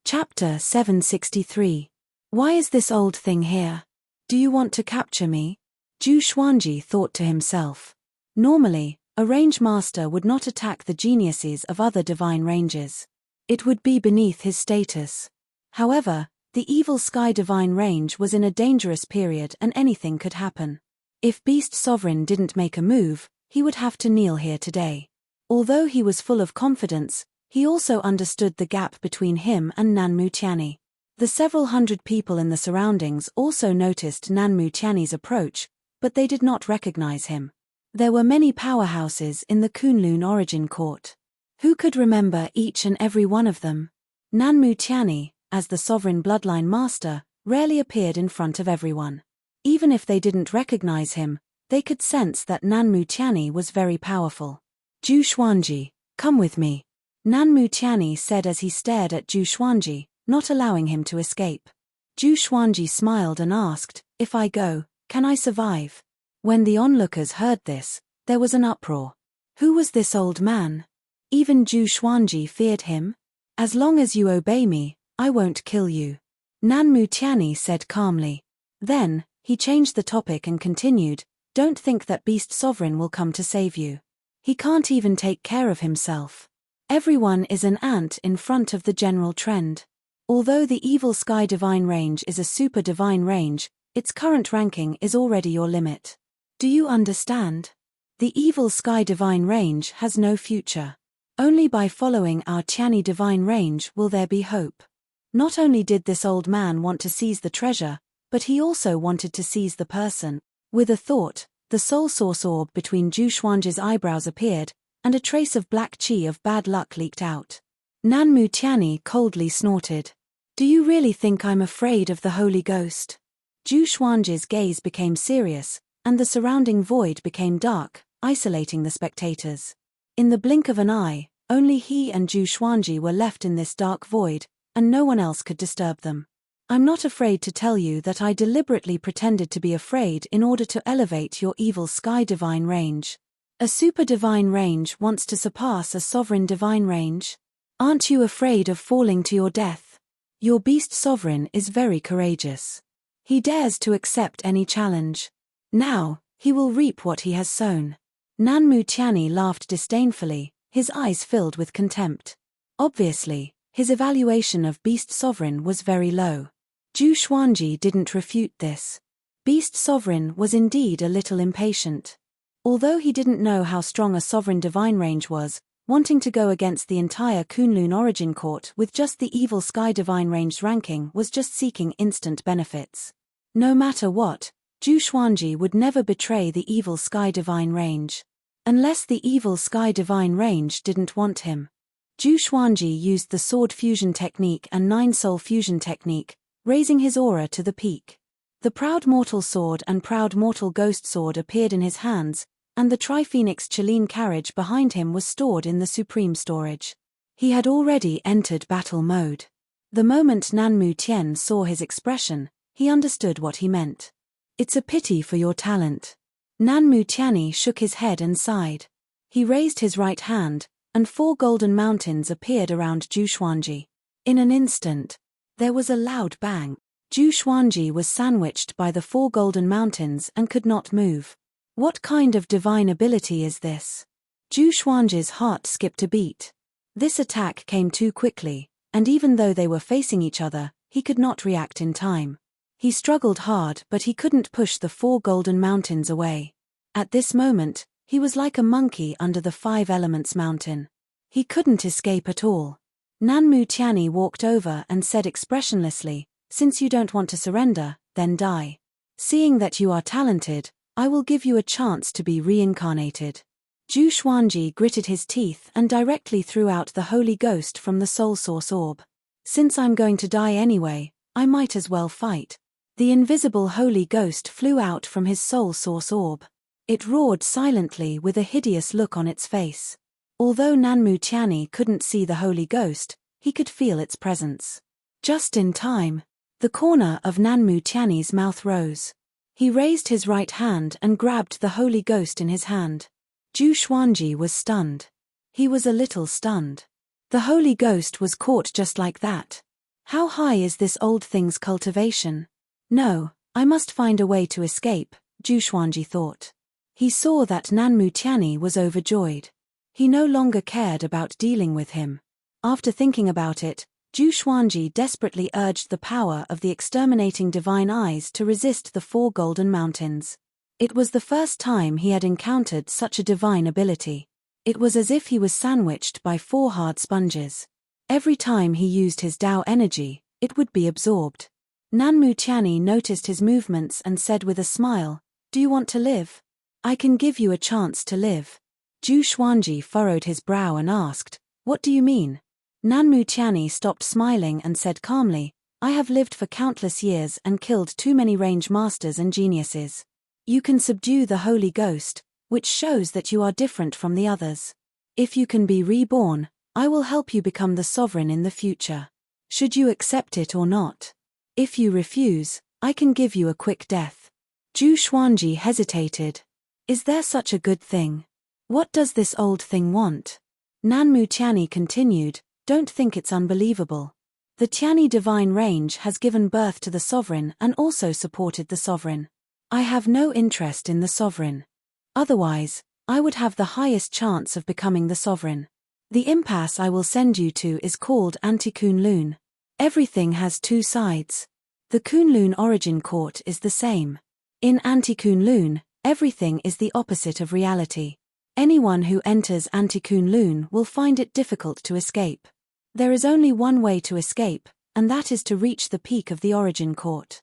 Chapter 763. Why is this old thing here? Do you want to capture me? Zhu Xuanji thought to himself. Normally, a range master would not attack the geniuses of other divine ranges. It would be beneath his status. However, the evil sky divine range was in a dangerous period and anything could happen. If Beast Sovereign didn't make a move, he would have to kneel here today. Although he was full of confidence, he also understood the gap between him and Nanmu Tianyi. The several hundred people in the surroundings also noticed Nanmu Tianyi's approach, but they did not recognize him. There were many powerhouses in the Kunlun Origin Court. Who could remember each and every one of them? Nanmu Tianyi, as the sovereign bloodline master, rarely appeared in front of everyone. Even if they didn't recognize him, they could sense that Nanmu Tianyi was very powerful. Zhu Xuanji, come with me. Nanmu Tianyi said as he stared at Zhu Xuanji, not allowing him to escape. Zhu Xuanji smiled and asked, "If I go, can I survive?" When the onlookers heard this, there was an uproar. Who was this old man? Even Zhu Xuanji feared him. "As long as you obey me, I won't kill you," Nanmu Tianyi said calmly. Then, he changed the topic and continued, "Don't think that Beast Sovereign will come to save you. He can't even take care of himself. Everyone is an ant in front of the general trend. Although the Evil Sky Divine Range is a super divine range, its current ranking is already your limit. Do you understand? The Evil Sky Divine Range has no future. Only by following our Tianyi Divine Range will there be hope." Not only did this old man want to seize the treasure, but he also wanted to seize the person. With a thought, the soul source orb between Zhu Xuanji's eyebrows appeared, and a trace of black qi of bad luck leaked out. Nanmu Tianyi coldly snorted. "Do you really think I'm afraid of the Holy Ghost?" Zhu Xuanji's gaze became serious, and the surrounding void became dark, isolating the spectators. In the blink of an eye, only he and Zhu Xuanji were left in this dark void, and no one else could disturb them. "I'm not afraid to tell you that I deliberately pretended to be afraid in order to elevate your Evil Sky Divine Range. A super divine range wants to surpass a sovereign divine range. Aren't you afraid of falling to your death? Your Beast Sovereign is very courageous. He dares to accept any challenge. Now, he will reap what he has sown." Nanmu Tianyi laughed disdainfully, his eyes filled with contempt. Obviously, his evaluation of Beast Sovereign was very low. Zhu Xuanji didn't refute this. Beast Sovereign was indeed a little impatient. Although he didn't know how strong a sovereign divine range was, wanting to go against the entire Kunlun Origin Court with just the Evil Sky Divine Range ranking was just seeking instant benefits. No matter what, Zhu Xuanji would never betray the Evil Sky Divine Range. Unless the Evil Sky Divine Range didn't want him. Zhu Xuanji used the Sword Fusion Technique and Nine Soul Fusion Technique, raising his aura to the peak. The Proud Mortal Sword and Proud Mortal Ghost Sword appeared in his hands, and the Tri-Phoenix Chelene carriage behind him was stored in the Supreme Storage. He had already entered battle mode. The moment Nanmu Tian saw his expression, he understood what he meant. "It's a pity for your talent." Nanmu Tianyi shook his head and sighed. He raised his right hand, and 4 golden mountains appeared around Zhu Xuanji. In an instant, there was a loud bang. Zhu Xuanji was sandwiched by the 4 golden mountains and could not move. What kind of divine ability is this? Zhu Xuanji's heart skipped a beat. This attack came too quickly, and even though they were facing each other, he could not react in time. He struggled hard, but he couldn't push the 4 golden mountains away. At this moment, he was like a monkey under the 5 elements mountain. He couldn't escape at all. Nanmu Tianyi walked over and said expressionlessly, "Since you don't want to surrender, then die. Seeing that you are talented, I will give you a chance to be reincarnated." Zhu Xuanji gritted his teeth and directly threw out the Holy Ghost from the Soul Source Orb. "Since I'm going to die anyway, I might as well fight." The invisible Holy Ghost flew out from his Soul Source Orb. It roared silently with a hideous look on its face. Although Nanmu Tianyi couldn't see the Holy Ghost, he could feel its presence. Just in time, the corner of Nanmu Tianyi's mouth rose. He raised his right hand and grabbed the Holy Ghost in his hand. Zhu Xuanji was stunned. He was a little stunned. The Holy Ghost was caught just like that. How high is this old thing's cultivation? No, I must find a way to escape, Zhu Xuanji thought. He saw that Nanmu Tianyi was overjoyed. He no longer cared about dealing with him. After thinking about it, Zhu Xuanji desperately urged the power of the exterminating divine eyes to resist the 4 golden mountains. It was the first time he had encountered such a divine ability. It was as if he was sandwiched by 4 hard sponges. Every time he used his Tao energy, it would be absorbed. Nanmu Tianyi noticed his movements and said with a smile, "Do you want to live? I can give you a chance to live." Zhu Xuanji furrowed his brow and asked, "What do you mean?" Nanmu Tianyi stopped smiling and said calmly, "I have lived for countless years and killed too many range masters and geniuses. You can subdue the Holy Ghost, which shows that you are different from the others. If you can be reborn, I will help you become the sovereign in the future. Should you accept it or not? If you refuse, I can give you a quick death." Zhu Xuanji hesitated. Is there such a good thing? What does this old thing want? Nanmu Tianyi continued, "Don't think it's unbelievable. The Tianyi divine range has given birth to the sovereign and also supported the sovereign. I have no interest in the sovereign. Otherwise, I would have the highest chance of becoming the sovereign. The impasse I will send you to is called Anti-Kunlun. Everything has 2 sides. The Kunlun origin court is the same. In Anti-Kunlun, everything is the opposite of reality. Anyone who enters Anti-Kunlun will find it difficult to escape. There is only one way to escape, and that is to reach the peak of the origin court.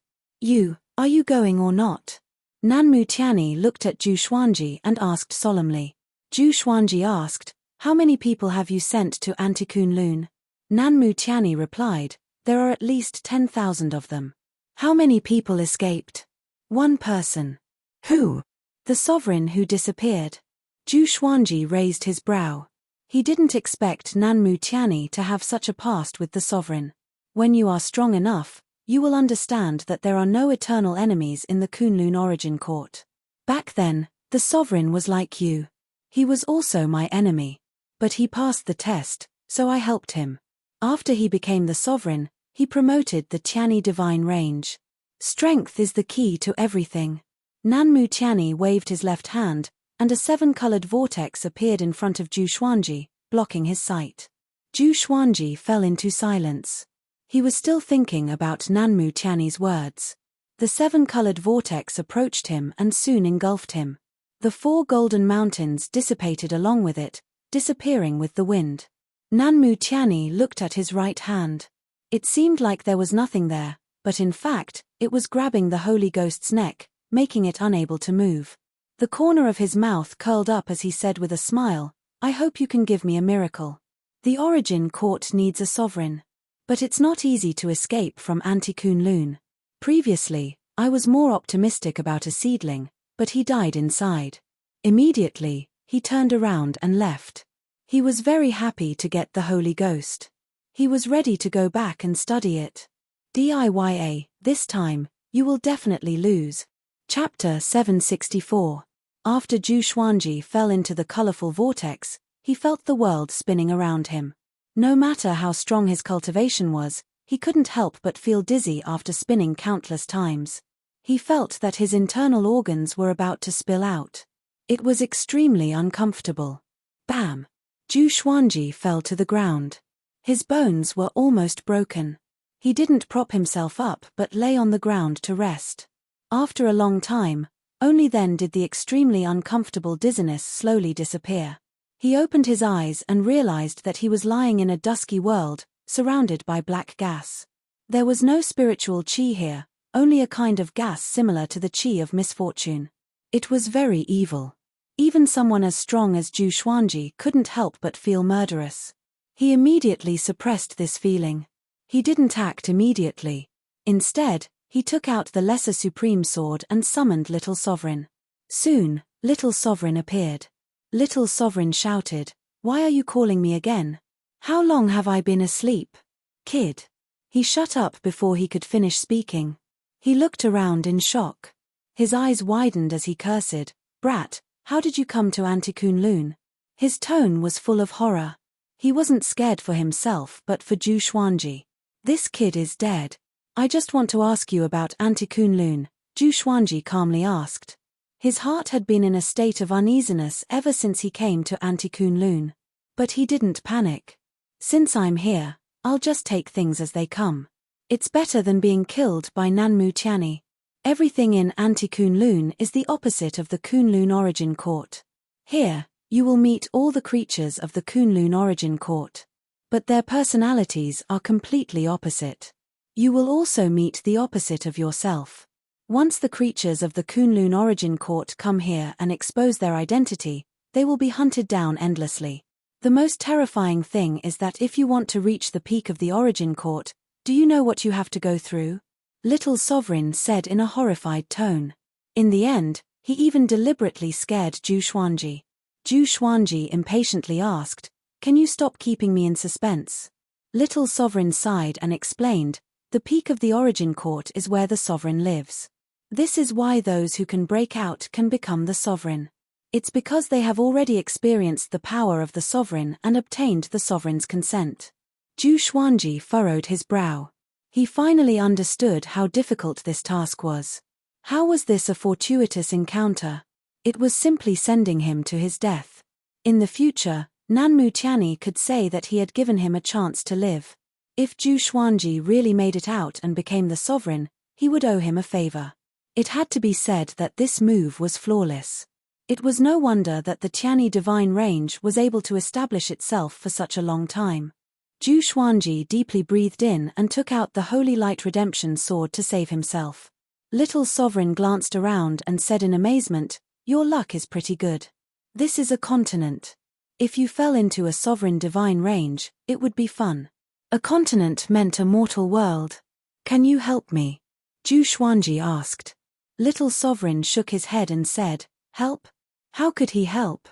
Are you going or not?" Nanmu Tianyi looked at Zhu Xuanji and asked solemnly. Zhu Xuanji asked, "How many people have you sent to Anti-Kunlun?" Nanmu Tianyi replied, "There are at least 10,000 of them." "How many people escaped?" "1 person." "Who?" "The sovereign who disappeared." Zhu Xuanji raised his brow. He didn't expect Nanmu Tianyi to have such a past with the sovereign. When you are strong enough, you will understand that there are no eternal enemies in the Kunlun origin court. Back then, the sovereign was like you. He was also my enemy. But he passed the test, so I helped him. After he became the sovereign, he promoted the Tianyi divine range. Strength is the key to everything. Nanmu Tianyi waved his left hand, and a 7-colored vortex appeared in front of Zhu Xuanji, blocking his sight. Zhu Xuanji fell into silence. He was still thinking about Nanmu Tianyi's words. The 7-colored vortex approached him and soon engulfed him. The 4 golden mountains dissipated along with it, disappearing with the wind. Nanmu Tianyi looked at his right hand. It seemed like there was nothing there, but in fact, it was grabbing the Holy Ghost's neck, making it unable to move. The corner of his mouth curled up as he said with a smile, "I hope you can give me a miracle. The origin court needs a sovereign. But it's not easy to escape from Anti-Kunlun. Previously, I was more optimistic about a seedling, but he died inside." Immediately, he turned around and left. He was very happy to get the Holy Ghost. He was ready to go back and study it. DIYA, this time, you will definitely lose. Chapter 764. After Zhu Xuanji fell into the colorful vortex, he felt the world spinning around him. No matter how strong his cultivation was, he couldn't help but feel dizzy after spinning countless times. He felt that his internal organs were about to spill out. It was extremely uncomfortable. Bam! Zhu Xuanji fell to the ground. His bones were almost broken. He didn't prop himself up but lay on the ground to rest. After a long time, only then did the extremely uncomfortable dizziness slowly disappear. He opened his eyes and realized that he was lying in a dusky world, surrounded by black gas. There was no spiritual qi here, only a kind of gas similar to the qi of misfortune. It was very evil. Even someone as strong as Zhu Xuanji couldn't help but feel murderous. He immediately suppressed this feeling. He didn't act immediately. Instead, he took out the Lesser Supreme Sword and summoned Little Sovereign. Soon, Little Sovereign appeared. Little Sovereign shouted, "Why are you calling me again? How long have I been asleep? Kid." He shut up before he could finish speaking. He looked around in shock. His eyes widened as he cursed, "Brat, how did you come to Anti-Kunlun?" His tone was full of horror. He wasn't scared for himself but for Zhu Xuanji. This kid is dead. I just want to ask you about Auntie Kunlun, Zhu Xuanji calmly asked. His heart had been in a state of uneasiness ever since he came to Auntie Kunlun. But he didn't panic. Since I'm here, I'll just take things as they come. It's better than being killed by Nanmu Tianyi. Everything in Auntie Kunlun is the opposite of the Kunlun Origin Court. Here, you will meet all the creatures of the Kunlun Origin Court. But their personalities are completely opposite. You will also meet the opposite of yourself. Once the creatures of the Kunlun Origin Court come here and expose their identity, they will be hunted down endlessly. The most terrifying thing is that if you want to reach the peak of the Origin Court, do you know what you have to go through? Little Sovereign said in a horrified tone. In the end, he even deliberately scared Zhu Xuanji. Zhu Xuanji impatiently asked, "Can you stop keeping me in suspense?" Little Sovereign sighed and explained, "The peak of the Origin Court is where the Sovereign lives. This is why those who can break out can become the Sovereign. It's because they have already experienced the power of the Sovereign and obtained the Sovereign's consent." Zhu Xuanji furrowed his brow. He finally understood how difficult this task was. How was this a fortuitous encounter? It was simply sending him to his death. In the future, Nanmu Tianyi could say that he had given him a chance to live. If Zhu Xuanji really made it out and became the Sovereign, he would owe him a favor. It had to be said that this move was flawless. It was no wonder that the Tianyi divine range was able to establish itself for such a long time. Zhu Xuanji deeply breathed in and took out the Holy Light Redemption Sword to save himself. Little Sovereign glanced around and said in amazement, "Your luck is pretty good. This is a continent. If you fell into a Sovereign divine range, it would be fun." A continent meant a mortal world. "Can you help me?" Zhu Xuanji asked. Little Sovereign shook his head and said, "Help? How could he help?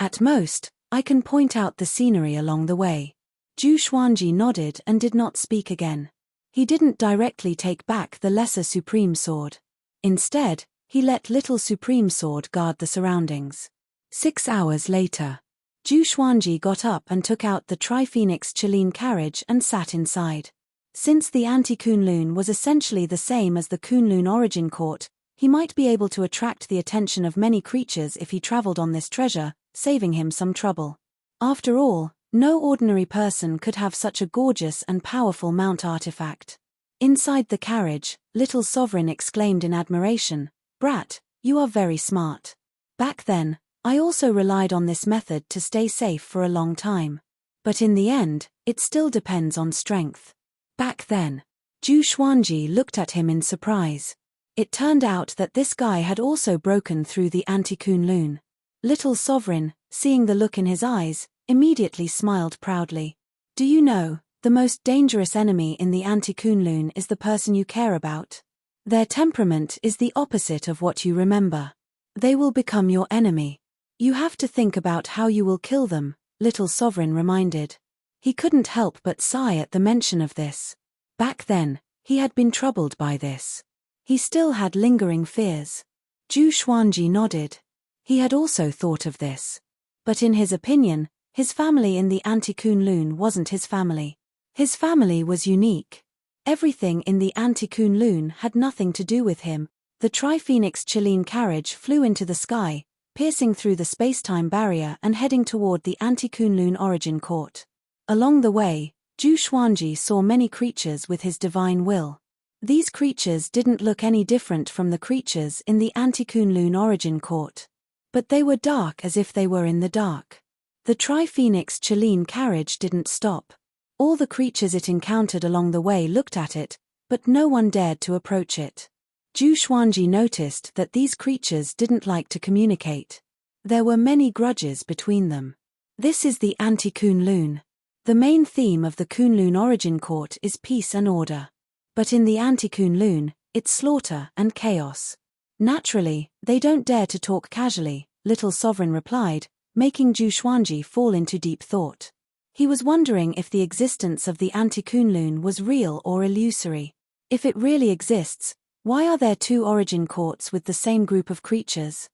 At most, I can point out the scenery along the way." Zhu Xuanji nodded and did not speak again. He didn't directly take back the Lesser Supreme Sword. Instead, he let Little Supreme Sword guard the surroundings. 6 hours later, Zhu Xuanji got up and took out the Tri-Phoenix Chilean carriage and sat inside. Since the Auntie Kunlun was essentially the same as the Kunlun Origin Court, he might be able to attract the attention of many creatures if he traveled on this treasure, saving him some trouble. After all, no ordinary person could have such a gorgeous and powerful mount artifact. Inside the carriage, Little Sovereign exclaimed in admiration, "Brat, you are very smart. Back then, I also relied on this method to stay safe for a long time. But in the end, it still depends on strength." Back then, Zhu Xuanji looked at him in surprise. It turned out that this guy had also broken through the Auntie Kunlun. Little Sovereign, seeing the look in his eyes, immediately smiled proudly. "Do you know, the most dangerous enemy in the Auntie Kunlun is the person you care about. Their temperament is the opposite of what you remember. They will become your enemy. You have to think about how you will kill them," Little Sovereign reminded. He couldn't help but sigh at the mention of this. Back then, he had been troubled by this. He still had lingering fears. Zhu Xuanji nodded. He had also thought of this. But in his opinion, his family in the Auntie Kunlun wasn't his family. His family was unique. Everything in the Auntie Kunlun had nothing to do with him. The Tri-Phoenix Chilean carriage flew into the sky, piercing through the space-time barrier and heading toward the Auntie Kunlun Origin Court. Along the way, Zhu Xuanji saw many creatures with his divine will. These creatures didn't look any different from the creatures in the Auntie Kunlun Origin Court. But they were dark as if they were in the dark. The Tri-Phoenix Chilean carriage didn't stop. All the creatures it encountered along the way looked at it, but no one dared to approach it. Zhu Xuanji noticed that these creatures didn't like to communicate. There were many grudges between them. This is the Auntie Kunlun. The main theme of the Kunlun Origin Court is peace and order. But in the Auntie Kunlun, it's slaughter and chaos. Naturally, they don't dare to talk casually, Little Sovereign replied, making Zhu Xuanji fall into deep thought. He was wondering if the existence of the Auntie Kunlun was real or illusory. If it really exists, why are there two origin courts with the same group of creatures?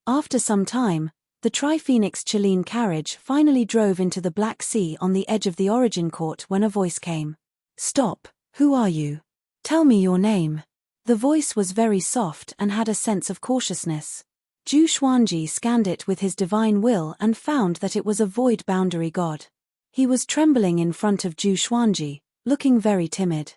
After some time, the Tri-Phoenix Chilean carriage finally drove into the Black Sea on the edge of the origin court when a voice came. "Stop, Who are you? Tell me your name. The voice was very soft and had a sense of cautiousness. Zhu Xuanji scanned it with his divine will and found that it was a void boundary god. He was trembling in front of Zhu Xuanji, looking very timid.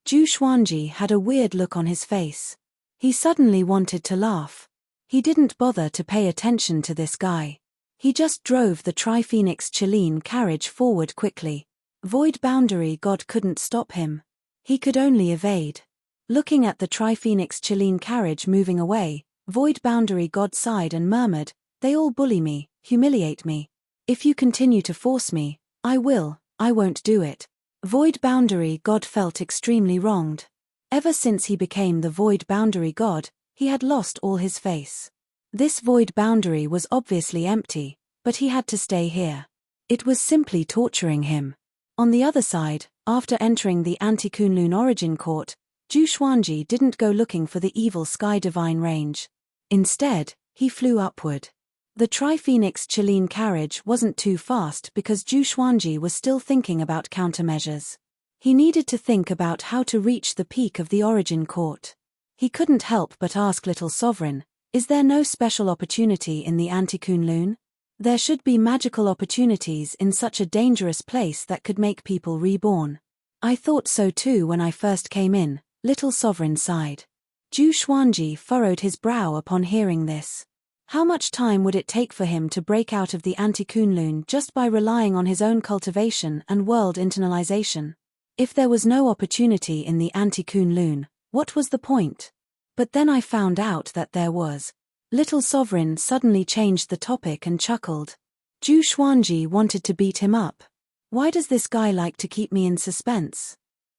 Zhu Xuanji had a weird look on his face. He suddenly wanted to laugh. He didn't bother to pay attention to this guy. He just drove the Tri-Phoenix Chilean carriage forward quickly. Void boundary god couldn't stop him. He could only evade. Looking at the Tri-Phoenix Chilean carriage moving away, Void boundary god sighed and murmured, "They all bully me, humiliate me. If you continue to force me, I won't do it." Void boundary god felt extremely wronged. Ever since he became the void boundary god, he had lost all his face. This void boundary was obviously empty, but he had to stay here. It was simply torturing him. On the other side, after entering the Anti-Kunlun origin court, Zhu Xuanji didn't go looking for the evil sky divine range. Instead, he flew upward. The Tri-Phoenix Chilean carriage wasn't too fast because Zhu Xuanji was still thinking about countermeasures. He needed to think about how to reach the peak of the origin court. He couldn't help but ask Little Sovereign, "Is there no special opportunity in the Anti-Kunlun? There should be magical opportunities in such a dangerous place that could make people reborn." "I thought so too when I first came in," Little Sovereign sighed. Zhu Xuanji furrowed his brow upon hearing this. How much time would it take for him to break out of the Anti-Kunlun just by relying on his own cultivation and world internalization? If there was no opportunity in the Anti-Kunlun, what was the point? But then I found out that there was. Little Sovereign suddenly changed the topic and chuckled. Zhu Xuanji wanted to beat him up. Why does this guy like to keep me in suspense?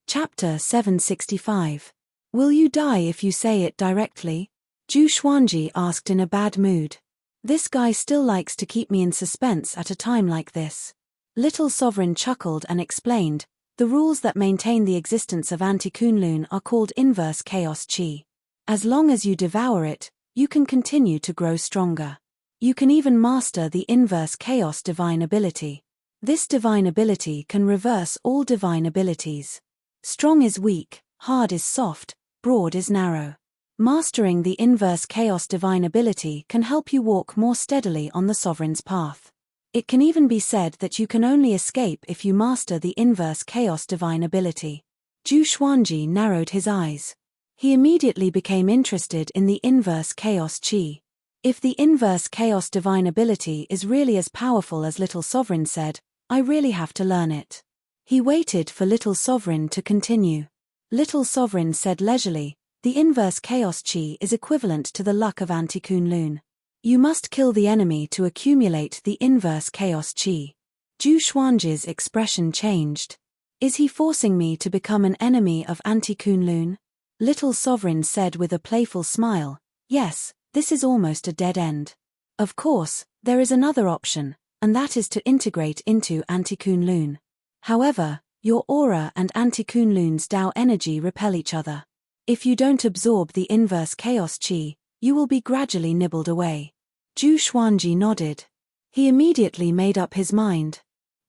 Chapter 765. Will you die if you say it directly? Zhu Xuanji asked in a bad mood. This guy still likes to keep me in suspense at a time like this. Little Sovereign chuckled and explained, "The rules that maintain the existence of Anti-Kunlun are called inverse chaos chi. As long as you devour it, you can continue to grow stronger. You can even master the inverse chaos divine ability. This divine ability can reverse all divine abilities. Strong is weak, hard is soft, broad is narrow. Mastering the inverse chaos divine ability can help you walk more steadily on the Sovereign's path. It can even be said that you can only escape if you master the inverse chaos divine ability." Zhu Xuanji narrowed his eyes. He immediately became interested in the inverse chaos chi. If the inverse chaos divine ability is really as powerful as Little Sovereign said, I really have to learn it. He waited for Little Sovereign to continue. Little Sovereign said leisurely, "The inverse chaos chi is equivalent to the luck of Anti-Kunlun. You must kill the enemy to accumulate the inverse chaos chi." Zhu Xuanji's expression changed. "Is he forcing me to become an enemy of Anti-Kunlun?" Little Sovereign said with a playful smile, "Yes, this is almost a dead end. Of course, there is another option, and that is to integrate into Anti-Kunlun. However, your aura and Anti-Kunlun's Tao energy repel each other. If you don't absorb the inverse chaos chi, you will be gradually nibbled away." Zhu Xuanji nodded. He immediately made up his mind.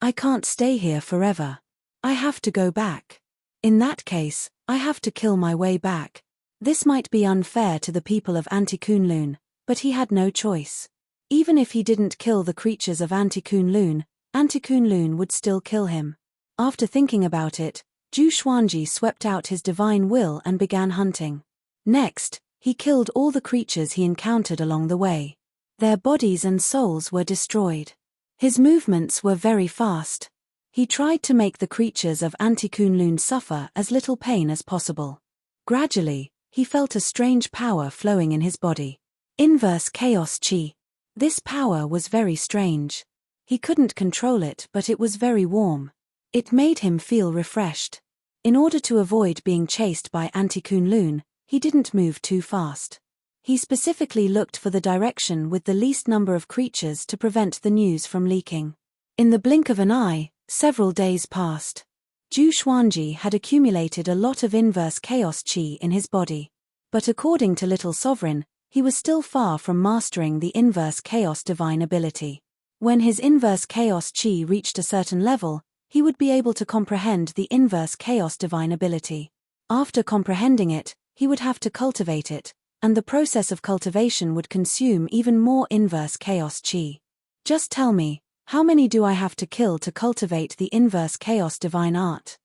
"I can't stay here forever. I have to go back. In that case, I have to kill my way back." This might be unfair to the people of Anti-Kunlun, but he had no choice. Even if he didn't kill the creatures of Anti-Kunlun, Anti-Kunlun would still kill him. After thinking about it, Zhu Xuanji swept out his divine will and began hunting. Next, he killed all the creatures he encountered along the way. Their bodies and souls were destroyed. His movements were very fast. He tried to make the creatures of Anti-Kunlun suffer as little pain as possible. Gradually, he felt a strange power flowing in his body. Inverse chaos chi. This power was very strange. He couldn't control it, but it was very warm. It made him feel refreshed. In order to avoid being chased by Anti-Kunlun, he didn't move too fast. He specifically looked for the direction with the least number of creatures to prevent the news from leaking. In the blink of an eye, several days passed. Zhu Xuanji had accumulated a lot of inverse chaos chi in his body. But according to Little Sovereign, he was still far from mastering the inverse chaos divine ability. When his inverse chaos chi reached a certain level, he would be able to comprehend the inverse chaos divine ability. After comprehending it, he would have to cultivate it, and the process of cultivation would consume even more inverse chaos chi. Just tell me, how many do I have to kill to cultivate the inverse chaos divine art?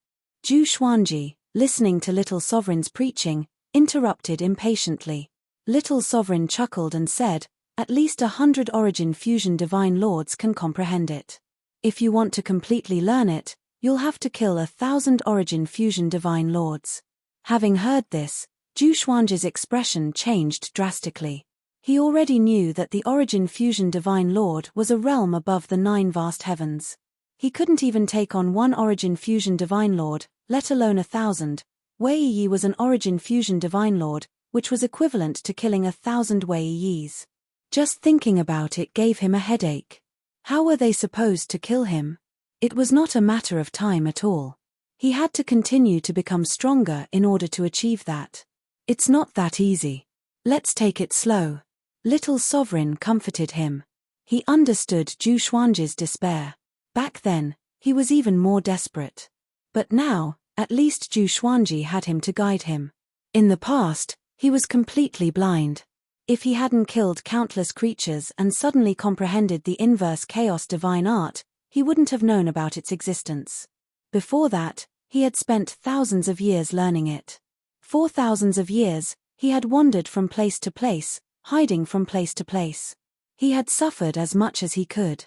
Zhu Xuanji, listening to Little Sovereign's preaching, interrupted impatiently. Little Sovereign chuckled and said, "At least 100 Origin Fusion Divine Lords can comprehend it. If you want to completely learn it, you'll have to kill 1,000 Origin Fusion Divine Lords." Having heard this, Zhu Xuanji's expression changed drastically. He already knew that the Origin Fusion Divine Lord was a realm above the 9 vast heavens. He couldn't even take on 1 Origin Fusion Divine Lord, let alone 1,000. Wei Yi was an Origin Fusion Divine Lord, which was equivalent to killing 1,000 Wei Yis. Just thinking about it gave him a headache. How were they supposed to kill him? It was not a matter of time at all. He had to continue to become stronger in order to achieve that. It's not that easy. Let's take it slow. Little Sovereign comforted him. He understood Zhu Xuanji's despair. Back then, he was even more desperate. But now, at least Zhu Xuanji had him to guide him. In the past, he was completely blind. If he hadn't killed countless creatures and suddenly comprehended the inverse chaos divine art, he wouldn't have known about its existence. Before that, he had spent thousands of years learning it. For thousands of years, he had wandered from place to place, hiding from place to place. He had suffered as much as he could.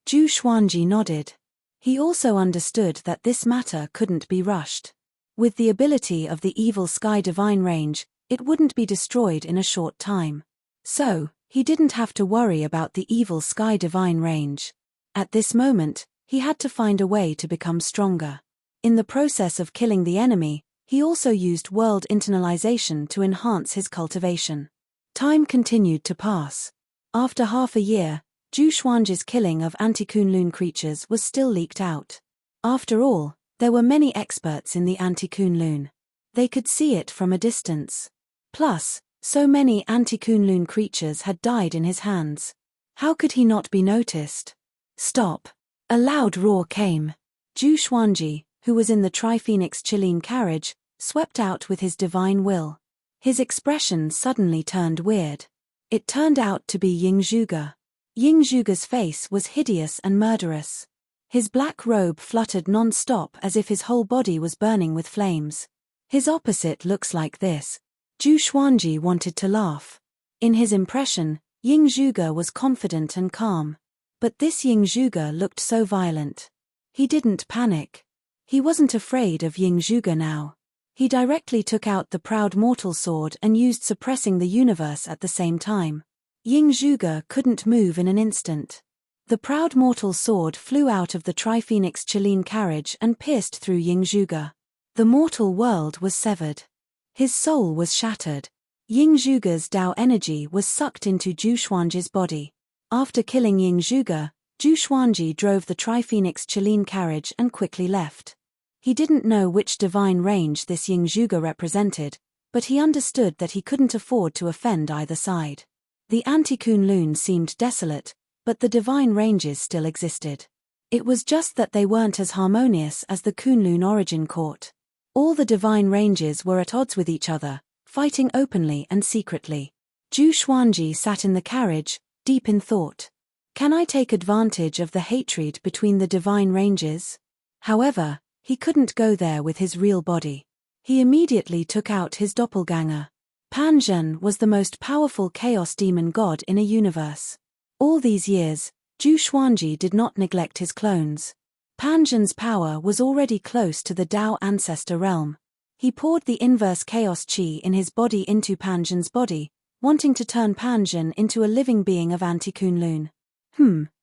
Zhu Xuanji nodded. He also understood that this matter couldn't be rushed. With the ability of the evil sky divine range, it wouldn't be destroyed in a short time. So, he didn't have to worry about the evil sky divine range. At this moment, he had to find a way to become stronger. In the process of killing the enemy, he also used world internalization to enhance his cultivation. Time continued to pass. After half a year, Zhu Xuanji's killing of anti-Kunlun creatures was still leaked out. After all, there were many experts in the anti-Kunlun. They could see it from a distance. Plus, so many anti-Kunlun creatures had died in his hands. How could he not be noticed? Stop! A loud roar came. Zhu Xuanji, who was in the Tri-Phoenix Chilean carriage, swept out with his divine will. His expression suddenly turned weird. It turned out to be Ying Zhuge. Ying Zhuge's face was hideous and murderous. His black robe fluttered non-stop as if his whole body was burning with flames. His opposite looks like this. Zhu Xuanji wanted to laugh. In his impression, Ying Zhuge was confident and calm. But this Ying Zhuge looked so violent. He didn't panic. He wasn't afraid of Ying Zhuge now. He directly took out the proud mortal sword and used suppressing the universe at the same time. Ying Zhuge couldn't move in an instant. The proud mortal sword flew out of the Tri-Phoenix Chilean carriage and pierced through Ying Zhuge. The mortal world was severed. His soul was shattered. Ying Zhuge's Tao energy was sucked into Zhu Xuanji's body. After killing Ying Zhuge, Zhu Xuanji drove the Tri-Phoenix Chilean carriage and quickly left. He didn't know which divine range this Ying Zhuge represented, but he understood that he couldn't afford to offend either side. The anti-Kunlun seemed desolate, but the divine ranges still existed. It was just that they weren't as harmonious as the Kunlun origin court. All the divine ranges were at odds with each other, fighting openly and secretly. Zhu Xuanji sat in the carriage, deep in thought. Can I take advantage of the hatred between the divine ranges? However, he couldn't go there with his real body. He immediately took out his doppelganger. Pan Zhen was the most powerful chaos demon god in a universe. All these years, Zhu Xuanji did not neglect his clones. Pan Zhen's power was already close to the Tao ancestor realm. He poured the inverse chaos chi in his body into Pan Zhen's body, wanting to turn Pan Zhen into a living being of anti-Kunlun.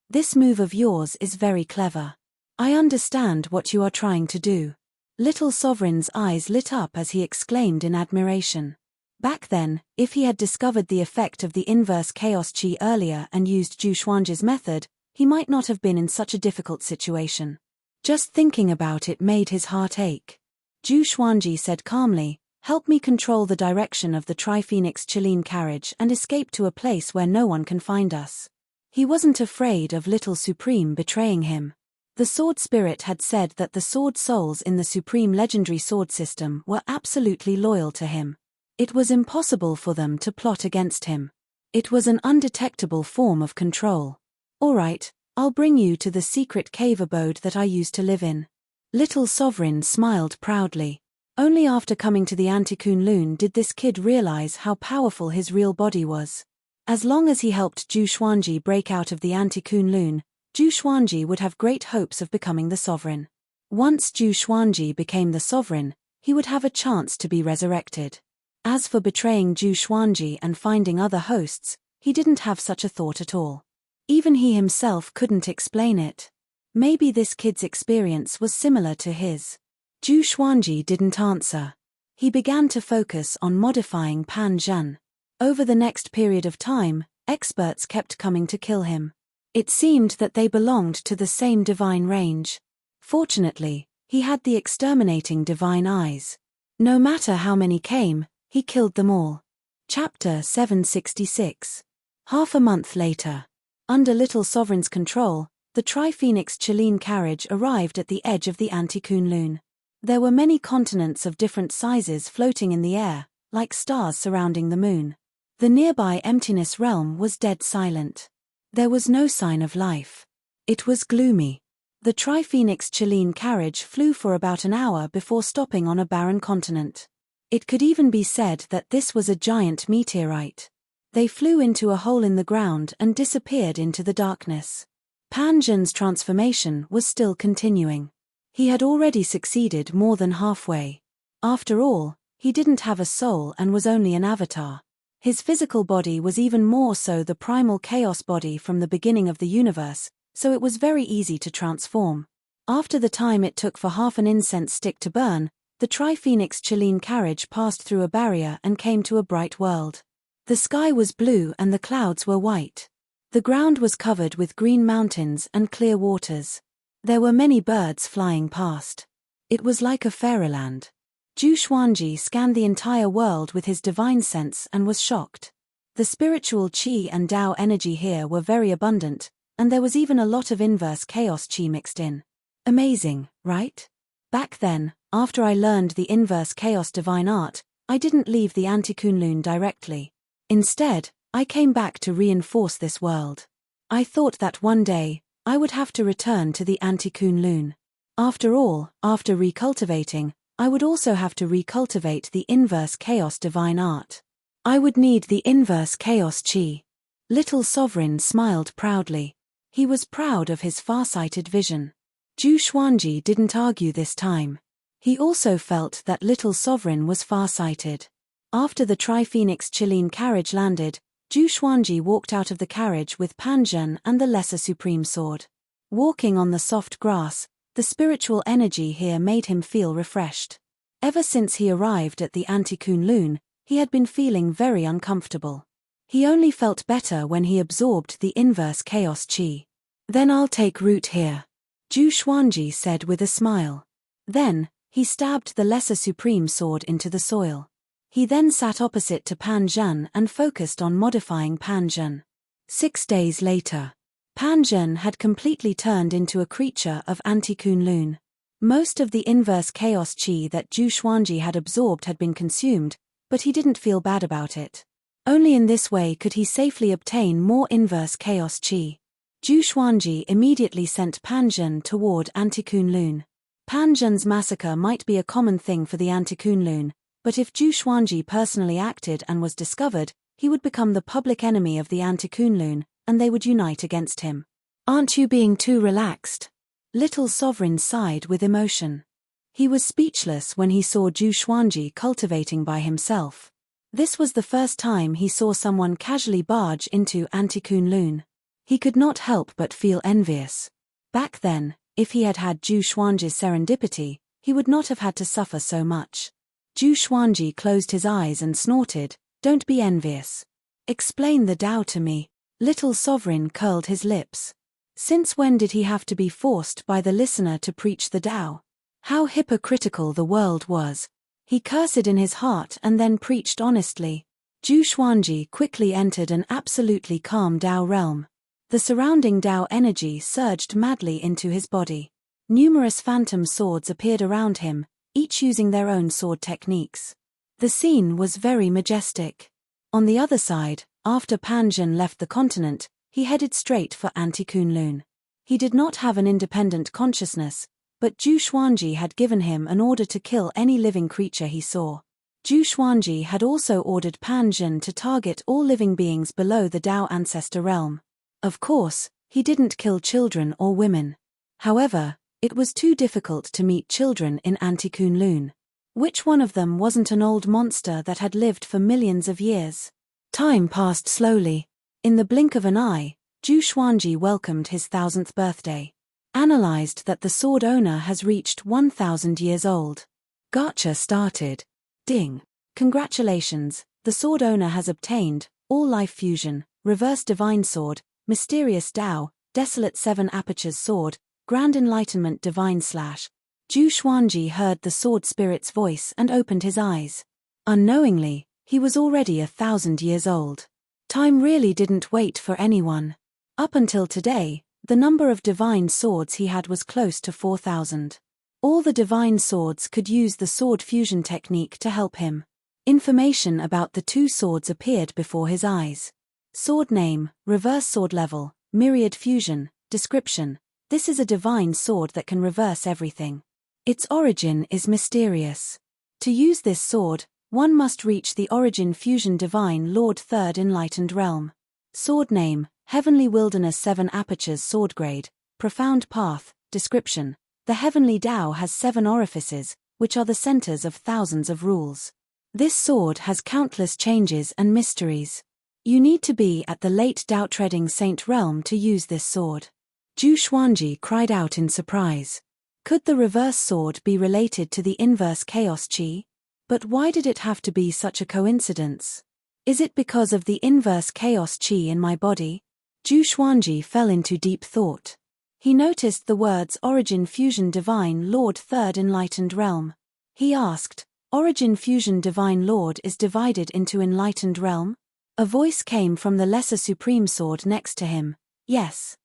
This move of yours is very clever. I understand what you are trying to do. Little Sovereign's eyes lit up as he exclaimed in admiration. Back then, if he had discovered the effect of the inverse chaos chi earlier and used Zhu Xuanji's method, he might not have been in such a difficult situation. Just thinking about it made his heart ache. Zhu Xuanji said calmly, "Help me control the direction of the Tri-Phoenix Chilean carriage and escape to a place where no one can find us." He wasn't afraid of Little Supreme betraying him. The sword spirit had said that the sword souls in the supreme legendary sword system were absolutely loyal to him. It was impossible for them to plot against him. It was an undetectable form of control. "All right, I'll bring you to the secret cave abode that I used to live in." Little Sovereign smiled proudly. Only after coming to the Antikunlun did this kid realize how powerful his real body was. As long as he helped Zhu Xuanji break out of the Antikunlun, Zhu Xuanji would have great hopes of becoming the sovereign. Once Zhu Xuanji became the sovereign, he would have a chance to be resurrected. As for betraying Zhu Xuanji and finding other hosts, he didn't have such a thought at all. Even he himself couldn't explain it. Maybe this kid's experience was similar to his. Zhu Xuanji didn't answer. He began to focus on modifying Pan Zhen. Over the next period of time, experts kept coming to kill him. It seemed that they belonged to the same divine range. Fortunately, he had the exterminating divine eyes. No matter how many came, he killed them all. Chapter 766. Half a month later. Under Little Sovereign's control, the Tri-Phoenix Chilean carriage arrived at the edge of the Antikunlun. There were many continents of different sizes floating in the air, like stars surrounding the moon. The nearby emptiness realm was dead silent. There was no sign of life. It was gloomy. The Tri-Phoenix Chilean carriage flew for about an hour before stopping on a barren continent. It could even be said that this was a giant meteorite. They flew into a hole in the ground and disappeared into the darkness. Pan Zhen's transformation was still continuing. He had already succeeded more than halfway. After all, he didn't have a soul and was only an avatar. His physical body was even more so the primal chaos body from the beginning of the universe, so it was very easy to transform. After the time it took for half an incense stick to burn, the Tri-Phoenix Chilean carriage passed through a barrier and came to a bright world. The sky was blue and the clouds were white. The ground was covered with green mountains and clear waters. There were many birds flying past. It was like a fairyland. Zhu Xuanji scanned the entire world with his divine sense and was shocked. The spiritual qi and Tao energy here were very abundant, and there was even a lot of inverse chaos qi mixed in. Amazing, right? Back then, after I learned the inverse chaos divine art, I didn't leave the Antikunlun directly. Instead, I came back to reinforce this world. I thought that one day, I would have to return to the Antikunlun. After all, after recultivating, I would also have to recultivate the inverse chaos divine art. I would need the inverse chaos qi. Little Sovereign smiled proudly. He was proud of his far-sighted vision. Zhu Xuanji didn't argue this time. He also felt that Little Sovereign was far-sighted. After the Tri-Phoenix Chilean carriage landed, Zhu Xuanji walked out of the carriage with Pan Zhen and the Lesser Supreme Sword. Walking on the soft grass, the spiritual energy here made him feel refreshed. Ever since he arrived at the Antikunlun, he had been feeling very uncomfortable. He only felt better when he absorbed the inverse chaos qi. "Then I'll take root here," Zhu Xuanji said with a smile. Then, he stabbed the Lesser Supreme Sword into the soil. He then sat opposite to Pan Zhen and focused on modifying Pan Zhen. 6 days later, Pan Zhen had completely turned into a creature of Antikunlun. Most of the inverse chaos qi that Zhu Xuanji had absorbed had been consumed, but he didn't feel bad about it. Only in this way could he safely obtain more inverse chaos qi. Zhu Xuanji immediately sent Pan Zhen toward Antikunlun. Pan Zhen's massacre might be a common thing for the Antikunlun, but if Zhu Xuanji personally acted and was discovered, he would become the public enemy of the Antikunlun, and they would unite against him. "Aren't you being too relaxed?" Little Sovereign sighed with emotion. He was speechless when he saw Zhu Xuanji cultivating by himself. This was the first time he saw someone casually barge into Antikunlun. He could not help but feel envious. Back then, if he had had Zhu Xuanji's serendipity, he would not have had to suffer so much. Zhu Xuanji closed his eyes and snorted, "Don't be envious. Explain the Tao to me." Little Sovereign curled his lips. Since when did he have to be forced by the listener to preach the Tao? How hypocritical the world was. He cursed in his heart and then preached honestly. Zhu Xuanji quickly entered an absolutely calm Tao realm. The surrounding Tao energy surged madly into his body. Numerous phantom swords appeared around him, each using their own sword techniques. The scene was very majestic. On the other side, after Pan Zhen left the continent, he headed straight for Anti-Kunlun. He did not have an independent consciousness, but Zhu Xuanji had given him an order to kill any living creature he saw. Zhu Xuanji had also ordered Pan Zhen to target all living beings below the Tao ancestor realm. Of course, he didn't kill children or women. However, it was too difficult to meet children in Anti-Kunlun. Which one of them wasn't an old monster that had lived for millions of years? Time passed slowly. In the blink of an eye, Zhu Xuanji welcomed his 1000th birthday. Analyzed that the sword owner has reached 1000 years old. Gacha started. Ding. Congratulations, the sword owner has obtained All Life Fusion, Reverse Divine Sword, Mysterious Tao, Desolate 7 Apertures Sword, Grand Enlightenment Divine Slash. Zhu Xuanji heard the sword spirit's voice and opened his eyes. Unknowingly, he was already 1000 years old. Time really didn't wait for anyone. Up until today, the number of divine swords he had was close to 4000. All the divine swords could use the sword fusion technique to help him. Information about the two swords appeared before his eyes. Sword name, reverse sword level, myriad fusion, description. This is a divine sword that can reverse everything. Its origin is mysterious. To use this sword, one must reach the origin fusion divine Lord 3rd enlightened realm. Sword name, Heavenly Wilderness 7 Apertures Sword Grade, Profound Path, description. The Heavenly Tao has 7 orifices, which are the centers of thousands of rules. This sword has countless changes and mysteries. You need to be at the late Tao treading saint realm to use this sword. Zhu Xuanji cried out in surprise. Could the reverse sword be related to the inverse chaos chi? But why did it have to be such a coincidence? Is it because of the inverse chaos chi in my body? Zhu Xuanji fell into deep thought. He noticed the words Origin Fusion Divine Lord 3rd Enlightened Realm. He asked, Origin Fusion Divine Lord is divided into Enlightened Realm? A voice came from the Lesser Supreme Sword next to him. Yes.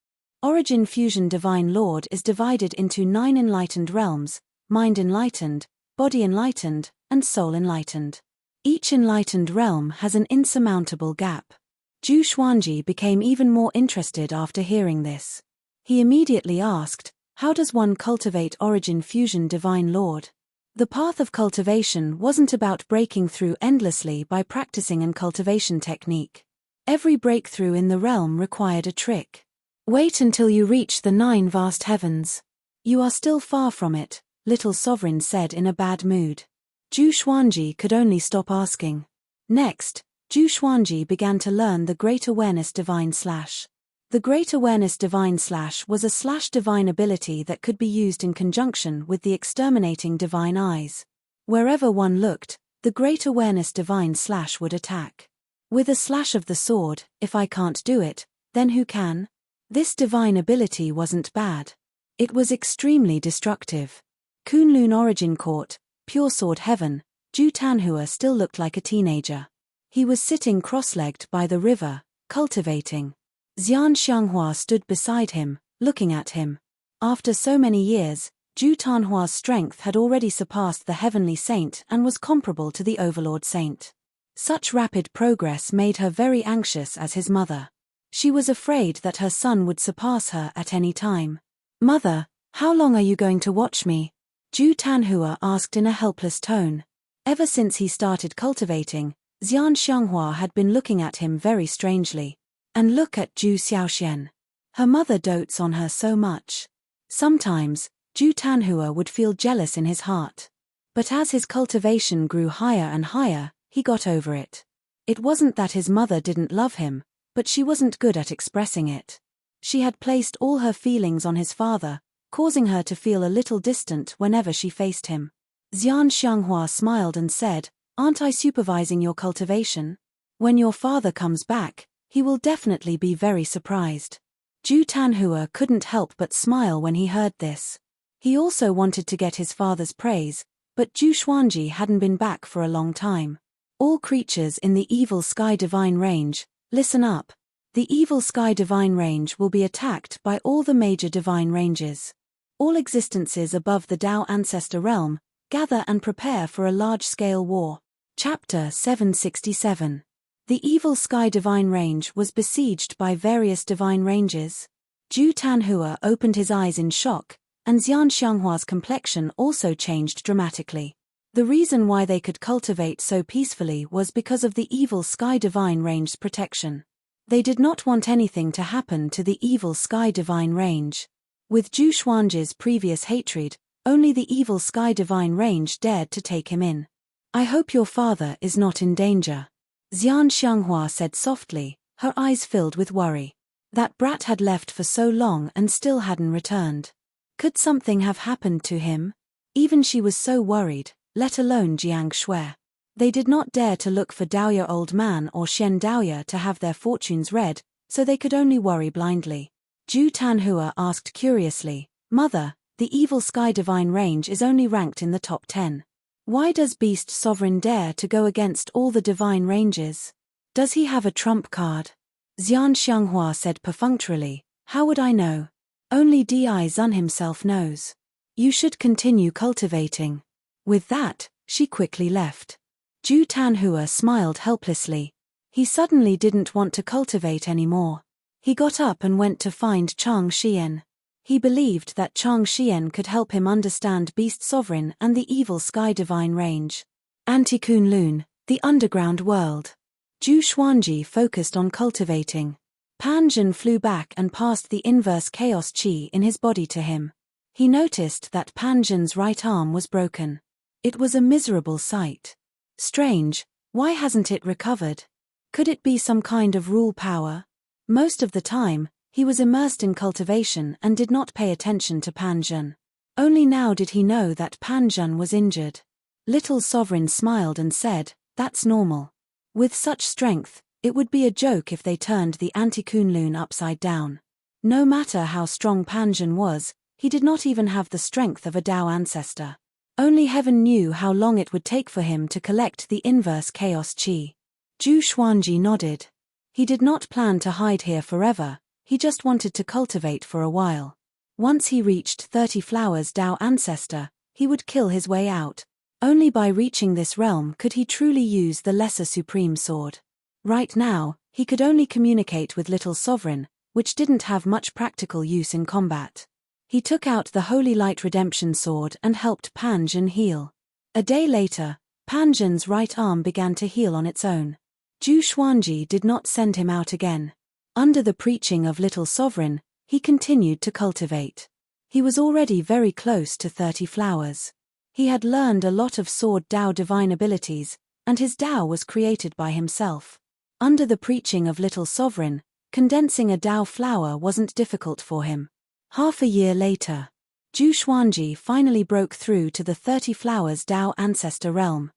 Origin Fusion Divine Lord is divided into 9 enlightened realms, mind enlightened, body enlightened, and soul enlightened. Each enlightened realm has an insurmountable gap. Zhu Xuanji became even more interested after hearing this. He immediately asked, how does one cultivate Origin Fusion Divine Lord? The path of cultivation wasn't about breaking through endlessly by practicing an cultivation technique. Every breakthrough in the realm required a trick. Wait until you reach the 9 vast heavens. You are still far from it, Little Sovereign said in a bad mood. Zhu Xuanji could only stop asking. Next, Zhu Xuanji began to learn the Great Awareness Divine Slash. The Great Awareness Divine Slash was a slash divine ability that could be used in conjunction with the exterminating divine eyes. Wherever one looked, the Great Awareness Divine Slash would attack. With a slash of the sword, if I can't do it, then who can? This divine ability wasn't bad. It was extremely destructive. Kunlun Origin Court, Pure Sword Heaven, Zhu Tanhua still looked like a teenager. He was sitting cross-legged by the river, cultivating. Xian Xianghua stood beside him, looking at him. After so many years, Zhu Tanhua's strength had already surpassed the heavenly saint and was comparable to the overlord saint. Such rapid progress made her very anxious as his mother. She was afraid that her son would surpass her at any time. Mother, how long are you going to watch me? Zhu Tanhua asked in a helpless tone. Ever since he started cultivating, Xian Xianghua had been looking at him very strangely. And look at Zhu Xiaoxian. Her mother dotes on her so much. Sometimes, Zhu Tanhua would feel jealous in his heart. But as his cultivation grew higher and higher, he got over it. It wasn't that his mother didn't love him, but she wasn't good at expressing it. She had placed all her feelings on his father, causing her to feel a little distant whenever she faced him. Xian Xianghua smiled and said, "Aren't I supervising your cultivation? When your father comes back, he will definitely be very surprised." Zhu Tanhua couldn't help but smile when he heard this. He also wanted to get his father's praise, but Zhu Xuanji hadn't been back for a long time. All creatures in the evil sky divine range, listen up. The evil sky divine range will be attacked by all the major divine ranges. All existences above the Tao ancestor realm, gather and prepare for a large-scale war. Chapter 767. The evil sky divine range was besieged by various divine ranges. Zhu Tanhua opened his eyes in shock, and Xian Xianghua's complexion also changed dramatically. The reason why they could cultivate so peacefully was because of the evil sky divine range's protection. They did not want anything to happen to the evil sky divine range. With Zhu Xuanji's previous hatred, only the evil sky divine range dared to take him in. I hope your father is not in danger, Xian Xianghua said softly, her eyes filled with worry. That brat had left for so long and still hadn't returned. Could something have happened to him? Even she was so worried, let alone Jiang Shui. They did not dare to look for Daoya old man or Shen Daoya to have their fortunes read, so they could only worry blindly. Zhu Tanhua asked curiously, Mother, the evil sky divine range is only ranked in the top 10. Why does Beast Sovereign dare to go against all the divine ranges? Does he have a trump card? Xian Xianghua said perfunctorily, How would I know? Only Di Zun himself knows. You should continue cultivating. With that, she quickly left. Zhu Tanhua smiled helplessly. He suddenly didn't want to cultivate anymore. He got up and went to find Chang Xian. He believed that Chang Xian could help him understand Beast Sovereign and the evil sky divine range. Anti-Kunlun, the underground world. Zhu Xuanji focused on cultivating. Pan Zhen flew back and passed the inverse chaos chi in his body to him. He noticed that Pan Zhen's right arm was broken. It was a miserable sight. Strange, why hasn't it recovered? Could it be some kind of rule power? Most of the time, he was immersed in cultivation and did not pay attention to Pan Zhen. Only now did he know that Pan Zhen was injured. Little Sovereign smiled and said, That's normal. With such strength, it would be a joke if they turned the Anti-Kunlun upside down. No matter how strong Pan Zhen was, he did not even have the strength of a Tao ancestor. Only heaven knew how long it would take for him to collect the inverse chaos chi. Zhu Xuanji nodded. He did not plan to hide here forever, he just wanted to cultivate for a while. Once he reached 30 Flowers Tao ancestor, he would kill his way out. Only by reaching this realm could he truly use the Lesser Supreme Sword. Right now, he could only communicate with Little Sovereign, which didn't have much practical use in combat. He took out the Holy Light Redemption Sword and helped Pan Zhen heal. A day later, Pan Zhen's right arm began to heal on its own. Zhu Xuanji did not send him out again. Under the preaching of Little Sovereign, he continued to cultivate. He was already very close to 30 flowers. He had learned a lot of Sword Tao divine abilities, and his Tao was created by himself. Under the preaching of Little Sovereign, condensing a Tao flower wasn't difficult for him. Half a year later, Zhu Xuanji finally broke through to the 30 Flowers Tao ancestor realm.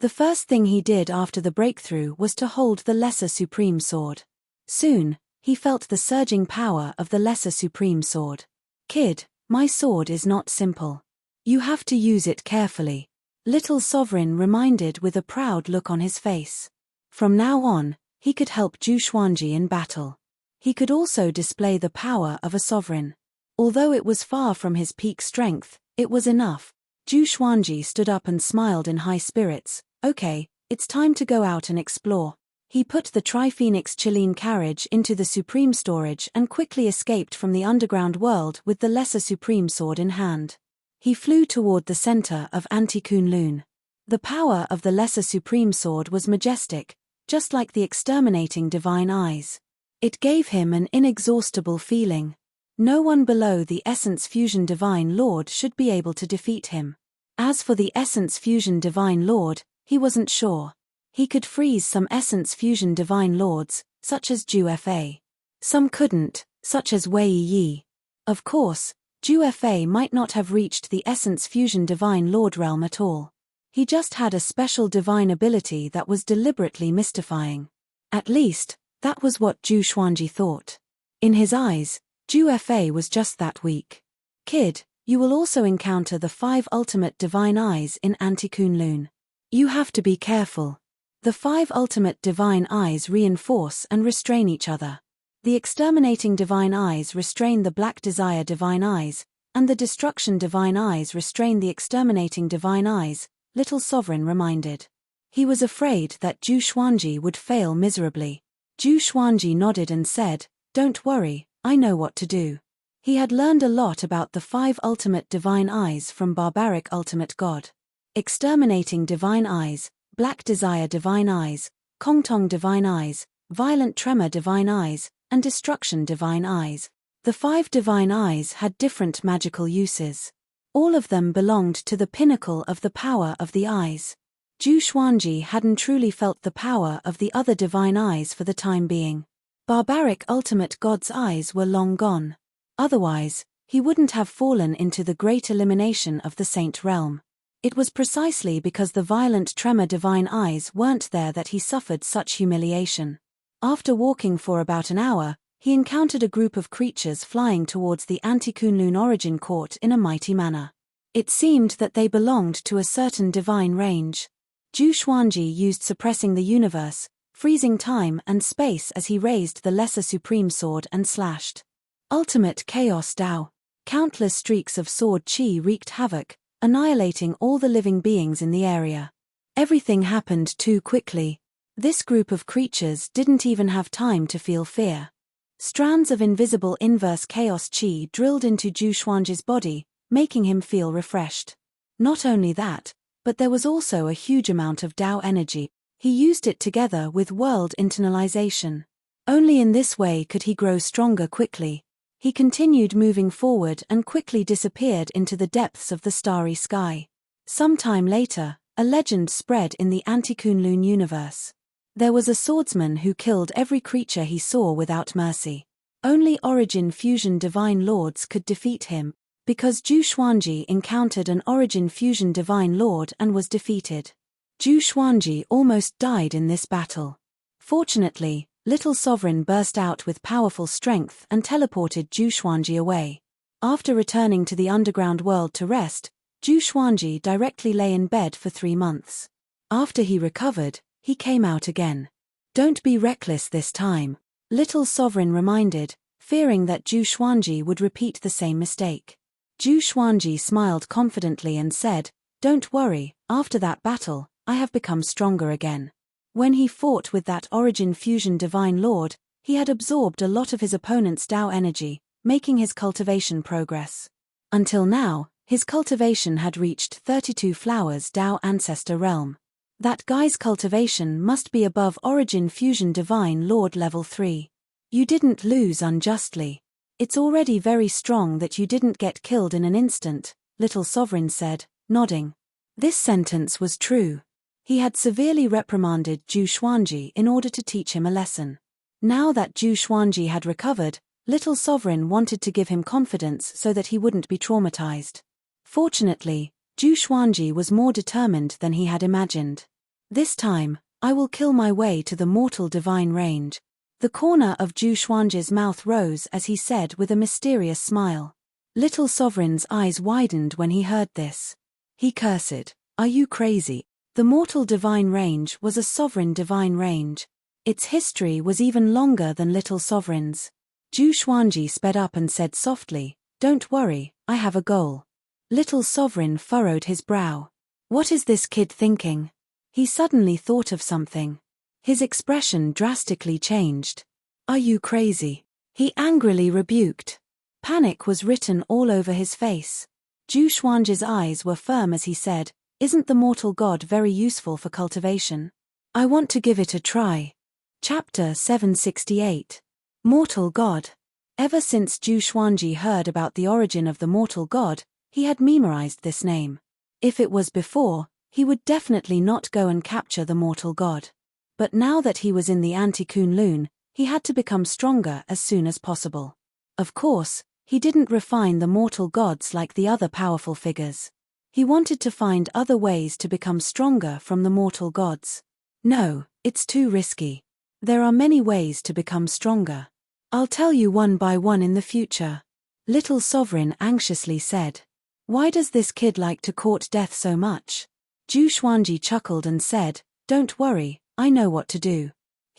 The first thing he did after the breakthrough was to hold the Lesser Supreme Sword. Soon, he felt the surging power of the Lesser Supreme Sword. Kid, my sword is not simple. You have to use it carefully. Little Sovereign reminded with a proud look on his face. From now on, he could help Zhu Xuanji in battle. He could also display the power of a sovereign. Although it was far from his peak strength, it was enough. Zhu Xuanji stood up and smiled in high spirits. Okay, it's time to go out and explore. He put the Tri-Phoenix Chiline carriage into the Supreme Storage and quickly escaped from the underground world with the Lesser Supreme Sword in hand. He flew toward the center of Anti-Kunlun. The power of the Lesser Supreme Sword was majestic, just like the exterminating divine eyes. It gave him an inexhaustible feeling. No one below the Essence Fusion Divine Lord should be able to defeat him. As for the Essence Fusion Divine Lord, he wasn't sure. He could freeze some Essence Fusion Divine Lords, such as Zhu Fa. Some couldn't, such as Wei Yi. Of course, Zhu Fa might not have reached the Essence Fusion Divine Lord realm at all. He just had a special divine ability that was deliberately mystifying. At least, that was what Zhu Xuanji thought. In his eyes, Zhu Fa was just that weak. Kid, you will also encounter the 5 ultimate divine eyes in Anti-Kunlun. You have to be careful. The 5 ultimate divine eyes reinforce and restrain each other. The exterminating divine eyes restrain the black desire divine eyes, and the destruction divine eyes restrain the exterminating divine eyes, Little Sovereign reminded. He was afraid that Zhu Xuanji would fail miserably. Zhu Xuanji nodded and said, "Don't worry, I know what to do." He had learned a lot about the 5 ultimate divine eyes from barbaric ultimate god. Exterminating divine eyes, black desire divine eyes, Kongtong divine eyes, violent tremor divine eyes, and destruction divine eyes. The 5 divine eyes had different magical uses. All of them belonged to the pinnacle of the power of the eyes. Zhu Xuanji hadn't truly felt the power of the other divine eyes for the time being. Barbaric ultimate god's eyes were long gone. Otherwise, he wouldn't have fallen into the great elimination of the saint realm. It was precisely because the violent tremor divine eyes weren't there that he suffered such humiliation. After walking for about an hour, he encountered a group of creatures flying towards the Anti-Kunlun origin court in a mighty manner. It seemed that they belonged to a certain divine range. Zhu Xuanji used suppressing the universe, freezing time and space as he raised the lesser supreme sword and slashed. Ultimate Chaos Dao. Countless streaks of sword qi wreaked havoc, annihilating all the living beings in the area. Everything happened too quickly. This group of creatures didn't even have time to feel fear. Strands of invisible inverse chaos qi drilled into Zhu Xuanji's body, making him feel refreshed. Not only that, but there was also a huge amount of Dao energy. He used it together with world internalization. Only in this way could he grow stronger quickly. He continued moving forward and quickly disappeared into the depths of the starry sky. Sometime later, a legend spread in the Anti-Kunlun universe. There was a swordsman who killed every creature he saw without mercy. Only Origin Fusion Divine Lords could defeat him, because Zhu Xuanji encountered an Origin Fusion Divine Lord and was defeated. Zhu Xuanji almost died in this battle. Fortunately, Little Sovereign burst out with powerful strength and teleported Zhu Xuanji away. After returning to the underground world to rest, Zhu Xuanji directly lay in bed for 3 months. After he recovered, he came out again. "Don't be reckless this time," Little Sovereign reminded, fearing that Zhu Xuanji would repeat the same mistake. Zhu Xuanji smiled confidently and said, "Don't worry, after that battle, I have become stronger again." When he fought with that Origin Fusion Divine Lord, he had absorbed a lot of his opponent's Dao energy, making his cultivation progress. Until now, his cultivation had reached 32 flowers Dao Ancestor Realm. That guy's cultivation must be above Origin Fusion Divine Lord level 3. "You didn't lose unjustly. It's already very strong that you didn't get killed in an instant," Little Sovereign said, nodding. This sentence was true. He had severely reprimanded Zhu Xuanji in order to teach him a lesson. Now that Zhu Xuanji had recovered, Little Sovereign wanted to give him confidence so that he wouldn't be traumatized. Fortunately, Zhu Xuanji was more determined than he had imagined. "This time, I will kill my way to the mortal divine range." The corner of Zhu Xuanji's mouth rose as he said with a mysterious smile. Little Sovereign's eyes widened when he heard this. He cursed, "Are you crazy?" The mortal divine range was a sovereign divine range. Its history was even longer than Little Sovereign's. Zhu Xuanji sped up and said softly, "Don't worry, I have a goal." Little Sovereign furrowed his brow. What is this kid thinking? He suddenly thought of something. His expression drastically changed. "Are you crazy?" he angrily rebuked. Panic was written all over his face. Zhu Xuanji's eyes were firm as he said, "Isn't the mortal god very useful for cultivation? I want to give it a try." Chapter 768. Mortal God. Ever since Zhu Xuanji heard about the origin of the mortal god, he had memorized this name. If it was before, he would definitely not go and capture the mortal god. But now that he was in the Anti-Kunlun, he had to become stronger as soon as possible. Of course, he didn't refine the mortal gods like the other powerful figures. He wanted to find other ways to become stronger from the mortal gods. "No, it's too risky. There are many ways to become stronger. I'll tell you one by one in the future," Little Sovereign anxiously said. "Why does this kid like to court death so much?" Zhu Xuanji chuckled and said, "Don't worry, I know what to do."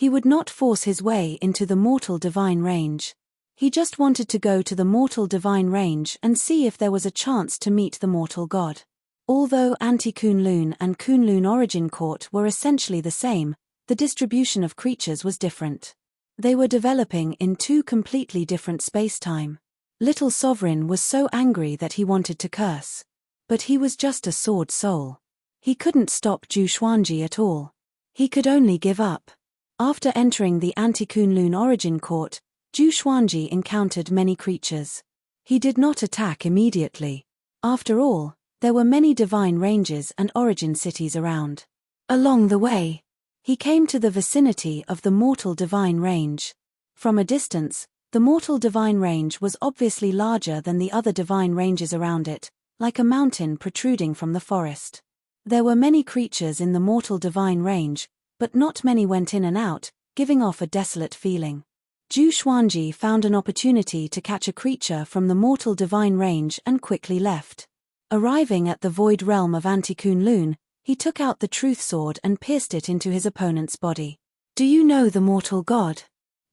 He would not force his way into the mortal divine range. He just wanted to go to the mortal divine range and see if there was a chance to meet the mortal god. Although Anti-Kunlun and Kunlun Origin Court were essentially the same, the distribution of creatures was different. They were developing in two completely different space-time. Little Sovereign was so angry that he wanted to curse. But he was just a sword soul. He couldn't stop Zhu Xuanji at all. He could only give up. After entering the Anti-Kunlun Origin Court, Zhu Xuanji encountered many creatures. He did not attack immediately. After all, there were many divine ranges and origin cities around. Along the way, he came to the vicinity of the mortal divine range. From a distance, the mortal divine range was obviously larger than the other divine ranges around it, like a mountain protruding from the forest. There were many creatures in the mortal divine range, but not many went in and out, giving off a desolate feeling. Zhu Xuanji found an opportunity to catch a creature from the mortal divine range and quickly left. Arriving at the void realm of Anti-Kunlun, he took out the truth sword and pierced it into his opponent's body. "Do you know the mortal god?"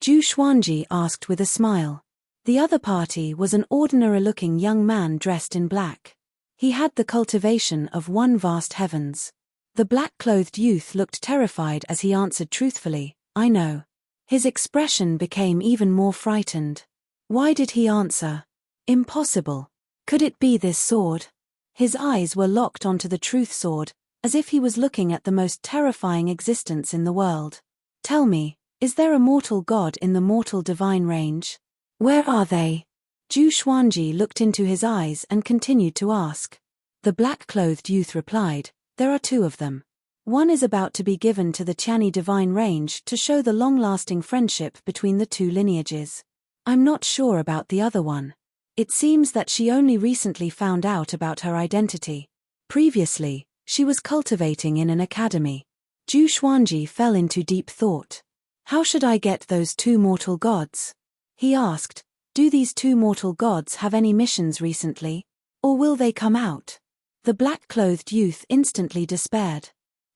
Zhu Xuanji asked with a smile. The other party was an ordinary-looking young man dressed in black. He had the cultivation of one vast heavens. The black-clothed youth looked terrified as he answered truthfully, "I know." His expression became even more frightened. Why did he answer? Impossible. Could it be this sword? His eyes were locked onto the truth sword, as if he was looking at the most terrifying existence in the world. "Tell me, is there a mortal god in the mortal divine range? Where are they?" Zhu Xuanji looked into his eyes and continued to ask. The black-clothed youth replied, "There are two of them. One is about to be given to the Tianyi divine range to show the long-lasting friendship between the two lineages. I'm not sure about the other one. It seems that she only recently found out about her identity. Previously, she was cultivating in an academy." Zhu Xuanji fell into deep thought. "How should I get those two mortal gods?" He asked, "Do these two mortal gods have any missions recently? Or will they come out?" The black-clothed youth instantly despaired.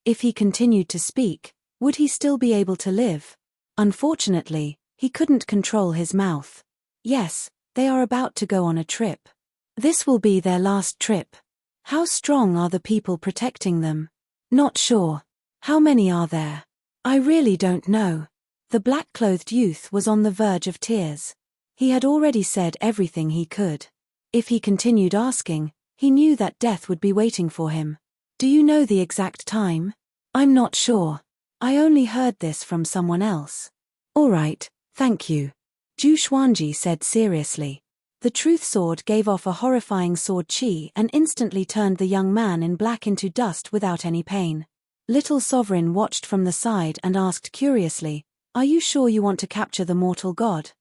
If he continued to speak, would he still be able to live? Unfortunately, he couldn't control his mouth. "Yes, they are about to go on a trip. This will be their last trip. How strong are the people protecting them?" "Not sure. How many are there?" "I really don't know." The black-clothed youth was on the verge of tears. He had already said everything he could. If he continued asking, he knew that death would be waiting for him. "Do you know the exact time?" "I'm not sure. I only heard this from someone else." "All right, thank you," Zhu Xuanji said seriously. The truth sword gave off a horrifying sword chi and instantly turned the young man in black into dust without any pain. Little Sovereign watched from the side and asked curiously, "Are you sure you want to capture the mortal god?"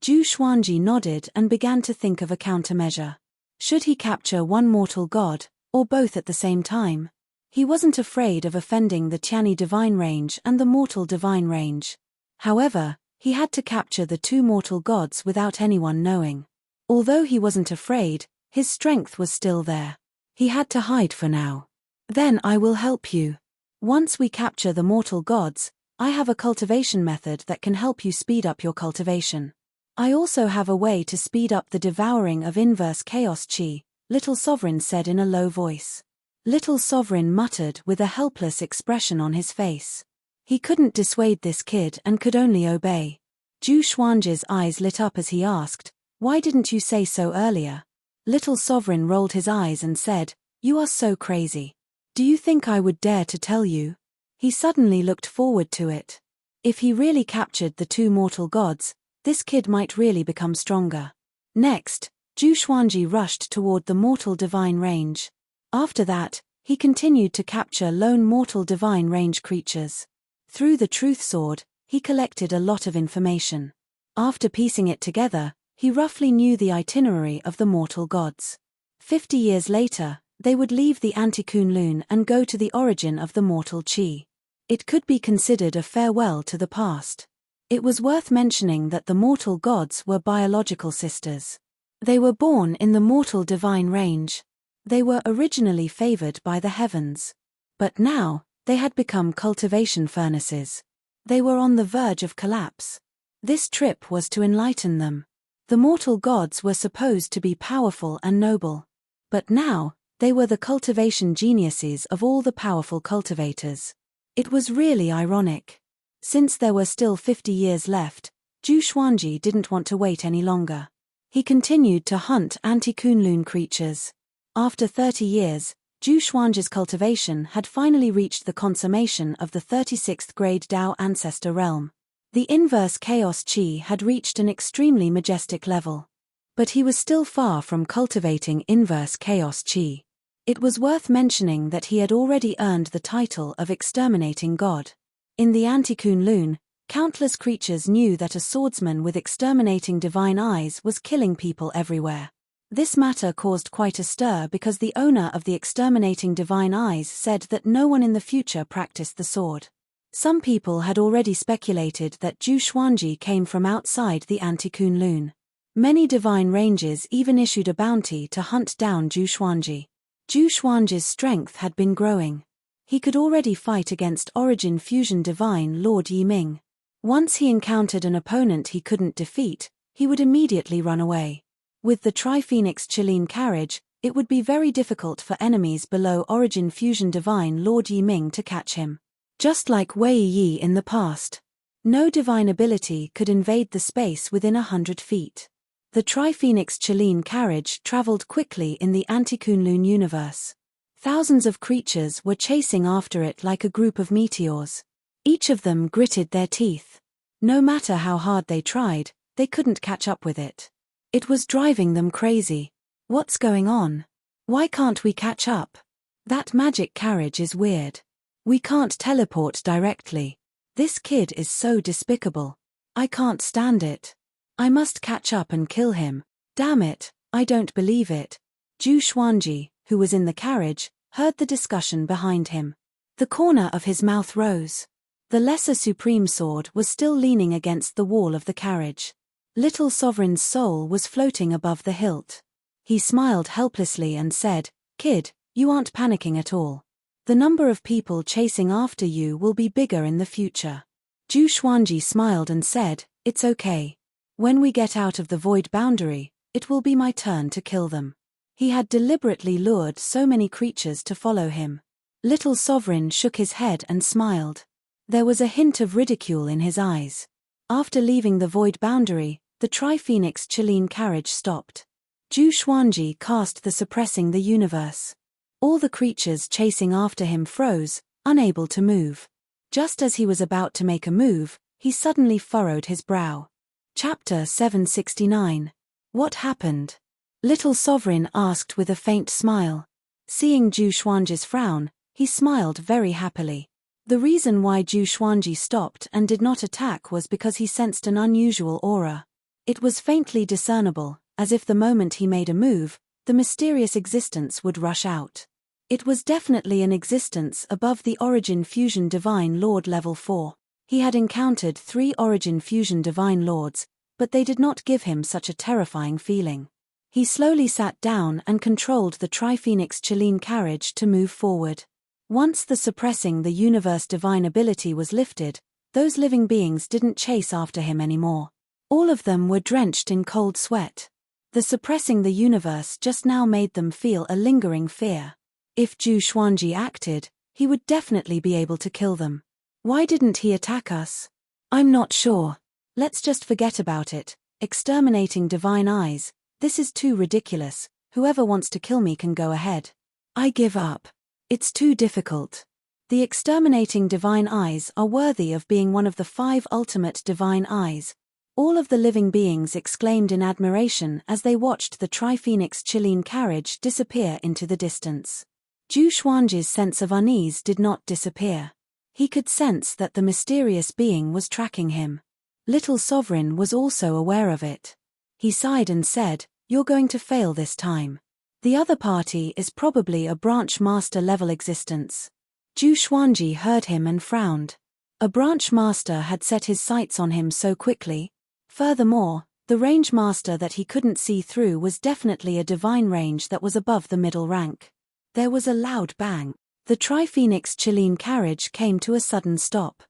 Zhu Xuanji nodded and began to think of a countermeasure. Should he capture one mortal god, or both at the same time? He wasn't afraid of offending the Tianyi divine range and the mortal divine range. However, he had to capture the two mortal gods without anyone knowing. Although he wasn't afraid, his strength was still there. He had to hide for now. "Then I will help you. Once we capture the mortal gods, I have a cultivation method that can help you speed up your cultivation. I also have a way to speed up the devouring of inverse chaos chi," Little Sovereign said in a low voice. Little Sovereign muttered with a helpless expression on his face. He couldn't dissuade this kid and could only obey. Zhu Xuanji's eyes lit up as he asked, "Why didn't you say so earlier?" Little Sovereign rolled his eyes and said, "You are so crazy. Do you think I would dare to tell you?" He suddenly looked forward to it. If he really captured the two mortal gods, this kid might really become stronger. Next, Zhu Xuanji rushed toward the mortal divine range. After that, he continued to capture lone mortal divine range creatures. Through the truth sword, he collected a lot of information. After piecing it together, he roughly knew the itinerary of the mortal gods. 50 years later, they would leave the Anti-Kunlun and go to the origin of the mortal chi. It could be considered a farewell to the past. It was worth mentioning that the mortal gods were biological sisters. They were born in the mortal divine range. They were originally favored by the heavens. But now, they had become cultivation furnaces. They were on the verge of collapse. This trip was to enlighten them. The mortal gods were supposed to be powerful and noble. But now, they were the cultivation geniuses of all the powerful cultivators. It was really ironic. Since there were still 50 years left, Zhu Xuanji didn't want to wait any longer. He continued to hunt anti-Kunlun creatures. After 30 years, Zhu Xuanji's cultivation had finally reached the consummation of the 36th grade Dao Ancestor realm. The inverse Chaos Qi had reached an extremely majestic level. But he was still far from cultivating inverse Chaos Qi. It was worth mentioning that he had already earned the title of Exterminating God. In the Anti-Kunlun, countless creatures knew that a swordsman with exterminating divine eyes was killing people everywhere. This matter caused quite a stir because the owner of the exterminating divine eyes said that no one in the future practiced the sword. Some people had already speculated that Zhu Xuanji came from outside the Anti-Kunlun. Many divine ranges even issued a bounty to hunt down Zhu Xuanji. Zhu Xuanji's strength had been growing. He could already fight against Origin Fusion Divine Lord Yiming. Once he encountered an opponent he couldn't defeat, he would immediately run away. With the Tri-Phoenix Chilean carriage, it would be very difficult for enemies below Origin Fusion Divine Lord Yiming to catch him. Just like Wei Yi in the past. No divine ability could invade the space within 100 feet. The Tri-Phoenix Chilean carriage traveled quickly in the Anti-Kunlun universe. Thousands of creatures were chasing after it like a group of meteors. Each of them gritted their teeth. No matter how hard they tried, they couldn't catch up with it. It was driving them crazy. What's going on? Why can't we catch up? That magic carriage is weird. We can't teleport directly. This kid is so despicable. I can't stand it. I must catch up and kill him. Damn it, I don't believe it. Zhu Xuanji, who was in the carriage, heard the discussion behind him. The corner of his mouth rose. The Lesser Supreme Sword was still leaning against the wall of the carriage. Little Sovereign's soul was floating above the hilt. He smiled helplessly and said, "Kid, you aren't panicking at all. The number of people chasing after you will be bigger in the future." Zhu Xuanji smiled and said, "It's okay. When we get out of the void boundary, it will be my turn to kill them." He had deliberately lured so many creatures to follow him. Little Sovereign shook his head and smiled. There was a hint of ridicule in his eyes. After leaving the void boundary, the Tri-Phoenix Chilean carriage stopped. Zhu Xuanji cast the Suppressing the Universe. All the creatures chasing after him froze, unable to move. Just as he was about to make a move, he suddenly furrowed his brow. Chapter 769. What happened? Little Sovereign asked with a faint smile. Seeing Zhu Xuanji's frown, he smiled very happily. The reason why Zhu Xuanji stopped and did not attack was because he sensed an unusual aura. It was faintly discernible, as if the moment he made a move, the mysterious existence would rush out. It was definitely an existence above the Origin Fusion Divine Lord level 4. He had encountered 3 Origin Fusion Divine Lords, but they did not give him such a terrifying feeling. He slowly sat down and controlled the Tri-Phoenix Chilean carriage to move forward. Once the Suppressing the Universe divine ability was lifted, those living beings didn't chase after him anymore. All of them were drenched in cold sweat. The Suppressing the Universe just now made them feel a lingering fear. If Zhu Xuanji acted, he would definitely be able to kill them. Why didn't he attack us? I'm not sure. Let's just forget about it. Exterminating divine eyes. This is too ridiculous. Whoever wants to kill me can go ahead. I give up. It's too difficult. The exterminating divine eyes are worthy of being one of the 5 ultimate divine eyes. All of the living beings exclaimed in admiration as they watched the Tri-Phoenix Chilean carriage disappear into the distance. Zhu Xuanji's sense of unease did not disappear. He could sense that the mysterious being was tracking him. Little Sovereign was also aware of it. He sighed and said, "You're going to fail this time. The other party is probably a branch master level existence." Zhu Xuanji heard him and frowned. A branch master had set his sights on him so quickly. Furthermore, the range master that he couldn't see through was definitely a divine range that was above the middle rank. There was a loud bang. The Tri-Phoenix Chilean carriage came to a sudden stop.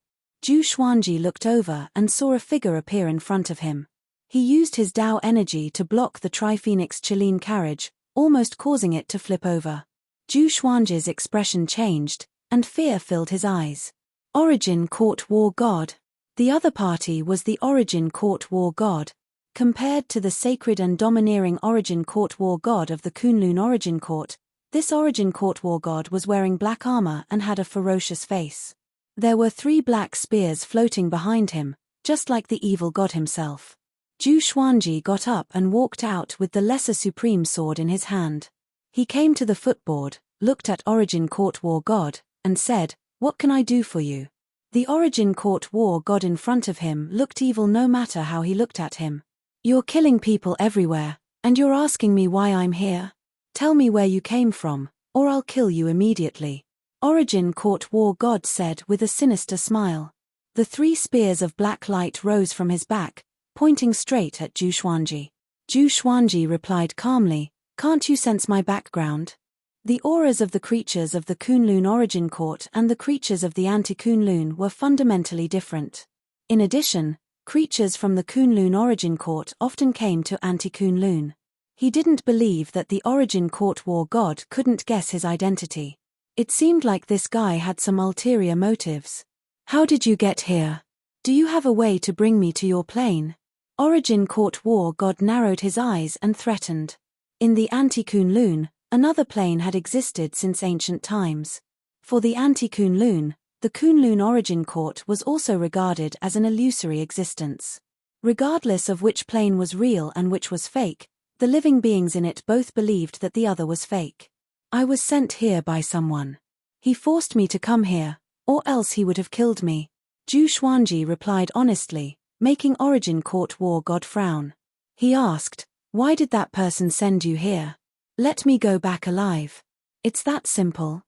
Zhu Xuanji looked over and saw a figure appear in front of him. He used his Dao energy to block the Tri-Phoenix Chilean carriage, almost causing it to flip over. Zhu Xuanji's expression changed, and fear filled his eyes. Origin Court War God. The other party was the Origin Court War God. Compared to the sacred and domineering Origin Court War God of the Kunlun Origin Court, this Origin Court War God was wearing black armor and had a ferocious face. There were 3 black spears floating behind him, just like the evil god himself. Zhu Xuanji got up and walked out with the Lesser Supreme Sword in his hand. He came to the footboard, looked at Origin Court War God, and said, "What can I do for you?" The Origin Court War God in front of him looked evil no matter how he looked at him. "You're killing people everywhere, and you're asking me why I'm here? Tell me where you came from, or I'll kill you immediately," Origin Court War God said with a sinister smile. The 3 spears of black light rose from his back, pointing straight at Zhu Xuanji. Zhu Xuanji replied calmly, "Can't you sense my background?" The auras of the creatures of the Kunlun Origin Court and the creatures of the Anti-Kunlun were fundamentally different. In addition, creatures from the Kunlun Origin Court often came to Anti-Kunlun. He didn't believe that the Origin Court War God couldn't guess his identity. It seemed like this guy had some ulterior motives. "How did you get here? Do you have a way to bring me to your plane?" Origin Court War God narrowed his eyes and threatened. In the Anti-Kunlun, another plane had existed since ancient times. For the Anti-Kunlun, the Kunlun Origin Court was also regarded as an illusory existence. Regardless of which plane was real and which was fake, the living beings in it both believed that the other was fake. "I was sent here by someone. He forced me to come here, or else he would have killed me," Zhu Xuanji replied honestly, making Origin Court War God frown. He asked, "Why did that person send you here? Let me go back alive. It's that simple.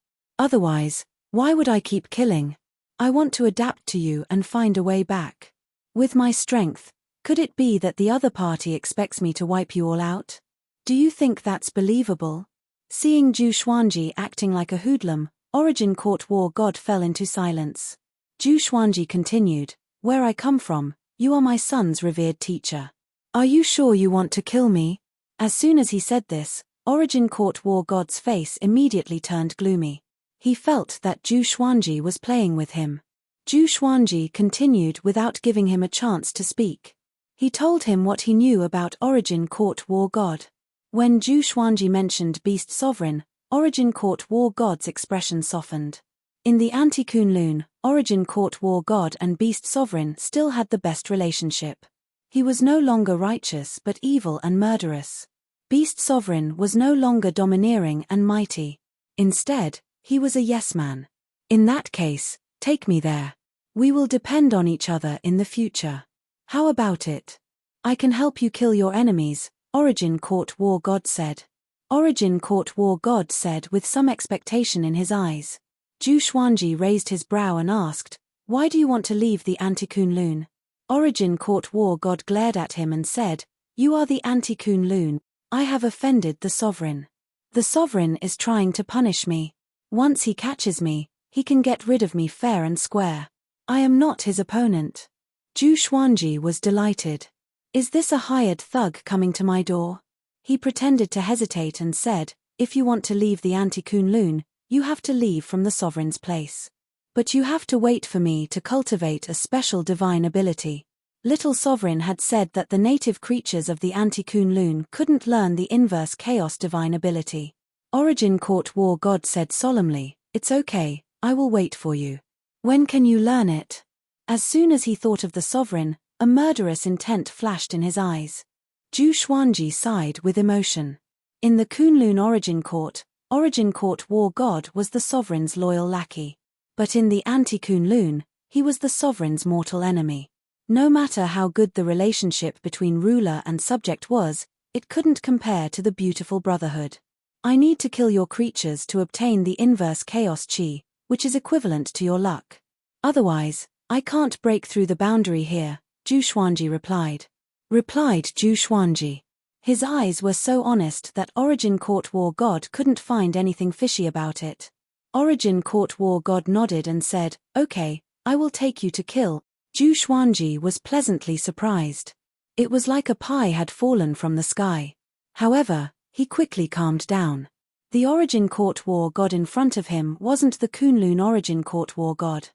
Otherwise, why would I keep killing? I want to adapt to you and find a way back. With my strength, could it be that the other party expects me to wipe you all out? Do you think that's believable?" Seeing Zhu Xuanji acting like a hoodlum, Origin Court War God fell into silence. Zhu Xuanji continued, "Where I come from, you are my son's revered teacher. Are you sure you want to kill me?" As soon as he said this, Origin Court War God's face immediately turned gloomy. He felt that Zhu Xuanji was playing with him. Zhu Xuanji continued without giving him a chance to speak. He told him what he knew about Origin Court War God. When Zhu Xuanji mentioned Beast Sovereign, Origin Court War God's expression softened. In the Anti-Kunlun, Origin Court War God and Beast Sovereign still had the best relationship. He was no longer righteous but evil and murderous. Beast Sovereign was no longer domineering and mighty. Instead, he was a yes man. "In that case, take me there. We will depend on each other in the future. How about it? I can help you kill your enemies," Origin Court War God said. Origin Court War God said with some expectation in his eyes. Zhu Xuanji raised his brow and asked, "Why do you want to leave the Anti-Kunlun?" Origin Court War God glared at him and said, "You are the Anti-Kunlun. I have offended the Sovereign. The Sovereign is trying to punish me. Once he catches me, he can get rid of me fair and square. I am not his opponent." Zhu Xuanji was delighted. "Is this a hired thug coming to my door?" He pretended to hesitate and said, "If you want to leave the Anti-Kunlun, you have to leave from the Sovereign's place. But you have to wait for me to cultivate a special divine ability." Little Sovereign had said that the native creatures of the Anti-Kunlun couldn't learn the inverse chaos divine ability. Origin Court War God said solemnly, "It's okay, I will wait for you. When can you learn it?" As soon as he thought of the Sovereign, a murderous intent flashed in his eyes. Zhu Xuanji sighed with emotion. In the Kunlun Origin Court War God was the Sovereign's loyal lackey. But in the Anti-Kunlun, he was the Sovereign's mortal enemy. No matter how good the relationship between ruler and subject was, it couldn't compare to the beautiful brotherhood. "I need to kill your creatures to obtain the inverse chaos chi, which is equivalent to your luck. Otherwise, I can't break through the boundary here," Zhu Xuanji replied. Zhu Xuanji. His eyes were so honest that Origin Court War God couldn't find anything fishy about it. Origin Court War God nodded and said, "Okay, I will take you to kill. Zhu Xuanji was pleasantly surprised. It was like a pie had fallen from the sky. However, he quickly calmed down. The Origin Court War God in front of him wasn't the Kunlun Origin Court War God.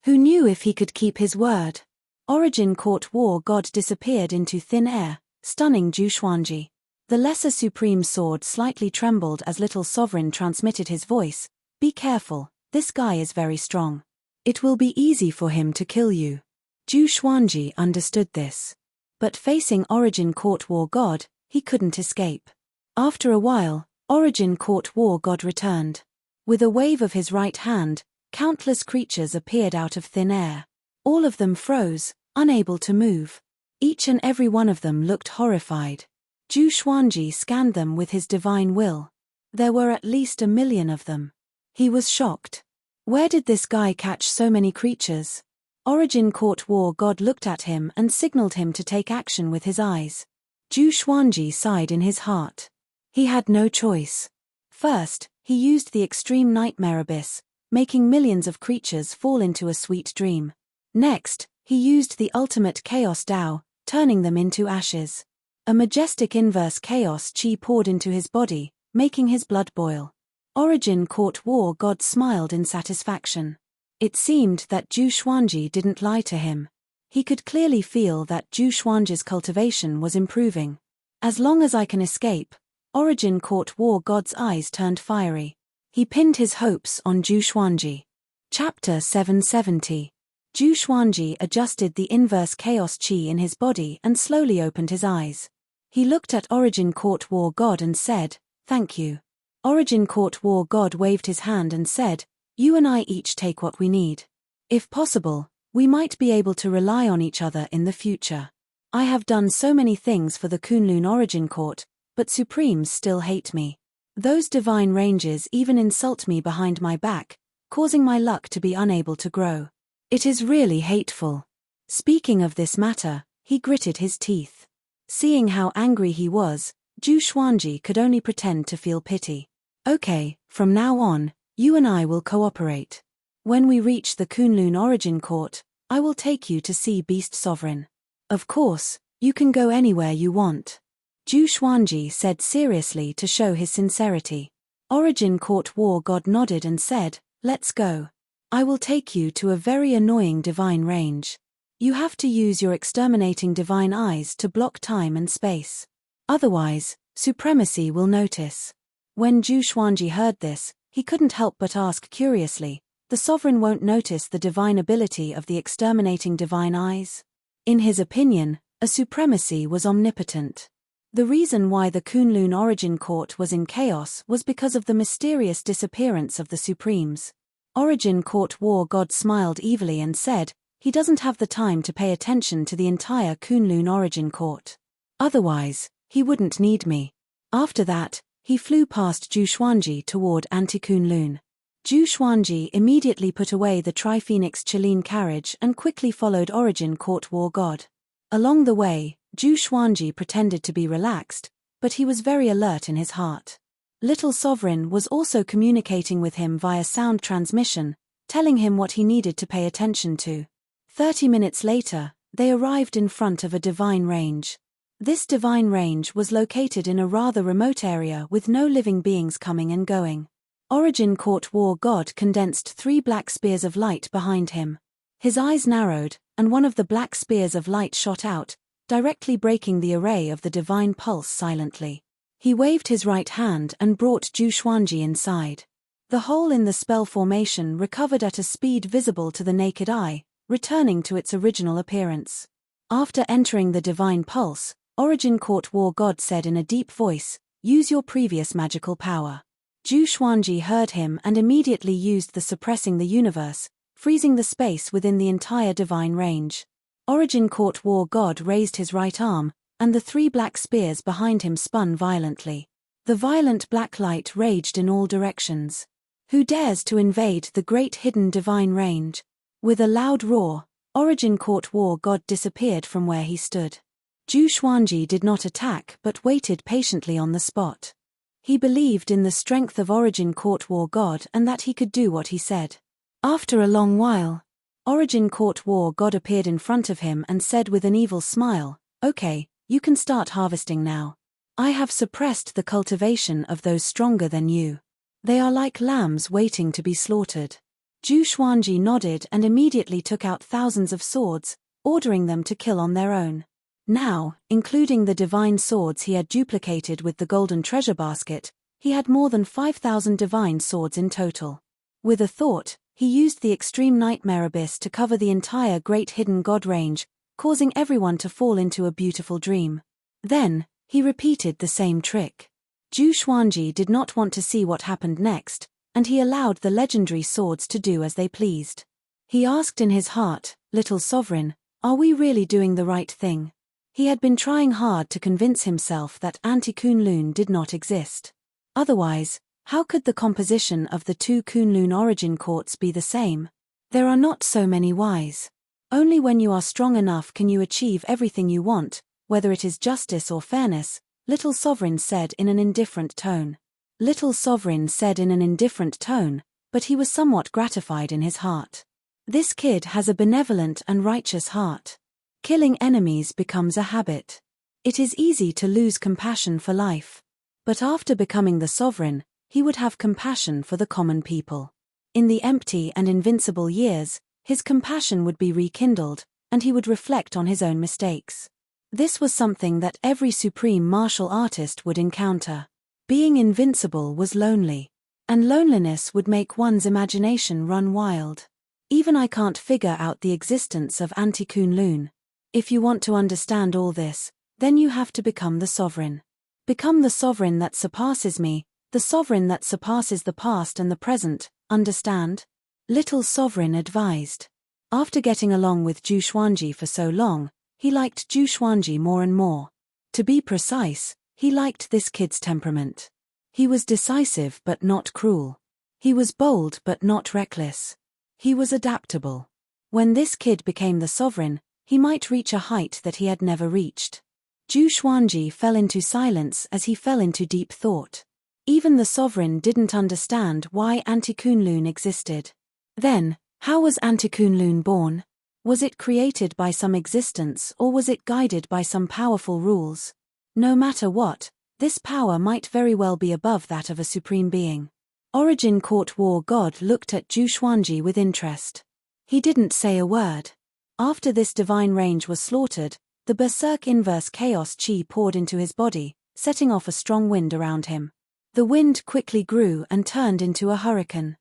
Who knew if he could keep his word? Origin Court War God disappeared into thin air, stunning Zhu Xuanji. The Lesser Supreme Sword slightly trembled as Little Sovereign transmitted his voice. Be careful, this guy is very strong. It will be easy for him to kill you. Zhu Xuanji understood this. But facing Origin Court War God, he couldn't escape. After a while, Origin Court War God returned. With a wave of his right hand, countless creatures appeared out of thin air. All of them froze, unable to move. Each and every one of them looked horrified. Zhu Xuanji scanned them with his divine will. There were at least 1 million of them. He was shocked. Where did this guy catch so many creatures? Origin Court War God looked at him and signaled him to take action with his eyes. Zhu Xuanji sighed in his heart. He had no choice. First, he used the extreme nightmare abyss, making millions of creatures fall into a sweet dream. Next, he used the ultimate chaos Dao, turning them into ashes. A majestic inverse chaos chi poured into his body, making his blood boil. Origin Court War God smiled in satisfaction. It seemed that Zhu Xuanji didn't lie to him. He could clearly feel that Zhu Xuanji's cultivation was improving. As long as I can escape, Origin Court War God's eyes turned fiery. He pinned his hopes on Zhu Xuanji. Chapter 770. Zhu Xuanji adjusted the inverse chaos chi in his body and slowly opened his eyes. He looked at Origin Court War God and said, "Thank you." Origin Court War God waved his hand and said, "You and I each take what we need. If possible, we might be able to rely on each other in the future. I have done so many things for the Kunlun Origin Court, but Supremes still hate me. Those divine ranges even insult me behind my back, causing my luck to be unable to grow. It is really hateful." Speaking of this matter, he gritted his teeth. Seeing how angry he was, Zhu Xuanji could only pretend to feel pity. "Okay, from now on, you and I will cooperate. When we reach the Kunlun Origin Court, I will take you to see Beast Sovereign. Of course, you can go anywhere you want." Zhu Xuanji said seriously to show his sincerity. Origin Court War God nodded and said, "Let's go. I will take you to a very annoying divine range. You have to use your exterminating divine eyes to block time and space. Otherwise, Supremacy will notice." When Zhu Xuanji heard this, he couldn't help but ask curiously, "The Sovereign won't notice the divine ability of the exterminating divine eyes?" In his opinion, a Supremacy was omnipotent. The reason why the Kunlun Origin Court was in chaos was because of the mysterious disappearance of the Supremes. Origin Court War God smiled evilly and said, "He doesn't have the time to pay attention to the entire Kunlun Origin Court. Otherwise, he wouldn't need me." After that, he flew past Zhu Xuanji toward Anti-Kunlun. Zhu Xuanji immediately put away the Tri-Phoenix Chilean carriage and quickly followed Origin Court War God. Along the way, Zhu Xuanji pretended to be relaxed, but he was very alert in his heart. Little Sovereign was also communicating with him via sound transmission, telling him what he needed to pay attention to. 30 minutes later, they arrived in front of a divine range. This divine range was located in a rather remote area with no living beings coming and going. Origin Court War God condensed 3 black spears of light behind him. His eyes narrowed, and one of the black spears of light shot out, directly breaking the array of the divine pulse silently. He waved his right hand and brought Zhu Xuanji inside. The hole in the spell formation recovered at a speed visible to the naked eye, returning to its original appearance. After entering the divine pulse, Origin Court War God said in a deep voice, "Use your previous magical power." Zhu Xuanji heard him and immediately used the suppressing the universe, freezing the space within the entire divine range. Origin Court War God raised his right arm, and the 3 black spears behind him spun violently. The violent black light raged in all directions. Who dares to invade the great hidden divine range? With a loud roar, Origin Court War God disappeared from where he stood. Zhu Xuanji did not attack but waited patiently on the spot. He believed in the strength of Origin Court War God and that he could do what he said. After a long while, Origin Court War God appeared in front of him and said with an evil smile, "Okay, you can start harvesting now. I have suppressed the cultivation of those stronger than you. They are like lambs waiting to be slaughtered." Zhu Xuanji nodded and immediately took out thousands of swords, ordering them to kill on their own. Now, including the divine swords he had duplicated with the golden treasure basket, he had more than 5,000 divine swords in total. With a thought, he used the extreme nightmare abyss to cover the entire great hidden god range, causing everyone to fall into a beautiful dream. Then, he repeated the same trick. Zhu Xuanji did not want to see what happened next, and he allowed the legendary swords to do as they pleased. He asked in his heart, "Little sovereign, are we really doing the right thing?" He had been trying hard to convince himself that Anti-Kunlun did not exist. Otherwise, how could the composition of the two Kunlun origin courts be the same? There are not so many whys. Only when you are strong enough can you achieve everything you want, whether it is justice or fairness, Little Sovereign said in an indifferent tone. Little Sovereign said in an indifferent tone, but he was somewhat gratified in his heart. This kid has a benevolent and righteous heart. Killing enemies becomes a habit. It is easy to lose compassion for life. But after becoming the sovereign, he would have compassion for the common people. In the empty and invincible years, his compassion would be rekindled, and he would reflect on his own mistakes. This was something that every supreme martial artist would encounter. Being invincible was lonely. And loneliness would make one's imagination run wild. Even I can't figure out the existence of Anti-Kunlun. If you want to understand all this, then you have to become the sovereign. Become the sovereign that surpasses me, the sovereign that surpasses the past and the present, understand? Little Sovereign advised. After getting along with Zhu Xuanji for so long, he liked Zhu Xuanji more and more. To be precise, he liked this kid's temperament. He was decisive but not cruel. He was bold but not reckless. He was adaptable. When this kid became the sovereign, he might reach a height that he had never reached. Zhu Xuanji fell into silence as he fell into deep thought. Even the sovereign didn't understand why Anti-Kunlun existed. Then, how was Anti-Kunlun born? Was it created by some existence or was it guided by some powerful rules? No matter what, this power might very well be above that of a supreme being. Origin Court War God looked at Zhu Xuanji with interest. He didn't say a word. After this divine range was slaughtered, the berserk inverse chaos chi poured into his body, setting off a strong wind around him. The wind quickly grew and turned into a hurricane.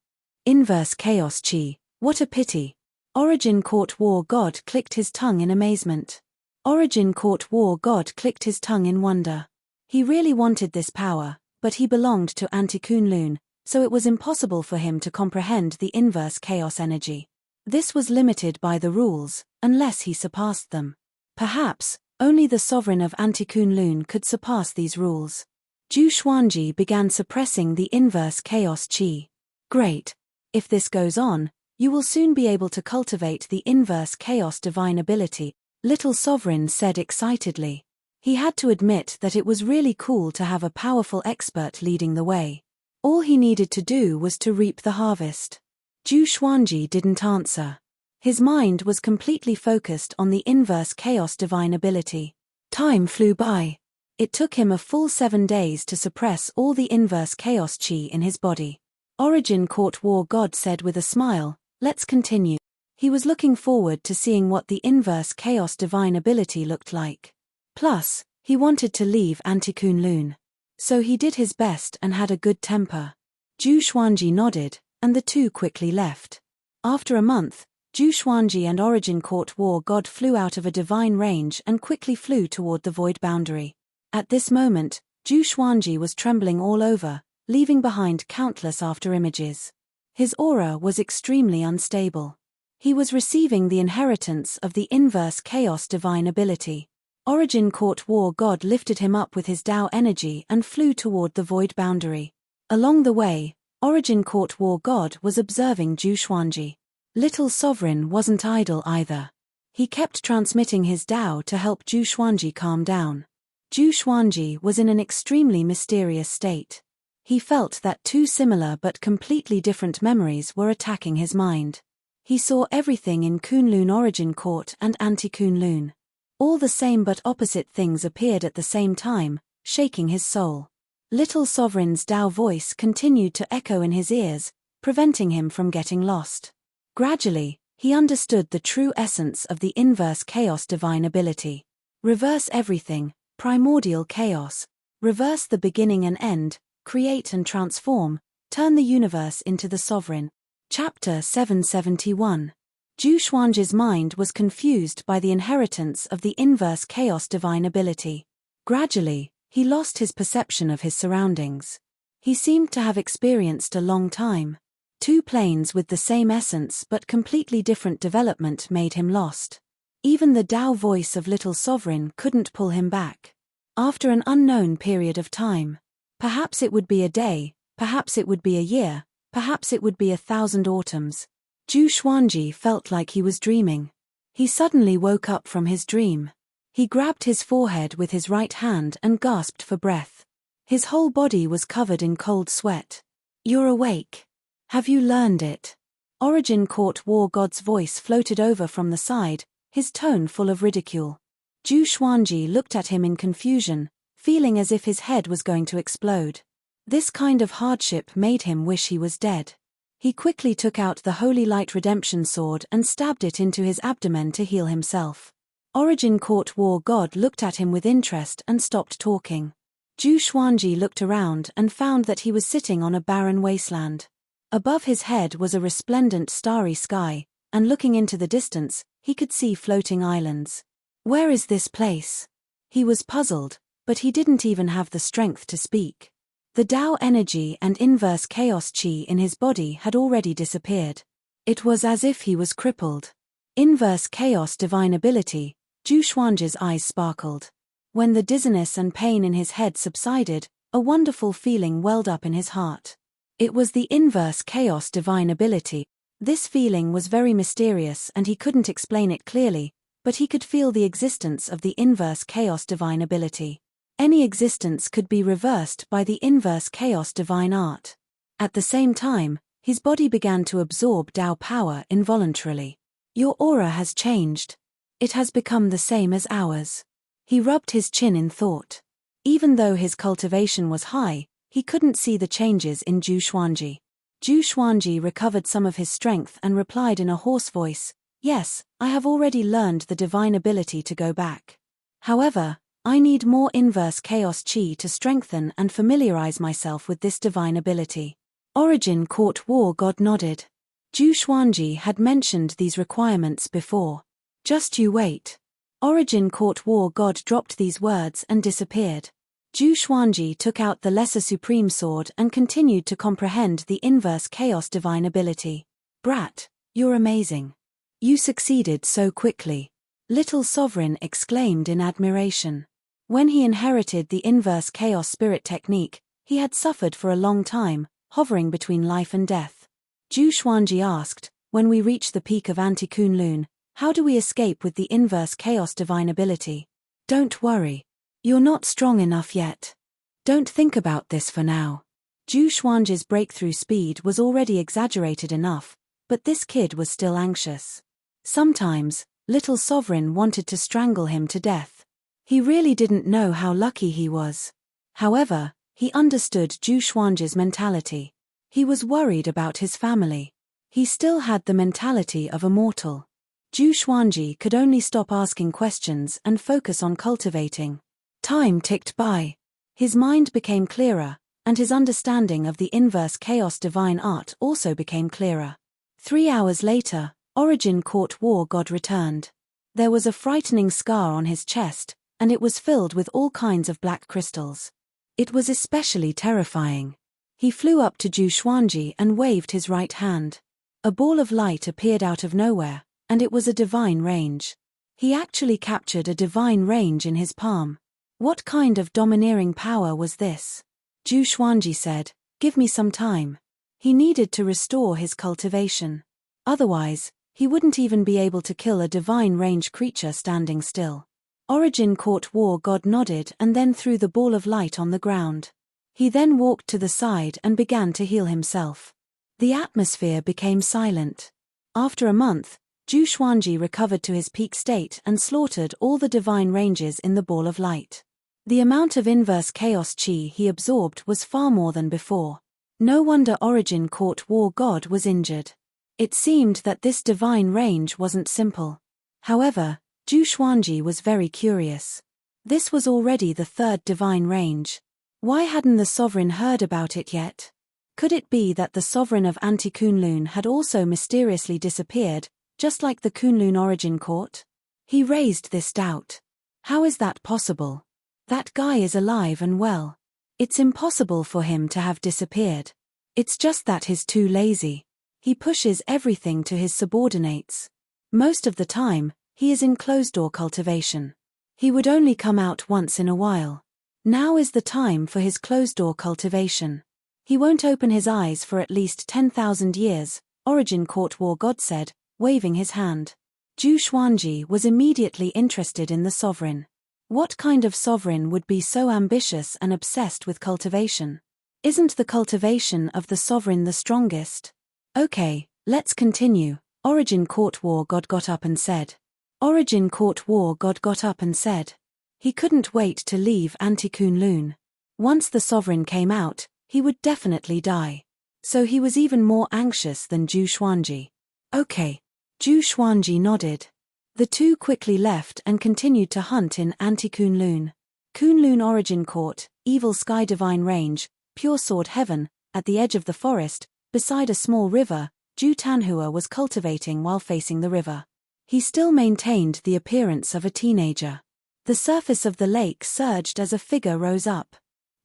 Inverse chaos chi, what a pity. Origin Court War God clicked his tongue in amazement. Origin Court War God clicked his tongue in wonder. He really wanted this power, but he belonged to Anti-Kunlun, so it was impossible for him to comprehend the inverse chaos energy. This was limited by the rules, unless he surpassed them. Perhaps, only the sovereign of Anti-Kunlun could surpass these rules. Zhu Xuanji began suppressing the inverse chaos chi. Great. If this goes on, you will soon be able to cultivate the inverse chaos divine ability, Little Sovereign said excitedly. He had to admit that it was really cool to have a powerful expert leading the way. All he needed to do was to reap the harvest. Zhu Xuanji didn't answer. His mind was completely focused on the inverse chaos divine ability. Time flew by. It took him a full 7 days to suppress all the inverse chaos chi in his body. Origin Court War God said with a smile, "Let's continue." He was looking forward to seeing what the inverse chaos divine ability looked like. Plus, he wanted to leave Anti-Kunlun. So he did his best and had a good temper. Zhu Xuanji nodded, and the two quickly left. After a month, Zhu Xuanji and Origin Court War God flew out of a divine range and quickly flew toward the void boundary. At this moment, Zhu Xuanji was trembling all over, leaving behind countless afterimages. His aura was extremely unstable. He was receiving the inheritance of the inverse chaos divine ability. Origin Court War God lifted him up with his Tao energy and flew toward the void boundary. Along the way, Origin Court War God was observing Zhu Xuanji. Little Sovereign wasn't idle either. He kept transmitting his Tao to help Zhu Xuanji calm down. Zhu Xuanji was in an extremely mysterious state. He felt that two similar but completely different memories were attacking his mind. He saw everything in Kunlun Origin Court and Anti-Kunlun. All the same but opposite things appeared at the same time, shaking his soul. Little Sovereign's Tao voice continued to echo in his ears, preventing him from getting lost. Gradually, he understood the true essence of the inverse chaos divine ability. Reverse everything, primordial chaos. Reverse the beginning and end, create and transform, turn the universe into the sovereign. Chapter 771. Zhu Xuanji's mind was confused by the inheritance of the inverse chaos divine ability. Gradually, he lost his perception of his surroundings. He seemed to have experienced a long time. Two planes with the same essence but completely different development made him lost. Even the Tao voice of Little Sovereign couldn't pull him back. After an unknown period of time. Perhaps it would be a day, perhaps it would be a year, perhaps it would be 1,000 autumns. Zhu Xuanji felt like he was dreaming. He suddenly woke up from his dream. He grabbed his forehead with his right hand and gasped for breath. His whole body was covered in cold sweat. "You're awake. Have you learned it?" Origin Court War God's voice floated over from the side, his tone full of ridicule. Zhu Xuanji looked at him in confusion, feeling as if his head was going to explode. This kind of hardship made him wish he was dead. He quickly took out the Holy Light Redemption Sword and stabbed it into his abdomen to heal himself. Origin Court War God looked at him with interest and stopped talking. Zhu Xuanji looked around and found that he was sitting on a barren wasteland. Above his head was a resplendent starry sky, and looking into the distance, he could see floating islands. Where is this place? He was puzzled, but he didn't even have the strength to speak. The Tao energy and inverse chaos chi in his body had already disappeared. It was as if he was crippled. Inverse chaos divine ability. Zhu Xuanji's eyes sparkled. When the dizziness and pain in his head subsided, a wonderful feeling welled up in his heart. It was the inverse chaos divine ability. This feeling was very mysterious and he couldn't explain it clearly, but he could feel the existence of the inverse chaos divine ability. Any existence could be reversed by the inverse chaos divine art. At the same time, his body began to absorb Tao power involuntarily. "Your aura has changed. It has become the same as ours." He rubbed his chin in thought. Even though his cultivation was high, he couldn't see the changes in Zhu Xuanji. Zhu Xuanji recovered some of his strength and replied in a hoarse voice, "Yes, I have already learned the divine ability to go back. However, I need more inverse chaos chi to strengthen and familiarize myself with this divine ability." Origin Court War God nodded. Zhu Xuanji had mentioned these requirements before. "Just you wait." Origin Court War God dropped these words and disappeared. Zhu Xuanji took out the Lesser Supreme Sword and continued to comprehend the inverse chaos divine ability. "Brat, you're amazing. You succeeded so quickly." Little Sovereign exclaimed in admiration. When he inherited the inverse chaos spirit technique, he had suffered for a long time, hovering between life and death. Zhu Xuanji asked, "When we reach the peak of Anti-Kunlun, how do we escape with the inverse chaos divine ability?" "Don't worry. You're not strong enough yet. Don't think about this for now." Zhu Xuanji's breakthrough speed was already exaggerated enough, but this kid was still anxious. Sometimes, Little Sovereign wanted to strangle him to death. He really didn't know how lucky he was. However, he understood Zhu Xuanji's mentality. He was worried about his family. He still had the mentality of a mortal. Zhu Xuanji could only stop asking questions and focus on cultivating. Time ticked by. His mind became clearer, and his understanding of the inverse chaos divine art also became clearer. 3 hours later, Origin Court War God returned. There was a frightening scar on his chest, and it was filled with all kinds of black crystals. It was especially terrifying. He flew up to Zhu Xuanji and waved his right hand. A ball of light appeared out of nowhere, and it was a divine range. He actually captured a divine range in his palm. What kind of domineering power was this? Zhu Xuanji said, "Give me some time." He needed to restore his cultivation. Otherwise, he wouldn't even be able to kill a divine range creature standing still. Origin Court War God nodded and then threw the ball of light on the ground. He then walked to the side and began to heal himself. The atmosphere became silent. After a month, Zhu Xuanji recovered to his peak state and slaughtered all the divine ranges in the ball of light. The amount of inverse chaos chi he absorbed was far more than before. No wonder Origin Court War God was injured. It seemed that this divine range wasn't simple. However, Zhu Xuanji was very curious. This was already the third divine range. Why hadn't the sovereign heard about it yet? Could it be that the sovereign of Anti-Kunlun had also mysteriously disappeared, just like the Kunlun Origin Court? He raised this doubt. How is that possible? That guy is alive and well. It's impossible for him to have disappeared. It's just that he's too lazy. He pushes everything to his subordinates. Most of the time, he is in closed-door cultivation. He would only come out once in a while. Now is the time for his closed-door cultivation. He won't open his eyes for at least 10,000 years, Origin Court War God said, waving his hand. Zhu Xuanji was immediately interested in the sovereign. What kind of sovereign would be so ambitious and obsessed with cultivation? Isn't the cultivation of the sovereign the strongest? Okay, let's continue, Origin Court War God got up and said. Origin Court War God got up and said. He couldn't wait to leave Anti-Kunlun. Once the sovereign came out, he would definitely die. So he was even more anxious than Zhu Xuanji. Okay. Zhu Xuanji nodded. The two quickly left and continued to hunt in Anti-Kunlun. Kunlun Origin Court, Evil Sky Divine Range, Pure Sword Heaven, at the edge of the forest, beside a small river, Zhu Tanhua was cultivating while facing the river. He still maintained the appearance of a teenager. The surface of the lake surged as a figure rose up.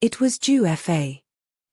It was Zhu Fa.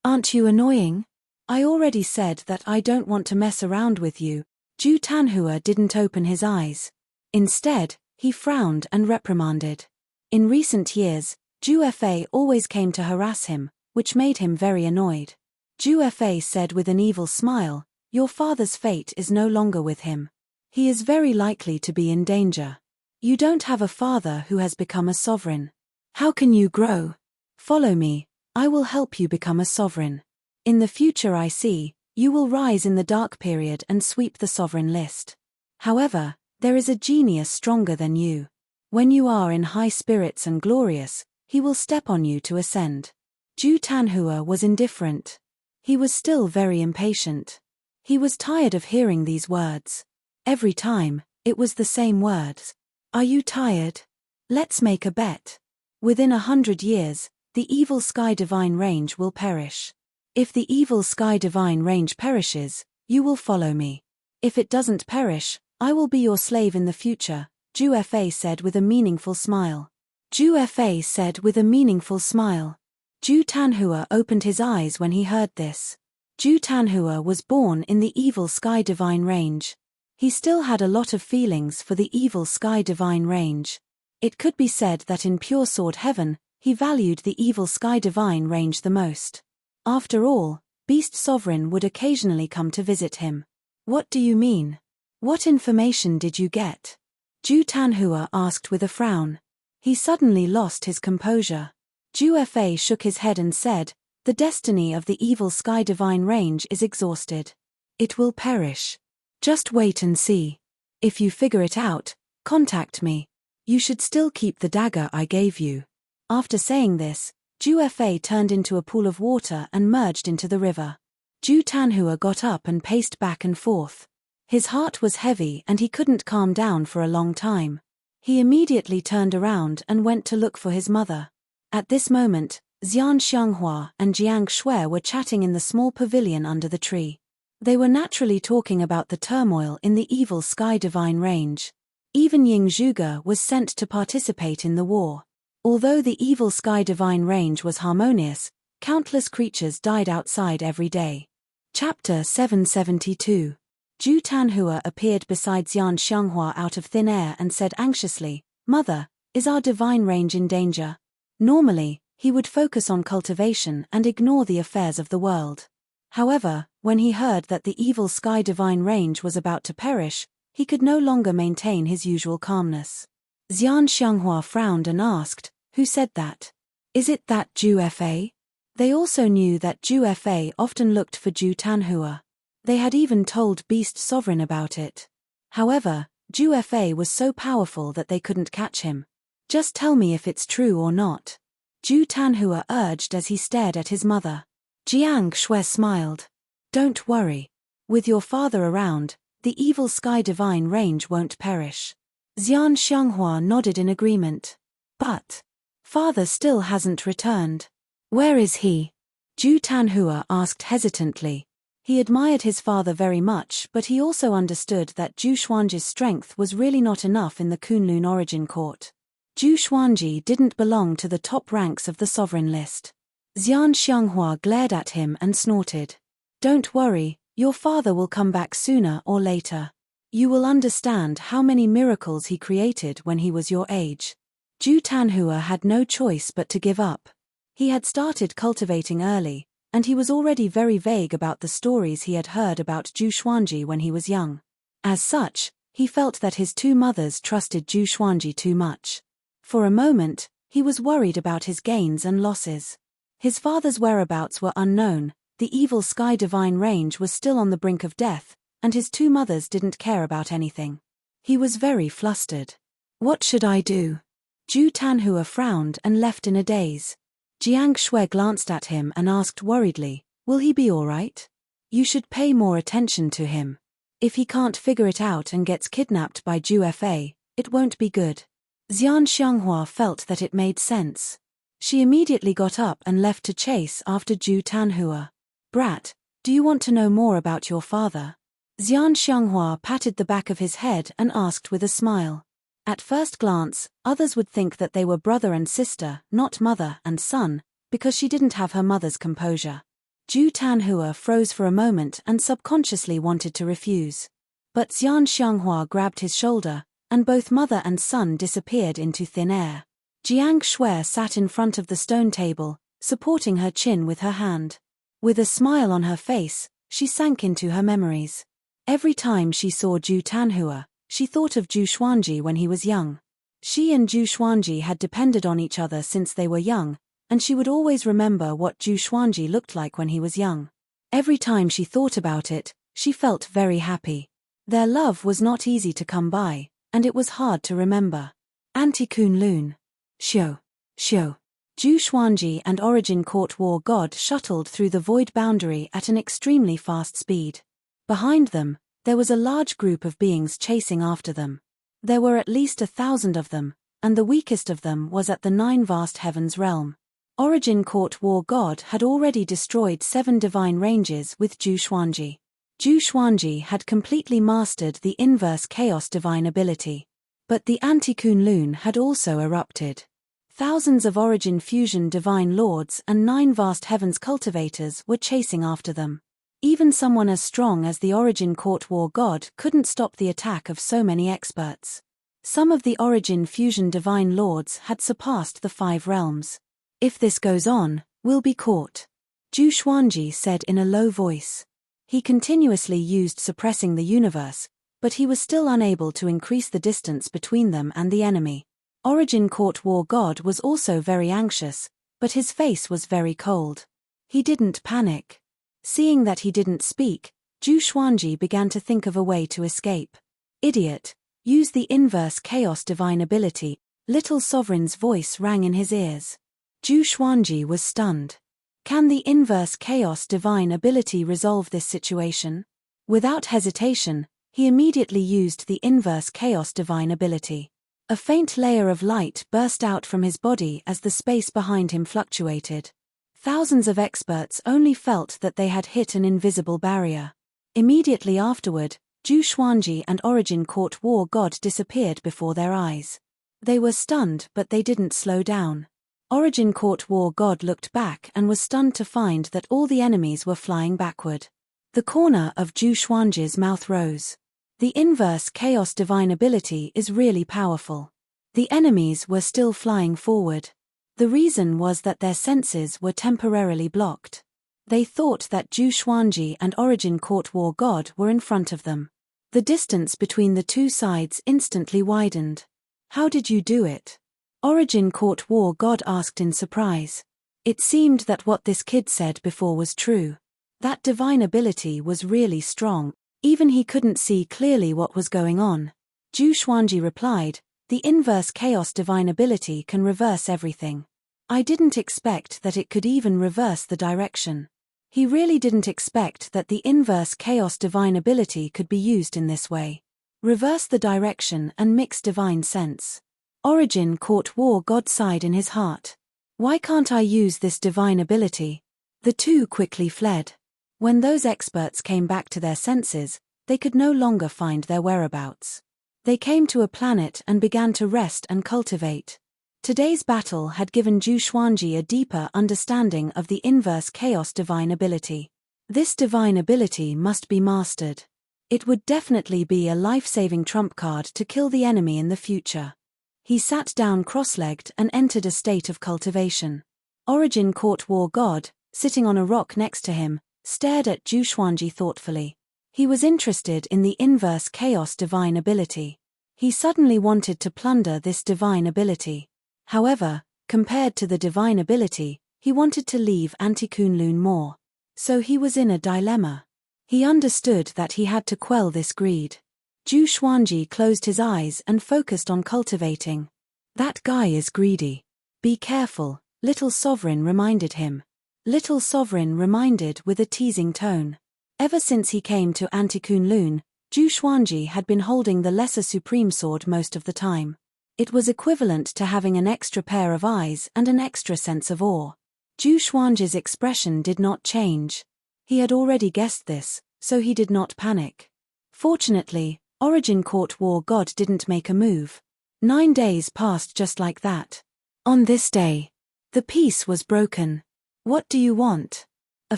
Aren't you annoying? I already said that I don't want to mess around with you. Zhu Tanhua didn't open his eyes. Instead, he frowned and reprimanded. In recent years, Zhu Fa always came to harass him, which made him very annoyed. Zhu Fa said with an evil smile, "Your father's fate is no longer with him. He is very likely to be in danger. You don't have a father who has become a sovereign. How can you grow? Follow me, I will help you become a sovereign. In the future I see, you will rise in the dark period and sweep the sovereign list. However, there is a genius stronger than you. When you are in high spirits and glorious, he will step on you to ascend." Zhu Tanhua was indifferent. He was still very impatient. He was tired of hearing these words. Every time, it was the same words. Are you tired? Let's make a bet. Within 100 years, the Evil Sky Divine Range will perish. If the Evil Sky Divine Range perishes, you will follow me. If it doesn't perish, I will be your slave in the future, Zhu Fa said with a meaningful smile. Zhu Fa said with a meaningful smile. Zhu Tanhua opened his eyes when he heard this. Zhu Tanhua was born in the Evil Sky Divine Range. He still had a lot of feelings for the Evil Sky Divine Range. It could be said that in Pure Sword Heaven, he valued the Evil Sky Divine Range the most. After all, Beast Sovereign would occasionally come to visit him. What do you mean? What information did you get? Zhu Tanhua asked with a frown. He suddenly lost his composure. Zhu Fa shook his head and said, "The destiny of the Evil Sky Divine Range is exhausted. It will perish. Just wait and see. If you figure it out, contact me. You should still keep the dagger I gave you." After saying this, Zhu Fa turned into a pool of water and merged into the river. Zhu Tanhua got up and paced back and forth. His heart was heavy and he couldn't calm down for a long time. He immediately turned around and went to look for his mother. At this moment, Xian Xianghua and Jiang Shui were chatting in the small pavilion under the tree. They were naturally talking about the turmoil in the Evil Sky Divine Range. Even Ying Zhuge was sent to participate in the war. Although the Evil Sky Divine Range was harmonious, countless creatures died outside every day. Chapter 772. Zhu Tanhua appeared beside Xian Xianghua out of thin air and said anxiously, "Mother, is our divine range in danger?" Normally, he would focus on cultivation and ignore the affairs of the world. However, when he heard that the Evil Sky Divine Range was about to perish, he could no longer maintain his usual calmness. Xian Xianghua frowned and asked, "Who said that? Is it that Zhu Fa?" They also knew that Zhu Fa often looked for Zhu Tanhua. They had even told Beast Sovereign about it. However, Ju Fa was so powerful that they couldn't catch him. Just tell me if it's true or not, Ju Tanhua urged as he stared at his mother. Jiang Shui smiled. Don't worry. With your father around, the evil sky divine range won't perish. Xian Xianghua nodded in agreement. But father still hasn't returned. Where is he? Ju Tanhua asked hesitantly. He admired his father very much, but he also understood that Ju Xuanji's strength was really not enough in the Kunlun origin court. Ju Xuanji didn't belong to the top ranks of the sovereign list. Xian Xianghua glared at him and snorted. Don't worry, your father will come back sooner or later. You will understand how many miracles he created when he was your age. Ju Tanhua had no choice but to give up. He had started cultivating early, and he was already very vague about the stories he had heard about Ju Xuanji when he was young. As such, he felt that his two mothers trusted Ju Xuanji too much. For a moment, he was worried about his gains and losses. His father's whereabouts were unknown, the evil sky divine range was still on the brink of death, and his two mothers didn't care about anything. He was very flustered. What should I do? Ju Tanhua frowned and left in a daze. Jiang Shui glanced at him and asked worriedly, will he be all right? You should pay more attention to him. If he can't figure it out and gets kidnapped by Ju Fa, it won't be good. Xian Xianghua felt that it made sense. She immediately got up and left to chase after Ju Tanhua. Brat, do you want to know more about your father? Xian Xianghua patted the back of his head and asked with a smile. At first glance, others would think that they were brother and sister, not mother and son, because she didn't have her mother's composure. Ju Tanhua froze for a moment and subconsciously wanted to refuse. But Xian Xianghua grabbed his shoulder, and both mother and son disappeared into thin air. Jiang Shui sat in front of the stone table, supporting her chin with her hand. With a smile on her face, she sank into her memories. Every time she saw Ju Tanhua, she thought of Ju Xuanji when he was young. She and Ju Xuanji had depended on each other since they were young, and she would always remember what Ju Xuanji looked like when he was young. Every time she thought about it, she felt very happy. Their love was not easy to come by, and it was hard to remember. Anti-Kunlun. Xiu. Xiu. Ju Xuanji and Origin Court War God shuttled through the void boundary at an extremely fast speed. Behind them, there was a large group of beings chasing after them. There were at least 1,000 of them, and the weakest of them was at the 9 vast heavens realm. Origin Court War God had already destroyed 7 divine ranges with Ju Xuanji. Ju Xuanji had completely mastered the inverse chaos divine ability. But the Anti-Kunlun had also erupted. Thousands of Origin Fusion divine lords and 9 vast heavens cultivators were chasing after them. Even someone as strong as the Origin Court War God couldn't stop the attack of so many experts. Some of the Origin Fusion divine lords had surpassed the 5 realms. If this goes on, we'll be caught, Ju Xuanji said in a low voice. He continuously used suppressing the universe, but he was still unable to increase the distance between them and the enemy. Origin Court War God was also very anxious, but his face was very cold. He didn't panic. Seeing that he didn't speak, Ju Xuanji began to think of a way to escape. Idiot, use the inverse chaos divine ability, Little Sovereign's voice rang in his ears. Ju Xuanji was stunned. Can the inverse chaos divine ability resolve this situation? Without hesitation, he immediately used the inverse chaos divine ability. A faint layer of light burst out from his body as the space behind him fluctuated. Thousands of experts only felt that they had hit an invisible barrier. Immediately afterward, Ju Xuanji and Origin Court War God disappeared before their eyes. They were stunned, but they didn't slow down. Origin Court War God looked back and was stunned to find that all the enemies were flying backward. The corner of Ju Xuanji's mouth rose. The inverse chaos divine ability is really powerful. The enemies were still flying forward. The reason was that their senses were temporarily blocked. They thought that Ju Xuanji and Origin Court War God were in front of them. The distance between the two sides instantly widened. How did you do it? Origin Court War God asked in surprise. It seemed that what this kid said before was true. That divine ability was really strong. Even he couldn't see clearly what was going on. Zhu Xuanji replied, "The inverse chaos divine ability can reverse everything. I didn't expect that it could even reverse the direction." He really didn't expect that the inverse chaos divine ability could be used in this way. Reverse the direction and mix divine sense. Origin Court War God sighed in his heart. Why can't I use this divine ability? The two quickly fled. When those experts came back to their senses, they could no longer find their whereabouts. They came to a planet and began to rest and cultivate. Today's battle had given Zhu Xuanji a deeper understanding of the inverse chaos divine ability. This divine ability must be mastered. It would definitely be a life-saving trump card to kill the enemy in the future. He sat down cross-legged and entered a state of cultivation. Origin Court War God, sitting on a rock next to him, stared at Zhu Xuanji thoughtfully. He was interested in the inverse chaos divine ability. He suddenly wanted to plunder this divine ability. However, compared to the divine ability, he wanted to leave Anti-Kunlun more. So he was in a dilemma. He understood that he had to quell this greed. Zhu Xuanji closed his eyes and focused on cultivating. That guy is greedy. Be careful, Little Sovereign reminded him. Little Sovereign reminded with a teasing tone. Ever since he came to Anti-Kunlun, Zhu Xuanji had been holding the Lesser Supreme Sword most of the time. It was equivalent to having an extra pair of eyes and an extra sense of awe. Zhu Xuanji's expression did not change. He had already guessed this, so he did not panic. Fortunately, Origin Court War God didn't make a move. 9 days passed just like that. On this day, the peace was broken. "What do you want?" A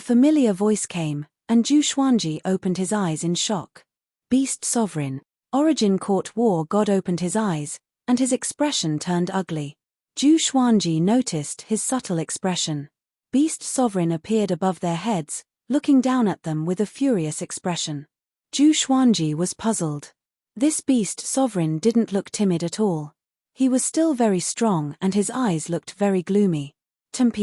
familiar voice came, and Zhu Xuanji opened his eyes in shock. Beast Sovereign. Origin Court War God opened his eyes, and his expression turned ugly. Zhu Xuanji noticed his subtle expression. Beast Sovereign appeared above their heads, looking down at them with a furious expression. Zhu Xuanji was puzzled. This Beast Sovereign didn't look timid at all. He was still very strong and his eyes looked very gloomy. "Temph,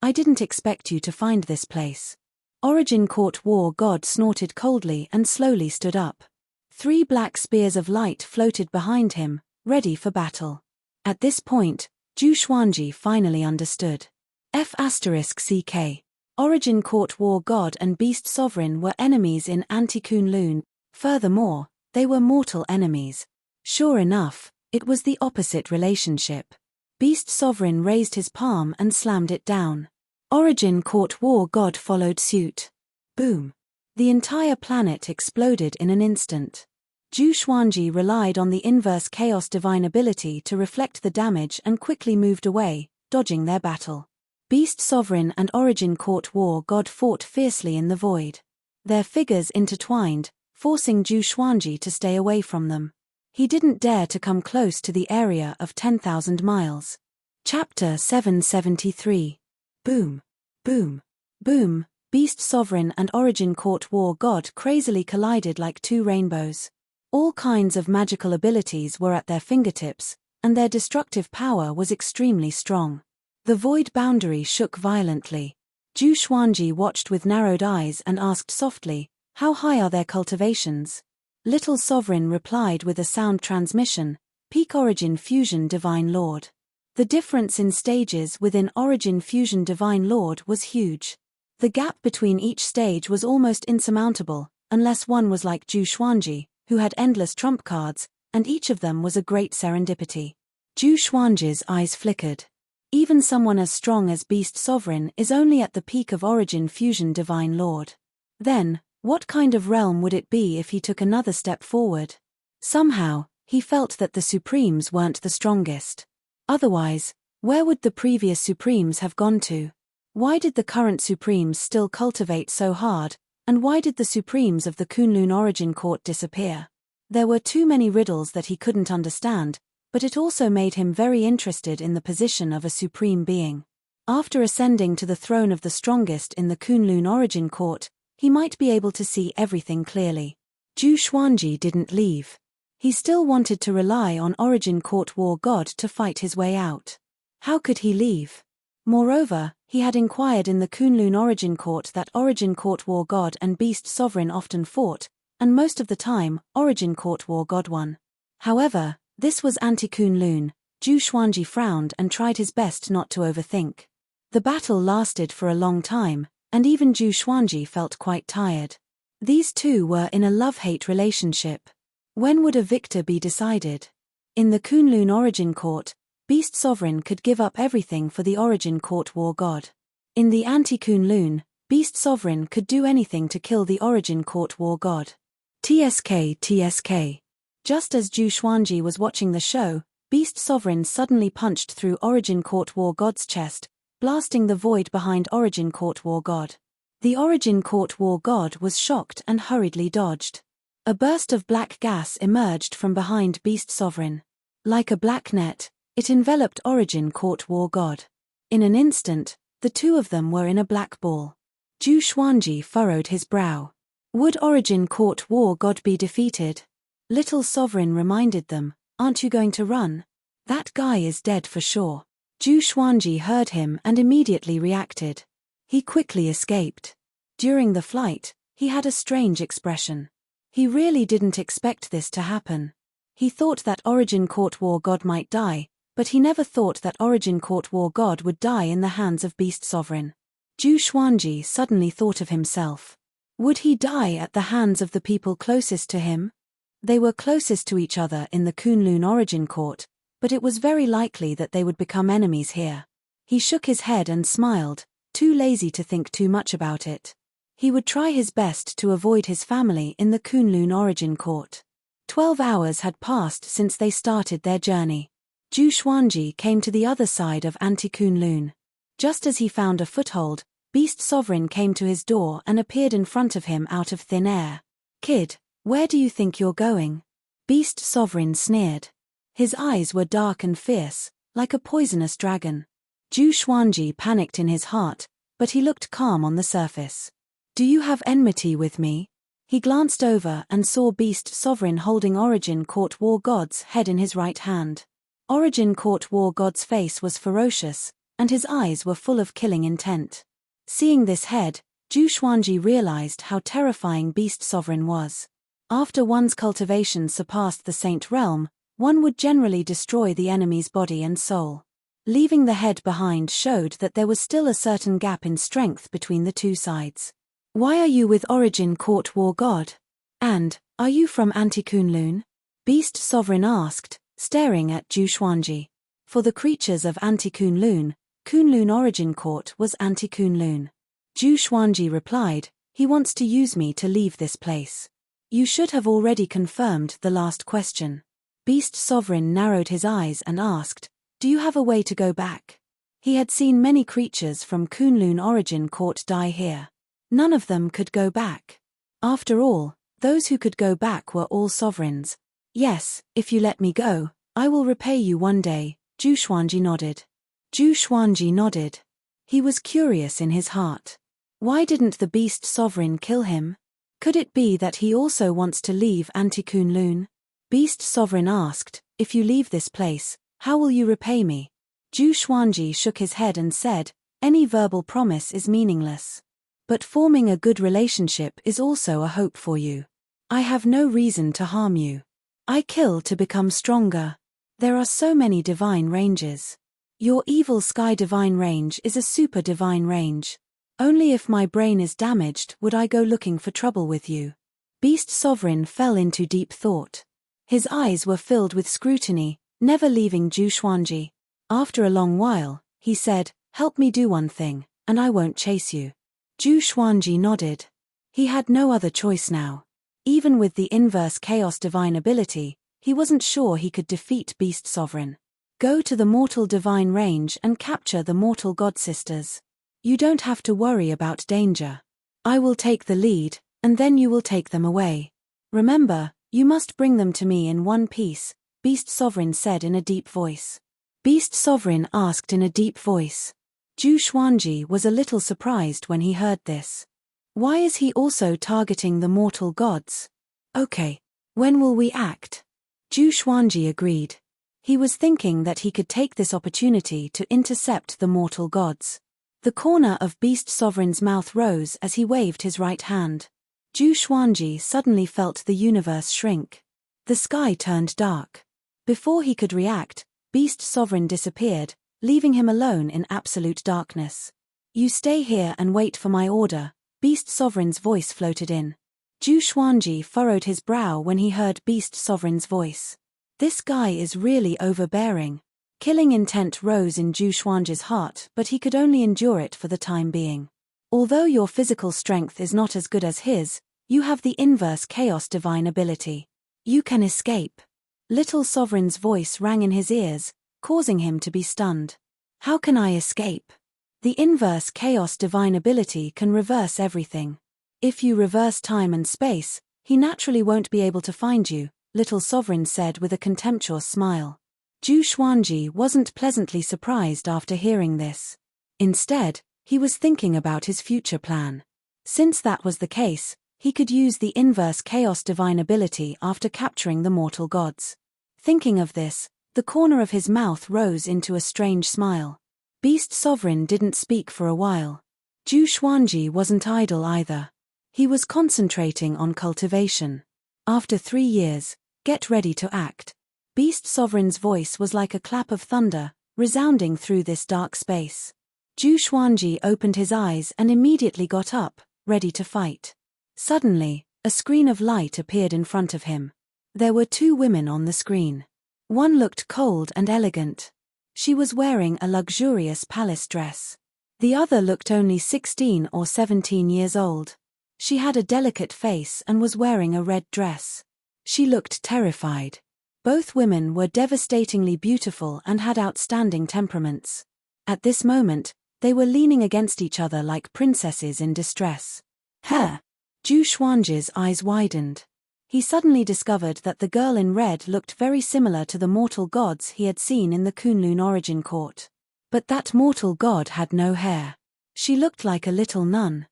I didn't expect you to find this place." Origin Court War God snorted coldly and slowly stood up. 3 black spears of light floated behind him, ready for battle. At this point, Zhu Xuanji finally understood. F***CK. Origin Court War God and Beast Sovereign were enemies in Anti-Kunlun. Furthermore, they were mortal enemies. Sure enough, it was the opposite relationship. Beast Sovereign raised his palm and slammed it down. Origin Court War God followed suit. Boom. The entire planet exploded in an instant. Zhu Xuanji relied on the inverse chaos divine ability to reflect the damage and quickly moved away, dodging their battle. Beast Sovereign and Origin Court War God fought fiercely in the void. Their figures intertwined, forcing Zhu Xuanji to stay away from them. He didn't dare to come close to the area of 10,000 miles. Chapter 773. Boom. Boom. Boom. Beast Sovereign and Origin Court War God crazily collided like 2 rainbows. All kinds of magical abilities were at their fingertips, and their destructive power was extremely strong. The void boundary shook violently. Zhu Xuanji watched with narrowed eyes and asked softly, "How high are their cultivations?" Little Sovereign replied with a sound transmission, "Peak Origin Fusion Divine Lord." The difference in stages within Origin Fusion Divine Lord was huge. The gap between each stage was almost insurmountable, unless one was like Zhu Xuanji, who had endless trump cards, and each of them was a great serendipity. Zhu Xuanji's eyes flickered. Even someone as strong as Beast Sovereign is only at the peak of Origin Fusion Divine Lord. Then, what kind of realm would it be if he took another step forward? Somehow, he felt that the Supremes weren't the strongest. Otherwise, where would the previous Supremes have gone to? Why did the current Supremes still cultivate so hard, and why did the Supremes of the Kunlun Origin Court disappear? There were too many riddles that he couldn't understand, but it also made him very interested in the position of a supreme being. After ascending to the throne of the strongest in the Kunlun Origin Court, he might be able to see everything clearly. Zhu Xuanji didn't leave. He still wanted to rely on Origin Court War God to fight his way out. How could he leave? Moreover, He had inquired in the Kunlun Origin Court that Origin Court War God and Beast Sovereign often fought, and most of the time, Origin Court War God won. However, this was anti-Kunlun. Zhu Xuanji frowned and tried his best not to overthink. The battle lasted for a long time, and even Zhu Xuanji felt quite tired. These two were in a love-hate relationship. When would a victor be decided? In the Kunlun Origin Court, Beast Sovereign could give up everything for the Origin Court War God. In the anti-Kunlun, Beast Sovereign could do anything to kill the Origin Court War God. TSK. Just as Zhu Xuanji was watching the show, Beast Sovereign suddenly punched through Origin Court War God's chest, blasting the void behind Origin Court War God. The Origin Court War God was shocked and hurriedly dodged. A burst of black gas emerged from behind Beast Sovereign. Like a black net, it enveloped Origin Court War God. In an instant, the two of them were in a black ball. Zhu Xuanji furrowed his brow. Would Origin Court War God be defeated? Little Sovereign reminded them, "Aren't you going to run? That guy is dead for sure." Zhu Xuanji heard him and immediately reacted. He quickly escaped. During the flight, he had a strange expression. He really didn't expect this to happen. He thought that Origin Court War God might die, but he never thought that Origin Court War God would die in the hands of Beast Sovereign. Zhu Xuanji suddenly thought of himself. Would he die at the hands of the people closest to him? They were closest to each other in the Kunlun Origin Court, but it was very likely that they would become enemies here. He shook his head and smiled, too lazy to think too much about it. He would try his best to avoid his family in the Kunlun Origin Court. 12 hours had passed since they started their journey. Zhu Xuanji came to the other side of Anti-Kunlun. Just as he found a foothold, Beast Sovereign came to his door and appeared in front of him out of thin air. "Kid, where do you think you're going?" Beast Sovereign sneered. His eyes were dark and fierce, like a poisonous dragon. Zhu Xuanji panicked in his heart, but he looked calm on the surface. "Do you have enmity with me?" He glanced over and saw Beast Sovereign holding Origin Court War God's head in his right hand. Origin Court War God's face was ferocious, and his eyes were full of killing intent. Seeing this head, Zhu Xuanji realized how terrifying Beast Sovereign was. After one's cultivation surpassed the Saint Realm, one would generally destroy the enemy's body and soul. Leaving the head behind showed that there was still a certain gap in strength between the two sides. "Why are you with Origin Court War God? And, are you from Anti-Kunlun?" Beast Sovereign asked, staring at Zhu Xuanji. For the creatures of Anti-Kunlun, Kunlun Origin Court was Anti-Kunlun. Zhu Xuanji replied, "He wants to use me to leave this place." "You should have already confirmed the last question." Beast Sovereign narrowed his eyes and asked, "Do you have a way to go back?" He had seen many creatures from Kunlun Origin Court die here. None of them could go back. After all, those who could go back were all sovereigns. "Yes, if you let me go, I will repay you one day," Zhu Xuanji nodded. Zhu Xuanji nodded. He was curious in his heart. Why didn't the Beast Sovereign kill him? Could it be that he also wants to leave Anti-Kunlun? Beast Sovereign asked, "If you leave this place, how will you repay me?" Zhu Xuanji shook his head and said, "Any verbal promise is meaningless. But forming a good relationship is also a hope for you. I have no reason to harm you. I kill to become stronger. There are so many divine ranges. Your evil sky divine range is a super divine range. Only if my brain is damaged would I go looking for trouble with you." Beast Sovereign fell into deep thought. His eyes were filled with scrutiny, never leaving Zhu Xuanji. After a long while, he said, "Help me do one thing, and I won't chase you." Zhu Xuanji nodded. He had no other choice now. Even with the inverse chaos divine ability, he wasn't sure he could defeat Beast Sovereign. "Go to the mortal divine range and capture the mortal god sisters. You don't have to worry about danger. I will take the lead, and then you will take them away. Remember, you must bring them to me in one piece," Beast Sovereign said in a deep voice. Beast Sovereign asked in a deep voice. Zhu Xuanji was a little surprised when he heard this. Why is he also targeting the mortal gods? "Okay. When will we act?" Zhu Xuanji agreed. He was thinking that he could take this opportunity to intercept the mortal gods. The corner of Beast Sovereign's mouth rose as he waved his right hand. Zhu Xuanji suddenly felt the universe shrink. The sky turned dark. Before he could react, Beast Sovereign disappeared, leaving him alone in absolute darkness. You stay here and wait for my order, Beast Sovereign's voice floated in. Zhu Xuanji furrowed his brow when he heard Beast Sovereign's voice. This guy is really overbearing. Killing intent rose in Zhu Xuanji's heart, but he could only endure it for the time being. Although your physical strength is not as good as his, you have the inverse chaos divine ability. You can escape. Little Sovereign's voice rang in his ears, causing him to be stunned. How can I escape? The inverse chaos divine ability can reverse everything. If you reverse time and space, he naturally won't be able to find you, Little Sovereign said with a contemptuous smile. Zhu Xuanji wasn't pleasantly surprised after hearing this. Instead, he was thinking about his future plan. Since that was the case, he could use the inverse chaos divine ability after capturing the mortal gods. Thinking of this, the corner of his mouth rose into a strange smile. Beast Sovereign didn't speak for a while. Zhu Xuanji wasn't idle either. He was concentrating on cultivation. After 3 years, get ready to act. Beast Sovereign's voice was like a clap of thunder, resounding through this dark space. Zhu Xuanji opened his eyes and immediately got up, ready to fight. Suddenly, a screen of light appeared in front of him. There were 2 women on the screen. One looked cold and elegant. She was wearing a luxurious palace dress. The other looked only 16 or 17 years old. She had a delicate face and was wearing a red dress. She looked terrified. Both women were devastatingly beautiful and had outstanding temperaments. At this moment, they were leaning against each other like princesses in distress. Zhu Xuanji's eyes widened. He suddenly discovered that the girl in red looked very similar to the mortal gods he had seen in the Kunlun origin court. But that mortal god had no hair. She looked like a little nun.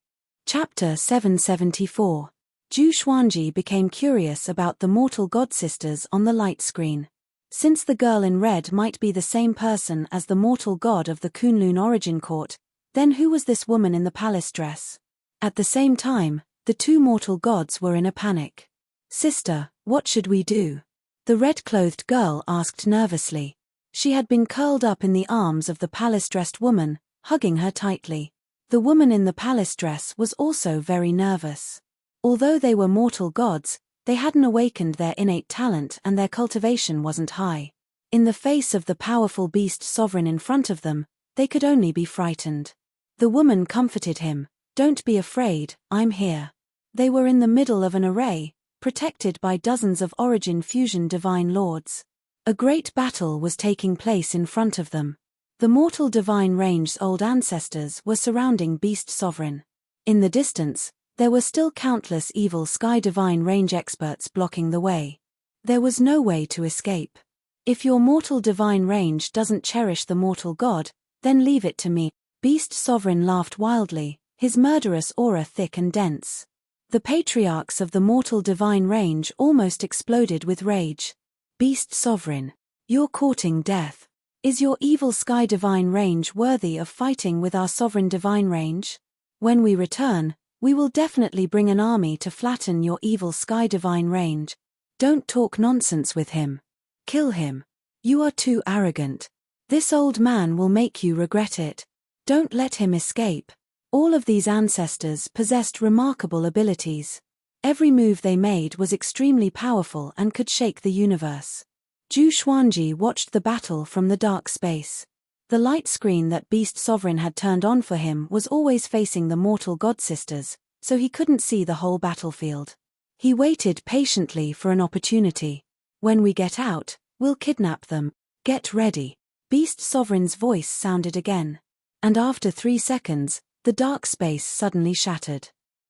Chapter 774. Zhu Xuanji became curious about the mortal god sisters on the light screen. Since the girl in red might be the same person as the mortal god of the Kunlun origin court, then who was this woman in the palace dress? At the same time, the 2 mortal gods were in a panic. Sister, what should we do? The red-clothed girl asked nervously. She had been curled up in the arms of the palace-dressed woman, hugging her tightly. The woman in the palace dress was also very nervous. Although they were mortal gods, they hadn't awakened their innate talent and their cultivation wasn't high. In the face of the powerful Beast Sovereign in front of them, they could only be frightened. The woman comforted him. Don't be afraid, I'm here. They were in the middle of an array, protected by dozens of Origin Fusion Divine Lords. A great battle was taking place in front of them. The mortal Divine Range's old ancestors were surrounding Beast Sovereign. In the distance, there were still countless evil Sky Divine Range experts blocking the way. There was no way to escape. If your mortal Divine Range doesn't cherish the mortal god, then leave it to me. Beast Sovereign laughed wildly, his murderous aura thick and dense. The patriarchs of the mortal Divine Range almost exploded with rage. Beast Sovereign, you're courting death. Is your evil Sky Divine Range worthy of fighting with our Sovereign Divine Range? When we return, we will definitely bring an army to flatten your evil Sky Divine Range. Don't talk nonsense with him. Kill him. You are too arrogant. This old man will make you regret it. Don't let him escape. All of these ancestors possessed remarkable abilities. Every move they made was extremely powerful and could shake the universe. Zhu Xuanji watched the battle from the dark space. The light screen that Beast Sovereign had turned on for him was always facing the mortal god sisters, so he couldn't see the whole battlefield. He waited patiently for an opportunity. When we get out, we'll kidnap them. Get ready. Beast Sovereign's voice sounded again. And after 3 seconds, the dark space suddenly shattered.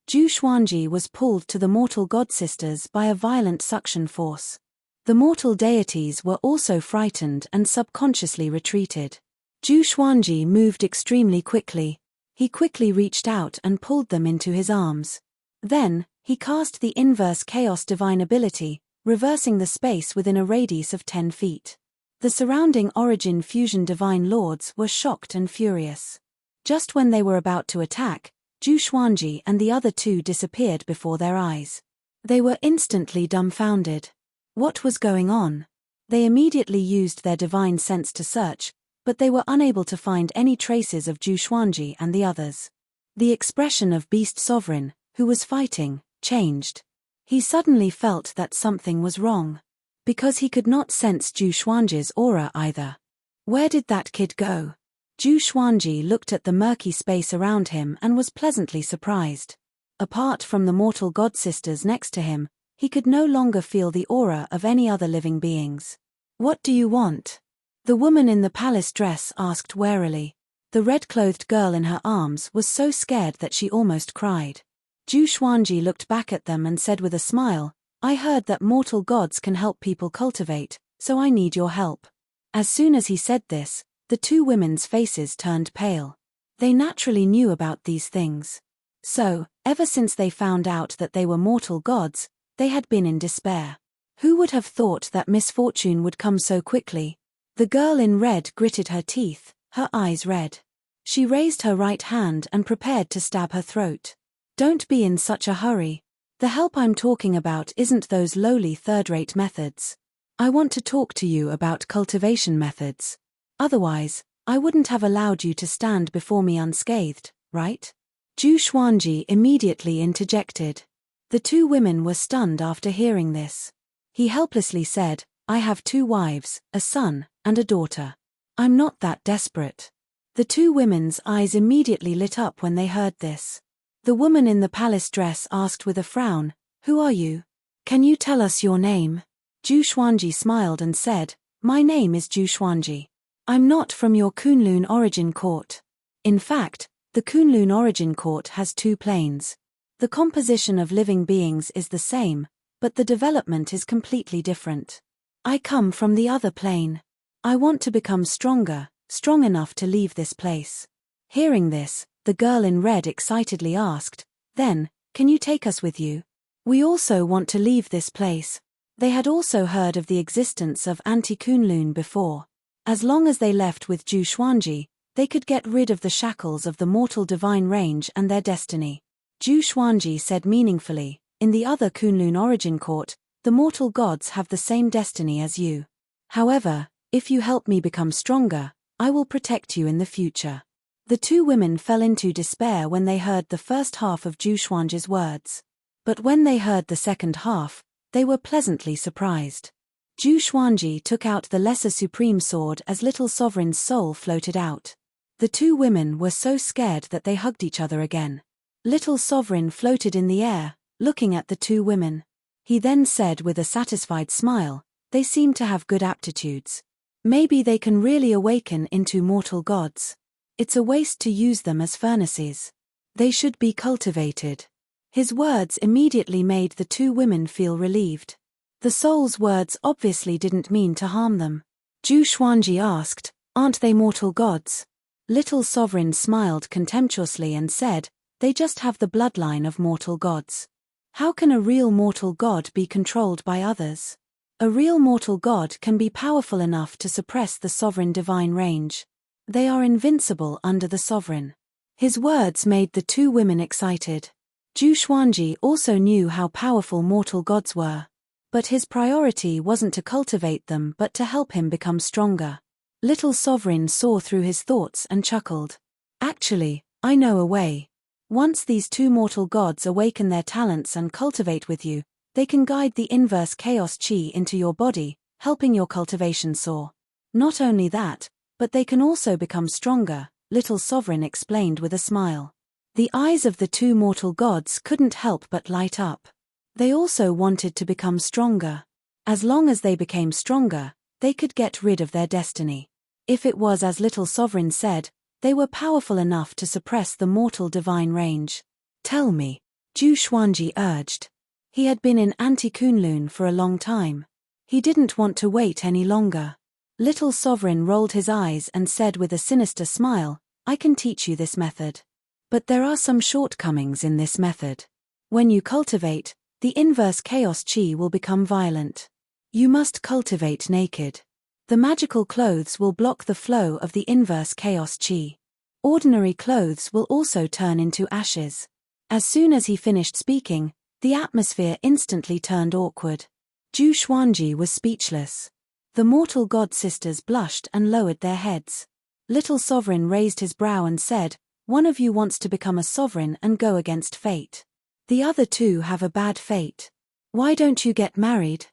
Zhu Xuanji was pulled to the mortal god sisters by a violent suction force. The mortal deities were also frightened and subconsciously retreated. Zhu Xuanji moved extremely quickly. He quickly reached out and pulled them into his arms. Then, he cast the inverse chaos divine ability, reversing the space within a radius of 10 feet. The surrounding Origin Fusion Divine Lords were shocked and furious. Just when they were about to attack, Zhu Xuanji and the other two disappeared before their eyes. They were instantly dumbfounded. What was going on? They immediately used their divine sense to search, but they were unable to find any traces of Zhu Xuanji and the others. The expression of Beast Sovereign, who was fighting, changed. He suddenly felt that something was wrong. Because he could not sense Zhu Xuanji's aura either. Where did that kid go? Zhu Xuanji looked at the murky space around him and was pleasantly surprised. Apart from the mortal god sisters next to him, he could no longer feel the aura of any other living beings. What do you want? The woman in the palace dress asked warily. The red-clothed girl in her arms was so scared that she almost cried. Zhu Xuanji looked back at them and said with a smile, I heard that mortal gods can help people cultivate, so I need your help. As soon as he said this, the two women's faces turned pale. They naturally knew about these things. So, ever since they found out that they were mortal gods, they had been in despair. Who would have thought that misfortune would come so quickly? The girl in red gritted her teeth, her eyes red. She raised her right hand and prepared to stab her throat. Don't be in such a hurry. The help I'm talking about isn't those lowly third-rate methods. I want to talk to you about cultivation methods. Otherwise, I wouldn't have allowed you to stand before me unscathed, right? Zhu Xuanji immediately interjected. The two women were stunned after hearing this. He helplessly said, I have 2 wives, a son, and a daughter. I'm not that desperate. The two women's eyes immediately lit up when they heard this. The woman in the palace dress asked with a frown, Who are you? Can you tell us your name? Zhu Xuanji smiled and said, My name is Zhu Xuanji. I'm not from your Kunlun origin court. In fact, the Kunlun origin court has 2 planes. The composition of living beings is the same, but the development is completely different. I come from the other plane. I want to become stronger, strong enough to leave this place. Hearing this, the girl in red excitedly asked, Then, can you take us with you? We also want to leave this place. They had also heard of the existence of Anti-Kunlun before. As long as they left with Zhu Xuanji, they could get rid of the shackles of the mortal divine range and their destiny. Zhu Xuanji said meaningfully, In the other Kunlun origin court, the mortal gods have the same destiny as you. However, if you help me become stronger, I will protect you in the future. The two women fell into despair when they heard the first half of Zhu Xuanji's words. But when they heard the second half, they were pleasantly surprised. Zhu Xuanji took out the lesser supreme sword as Little Sovereign's soul floated out. The two women were so scared that they hugged each other again. Little Sovereign floated in the air, looking at the two women. He then said with a satisfied smile, They seem to have good aptitudes. Maybe they can really awaken into mortal gods. It's a waste to use them as furnaces. They should be cultivated. His words immediately made the two women feel relieved. The soul's words obviously didn't mean to harm them. Zhu Xuanji asked, Aren't they mortal gods? Little Sovereign smiled contemptuously and said, They just have the bloodline of mortal gods. How can a real mortal god be controlled by others? A real mortal god can be powerful enough to suppress the sovereign divine range. They are invincible under the sovereign. His words made the two women excited. Zhu Xuanji also knew how powerful mortal gods were. But his priority wasn't to cultivate them but to help him become stronger. Little Sovereign saw through his thoughts and chuckled. Actually, I know a way. Once these two mortal gods awaken their talents and cultivate with you, they can guide the inverse chaos chi into your body, helping your cultivation soar. Not only that, but they can also become stronger, Little Sovereign explained with a smile. The eyes of the two mortal gods couldn't help but light up. They also wanted to become stronger. As long as they became stronger, they could get rid of their destiny. If it was as Little Sovereign said, they were powerful enough to suppress the mortal divine range. Tell me, Zhu Xuanji urged. He had been in Anti-Kunlun for a long time. He didn't want to wait any longer. Little Sovereign rolled his eyes and said with a sinister smile, I can teach you this method. But there are some shortcomings in this method. When you cultivate, the inverse chaos chi will become violent. You must cultivate naked. The magical clothes will block the flow of the inverse chaos chi. Ordinary clothes will also turn into ashes. As soon as he finished speaking, the atmosphere instantly turned awkward. Zhu Xuanji was speechless. The mortal god sisters blushed and lowered their heads. Little Sovereign raised his brow and said, "One of you wants to become a sovereign and go against fate. The other two have a bad fate. Why don't you get married?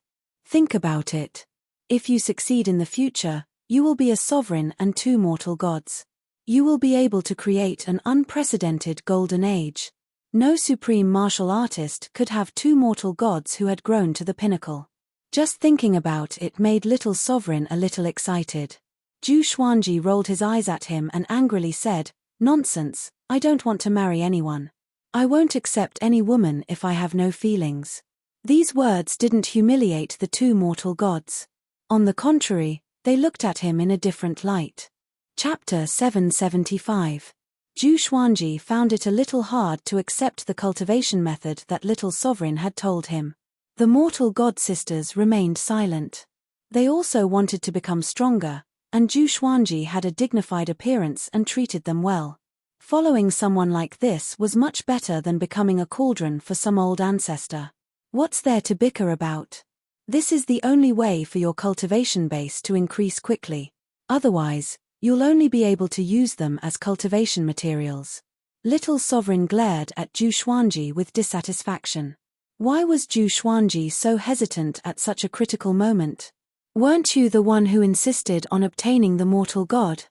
Think about it. If you succeed in the future, you will be a sovereign and two mortal gods. You will be able to create an unprecedented golden age. No supreme martial artist could have two mortal gods who had grown to the pinnacle." Just thinking about it made Little Sovereign a little excited. Zhu Xuanji rolled his eyes at him and angrily said, "Nonsense, I don't want to marry anyone. I won't accept any woman if I have no feelings." These words didn't humiliate the two mortal gods. On the contrary, they looked at him in a different light. Chapter 775. Zhu Xuanji found it a little hard to accept the cultivation method that Little Sovereign had told him. The mortal god sisters remained silent. They also wanted to become stronger, and Zhu Xuanji had a dignified appearance and treated them well. Following someone like this was much better than becoming a cauldron for some old ancestor. What's there to bicker about? This is the only way for your cultivation base to increase quickly. Otherwise, you'll only be able to use them as cultivation materials. Little Sovereign glared at Zhu Xuanji with dissatisfaction. Why was Zhu Xuanji so hesitant at such a critical moment? Weren't you the one who insisted on obtaining the mortal god?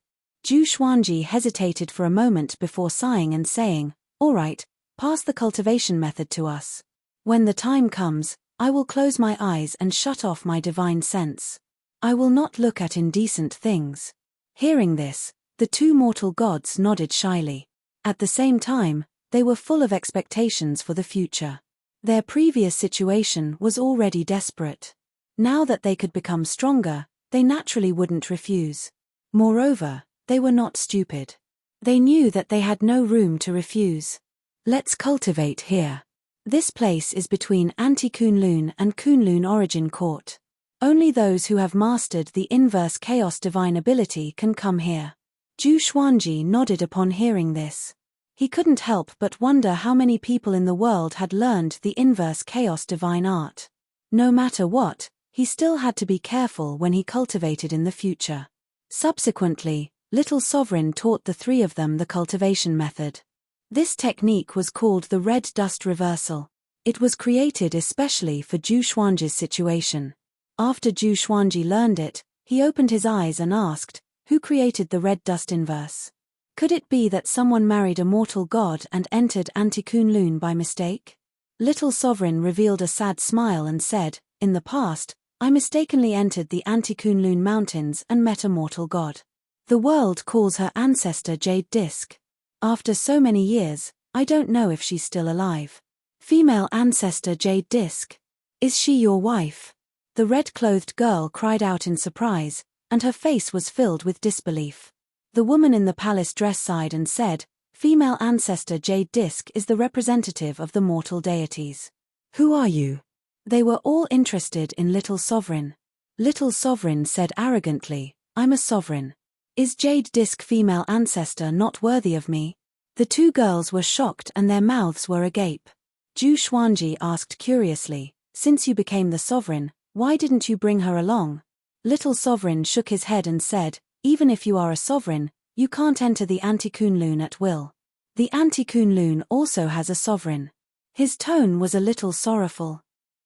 Zhu Xuanji hesitated for a moment before sighing and saying, "All right, pass the cultivation method to us. When the time comes, I will close my eyes and shut off my divine sense. I will not look at indecent things." Hearing this, the two mortal gods nodded shyly. At the same time, they were full of expectations for the future. Their previous situation was already desperate. Now that they could become stronger, they naturally wouldn't refuse. Moreover, they were not stupid. They knew that they had no room to refuse. "Let's cultivate here. This place is between Anti-Kunlun and Kunlun Origin Court. Only those who have mastered the inverse chaos divine ability can come here." Zhu Xuanji nodded upon hearing this. He couldn't help but wonder how many people in the world had learned the inverse chaos divine art. No matter what, he still had to be careful when he cultivated in the future. Subsequently, Little Sovereign taught the three of them the cultivation method. This technique was called the red dust reversal. It was created especially for Zhu Xuanji's situation. After Zhu Xuanji learned it, he opened his eyes and asked, "Who created the red dust inverse? Could it be that someone married a mortal god and entered Anti-Kunlun by mistake?" Little Sovereign revealed a sad smile and said, "In the past, I mistakenly entered the Anti-Kunlun mountains and met a mortal god. The world calls her ancestor Jade Disc. After so many years, I don't know if she's still alive." "Female ancestor Jade Disc. Is she your wife?" The red-clothed girl cried out in surprise, and her face was filled with disbelief. The woman in the palace dress sighed and said, "Female ancestor Jade Disc is the representative of the mortal deities." "Who are you?" They were all interested in Little Sovereign. Little Sovereign said arrogantly, "I'm a sovereign. Is Jade Disc female ancestor not worthy of me?" The two girls were shocked and their mouths were agape. Zhu Xuanji asked curiously, "Since you became the sovereign, why didn't you bring her along?" Little Sovereign shook his head and said, "Even if you are a sovereign, you can't enter the Anti-Kunlun at will. The Anti-Kunlun also has a sovereign." His tone was a little sorrowful.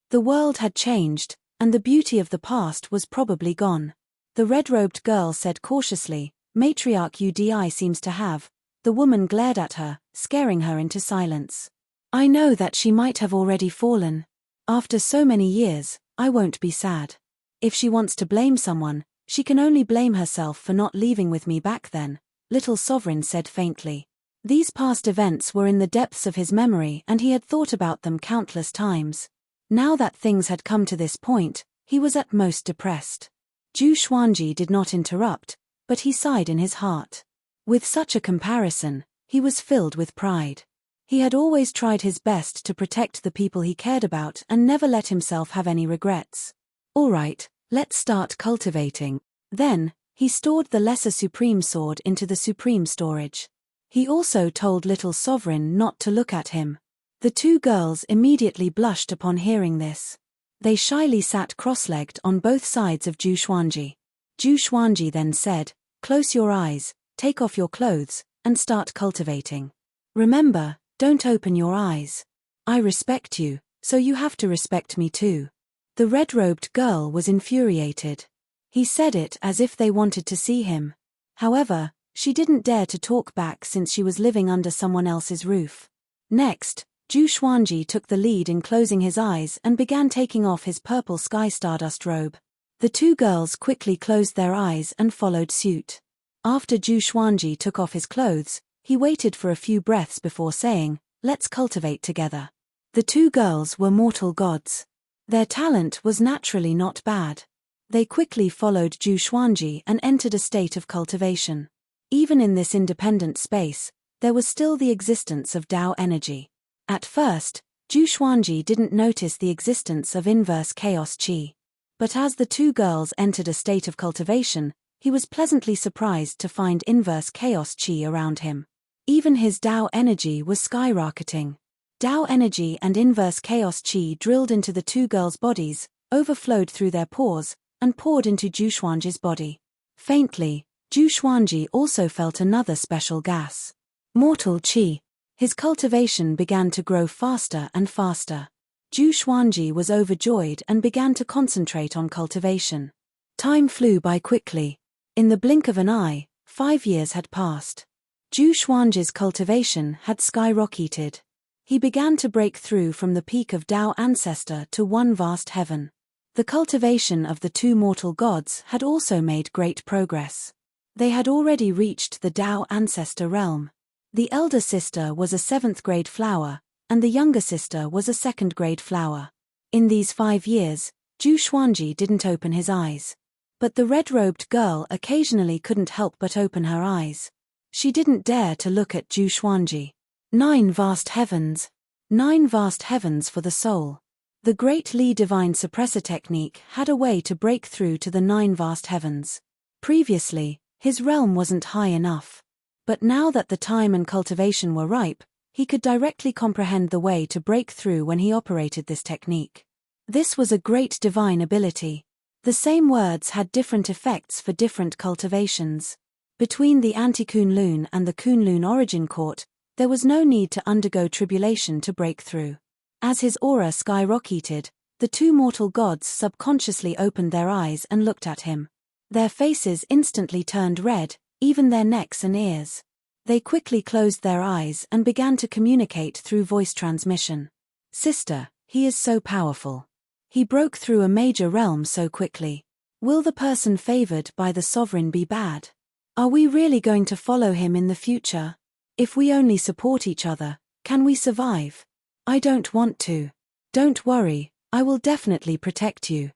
The world had changed, and the beauty of the past was probably gone. The red-robed girl said cautiously, "Matriarch Udi seems to have." The woman glared at her, scaring her into silence. "I know that she might have already fallen. After so many years, I won't be sad. If she wants to blame someone, she can only blame herself for not leaving with me back then," Little Sovereign said faintly. These past events were in the depths of his memory and he had thought about them countless times. Now that things had come to this point, he was at most depressed. Zhu Xuanji did not interrupt, but he sighed in his heart. With such a comparison, he was filled with pride. He had always tried his best to protect the people he cared about and never let himself have any regrets. "All right, let's start cultivating." Then, he stored the Lesser Supreme Sword into the Supreme Storage. He also told Little Sovereign not to look at him. The two girls immediately blushed upon hearing this. They shyly sat cross-legged on both sides of Zhu Xuanji. Zhu Xuanji then said, "Close your eyes, take off your clothes, and start cultivating. Remember, don't open your eyes. I respect you, so you have to respect me too." The red-robed girl was infuriated. He said it as if they wanted to see him. However, she didn't dare to talk back since she was living under someone else's roof. Next, Zhu Xuanji took the lead in closing his eyes and began taking off his purple sky stardust robe. The two girls quickly closed their eyes and followed suit. After Zhu Xuanji took off his clothes, he waited for a few breaths before saying, "Let's cultivate together." The two girls were mortal gods. Their talent was naturally not bad. They quickly followed Zhu Xuanji and entered a state of cultivation. Even in this independent space, there was still the existence of Tao energy. At first, Zhu Xuanji didn't notice the existence of inverse chaos qi. But as the two girls entered a state of cultivation, he was pleasantly surprised to find inverse chaos qi around him. Even his Tao energy was skyrocketing. Tao energy and inverse chaos qi drilled into the two girls' bodies, overflowed through their pores, and poured into Zhu Xuanji's body. Faintly, Zhu Xuanji also felt another special gas. Mortal qi. His cultivation began to grow faster and faster. Zhu Xuanji was overjoyed and began to concentrate on cultivation. Time flew by quickly. In the blink of an eye, 5 years had passed. Zhu Xuanji's cultivation had skyrocketed. He began to break through from the peak of Tao ancestor to one vast heaven. The cultivation of the two mortal gods had also made great progress. They had already reached the Tao ancestor realm. The elder sister was a 7th-grade flower, and the younger sister was a 2nd-grade flower. In these 5 years, Zhu Xuanji didn't open his eyes. But the red-robed girl occasionally couldn't help but open her eyes. She didn't dare to look at Zhu Xuanji. 9 vast heavens. 9 vast heavens for the soul. The Great Li Divine Suppressor technique had a way to break through to the 9 vast heavens. Previously, his realm wasn't high enough. But now that the time and cultivation were ripe, he could directly comprehend the way to break through when he operated this technique. This was a great divine ability. The same words had different effects for different cultivations. Between the Anti-Kunlun and the Kunlun origin court, there was no need to undergo tribulation to break through. As his aura skyrocketed, the two mortal gods subconsciously opened their eyes and looked at him. Their faces instantly turned red, even their necks and ears. They quickly closed their eyes and began to communicate through voice transmission. "Sister, he is so powerful. He broke through a major realm so quickly. Will the person favored by the sovereign be bad? Are we really going to follow him in the future? If we only support each other, can we survive? I don't want to. Don't worry, I will definitely protect you.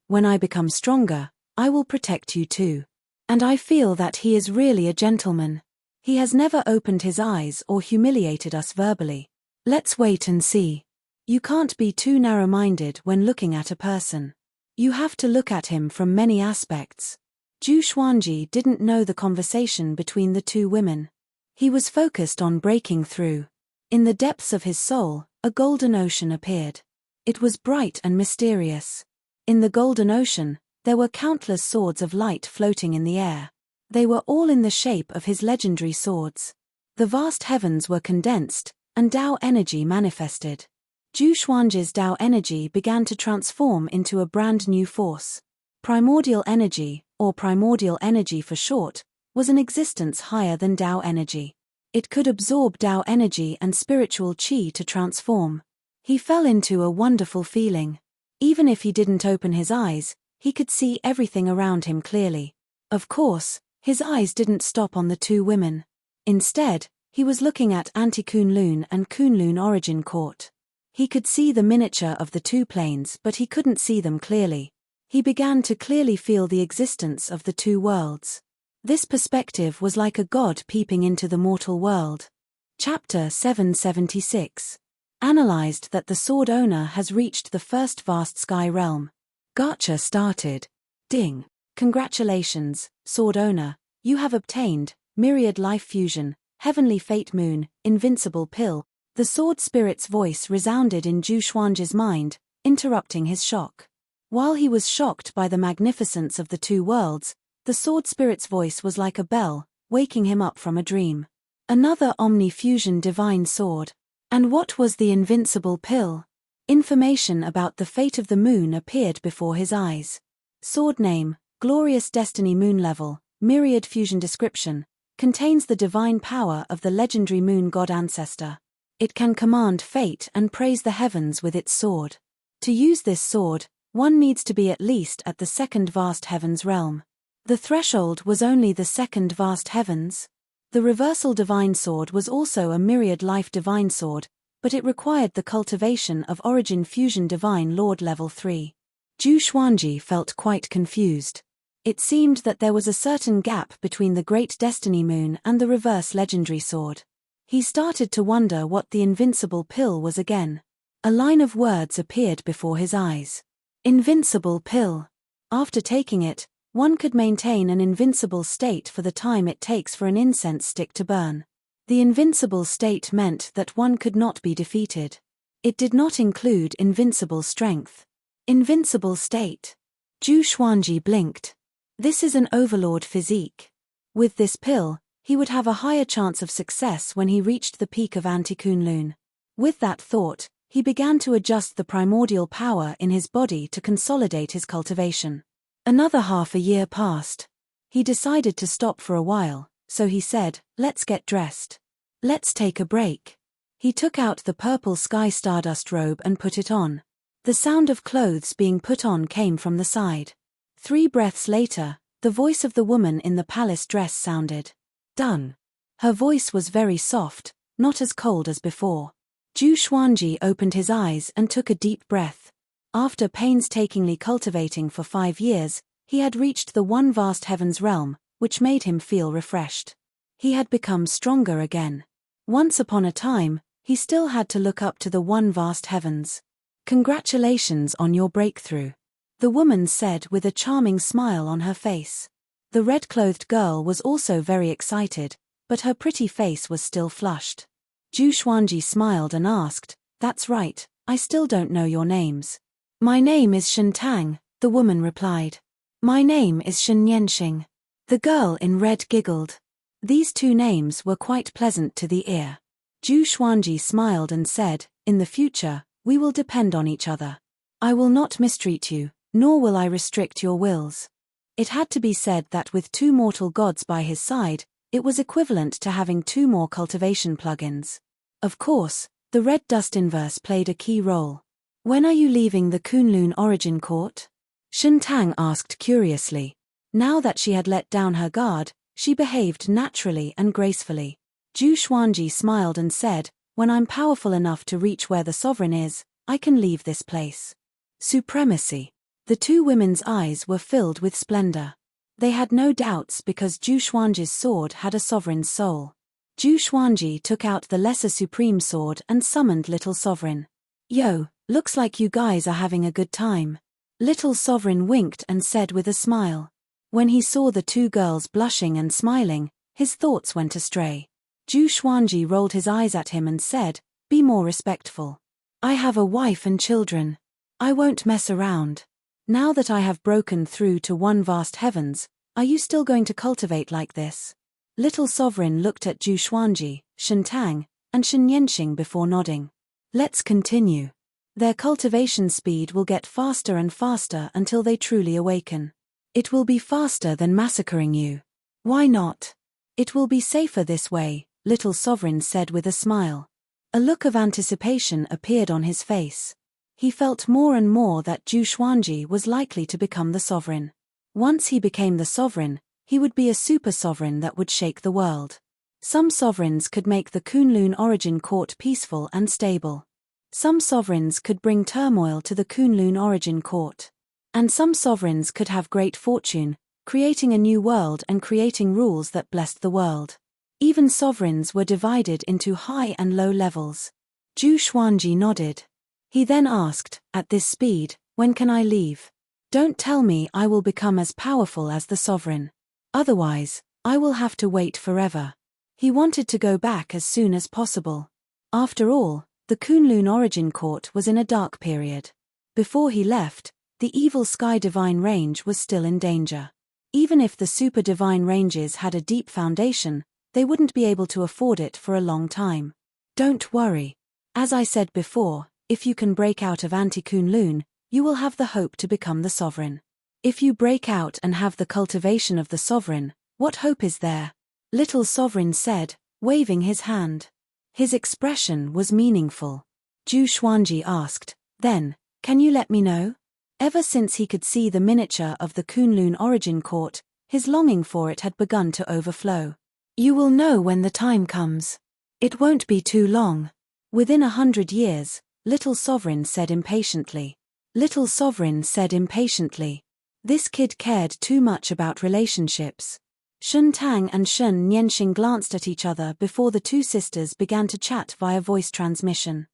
When I become stronger, I will protect you too. And I feel that he is really a gentleman. He has never opened his eyes or humiliated us verbally. Let's wait and see." You can't be too narrow-minded when looking at a person. You have to look at him from many aspects. Zhu Xuanji didn't know the conversation between the two women. He was focused on breaking through. In the depths of his soul, a golden ocean appeared. It was bright and mysterious. In the golden ocean, there were countless swords of light floating in the air. They were all in the shape of his legendary swords. The vast heavens were condensed, and Tao energy manifested. Zhu Xuanji's Tao energy began to transform into a brand new force. Primordial energy, or primordial energy for short, was an existence higher than Tao energy. It could absorb Tao energy and spiritual qi to transform. He fell into a wonderful feeling. Even if he didn't open his eyes, he could see everything around him clearly. Of course, his eyes didn't stop on the two women. Instead, he was looking at Anti-Kunlun and Kunlun origin court. He could see the miniature of the two planes, but he couldn't see them clearly. He began to clearly feel the existence of the two worlds. This perspective was like a god peeping into the mortal world. Chapter 776. Analyzed that the sword owner has reached the first vast sky realm. Gacha started. Ding. Congratulations, sword owner, you have obtained Myriad Life Fusion, heavenly fate moon, invincible pill. The sword spirit's voice resounded in Zhu Xuanji's mind, interrupting his shock. While he was shocked by the magnificence of the two worlds, the sword spirit's voice was like a bell, waking him up from a dream. Another omni-fusion divine sword. And what was the invincible pill? Information about the fate of the moon appeared before his eyes. Sword name, Glorious Destiny Moon Level, Myriad Fusion Description, contains the divine power of the legendary moon god ancestor. It can command fate and praise the heavens with its sword. To use this sword, one needs to be at least at the second vast heavens realm. The threshold was only the second vast heavens. The reversal divine sword was also a myriad life divine sword, but it required the cultivation of origin fusion divine lord level 3. Zhu Xuanji felt quite confused. It seemed that there was a certain gap between the great destiny moon and the reverse legendary sword. He started to wonder what the invincible pill was again. A line of words appeared before his eyes. Invincible pill. After taking it, one could maintain an invincible state for the time it takes for an incense stick to burn. The invincible state meant that one could not be defeated. It did not include invincible strength. Invincible state. Zhu Xuanji blinked. This is an overlord physique. With this pill, he would have a higher chance of success when he reached the peak of Anti-Kunlun. With that thought, he began to adjust the primordial power in his body to consolidate his cultivation. Another half a year passed. He decided to stop for a while, so he said, "Let's get dressed. Let's take a break." He took out the purple sky stardust robe and put it on. The sound of clothes being put on came from the side. 3 breaths later, the voice of the woman in the palace dress sounded. "Done." Her voice was very soft, not as cold as before. Zhu Xuanji opened his eyes and took a deep breath. After painstakingly cultivating for 5 years, he had reached the one vast heavens realm, which made him feel refreshed. He had become stronger again. Once upon a time, he still had to look up to the one vast heavens. "Congratulations on your breakthrough," the woman said with a charming smile on her face. The red-clothed girl was also very excited, but her pretty face was still flushed. Zhu Xuanji smiled and asked, "That's right, I still don't know your names." "My name is Enchanting," the woman replied. "My name is Enchanting." The girl in red giggled. These 2 names were quite pleasant to the ear. Zhu Xuanji smiled and said, "In the future, we will depend on each other. I will not mistreat you, nor will I restrict your wills." It had to be said that with 2 mortal gods by his side, it was equivalent to having 2 more cultivation plugins. Of course, the red dust inverse played a key role. "When are you leaving the Kunlun origin court?" Enchanting asked curiously. Now that she had let down her guard, she behaved naturally and gracefully. Zhu Xuanji smiled and said, "When I'm powerful enough to reach where the sovereign is, I can leave this place." Supremacy. The 2 women's eyes were filled with splendor. They had no doubts because Zhu Xuanji's sword had a sovereign's soul. Zhu Xuanji took out the lesser supreme sword and summoned Little Sovereign. "Yo, looks like you guys are having a good time." Little Sovereign winked and said with a smile. When he saw the 2 girls blushing and smiling, his thoughts went astray. Zhu Xuanji rolled his eyes at him and said, "Be more respectful. I have a wife and children. I won't mess around. Now that I have broken through to one vast heavens, are you still going to cultivate like this?" Little Sovereign looked at Zhu Xuanji, Enchanting, and Enchanting before nodding. "Let's continue. Their cultivation speed will get faster and faster until they truly awaken. It will be faster than massacring you. Why not? It will be safer this way," Little Sovereign said with a smile. A look of anticipation appeared on his face. He felt more and more that Zhu Xuanji was likely to become the sovereign. Once he became the sovereign, he would be a super sovereign that would shake the world. Some sovereigns could make the Kunlun origin court peaceful and stable. Some sovereigns could bring turmoil to the Kunlun origin court. And some sovereigns could have great fortune, creating a new world and creating rules that blessed the world. Even sovereigns were divided into high and low levels. Zhu Xuanji nodded. He then asked, "At this speed, when can I leave? Don't tell me I will become as powerful as the sovereign. Otherwise, I will have to wait forever." He wanted to go back as soon as possible. After all, the Kunlun Origin Court was in a dark period. Before he left, the evil Sky Divine Range was still in danger. Even if the Super Divine Ranges had a deep foundation, they wouldn't be able to afford it for a long time. Don't worry. As I said before, if you can break out of Anti-Kunlun, you will have the hope to become the sovereign. If you break out and have the cultivation of the sovereign, what hope is there? Little Sovereign said, waving his hand. His expression was meaningful. Zhu Xuanji asked, then, can you let me know? Ever since he could see the miniature of the Kunlun Origin Court, his longing for it had begun to overflow. You will know when the time comes. It won't be too long. Within 100 years, Little Sovereign said impatiently. Little Sovereign said impatiently. This kid cared too much about relationships. Shun Tang and Shun Nianxing glanced at each other before the two sisters began to chat via voice transmission.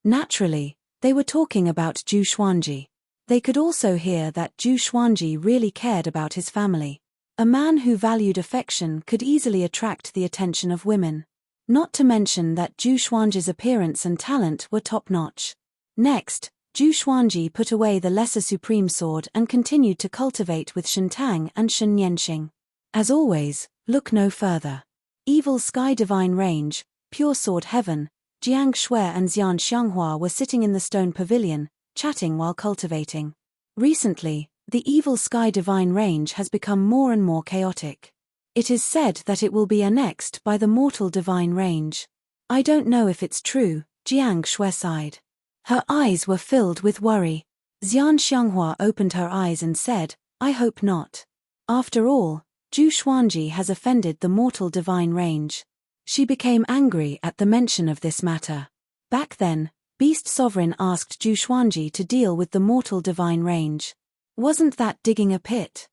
Naturally, they were talking about Zhu Xuanji. They could also hear that Zhu Xuanji really cared about his family. A man who valued affection could easily attract the attention of women. Not to mention that Zhu Xuanji's appearance and talent were top-notch. Next, Zhu Xuanji put away the Lesser Supreme Sword and continued to cultivate with Shun Tang and Shun Nianxing. As always, look no further. Evil Sky Divine Range, Pure Sword Heaven, Jiang Shui and Xian Xianghua were sitting in the stone pavilion, chatting while cultivating. Recently, the Evil Sky Divine Range has become more and more chaotic. It is said that it will be annexed by the Mortal Divine Range. I don't know if it's true, Jiang Shui sighed. Her eyes were filled with worry. Xian Xianghua opened her eyes and said, I hope not. After all, Zhu Xuanji has offended the Mortal Divine Range. She became angry at the mention of this matter. Back then, Beast Sovereign asked Zhu Xuanji to deal with the Mortal Divine Range. Wasn't that digging a pit?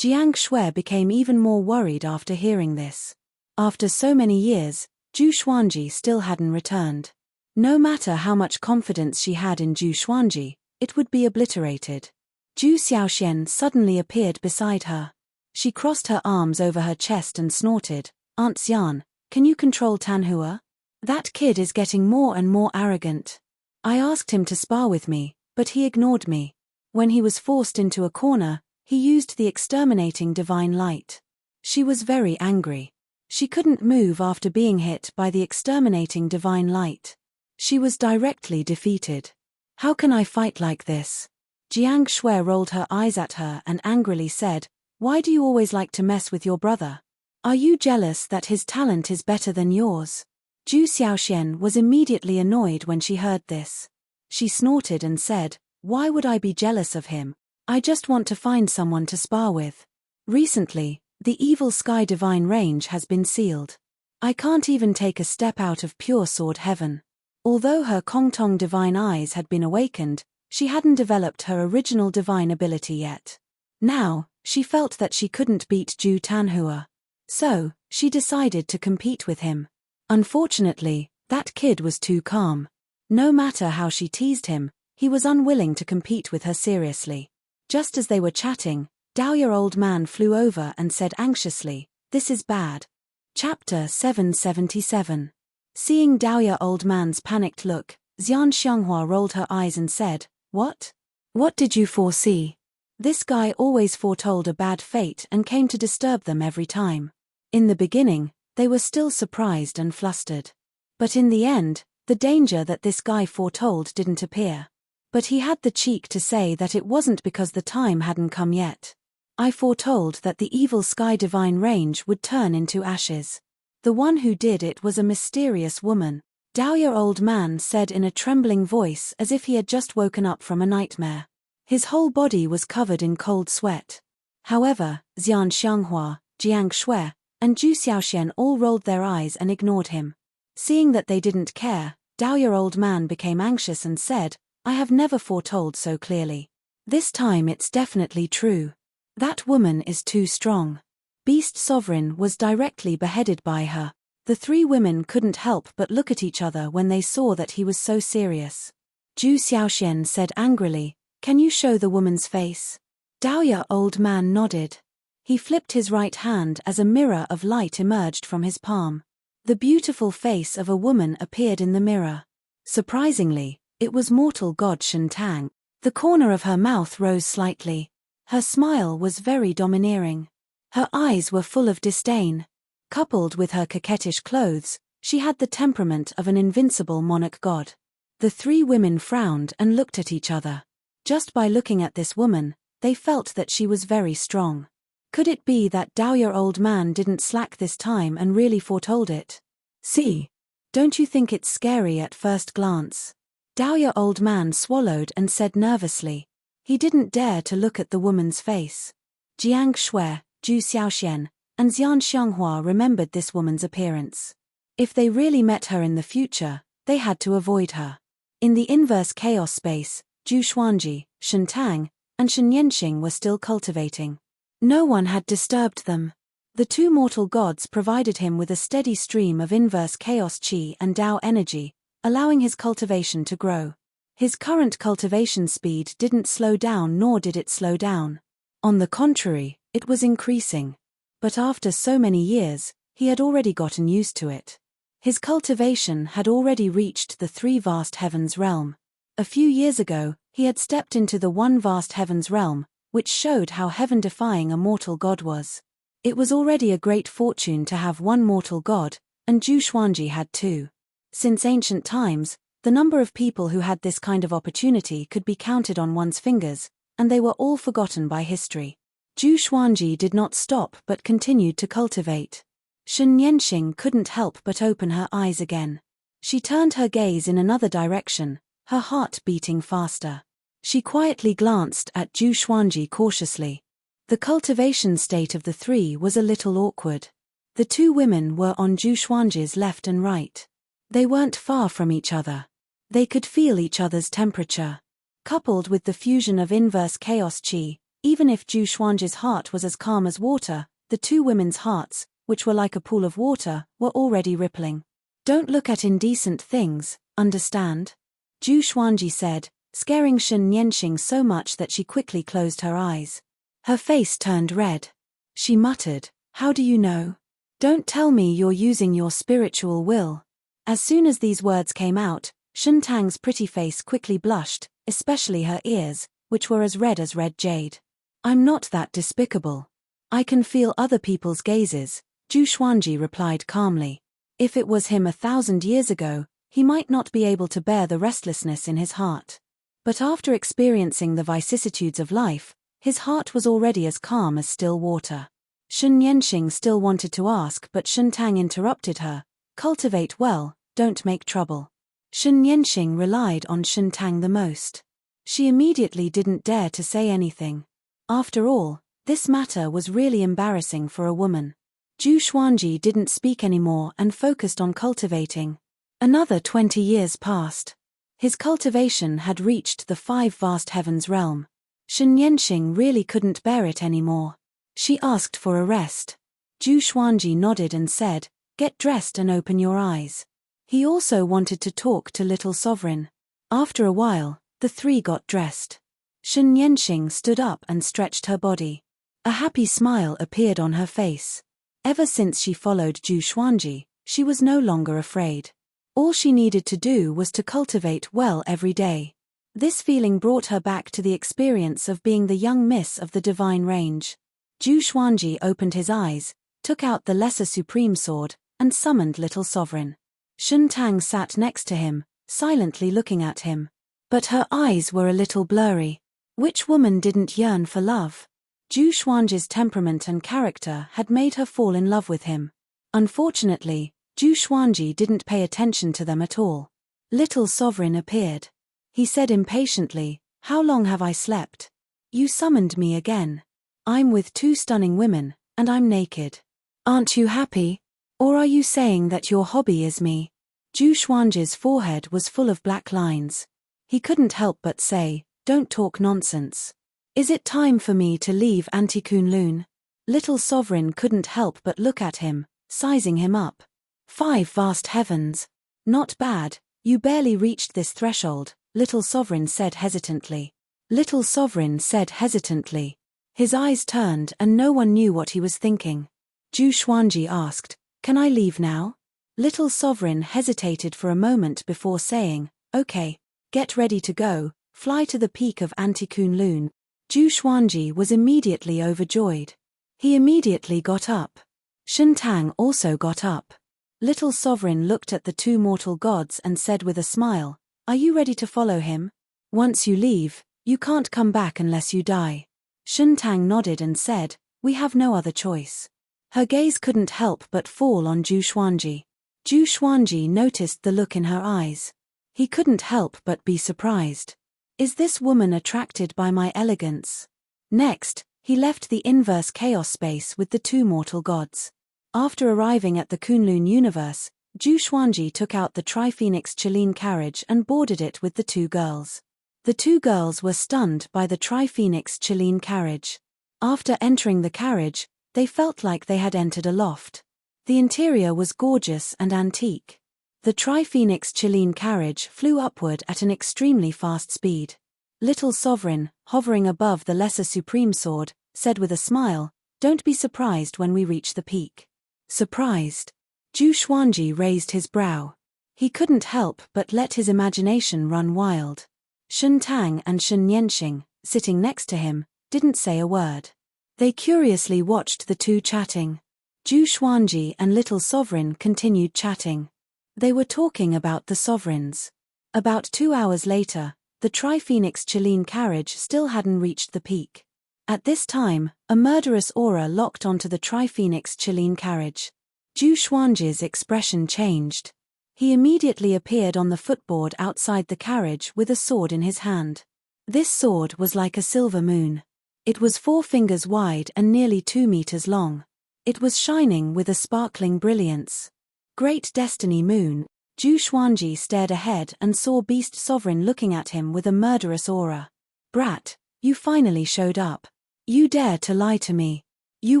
Jiang Shui became even more worried after hearing this. After so many years, Zhu Xuanji still hadn't returned. No matter how much confidence she had in Zhu Xuanji, it would be obliterated. Zhu Xiaoxian suddenly appeared beside her. She crossed her arms over her chest and snorted, Aunt Xian, can you control Tanhua? That kid is getting more and more arrogant. I asked him to spar with me, but he ignored me. When he was forced into a corner, he used the exterminating divine light. She was very angry. She couldn't move after being hit by the exterminating divine light. She was directly defeated. How can I fight like this? Jiang Shui rolled her eyes at her and angrily said, why do you always like to mess with your brother? Are you jealous that his talent is better than yours? Zhu Xiaoxian was immediately annoyed when she heard this. She snorted and said, why would I be jealous of him? I just want to find someone to spar with. Recently, the Evil Sky Divine Range has been sealed. I can't even take a step out of Pure Sword Heaven. Although her Kongtong divine eyes had been awakened, she hadn't developed her original divine ability yet. Now, she felt that she couldn't beat Zhu Tanhua. So, she decided to compete with him. Unfortunately, that kid was too calm. No matter how she teased him, he was unwilling to compete with her seriously. Just as they were chatting, Dao Old Man flew over and said anxiously, this is bad. Chapter 777. Seeing Dao Old Man's panicked look, Xian Xianghua rolled her eyes and said, what? What did you foresee? This guy always foretold a bad fate and came to disturb them every time. In the beginning, they were still surprised and flustered. But in the end, the danger that this guy foretold didn't appear. But he had the cheek to say that it wasn't because the time hadn't come yet. I foretold that the Evil Sky Divine Range would turn into ashes. The one who did it was a mysterious woman, Dao Old Man said in a trembling voice as if he had just woken up from a nightmare. His whole body was covered in cold sweat. However, Xian Xianghua, Jiang Shui, and Zhu Xiaoxian all rolled their eyes and ignored him. Seeing that they didn't care, Dao Old Man became anxious and said, I have never foretold so clearly. This time it's definitely true. That woman is too strong. Beast Sovereign was directly beheaded by her. The three women couldn't help but look at each other when they saw that he was so serious. Zhu Xiaoxian said angrily, can you show the woman's face? Dao Old Man nodded. He flipped his right hand as a mirror of light emerged from his palm. The beautiful face of a woman appeared in the mirror. Surprisingly, it was mortal god Enchanting. The corner of her mouth rose slightly. Her smile was very domineering. Her eyes were full of disdain. Coupled with her coquettish clothes, she had the temperament of an invincible monarch god. The three women frowned and looked at each other. Just by looking at this woman, they felt that she was very strong. Could it be that dour old man didn't slack this time and really foretold it? See, don't you think it's scary at first glance? Dour old man swallowed and said nervously. He didn't dare to look at the woman's face. Jiang Shui, Zhu Xiaoxian, and Xian Xianghua remembered this woman's appearance. If they really met her in the future, they had to avoid her. In the inverse chaos space, Zhu Xuanji, Shen Tang, and Shen Yanxing were still cultivating. No one had disturbed them. The two mortal gods provided him with a steady stream of inverse chaos qi and Tao energy, allowing his cultivation to grow. His current cultivation speed didn't slow down, nor did it slow down. On the contrary, it was increasing. But after so many years, he had already gotten used to it. His cultivation had already reached the three vast heavens realm. A few years ago, he had stepped into the one vast heavens realm, which showed how heaven-defying a mortal god was. It was already a great fortune to have one mortal god, and Zhu Xuanji had two. Since ancient times, the number of people who had this kind of opportunity could be counted on one's fingers, and they were all forgotten by history. Zhu Xuanji did not stop but continued to cultivate. Shen Yanxing couldn't help but open her eyes again. She turned her gaze in another direction, her heart beating faster. She quietly glanced at Zhu Xuanji cautiously. The cultivation state of the three was a little awkward. The two women were on Zhu Xuanji's left and right. They weren't far from each other. They could feel each other's temperature. Coupled with the fusion of inverse chaos qi, even if Zhu Xuanji's heart was as calm as water, the two women's hearts, which were like a pool of water, were already rippling. Don't look at indecent things, understand? Zhu Xuanji said, scaring Shen Yanxing so much that she quickly closed her eyes. Her face turned red. She muttered, "How do you know? Don't tell me you're using your spiritual will." As soon as these words came out, Shen Tang's pretty face quickly blushed, especially her ears, which were as red jade. "I'm not that despicable. I can feel other people's gazes," Zhu Xuanji replied calmly. If it was him 1,000 years ago, he might not be able to bear the restlessness in his heart. But after experiencing the vicissitudes of life, his heart was already as calm as still water. Shen Yanxing still wanted to ask, but Shen Tang interrupted her. "Cultivate well, don't make trouble." Shen Yanxing relied on Shen Tang the most. She immediately didn't dare to say anything. After all, this matter was really embarrassing for a woman. Zhu Xuanji didn't speak anymore and focused on cultivating. Another 20 years passed. His cultivation had reached the five vast heavens realm. Shen Yanxing really couldn't bear it anymore. She asked for a rest. Zhu Xuanji nodded and said, "Get dressed and open your eyes." He also wanted to talk to Little Sovereign. After a while, the three got dressed. Shen Yanxing stood up and stretched her body. A happy smile appeared on her face. Ever since she followed Zhu Xuanji, she was no longer afraid. All she needed to do was to cultivate well every day. This feeling brought her back to the experience of being the young miss of the divine range. Zhu Xuanji opened his eyes, took out the lesser supreme sword, and summoned Little Sovereign. Shen Tang sat next to him, silently looking at him. But her eyes were a little blurry. Which woman didn't yearn for love? Zhu Xuanji's temperament and character had made her fall in love with him. Unfortunately, Zhu Xuanji didn't pay attention to them at all. Little Sovereign appeared. He said impatiently, "How long have I slept? You summoned me again. I'm with two stunning women, and I'm naked. Aren't you happy? Or are you saying that your hobby is me?" Zhu Xuanji's forehead was full of black lines. He couldn't help but say, "Don't talk nonsense. Is it time for me to leave Antikunlun?" Little Sovereign couldn't help but look at him, sizing him up. 5 vast heavens. Not bad, you barely reached this threshold, Little Sovereign said hesitantly. Little Sovereign said hesitantly. His eyes turned and no one knew what he was thinking. Zhu Xuanji asked, "Can I leave now?" Little Sovereign hesitated for a moment before saying, "Okay, get ready to go, fly to the peak of Anti-Kunlun." Zhu Xuanji was immediately overjoyed. He immediately got up. Shentang also got up. Little Sovereign looked at the two mortal gods and said with a smile, "Are you ready to follow him? Once you leave, you can't come back unless you die." Shentang nodded and said, "We have no other choice." Her gaze couldn't help but fall on Zhu Xuanji. Zhu Xuanji noticed the look in her eyes. He couldn't help but be surprised. Is this woman attracted by my elegance? Next, he left the inverse chaos space with the two mortal gods. After arriving at the Kunlun universe, Zhu Xuanji took out the Tri-Phoenix Chiline carriage and boarded it with the two girls. The two girls were stunned by the Tri-Phoenix Chiline carriage. After entering the carriage, they felt like they had entered a loft. The interior was gorgeous and antique. The Tri-Phoenix Chiline carriage flew upward at an extremely fast speed. Little Sovereign, hovering above the Lesser Supreme Sword, said with a smile, "Don't be surprised when we reach the peak." Surprised? Zhu Xuanji raised his brow. He couldn't help but let his imagination run wild. Shentang and Shen Yanxing, sitting next to him, didn't say a word. They curiously watched the two chatting. Zhu Xuanji and Little Sovereign continued chatting. They were talking about the sovereigns. About 2 hours later, the Tri-Phoenix Chiline carriage still hadn't reached the peak. At this time, a murderous aura locked onto the Tri-Phoenix Chiline carriage. Zhu Xuanji's expression changed. He immediately appeared on the footboard outside the carriage with a sword in his hand. This sword was like a silver moon. It was 4 fingers wide and nearly 2 meters long. It was shining with a sparkling brilliance. Great Destiny Moon. Zhu Xuanji stared ahead and saw Beast Sovereign looking at him with a murderous aura. "Brat, you finally showed up. You dare to lie to me. You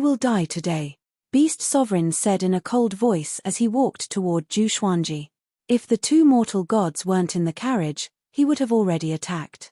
will die today," Beast Sovereign said in a cold voice as he walked toward Zhu Xuanji. If the two mortal gods weren't in the carriage, he would have already attacked.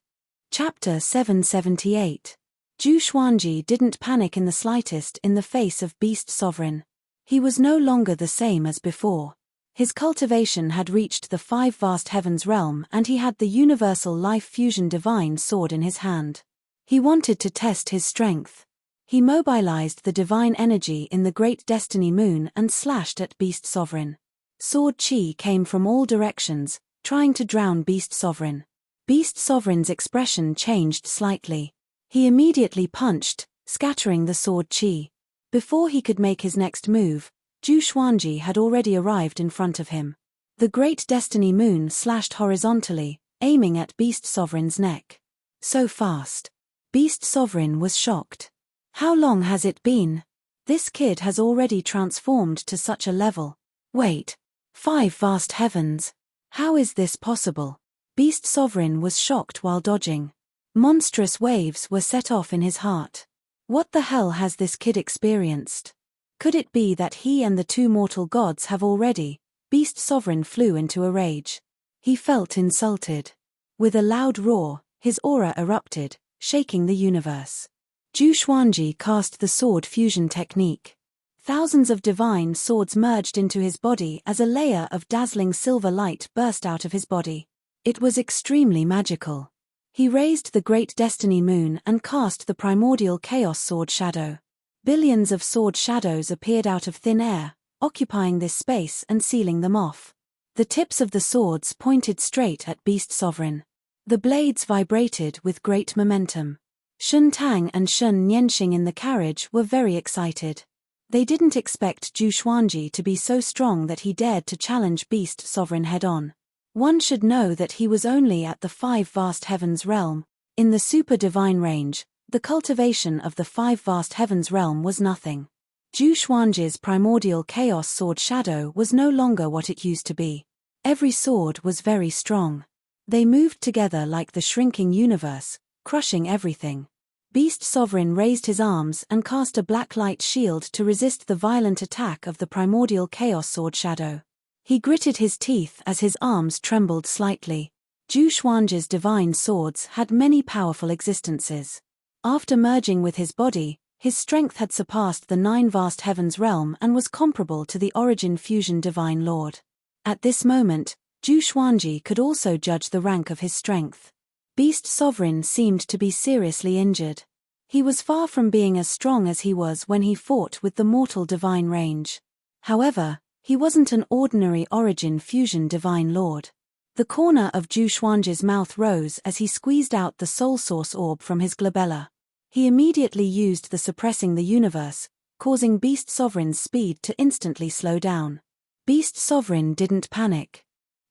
Chapter 778. Zhu Xuanji didn't panic in the slightest in the face of Beast Sovereign. He was no longer the same as before. His cultivation had reached the 5 vast heavens realm and he had the universal life fusion divine sword in his hand. He wanted to test his strength. He mobilized the divine energy in the Great Destiny Moon and slashed at Beast Sovereign. Sword chi came from all directions, trying to drown Beast Sovereign. Beast Sovereign's expression changed slightly. He immediately punched, scattering the sword chi. Before he could make his next move, Zhu Xuanji had already arrived in front of him. The Great Destiny Moon slashed horizontally, aiming at Beast Sovereign's neck. So fast. Beast Sovereign was shocked. How long has it been? This kid has already transformed to such a level. Wait. 5 vast heavens. How is this possible? Beast Sovereign was shocked while dodging. Monstrous waves were set off in his heart. What the hell has this kid experienced? Could it be that he and the two mortal gods have already? Beast Sovereign flew into a rage. He felt insulted. With a loud roar, his aura erupted, shaking the universe. Zhu Xuanji cast the sword fusion technique. Thousands of divine swords merged into his body as a layer of dazzling silver light burst out of his body. It was extremely magical. He raised the Great Destiny Moon and cast the primordial chaos sword shadow. Billions of sword shadows appeared out of thin air, occupying this space and sealing them off. The tips of the swords pointed straight at Beast Sovereign. The blades vibrated with great momentum. Shentang and Shen Yanxing in the carriage were very excited. They didn't expect Zhu Xuanji to be so strong that he dared to challenge Beast Sovereign head-on. One should know that he was only at the 5 vast heavens realm. In the super divine range, the cultivation of the 5 vast heavens realm was nothing. Zhu Xuanji's primordial chaos sword shadow was no longer what it used to be. Every sword was very strong. They moved together like the shrinking universe, crushing everything. Beast Sovereign raised his arms and cast a black light shield to resist the violent attack of the primordial chaos sword shadow. He gritted his teeth as his arms trembled slightly. Zhu Xuanji's divine swords had many powerful existences. After merging with his body, His strength had surpassed the 9 vast heavens realm and was comparable to the Origin Fusion Divine Lord. At this moment, Zhu Xuanji could also judge the rank of his strength. Beast Sovereign seemed to be seriously injured. He was far from being as strong as he was when he fought with the mortal divine range. However, he wasn't an ordinary Origin Fusion Divine Lord. The corner of Zhu Xuanji's mouth rose as he squeezed out the Soul Source Orb from his glabella. He immediately used the Suppressing the Universe, causing Beast Sovereign's speed to instantly slow down. Beast Sovereign didn't panic.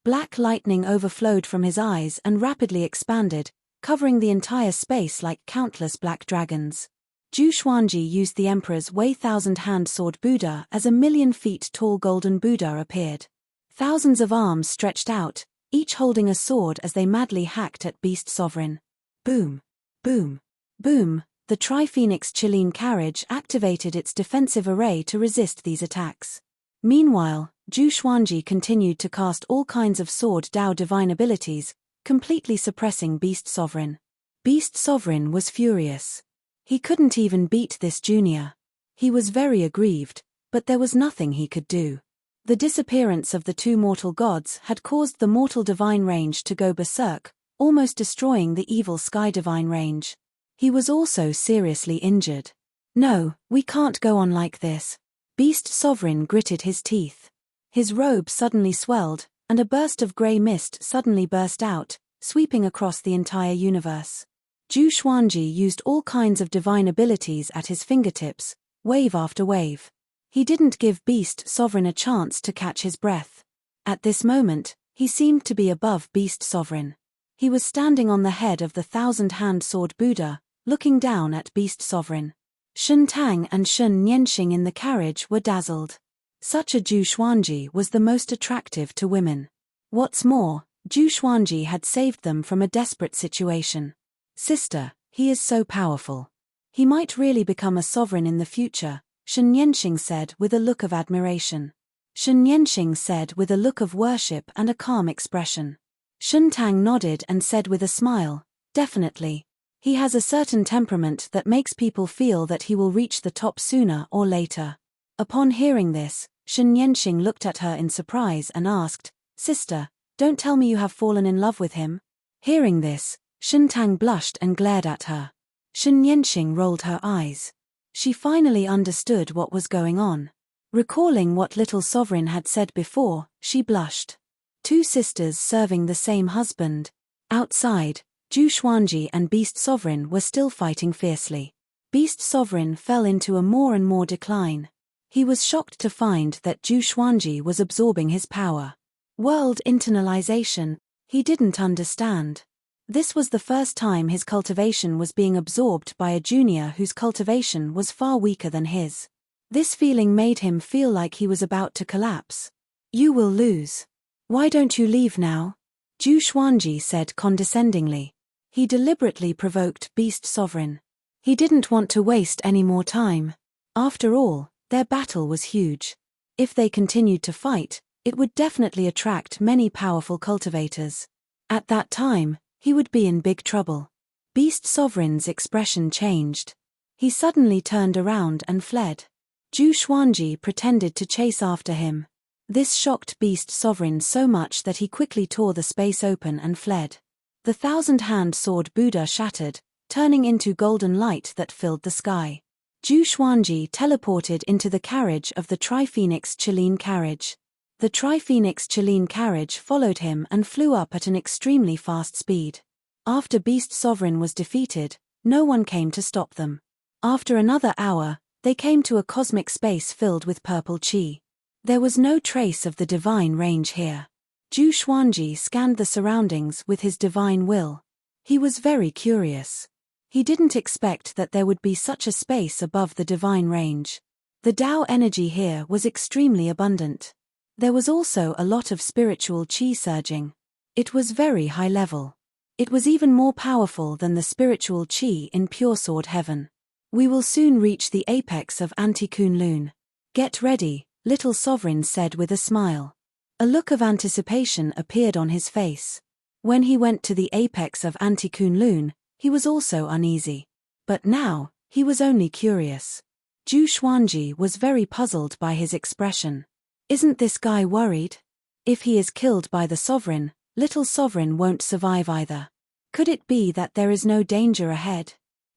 Black lightning overflowed from his eyes and rapidly expanded, covering the entire space like countless black dragons. Zhu Xuanji used the Emperor's Wei Thousand-Hand Sword Buddha as a 1,000,000-feet-tall golden Buddha appeared. Thousands of arms stretched out, each holding a sword as they madly hacked at Beast Sovereign. Boom! Boom! Boom! The Tri-Phoenix Chilean carriage activated its defensive array to resist these attacks. Meanwhile, Zhu Xuanji continued to cast all kinds of Sword Dao divine abilities, completely suppressing Beast Sovereign. Beast Sovereign was furious. He couldn't even beat this junior. He was very aggrieved, but there was nothing he could do. The disappearance of the 2 mortal gods had caused the mortal divine range to go berserk, almost destroying the evil sky divine range. He was also seriously injured. No, we can't go on like this. Beast Sovereign gritted his teeth. His robe suddenly swelled, and a burst of grey mist suddenly burst out, sweeping across the entire universe. Zhu Xuanji used all kinds of divine abilities at his fingertips, wave after wave. He didn't give Beast Sovereign a chance to catch his breath. At this moment, he seemed to be above Beast Sovereign. He was standing on the head of the 1,000-hand sword Buddha, looking down at Beast Sovereign. Shen Tang and Shen Nianxing in the carriage were dazzled. Such a Zhu Xuanji was the most attractive to women. What's more, Zhu Xuanji had saved them from a desperate situation. Sister, he is so powerful. He might really become a sovereign in the future, Shen Nianxing said with a look of admiration. Shen Nianxing said with a look of worship and a calm expression. Shen Tang nodded and said with a smile, definitely. He has a certain temperament that makes people feel that he will reach the top sooner or later. Upon hearing this, Shen Nianxing looked at her in surprise and asked, Sister, don't tell me you have fallen in love with him. Hearing this, Shen Tang blushed and glared at her. Shen Nianxing rolled her eyes. She finally understood what was going on. Recalling what Little Sovereign had said before, she blushed. 2 sisters serving the same husband. Outside, Zhu Xuanji and Beast Sovereign were still fighting fiercely. Beast Sovereign fell into a more and more decline. He was shocked to find that Zhu Xuanji was absorbing his power. World internalization, he didn't understand. This was the first time his cultivation was being absorbed by a junior whose cultivation was far weaker than his. This feeling made him feel like he was about to collapse. You will lose. Why don't you leave now? Zhu Xuanji said condescendingly. He deliberately provoked Beast Sovereign. He didn't want to waste any more time. After all, their battle was huge. If they continued to fight, it would definitely attract many powerful cultivators. At that time, he would be in big trouble. Beast Sovereign's expression changed. He suddenly turned around and fled. Zhu Xuanji pretended to chase after him. This shocked Beast Sovereign so much that he quickly tore the space open and fled. The 1,000-hand sword Buddha shattered, turning into golden light that filled the sky. Zhu Xuanji teleported into the carriage of the Tri-Phoenix Chilean carriage. The Tri-Phoenix Chilean carriage followed him and flew up at an extremely fast speed. After Beast Sovereign was defeated, no one came to stop them. After another hour, they came to a cosmic space filled with purple chi. There was no trace of the divine range here. Zhu Xuanji scanned the surroundings with his divine will. He was very curious. He didn't expect that there would be such a space above the divine range. The Tao energy here was extremely abundant. There was also a lot of spiritual chi surging. It was very high level. It was even more powerful than the spiritual chi in pure sword heaven. We will soon reach the apex of Anti-Kunlun. Get ready, Little Sovereign said with a smile. A look of anticipation appeared on his face. When he went to the apex of Anti-Kunlun, he was also uneasy. But now, He was only curious. Zhu Xuanji was very puzzled by his expression. Isn't this guy worried? If he is killed by the sovereign, little sovereign won't survive either. Could it be that there is no danger ahead?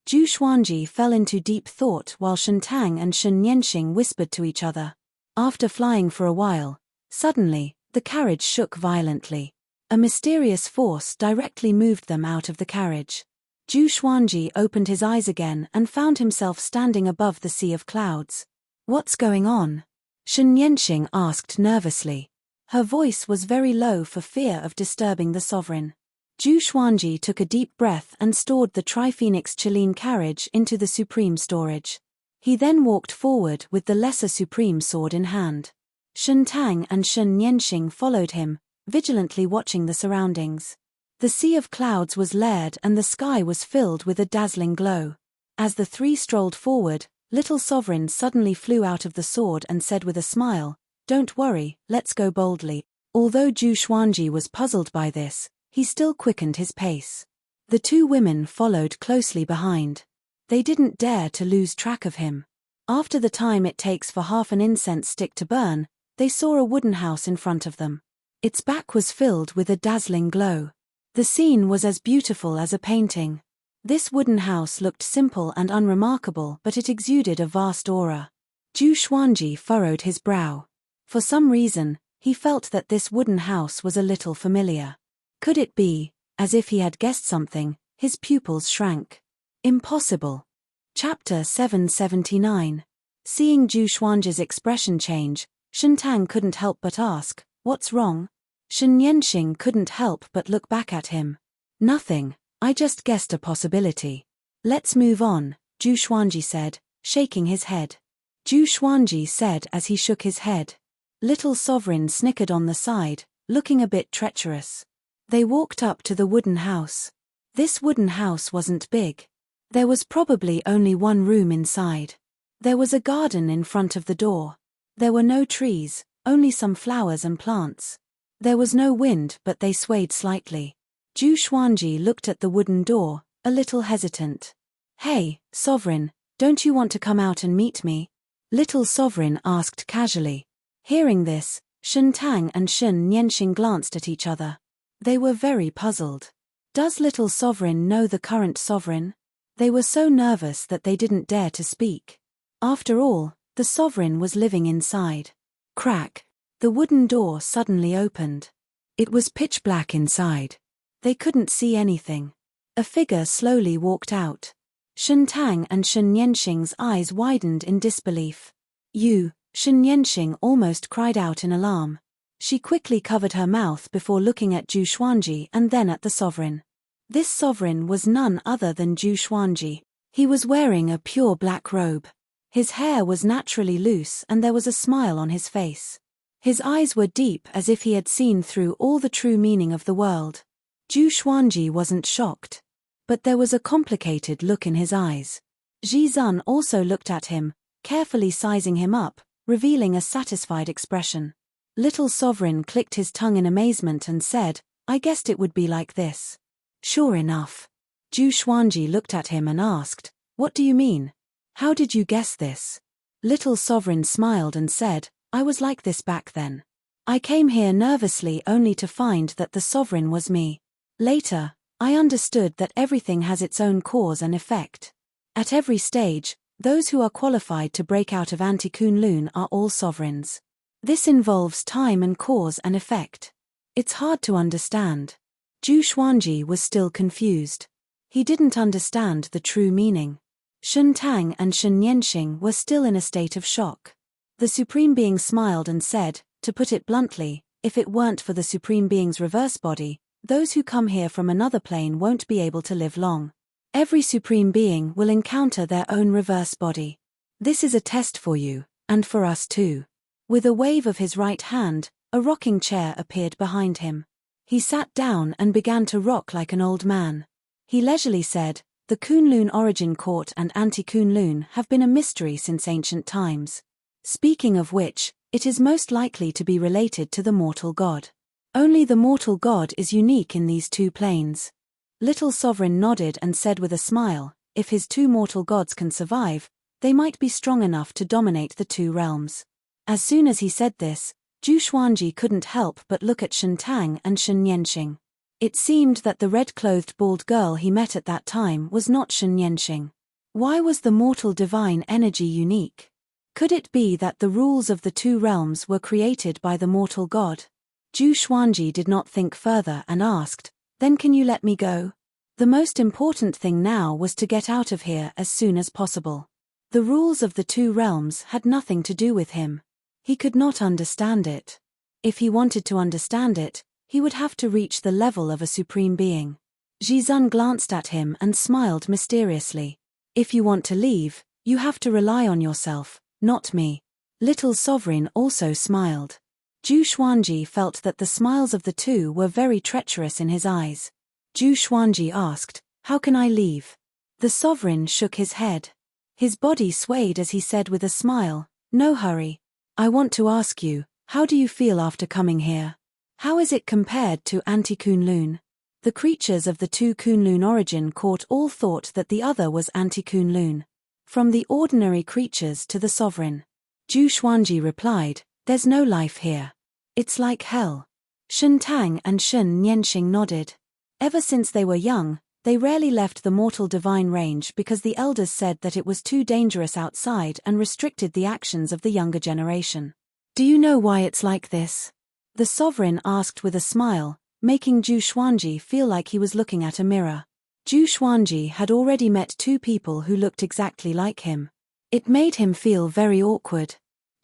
Zhu Xuanji fell into deep thought while Shentang and Shen Yanxing whispered to each other. After flying for a while, suddenly, the carriage shook violently. A mysterious force directly moved them out of the carriage. Zhu Xuanji opened his eyes again and found himself standing above the sea of clouds. What's going on? Shen Yanxing asked nervously. Her voice was very low for fear of disturbing the sovereign. Zhu Xuanji took a deep breath and stored the Tri-Phoenix Chiline carriage into the supreme storage. He then walked forward with the lesser supreme sword in hand. Shentang and Shen Yanxing followed him, vigilantly watching the surroundings. The sea of clouds was layered and the sky was filled with a dazzling glow. As the three strolled forward, little sovereign suddenly flew out of the sword and said with a smile, "Don't worry, let's go boldly." Although Zhu Xuanji was puzzled by this, he still quickened his pace. The two women followed closely behind. They didn't dare to lose track of him. After the time it takes for half an incense stick to burn, they saw a wooden house in front of them. Its back was filled with a dazzling glow. The scene was as beautiful as a painting. This wooden house looked simple and unremarkable, but it exuded a vast aura. Zhu Xuanji furrowed his brow. For some reason, he felt that this wooden house was a little familiar. Could it be, as if he had guessed something, his pupils shrank. Impossible. Chapter 779. Seeing Zhu Xuanji's expression change, Shentang couldn't help but ask, "What's wrong?" Shen Yanxing couldn't help but look back at him. "Nothing, I just guessed a possibility." "Let's move on," Zhu Xuanji said, shaking his head. Zhu Xuanji said as he shook his head. Little sovereign snickered on the side, looking a bit treacherous. They walked up to the wooden house. This wooden house wasn't big. There was probably only one room inside. There was a garden in front of the door. There were no trees, only some flowers and plants. There was no wind, but they swayed slightly. Zhu Xuanji looked at the wooden door, a little hesitant. "Hey, sovereign, don't you want to come out and meet me?" Little sovereign asked casually. Hearing this, Shentang and Shen Yanxing glanced at each other. They were very puzzled. Does little sovereign know the current sovereign? They were so nervous that they didn't dare to speak. After all, the sovereign was living inside. Crack! The wooden door suddenly opened. It was pitch black inside. They couldn't see anything. A figure slowly walked out. Shentang and Shen Yanxing's eyes widened in disbelief. "You," Shen Yanxing almost cried out in alarm. She quickly covered her mouth before looking at Zhu Xuanji and then at the sovereign. This sovereign was none other than Zhu Xuanji. He was wearing a pure black robe. His hair was naturally loose and there was a smile on his face. His eyes were deep as if he had seen through all the true meaning of the world. Zhu Xuanji wasn't shocked. But there was a complicated look in his eyes. Ji Zun also looked at him, carefully sizing him up, revealing a satisfied expression. Little sovereign clicked his tongue in amazement and said, "I guessed it would be like this." "Sure enough." Zhu Xuanji looked at him and asked, "What do you mean? How did you guess this?" Little sovereign smiled and said, "I was like this back then. I came here nervously only to find that the sovereign was me. Later, I understood that everything has its own cause and effect. At every stage, those who are qualified to break out of Anti-Kunlun are all sovereigns. This involves time and cause and effect. It's hard to understand." Zhu Xuanji was still confused. He didn't understand the true meaning. Shentang and Shen Yanxing were still in a state of shock. The Supreme Being smiled and said, "To put it bluntly, if it weren't for the Supreme Being's reverse body, those who come here from another plane won't be able to live long. Every Supreme Being will encounter their own reverse body. This is a test for you, and for us too." With a wave of his right hand, a rocking chair appeared behind him. He sat down and began to rock like an old man. He leisurely said, "The Kunlun Origin Court and Anti-Kunlun have been a mystery since ancient times. Speaking of which, it is most likely to be related to the mortal god. Only the mortal god is unique in these two planes." Little Sovereign nodded and said with a smile, If his two mortal gods can survive, they might be strong enough to dominate the two realms. As soon as he said this, Zhu Xuanji couldn't help but look at Shen Tang and Shen Yanxing. It seemed that the red-clothed bald girl he met at that time was not Shen Yanxing. Why was the mortal divine energy unique? Could it be that the rules of the two realms were created by the mortal god? Zhu Xuanji did not think further and asked, "Then can you let me go?" The most important thing now was to get out of here as soon as possible. The rules of the two realms had nothing to do with him. He could not understand it. If he wanted to understand it, he would have to reach the level of a supreme being. Zhizun glanced at him and smiled mysteriously. "If you want to leave, you have to rely on yourself, not me." Little Sovereign also smiled. Zhu Xuanji felt that the smiles of the two were very treacherous in his eyes. Zhu Xuanji asked, "How can I leave?" The Sovereign shook his head. His body swayed as he said with a smile, "No hurry. I want to ask you, how do you feel after coming here? How is it compared to Anti-Kunlun?" The creatures of the two Kunlun origin court all thought that the other was Anti-Kunlun. From the ordinary creatures to the Sovereign. Zhu Xuanji replied, "There's no life here. It's like hell." Shen Tang and Shen Yanxing nodded. Ever since they were young, they rarely left the mortal divine range because the elders said that it was too dangerous outside and restricted the actions of the younger generation. "Do you know why it's like this?" The Sovereign asked with a smile, making Zhu Xuanji feel like he was looking at a mirror. Zhu Xuanji had already met two people who looked exactly like him. It made him feel very awkward.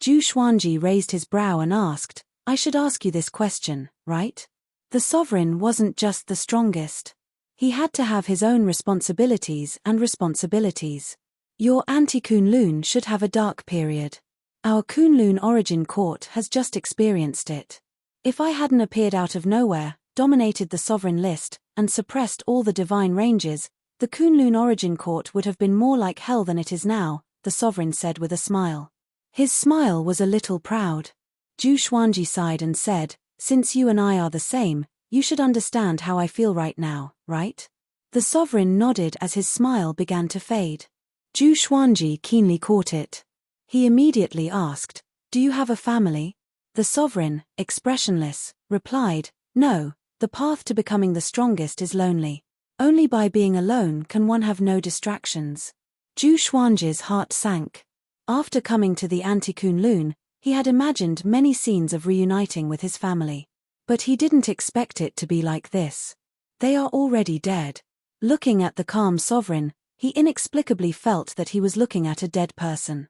Zhu Xuanji raised his brow and asked, "I should ask you this question, right?" The Sovereign wasn't just the strongest. He had to have his own responsibilities and responsibilities. Your Anti-Kunlun should have a dark period. Our Kunlun origin court has just experienced it. If I hadn't appeared out of nowhere, dominated the Sovereign list, and suppressed all the divine ranges, the Kunlun origin court would have been more like hell than it is now, the Sovereign said with a smile. His smile was a little proud. Zhu Xuanji sighed and said, "Since you and I are the same, you should understand how I feel right now, right?" The Sovereign nodded as his smile began to fade. Zhu Xuanji keenly caught it. He immediately asked, "Do you have a family?" The Sovereign, expressionless, replied, "No, the path to becoming the strongest is lonely. Only by being alone can one have no distractions." Zhu Xuanji's heart sank. After coming to the Anti-Kunlun, he had imagined many scenes of reuniting with his family. But he didn't expect it to be like this. They are already dead. Looking at the calm Sovereign, he inexplicably felt that he was looking at a dead person.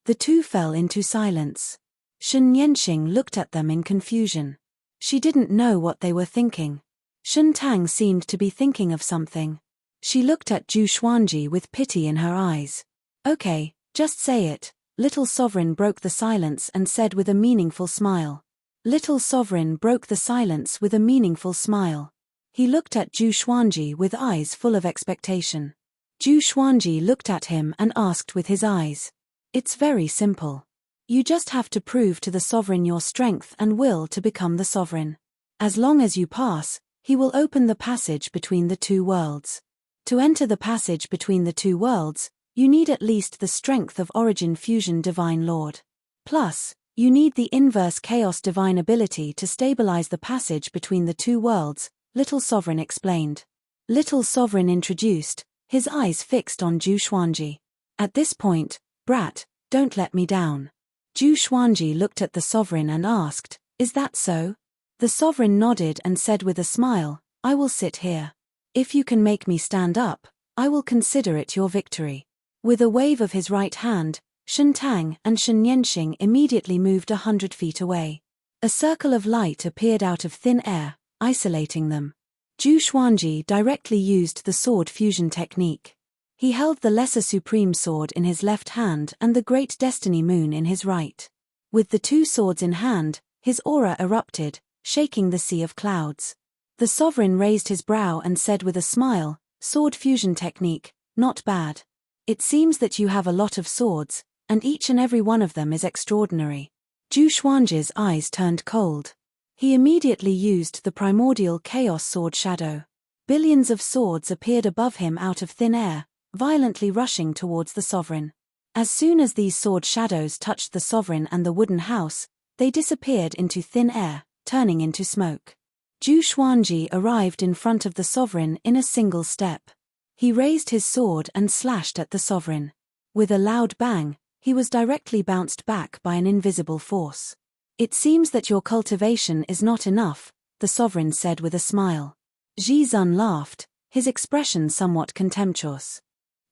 The two fell into silence. Shen Yanxing looked at them in confusion. She didn't know what they were thinking. Shen Tang seemed to be thinking of something. She looked at Zhu Xuanji with pity in her eyes. "Okay, just say it." Little Sovereign broke the silence and said with a meaningful smile. Little Sovereign broke the silence with a meaningful smile. He looked at Zhu Xuanji with eyes full of expectation. Zhu Xuanji looked at him and asked with his eyes. "It's very simple. You just have to prove to the Sovereign your strength and will to become the Sovereign. As long as you pass, he will open the passage between the two worlds. To enter the passage between the two worlds, you need at least the strength of Origin Fusion Divine Lord. Plus, you need the inverse Chaos Divine ability to stabilize the passage between the two worlds," Little Sovereign explained. Little Sovereign introduced, his eyes fixed on Zhu Xuanji. At this point, "Brat, don't let me down." Zhu Xuanji looked at the Sovereign and asked, "Is that so?" The Sovereign nodded and said with a smile, "I will sit here. If you can make me stand up, I will consider it your victory." With a wave of his right hand, Shen Tang and Shen Yanxing immediately moved 100 feet away. A circle of light appeared out of thin air, isolating them. Zhu Xuanji directly used the sword fusion technique. He held the Lesser Supreme Sword in his left hand and the Great Destiny Moon in his right. With the two swords in hand, his aura erupted, shaking the sea of clouds. The Sovereign raised his brow and said with a smile, "Sword fusion technique, not bad. It seems that you have a lot of swords, and each and every one of them is extraordinary." Zhu Xuanji's eyes turned cold. He immediately used the primordial Chaos Sword Shadow. Billions of swords appeared above him out of thin air, violently rushing towards the sovereign. As soon as these sword shadows touched the sovereign and the wooden house, they disappeared into thin air, turning into smoke. Zhu Xuanji arrived in front of the sovereign in a single step. He raised his sword and slashed at the sovereign. With a loud bang, he was directly bounced back by an invisible force. "It seems that your cultivation is not enough," the sovereign said with a smile. Ji Zun laughed, his expression somewhat contemptuous.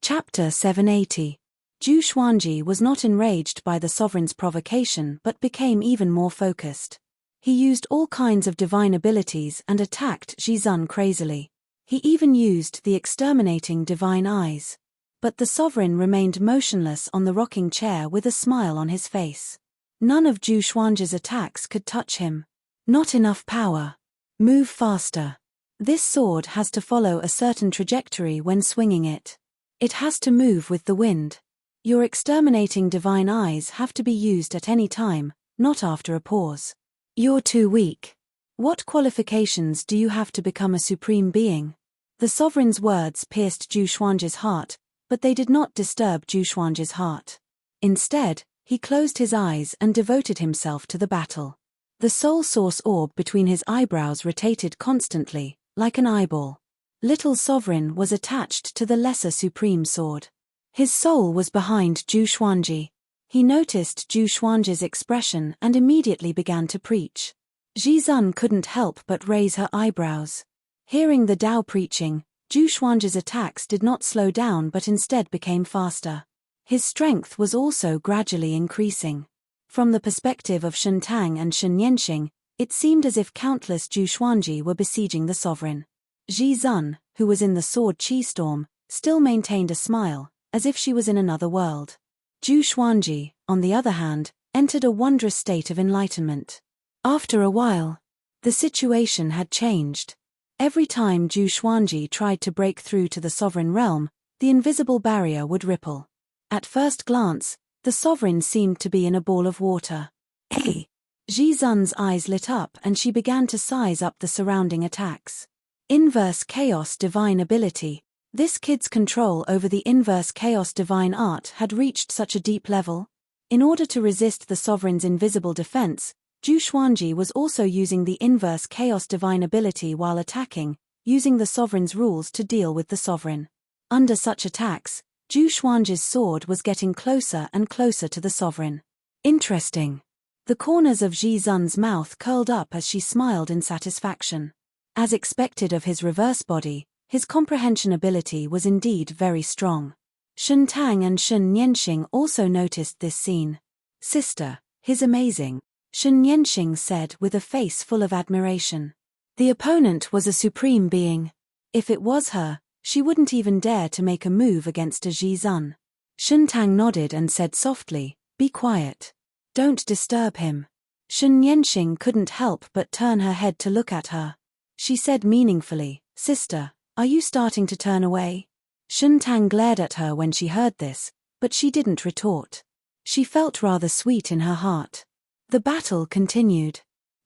Chapter 780. Zhu Xuanji was not enraged by the sovereign's provocation but became even more focused. He used all kinds of divine abilities and attacked Ji Zun crazily. He even used the exterminating divine eyes. But the sovereign remained motionless on the rocking chair with a smile on his face. None of Zhu Xuanji's attacks could touch him. "Not enough power. Move faster. This sword has to follow a certain trajectory when swinging it. It has to move with the wind. Your exterminating divine eyes have to be used at any time, not after a pause. You're too weak. What qualifications do you have to become a supreme being?" The sovereign's words pierced Zhu Xuanji's heart, but they did not disturb Zhu Xuanji's heart. Instead, he closed his eyes and devoted himself to the battle. The soul source orb between his eyebrows rotated constantly, like an eyeball. Little Sovereign was attached to the lesser supreme sword. His soul was behind Zhu Xuanji. He noticed Zhu Xuanji's expression and immediately began to preach. Ji Zun couldn't help but raise her eyebrows. Hearing the Tao preaching, Zhu Xuanji's attacks did not slow down but instead became faster. His strength was also gradually increasing. From the perspective of Enchanting and Enchanting, it seemed as if countless Zhu Xuanji were besieging the sovereign. Ji Zun, who was in the sword chi storm, still maintained a smile, as if she was in another world. Zhu Xuanji, on the other hand, entered a wondrous state of enlightenment. After a while, the situation had changed. Every time Zhu Xuanji tried to break through to the sovereign realm, the invisible barrier would ripple. At first glance, the sovereign seemed to be in a ball of water. Hey! Ji Zun's eyes lit up and she began to size up the surrounding attacks. Inverse Chaos Divine Ability. This kid's control over the Inverse Chaos Divine Art had reached such a deep level. In order to resist the sovereign's invisible defense, Zhu Xuanji was also using the Inverse Chaos Divine Ability while attacking, using the sovereign's rules to deal with the sovereign. Under such attacks, Zhu Xuanji's sword was getting closer and closer to the sovereign. Interesting. The corners of Ji Zun's mouth curled up as she smiled in satisfaction. As expected of his reverse body, his comprehension ability was indeed very strong. Enchanting and Enchanting also noticed this scene. "Sister, he's amazing," Enchanting said with a face full of admiration. The opponent was a supreme being. If it was her, she wouldn't even dare to make a move against a Ji Zun. Enchanting nodded and said softly, "Be quiet. Don't disturb him." Enchanting couldn't help but turn her head to look at her. She said meaningfully, "Sister, are you starting to turn away?" Enchanting glared at her when she heard this, but she didn't retort. She felt rather sweet in her heart. The battle continued.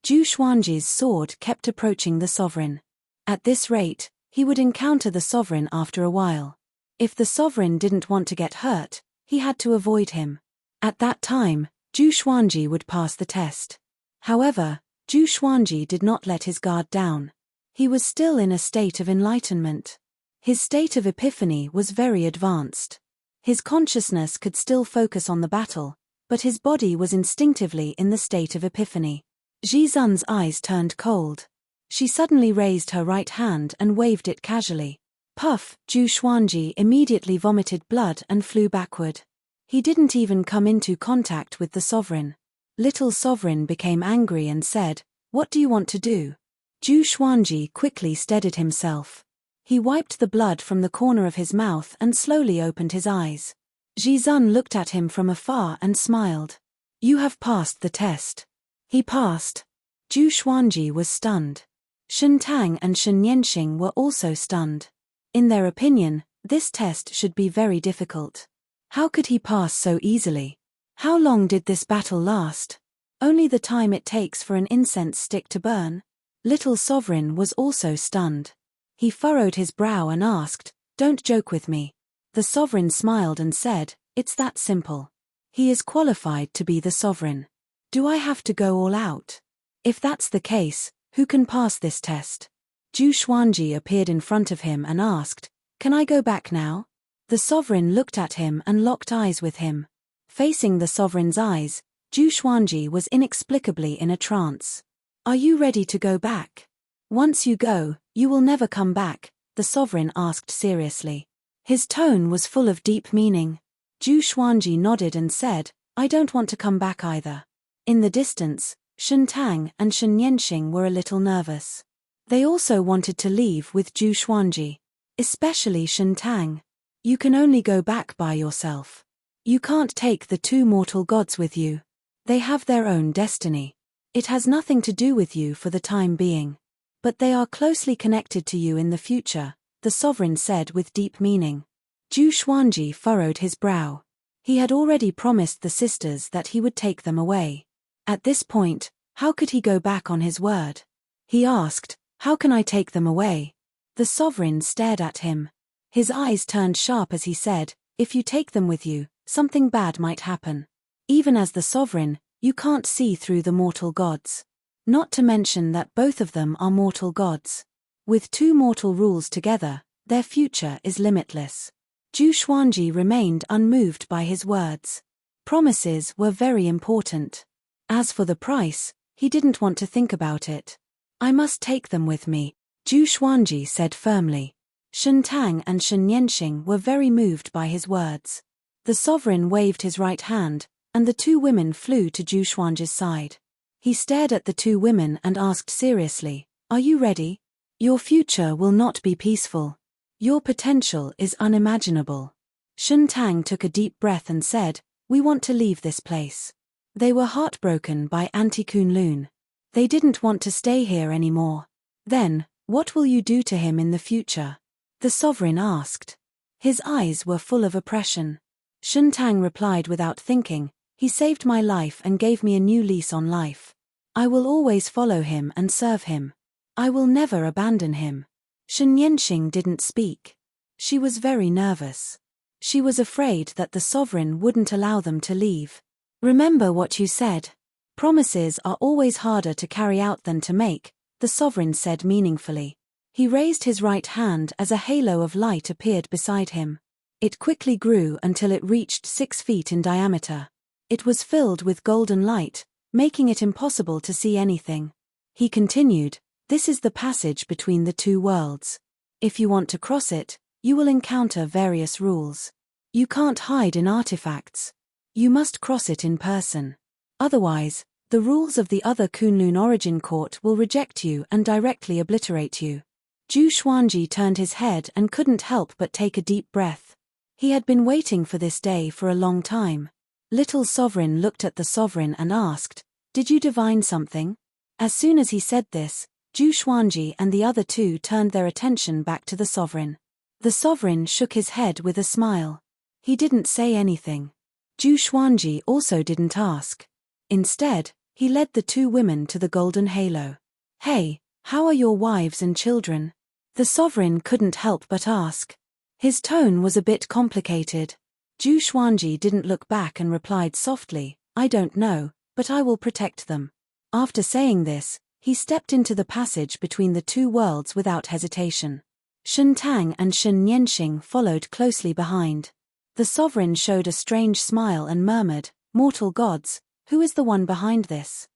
Zhu Xuanji's sword kept approaching the sovereign. At this rate, he would encounter the sovereign after a while. If the sovereign didn't want to get hurt, he had to avoid him. At that time, Zhu Xuanji would pass the test. However, Zhu Xuanji did not let his guard down. He was still in a state of enlightenment. His state of epiphany was very advanced. His consciousness could still focus on the battle, but his body was instinctively in the state of epiphany. Ji Zun's eyes turned cold. She suddenly raised her right hand and waved it casually. Puff! Zhu Xuanji immediately vomited blood and flew backward. He didn't even come into contact with the sovereign. Little Sovereign became angry and said, "What do you want to do?" Zhu Xuanji quickly steadied himself. He wiped the blood from the corner of his mouth and slowly opened his eyes. Ji Zun looked at him from afar and smiled. "You have passed the test." He passed. Zhu Xuanji was stunned. Enchanting and Enchanting were also stunned. In their opinion, this test should be very difficult. How could he pass so easily? How long did this battle last? Only the time it takes for an incense stick to burn. Little Sovereign was also stunned. He furrowed his brow and asked, "Don't joke with me." The sovereign smiled and said, "It's that simple. He is qualified to be the sovereign. Do I have to go all out? If that's the case, who can pass this test?" Zhu Xuanji appeared in front of him and asked, "Can I go back now?" The sovereign looked at him and locked eyes with him. Facing the sovereign's eyes, Zhu Xuanji was inexplicably in a trance. "Are you ready to go back? Once you go, you will never come back," the sovereign asked seriously. His tone was full of deep meaning. Zhu Xuanji nodded and said, "I don't want to come back either." In the distance, Enchanting and Enchanting were a little nervous. They also wanted to leave with Zhu Xuanji. Especially Enchanting. "You can only go back by yourself. You can't take the two mortal gods with you. They have their own destiny. It has nothing to do with you for the time being. But they are closely connected to you in the future," the sovereign said with deep meaning. Zhu Xuanji furrowed his brow. He had already promised the sisters that he would take them away. At this point, how could he go back on his word? He asked, "How can I take them away?" The sovereign stared at him. His eyes turned sharp as he said, "If you take them with you, something bad might happen. Even as the sovereign, you can't see through the mortal gods. Not to mention that both of them are mortal gods. With two mortal rules together, their future is limitless." Zhu Xuanji remained unmoved by his words. Promises were very important. As for the price, he didn't want to think about it. "I must take them with me," Zhu Xuanji said firmly. Enchanting and Enchanting were very moved by his words. The sovereign waved his right hand, and the two women flew to Zhu Xuanji's side. He stared at the two women and asked seriously, "Are you ready? Your future will not be peaceful. Your potential is unimaginable." Enchanting took a deep breath and said, "We want to leave this place." They were heartbroken by Anti-Kunlun. They didn't want to stay here anymore. "Then, what will you do to him in the future?" the sovereign asked. His eyes were full of oppression. Enchanting replied without thinking, "He saved my life and gave me a new lease on life. I will always follow him and serve him. I will never abandon him." Enchanting didn't speak. She was very nervous. She was afraid that the sovereign wouldn't allow them to leave. "Remember what you said. Promises are always harder to carry out than to make," the sovereign said meaningfully. He raised his right hand as a halo of light appeared beside him. It quickly grew until it reached 6 feet in diameter. It was filled with golden light, making it impossible to see anything. He continued, "This is the passage between the two worlds. If you want to cross it, you will encounter various rules. You can't hide in artifacts. You must cross it in person. Otherwise, the rules of the other Kunlun origin court will reject you and directly obliterate you." Zhu Xuanji turned his head and couldn't help but take a deep breath. He had been waiting for this day for a long time. Little Sovereign looked at the sovereign and asked, "Did you divine something?" As soon as he said this, Zhu Xuanji and the other two turned their attention back to the sovereign. The sovereign shook his head with a smile. He didn't say anything. Zhu Xuanji also didn't ask. Instead, he led the two women to the golden halo. "Hey, how are your wives and children?" the sovereign couldn't help but ask. His tone was a bit complicated. Zhu Xuanji didn't look back and replied softly, "I don't know, but I will protect them." After saying this, he stepped into the passage between the two worlds without hesitation. Enchanting and Enchanting followed closely behind. The sovereign showed a strange smile and murmured, "Mortal gods, who is the one behind this?"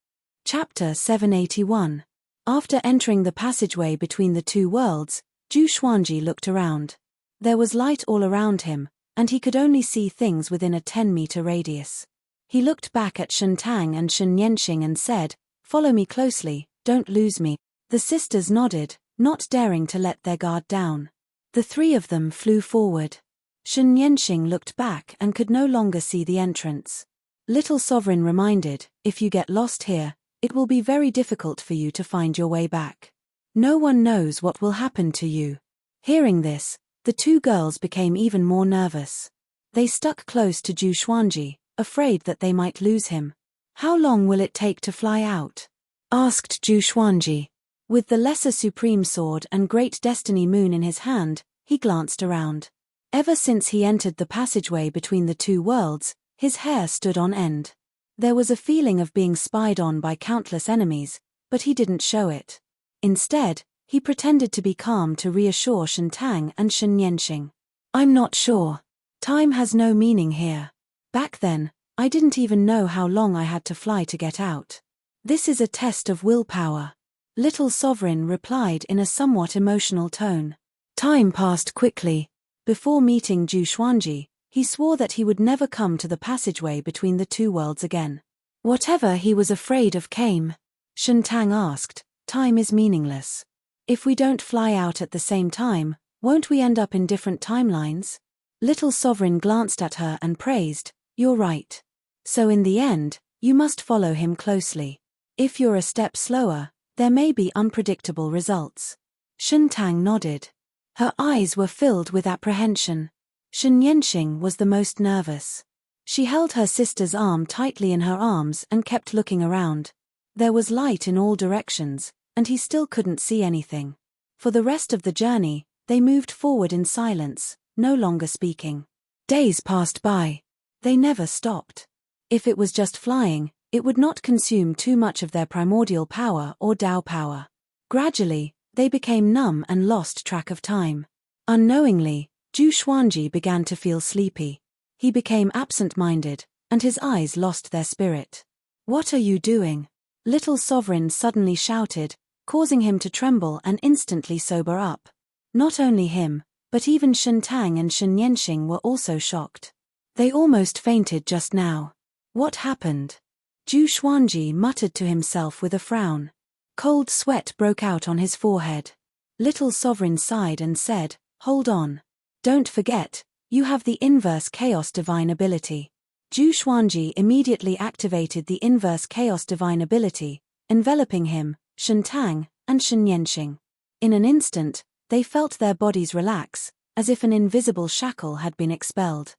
Chapter 781. After entering the passageway between the two worlds, Zhu Xuanji looked around. There was light all around him, and he could only see things within a 10-meter radius. He looked back at Enchanting and Enchanting and said, "Follow me closely, don't lose me." The sisters nodded, not daring to let their guard down. The three of them flew forward. Enchanting looked back and could no longer see the entrance. Little Sovereign reminded, "If you get lost here, it will be very difficult for you to find your way back. No one knows what will happen to you." Hearing this, the two girls became even more nervous. They stuck close to Zhu Xuanji, afraid that they might lose him. "How long will it take to fly out?" asked Zhu Xuanji. With the Lesser Supreme Sword and Great Destiny Moon in his hand, he glanced around. Ever since he entered the passageway between the two worlds, his hair stood on end. There was a feeling of being spied on by countless enemies, but he didn't show it. Instead, he pretended to be calm to reassure Shentang and Shenyanxing. I'm not sure. Time has no meaning here. Back then, I didn't even know how long I had to fly to get out. This is a test of willpower. Little Sovereign replied in a somewhat emotional tone. Time passed quickly. Before meeting Zhu Xuanji, he swore that he would never come to the passageway between the two worlds again. Whatever he was afraid of came. Shentang asked, time is meaningless. If we don't fly out at the same time, won't we end up in different timelines? Little Sovereign glanced at her and praised, you're right. So in the end, you must follow him closely. If you're a step slower, there may be unpredictable results. Shentang nodded. Her eyes were filled with apprehension. Shenyanxing was the most nervous. She held her sister's arm tightly in her arms and kept looking around. There was light in all directions, and he still couldn't see anything. For the rest of the journey, they moved forward in silence, no longer speaking. Days passed by. They never stopped. If it was just flying, it would not consume too much of their primordial power or Tao power. Gradually, they became numb and lost track of time. Unknowingly, Zhu Xuanji began to feel sleepy. He became absent-minded, and his eyes lost their spirit. What are you doing? Little Sovereign suddenly shouted, causing him to tremble and instantly sober up. Not only him, but even Shentang and Shenyanxing were also shocked. They almost fainted just now. What happened? Zhu Xuanji muttered to himself with a frown. Cold sweat broke out on his forehead. Little Sovereign sighed and said, hold on. Don't forget, you have the Inverse Chaos Divine ability. Zhu Xuanji immediately activated the Inverse Chaos Divine ability, enveloping him, Shentang, and Shenyanxing. In an instant, they felt their bodies relax, as if an invisible shackle had been expelled.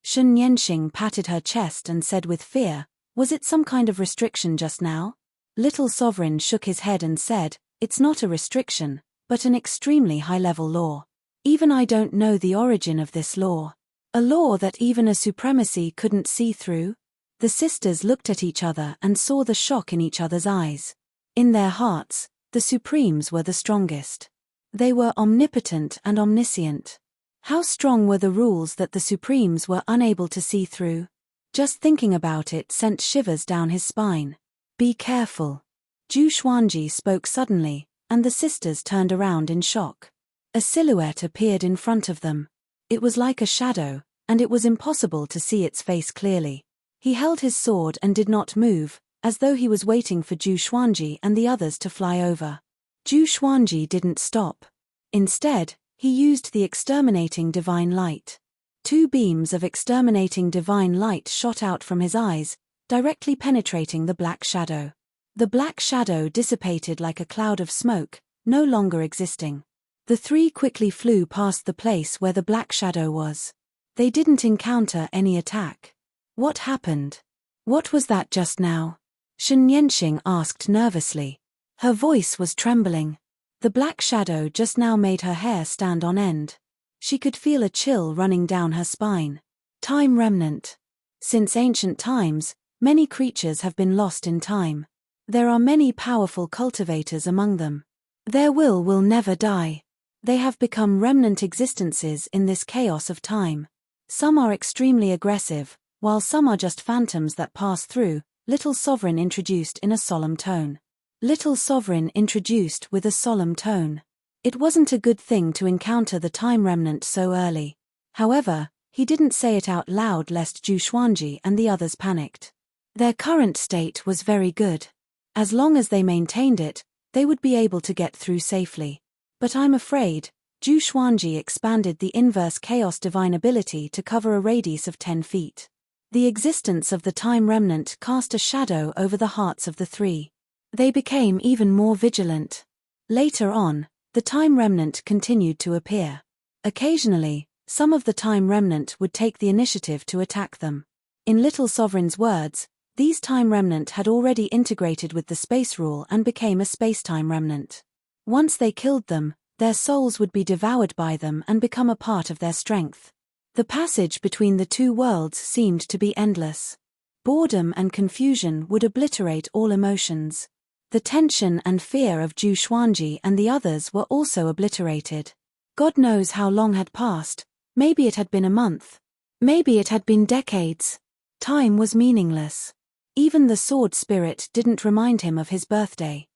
Shenyanxing patted her chest and said with fear, was it some kind of restriction just now? Little Sovereign shook his head and said, it's not a restriction, but an extremely high-level law. Even I don't know the origin of this law. A law that even a supremacy couldn't see through? The sisters looked at each other and saw the shock in each other's eyes. In their hearts, the Supremes were the strongest. They were omnipotent and omniscient. How strong were the rules that the Supremes were unable to see through? Just thinking about it sent shivers down his spine. Be careful. Zhu Xuanji spoke suddenly, and the sisters turned around in shock. A silhouette appeared in front of them. It was like a shadow, and it was impossible to see its face clearly. He held his sword and did not move, as though he was waiting for Zhu Xuanji and the others to fly over. Zhu Xuanji didn't stop. Instead, he used the exterminating divine light. Two beams of exterminating divine light shot out from his eyes, directly penetrating the black shadow. The black shadow dissipated like a cloud of smoke, no longer existing. The three quickly flew past the place where the black shadow was. They didn't encounter any attack. What happened? What was that just now? Shenyanxing asked nervously. Her voice was trembling. The black shadow just now made her hair stand on end. She could feel a chill running down her spine. Time remnant. Since ancient times, many creatures have been lost in time. There are many powerful cultivators among them. Their will never die. They have become remnant existences in this chaos of time. Some are extremely aggressive, while some are just phantoms that pass through, Little Sovereign introduced in a solemn tone. Little Sovereign introduced with a solemn tone. It wasn't a good thing to encounter the time remnant so early. However, he didn't say it out loud lest Zhu Xuanji and the others panicked. Their current state was very good. As long as they maintained it, they would be able to get through safely. But I'm afraid, Zhu Xuanji expanded the Inverse Chaos Divine ability to cover a radius of 10 feet. The existence of the time remnant cast a shadow over the hearts of the three. They became even more vigilant. Later on, the time remnant continued to appear. Occasionally, some of the time remnant would take the initiative to attack them. In Little Sovereign's words, these time remnant had already integrated with the space rule and became a space-time remnant. Once they killed them, their souls would be devoured by them and become a part of their strength. The passage between the two worlds seemed to be endless. Boredom and confusion would obliterate all emotions. The tension and fear of Zhu Xuanji and the others were also obliterated. God knows how long had passed. Maybe it had been a month. Maybe it had been decades. Time was meaningless. Even the sword spirit didn't remind him of his birthday.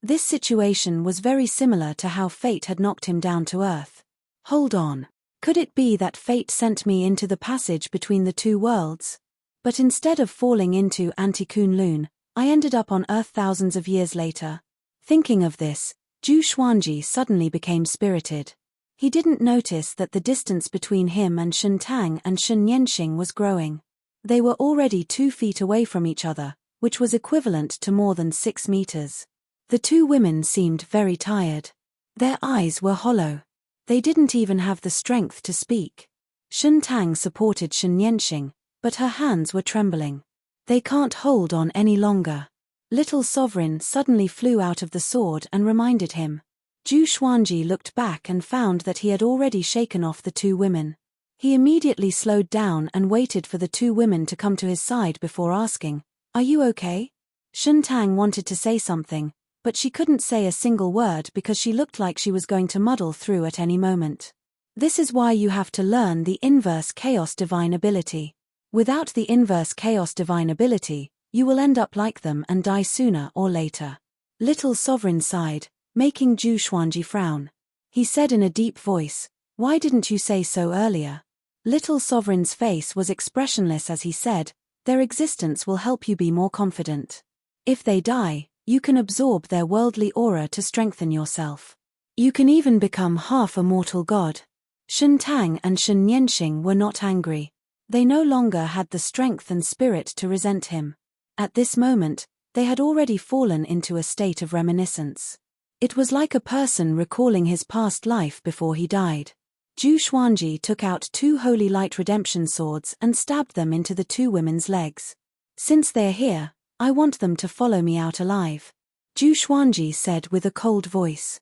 This situation was very similar to how fate had knocked him down to earth. Hold on. Could it be that fate sent me into the passage between the two worlds? But instead of falling into Anti-Kunlun, I ended up on Earth thousands of years later. Thinking of this, Zhu Xuanji suddenly became spirited. He didn't notice that the distance between him and Shentang and Shenyanxing was growing. They were already 2 feet away from each other, which was equivalent to more than 6 meters. The two women seemed very tired. Their eyes were hollow. They didn't even have the strength to speak. Shentang supported Shenyanxing, but her hands were trembling. They can't hold on any longer. Little Sovereign suddenly flew out of the sword and reminded him. Zhu Xuanji looked back and found that he had already shaken off the two women. He immediately slowed down and waited for the two women to come to his side before asking, "Are you okay?" Shentang wanted to say something, but she couldn't say a single word because she looked like she was going to muddle through at any moment. This is why you have to learn the inverse chaos divine ability. Without the inverse chaos divine ability, you will end up like them and die sooner or later. Little Sovereign sighed, making Zhu Xuanji frown. He said in a deep voice, "Why didn't you say so earlier?" Little Sovereign's face was expressionless as he said, "Their existence will help you be more confident. If they die, you can absorb their worldly aura to strengthen yourself. You can even become half a mortal god." Shentang and Shenyanxing were not angry. They no longer had the strength and spirit to resent him. At this moment, they had already fallen into a state of reminiscence. It was like a person recalling his past life before he died. Zhu Xuanji took out 2 holy light redemption swords and stabbed them into the two women's legs. "Since they're here, I want them to follow me out alive," Zhu Xuanji said with a cold voice.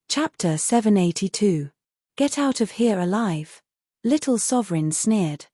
Chapter 782. Get out of here alive. Little Sovereign sneered.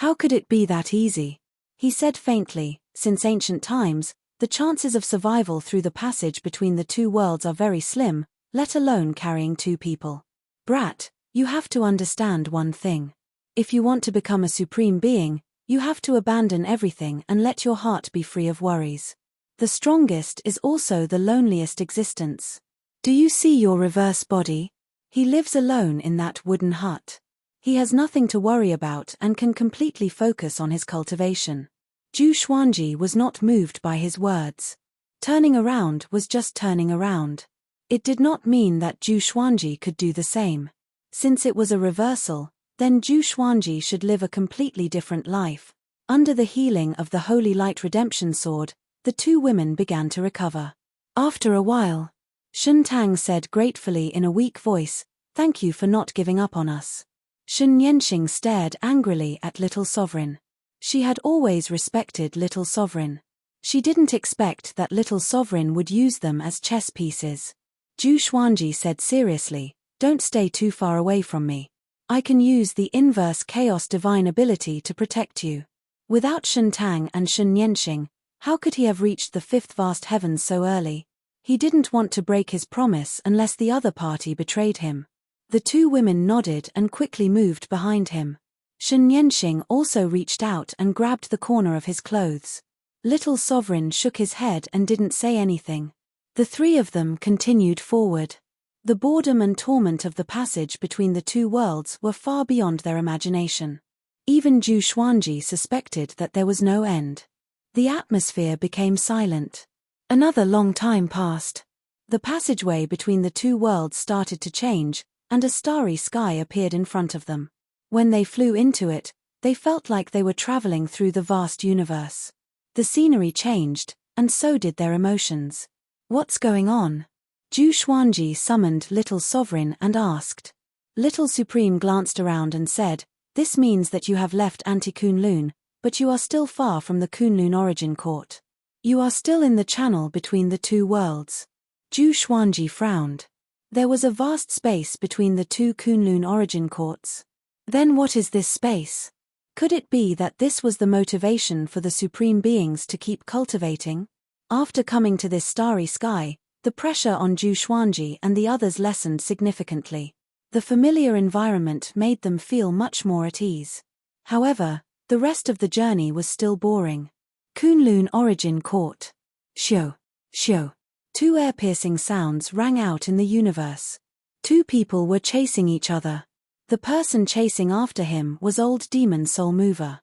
How could it be that easy? He said faintly, "Since ancient times, the chances of survival through the passage between the two worlds are very slim, let alone carrying 2 people. Brat, you have to understand one thing. If you want to become a supreme being, you have to abandon everything and let your heart be free of worries. The strongest is also the loneliest existence. Do you see your reverse body? He lives alone in that wooden hut. He has nothing to worry about and can completely focus on his cultivation." Zhu Xuanji was not moved by his words. Turning around was just turning around. It did not mean that Zhu Xuanji could do the same. Since it was a reversal, then Zhu Xuanji should live a completely different life. Under the healing of the Holy Light Redemption Sword, the two women began to recover. After a while, Shentang said gratefully in a weak voice, "Thank you for not giving up on us." Shenyanxing stared angrily at Little Sovereign. She had always respected Little Sovereign. She didn't expect that Little Sovereign would use them as chess pieces. Zhu Xuanji said seriously, "Don't stay too far away from me. I can use the inverse chaos divine ability to protect you." Without Shentang and Shenyanxing, how could he have reached the 5th vast heavens so early? He didn't want to break his promise unless the other party betrayed him. The two women nodded and quickly moved behind him. Shenyanxing also reached out and grabbed the corner of his clothes. Little Sovereign shook his head and didn't say anything. The 3 of them continued forward. The boredom and torment of the passage between the two worlds were far beyond their imagination. Even Zhu Xuanji suspected that there was no end. The atmosphere became silent. Another long time passed. The passageway between the two worlds started to change, and a starry sky appeared in front of them. When they flew into it, they felt like they were traveling through the vast universe. The scenery changed, and so did their emotions. "What's going on?" Zhu Xuanji summoned Little Sovereign and asked. Little Supreme glanced around and said, "This means that you have left Anti-Kunlun, but you are still far from the Kunlun origin court. You are still in the channel between the two worlds." Zhu Xuanji frowned. There was a vast space between the two Kunlun origin courts. Then what is this space? Could it be that this was the motivation for the supreme beings to keep cultivating? After coming to this starry sky, the pressure on Zhu Xuanji and the others lessened significantly. The familiar environment made them feel much more at ease. However, the rest of the journey was still boring. Kunlun Origin Court. Shio. Shio. Two ear-piercing sounds rang out in the universe. Two people were chasing each other. The person chasing after him was Old Demon Soul Mover.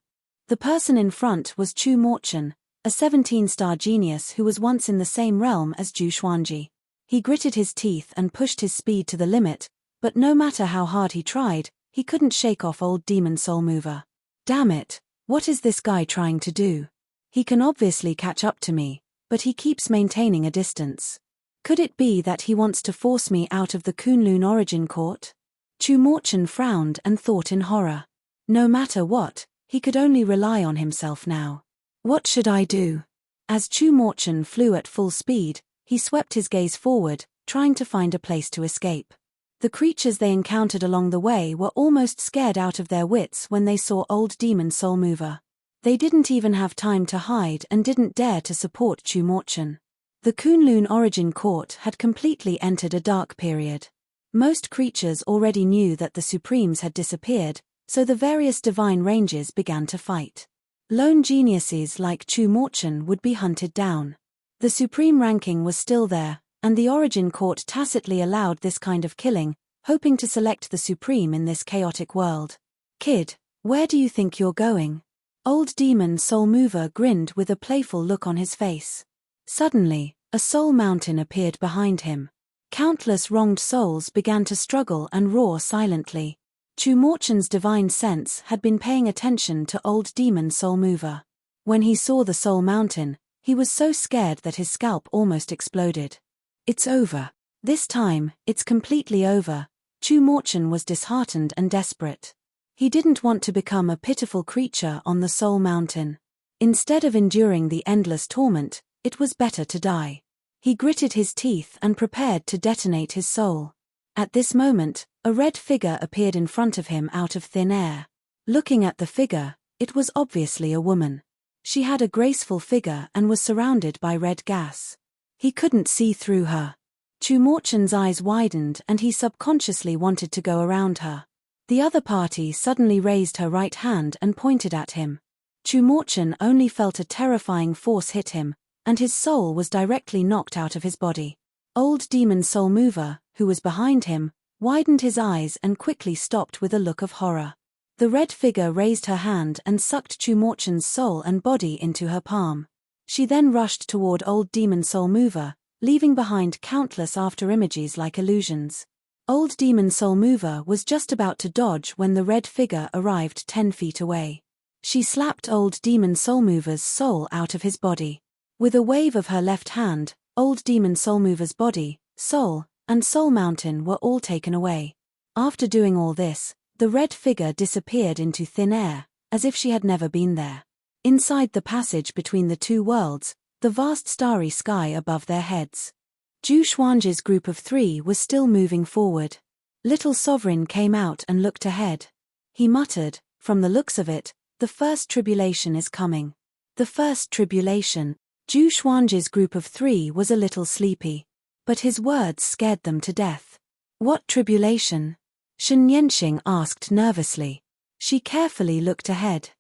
The person in front was Chu Morchen, a 17-star genius who was once in the same realm as Zhu Xuanji. He gritted his teeth and pushed his speed to the limit, but no matter how hard he tried, he couldn't shake off Old Demon Soul Mover. Damn it, what is this guy trying to do? He can obviously catch up to me, but he keeps maintaining a distance. Could it be that he wants to force me out of the Kunlun Origin Court? Chu Morchen frowned and thought in horror. No matter what, he could only rely on himself now. What should I do? As Chu Morchen flew at full speed, he swept his gaze forward, trying to find a place to escape. The creatures they encountered along the way were almost scared out of their wits when they saw Old Demon Soul Mover. They didn't even have time to hide and didn't dare to support Chu Morchen. The Kunlun Origin Court had completely entered a dark period. Most creatures already knew that the Supremes had disappeared, so the various divine ranges began to fight. Lone geniuses like Chu Morchen would be hunted down. The Supreme ranking was still there, and the Origin Court tacitly allowed this kind of killing, hoping to select the Supreme in this chaotic world. Kid, where do you think you're going? Old Demon Soul Mover grinned with a playful look on his face. Suddenly, a soul mountain appeared behind him. Countless wronged souls began to struggle and roar silently. Chu Morchen's divine sense had been paying attention to Old Demon Soul Mover. When he saw the soul mountain, he was so scared that his scalp almost exploded. It's over. This time, it's completely over. Chu Morchen was disheartened and desperate. He didn't want to become a pitiful creature on the soul mountain. Instead of enduring the endless torment, it was better to die. He gritted his teeth and prepared to detonate his soul. At this moment, a red figure appeared in front of him out of thin air. Looking at the figure, it was obviously a woman. She had a graceful figure and was surrounded by red gas. He couldn't see through her. Chu Morchen's eyes widened and he subconsciously wanted to go around her. The other party suddenly raised her right hand and pointed at him. Chu Morchen only felt a terrifying force hit him, and his soul was directly knocked out of his body. Old Demon Soul Mover, who was behind him, widened his eyes and quickly stopped with a look of horror. The red figure raised her hand and sucked Chu Morchen's soul and body into her palm. She then rushed toward Old Demon Soul Mover, leaving behind countless afterimages like illusions. Old Demon Soul Mover was just about to dodge when the red figure arrived 10 feet away. She slapped Old Demon Soul Mover's soul out of his body. With a wave of her left hand, Old Demon Soul Mover's body, soul, and soul mountain were all taken away. After doing all this, the red figure disappeared into thin air, as if she had never been there. Inside the passage between the two worlds, the vast starry sky above their heads. Zhu Xuanji's group of 3 was still moving forward. Little Sovereign came out and looked ahead. He muttered, "From the looks of it, the first tribulation is coming." The first tribulation. Zhu Xuanji's group of 3 was a little sleepy. But his words scared them to death. What tribulation? Shen Yanxing asked nervously. She carefully looked ahead.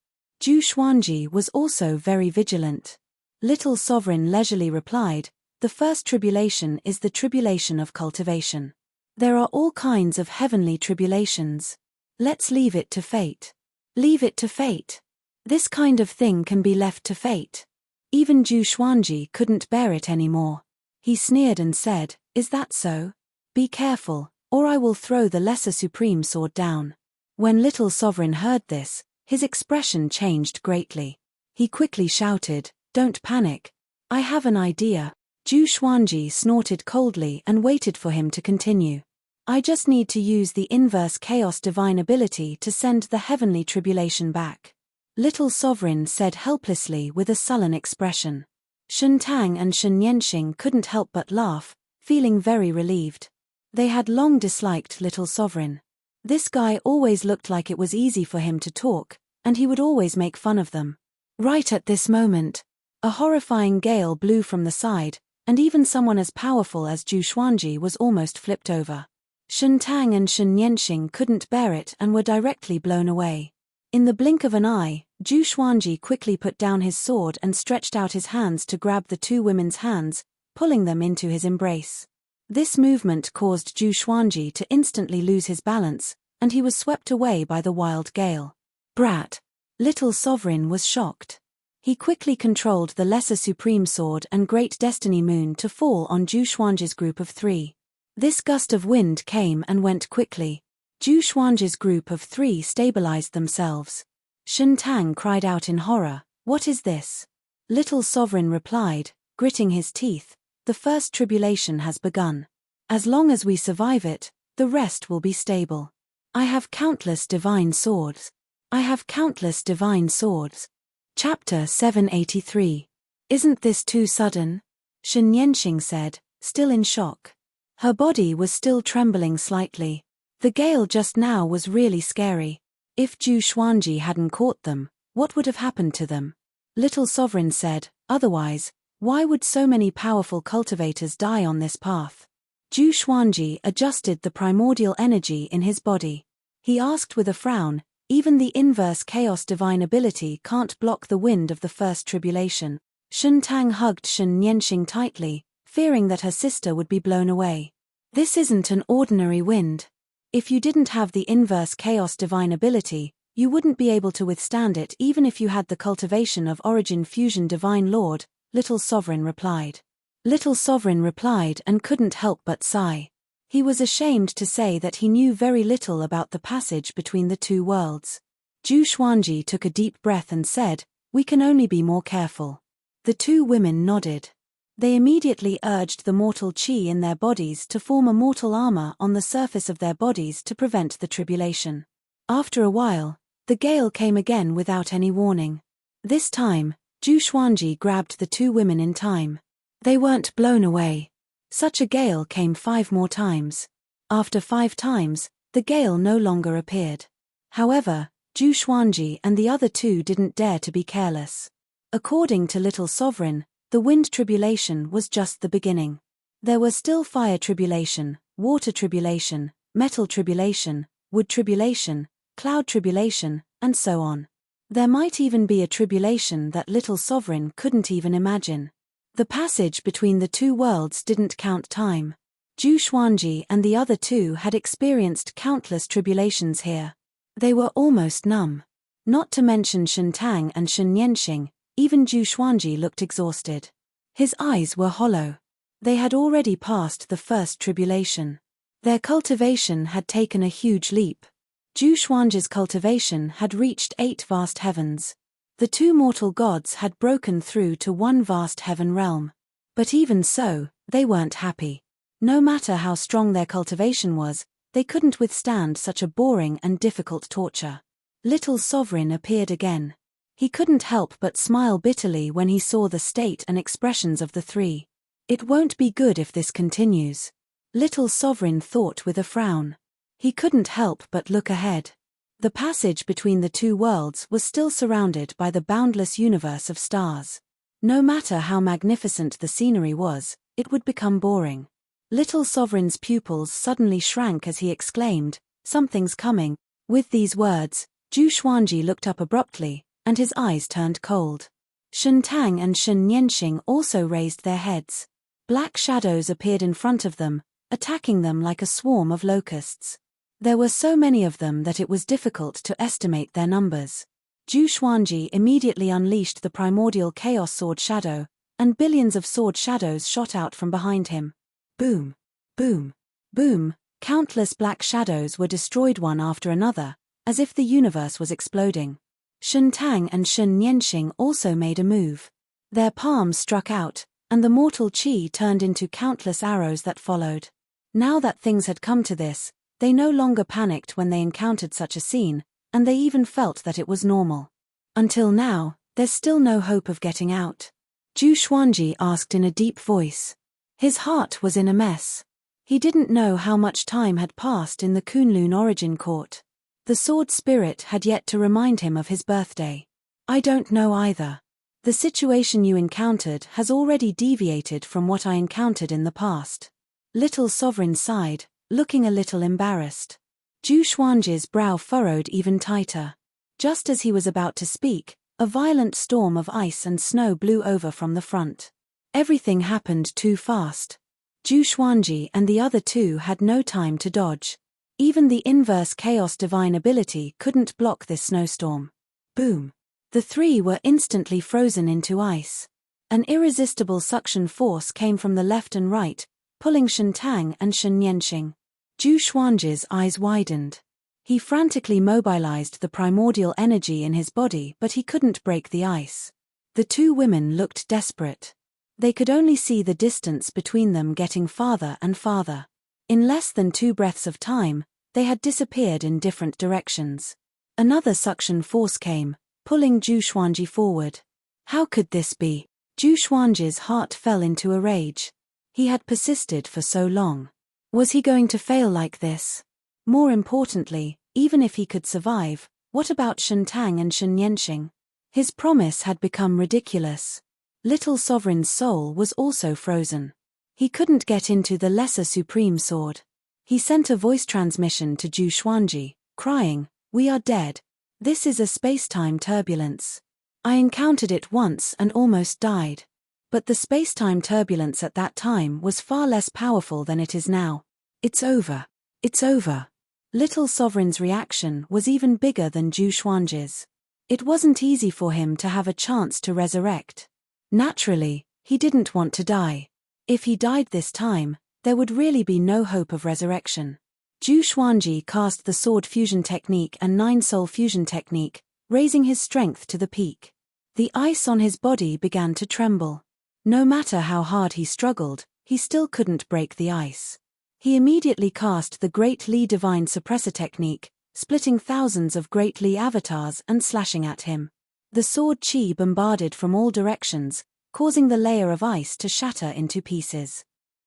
Zhu Xuanji was also very vigilant. Little Sovereign leisurely replied, "The first tribulation is the tribulation of cultivation. There are all kinds of heavenly tribulations. Let's leave it to fate." Leave it to fate? This kind of thing can be left to fate. Even Zhu Xuanji couldn't bear it anymore. He sneered and said, "Is that so? Be careful, or I will throw the Lesser Supreme Sword down." When Little Sovereign heard this, his expression changed greatly. He quickly shouted, "Don't panic. I have an idea." Zhu Xuanji snorted coldly and waited for him to continue. "I just need to use the inverse chaos divine ability to send the heavenly tribulation back." Little Sovereign said helplessly with a sullen expression. Shen Tang and Shen Yanxing couldn't help but laugh, feeling very relieved. They had long disliked Little Sovereign. This guy always looked like it was easy for him to talk, and he would always make fun of them. Right at this moment, a horrifying gale blew from the side, and even someone as powerful as Zhu Xuanji was almost flipped over. Shen Tang and Shen Yanxing couldn't bear it and were directly blown away. In the blink of an eye, Zhu Xuanji quickly put down his sword and stretched out his hands to grab the two women's hands, pulling them into his embrace. This movement caused Zhu Xuanji to instantly lose his balance, and he was swept away by the wild gale. Brat! Little Sovereign was shocked. He quickly controlled the Lesser Supreme Sword and Great Destiny Moon to fall on Zhu Xuanji's group of three. This gust of wind came and went quickly. Zhu Xuanji's group of three stabilized themselves. Shen Tang cried out in horror, "What is this?" Little Sovereign replied, gritting his teeth, "The first tribulation has begun. As long as we survive it, the rest will be stable. I have countless divine swords. I have countless divine swords." Chapter 783. Isn't this too sudden? Shen Yanxing said, still in shock. Her body was still trembling slightly. The gale just now was really scary. If Zhu Xuanji hadn't caught them, what would have happened to them? Little Sovereign said, "Otherwise, why would so many powerful cultivators die on this path?" Zhu Xuanji adjusted the primordial energy in his body. He asked with a frown, "Even the inverse chaos divine ability can't block the wind of the first tribulation." Shen Tang hugged Shen Yanxing tightly, fearing that her sister would be blown away. "This isn't an ordinary wind. If you didn't have the inverse chaos divine ability, you wouldn't be able to withstand it even if you had the cultivation of Origin Fusion Divine Lord," Little Sovereign replied. Little Sovereign replied and couldn't help but sigh. He was ashamed to say that he knew very little about the passage between the two worlds. Zhu Xuanji took a deep breath and said, "We can only be more careful." The two women nodded. They immediately urged the mortal qi in their bodies to form a mortal armor on the surface of their bodies to prevent the tribulation. After a while, the gale came again without any warning. This time, Zhu Xuanji grabbed the two women in time. They weren't blown away. Such a gale came 5 more times. After 5 times, the gale no longer appeared. However, Zhu Xuanji and the other two didn't dare to be careless. According to Little Sovereign, the wind tribulation was just the beginning. There were still fire tribulation, water tribulation, metal tribulation, wood tribulation, cloud tribulation, and so on. There might even be a tribulation that Little Sovereign couldn't even imagine. The passage between the two worlds didn't count time. Zhu Xuanji and the other two had experienced countless tribulations here. They were almost numb. Not to mention Shen Tang and Shen Yanxing, even Zhu Xuanji looked exhausted. His eyes were hollow. They had already passed the first tribulation. Their cultivation had taken a huge leap. Zhu Xuanji's cultivation had reached 8 vast heavens. The two mortal gods had broken through to one vast heaven realm. But even so, they weren't happy. No matter how strong their cultivation was, they couldn't withstand such a boring and difficult torture. Little Sovereign appeared again. He couldn't help but smile bitterly when he saw the state and expressions of the three. It won't be good if this continues. Little Sovereign thought with a frown. He couldn't help but look ahead. The passage between the two worlds was still surrounded by the boundless universe of stars. No matter how magnificent the scenery was, it would become boring. Little Sovereign's pupils suddenly shrank as he exclaimed, "Something's coming." With these words, Zhu Xuanji looked up abruptly, and his eyes turned cold. Shen Tang and Shen Yanxing also raised their heads. Black shadows appeared in front of them, attacking them like a swarm of locusts. There were so many of them that it was difficult to estimate their numbers. Zhu Xuanji immediately unleashed the primordial chaos sword shadow, and billions of sword shadows shot out from behind him. Boom! Boom! Boom! Countless black shadows were destroyed one after another, as if the universe was exploding. Shen Tang and Shen Yanxing also made a move. Their palms struck out, and the mortal qi turned into countless arrows that followed. Now that things had come to this, they no longer panicked when they encountered such a scene, and they even felt that it was normal. Until now, there's still no hope of getting out. Zhu Xuanji asked in a deep voice. His heart was in a mess. He didn't know how much time had passed in the Kunlun origin court. The sword spirit had yet to remind him of his birthday. I don't know either. The situation you encountered has already deviated from what I encountered in the past. Little Sovereign sighed, looking a little embarrassed. Zhu Xuanji's brow furrowed even tighter. Just as he was about to speak, a violent storm of ice and snow blew over from the front. Everything happened too fast. Zhu Xuanji and the other two had no time to dodge. Even the inverse chaos divine ability couldn't block this snowstorm. Boom! The three were instantly frozen into ice. An irresistible suction force came from the left and right, pulling Shentang and Shen Yanxing. Zhu Xuanji's eyes widened. He frantically mobilized the primordial energy in his body, but he couldn't break the ice. The two women looked desperate. They could only see the distance between them getting farther and farther. In less than 2 breaths of time, they had disappeared in different directions. Another suction force came, pulling Zhu Xuanji forward. How could this be? Zhu Xuanji's heart fell into a rage. He had persisted for so long. Was he going to fail like this? More importantly, even if he could survive, what about Shentang and Shen Yanxing? His promise had become ridiculous. Little Sovereign's soul was also frozen. He couldn't get into the lesser supreme sword. He sent a voice transmission to Zhu Xuanji, crying, "We are dead. This is a space-time turbulence. I encountered it once and almost died. But the space-time turbulence at that time was far less powerful than it is now. It's over. It's over." Little Sovereign's reaction was even bigger than Zhu Xuanji's. It wasn't easy for him to have a chance to resurrect. Naturally, he didn't want to die. If he died this time, there would really be no hope of resurrection. Zhu Xuanji cast the sword fusion technique and 9-soul fusion technique, raising his strength to the peak. The ice on his body began to tremble. No matter how hard he struggled, he still couldn't break the ice. He immediately cast the Great Li Divine Suppressor technique, splitting thousands of Great Li avatars and slashing at him. The sword chi bombarded from all directions, causing the layer of ice to shatter into pieces.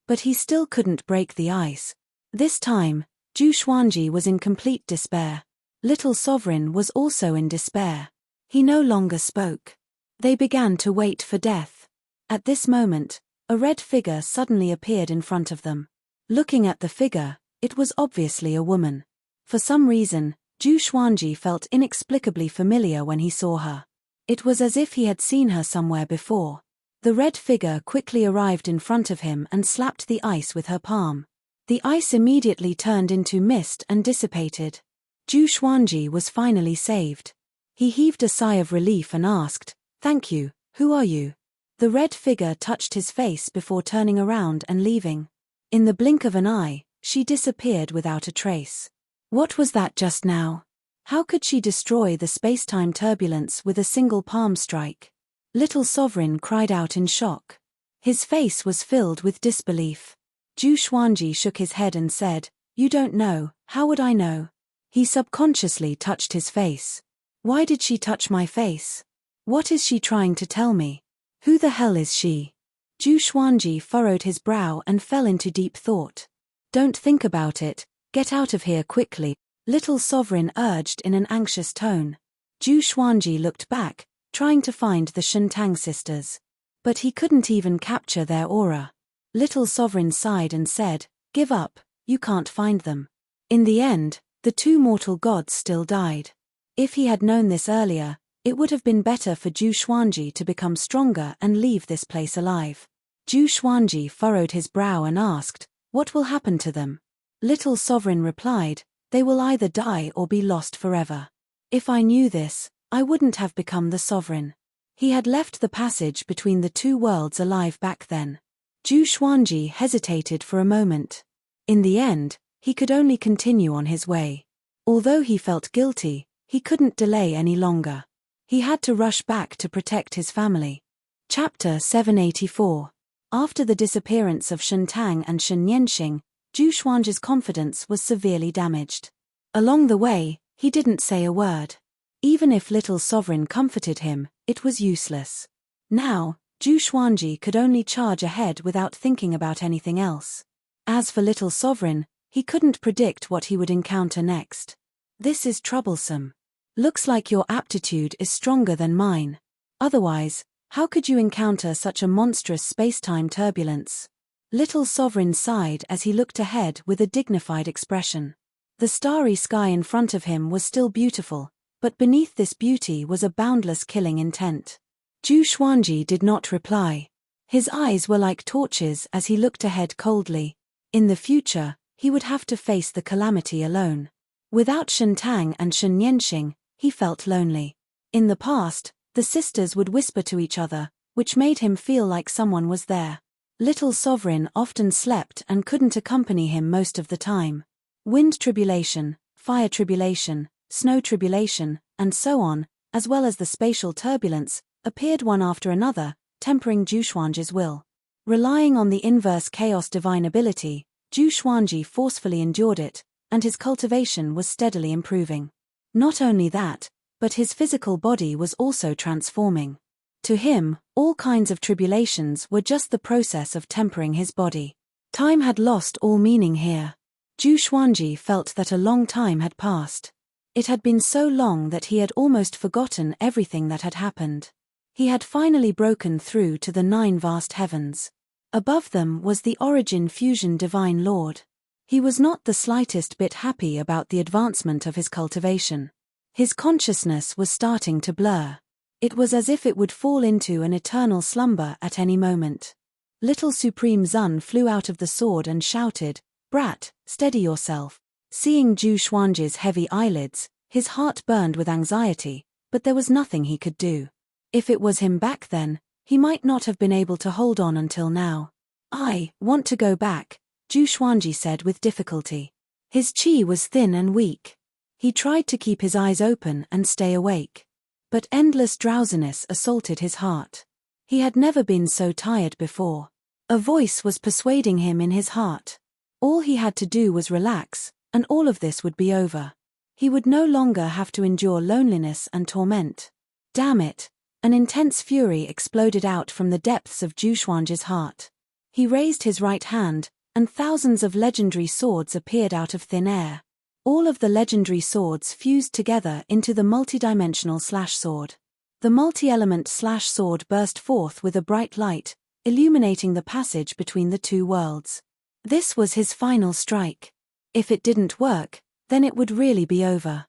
But he still couldn't break the ice. This time, Zhu Xuanji was in complete despair. Little Sovereign was also in despair. He no longer spoke. They began to wait for death. At this moment, a red figure suddenly appeared in front of them. Looking at the figure, it was obviously a woman. For some reason, Zhu Xuanji felt inexplicably familiar when he saw her. It was as if he had seen her somewhere before. The red figure quickly arrived in front of him and slapped the ice with her palm. The ice immediately turned into mist and dissipated. Zhu Xuanji was finally saved. He heaved a sigh of relief and asked, "Thank you, who are you?" The red figure touched his face before turning around and leaving. In the blink of an eye, she disappeared without a trace. What was that just now? How could she destroy the space-time turbulence with a single palm strike? Little Sovereign cried out in shock. His face was filled with disbelief. Zhu Xuanji shook his head and said, "You don't know, how would I know?" He subconsciously touched his face. Why did she touch my face? What is she trying to tell me? Who the hell is she? Zhu Xuanji furrowed his brow and fell into deep thought. "Don't think about it, get out of here quickly," Little Sovereign urged in an anxious tone. Zhu Xuanji looked back, trying to find the Shentang sisters. But he couldn't even capture their aura. Little Sovereign sighed and said, "Give up, you can't find them." In the end, the 2 mortal gods still died. If he had known this earlier, it would have been better for Zhu Xuanji to become stronger and leave this place alive. Zhu Xuanji furrowed his brow and asked, "What will happen to them?" Little Sovereign replied, "They will either die or be lost forever. If I knew this, I wouldn't have become the Sovereign." He had left the passage between the 2 worlds alive back then. Zhu Xuanji hesitated for a moment. In the end, he could only continue on his way. Although he felt guilty, he couldn't delay any longer. He had to rush back to protect his family. Chapter 784. After the disappearance of Shentang and Shen Yanxing, Zhu Xuanji's confidence was severely damaged. Along the way, he didn't say a word. Even if Little Sovereign comforted him, it was useless. Now, Zhu Xuanji could only charge ahead without thinking about anything else. As for Little Sovereign, he couldn't predict what he would encounter next. This is troublesome. Looks like your aptitude is stronger than mine. Otherwise, how could you encounter such a monstrous space-time turbulence? Little Sovereign sighed as he looked ahead with a dignified expression. The starry sky in front of him was still beautiful, but beneath this beauty was a boundless killing intent. Zhu Xuanji did not reply. His eyes were like torches as he looked ahead coldly. In the future, he would have to face the calamity alone. Without Enchanting and Enchanting, he felt lonely. In the past, the sisters would whisper to each other, which made him feel like someone was there. Little Sovereign often slept and couldn't accompany him most of the time. Wind tribulation, fire tribulation, snow tribulation, and so on, as well as the spatial turbulence, appeared one after another, tempering Zhu Xuanji's will. Relying on the inverse chaos divine ability, Zhu Xuanji forcefully endured it, and his cultivation was steadily improving. Not only that, but his physical body was also transforming. To him, all kinds of tribulations were just the process of tempering his body. Time had lost all meaning here. Zhu Xuanji felt that a long time had passed. It had been so long that he had almost forgotten everything that had happened. He had finally broken through to the 9 vast heavens. Above them was the Origin Fusion Divine Lord. He was not the slightest bit happy about the advancement of his cultivation. His consciousness was starting to blur. It was as if it would fall into an eternal slumber at any moment. Little Supreme Zun flew out of the sword and shouted, "Brat, steady yourself." Seeing Zhu Xuanji's heavy eyelids, his heart burned with anxiety, but there was nothing he could do. If it was him back then, he might not have been able to hold on until now. "I want to go back," Zhu Xuanji said with difficulty. His qi was thin and weak. He tried to keep his eyes open and stay awake. But endless drowsiness assaulted his heart. He had never been so tired before. A voice was persuading him in his heart. All he had to do was relax, and all of this would be over. He would no longer have to endure loneliness and torment. Damn it! An intense fury exploded out from the depths of Zhu Xuanji's heart. He raised his right hand, and thousands of legendary swords appeared out of thin air. All of the legendary swords fused together into the multidimensional slash sword. The multi-element slash sword burst forth with a bright light, illuminating the passage between the two worlds. This was his final strike. If it didn't work, then it would really be over.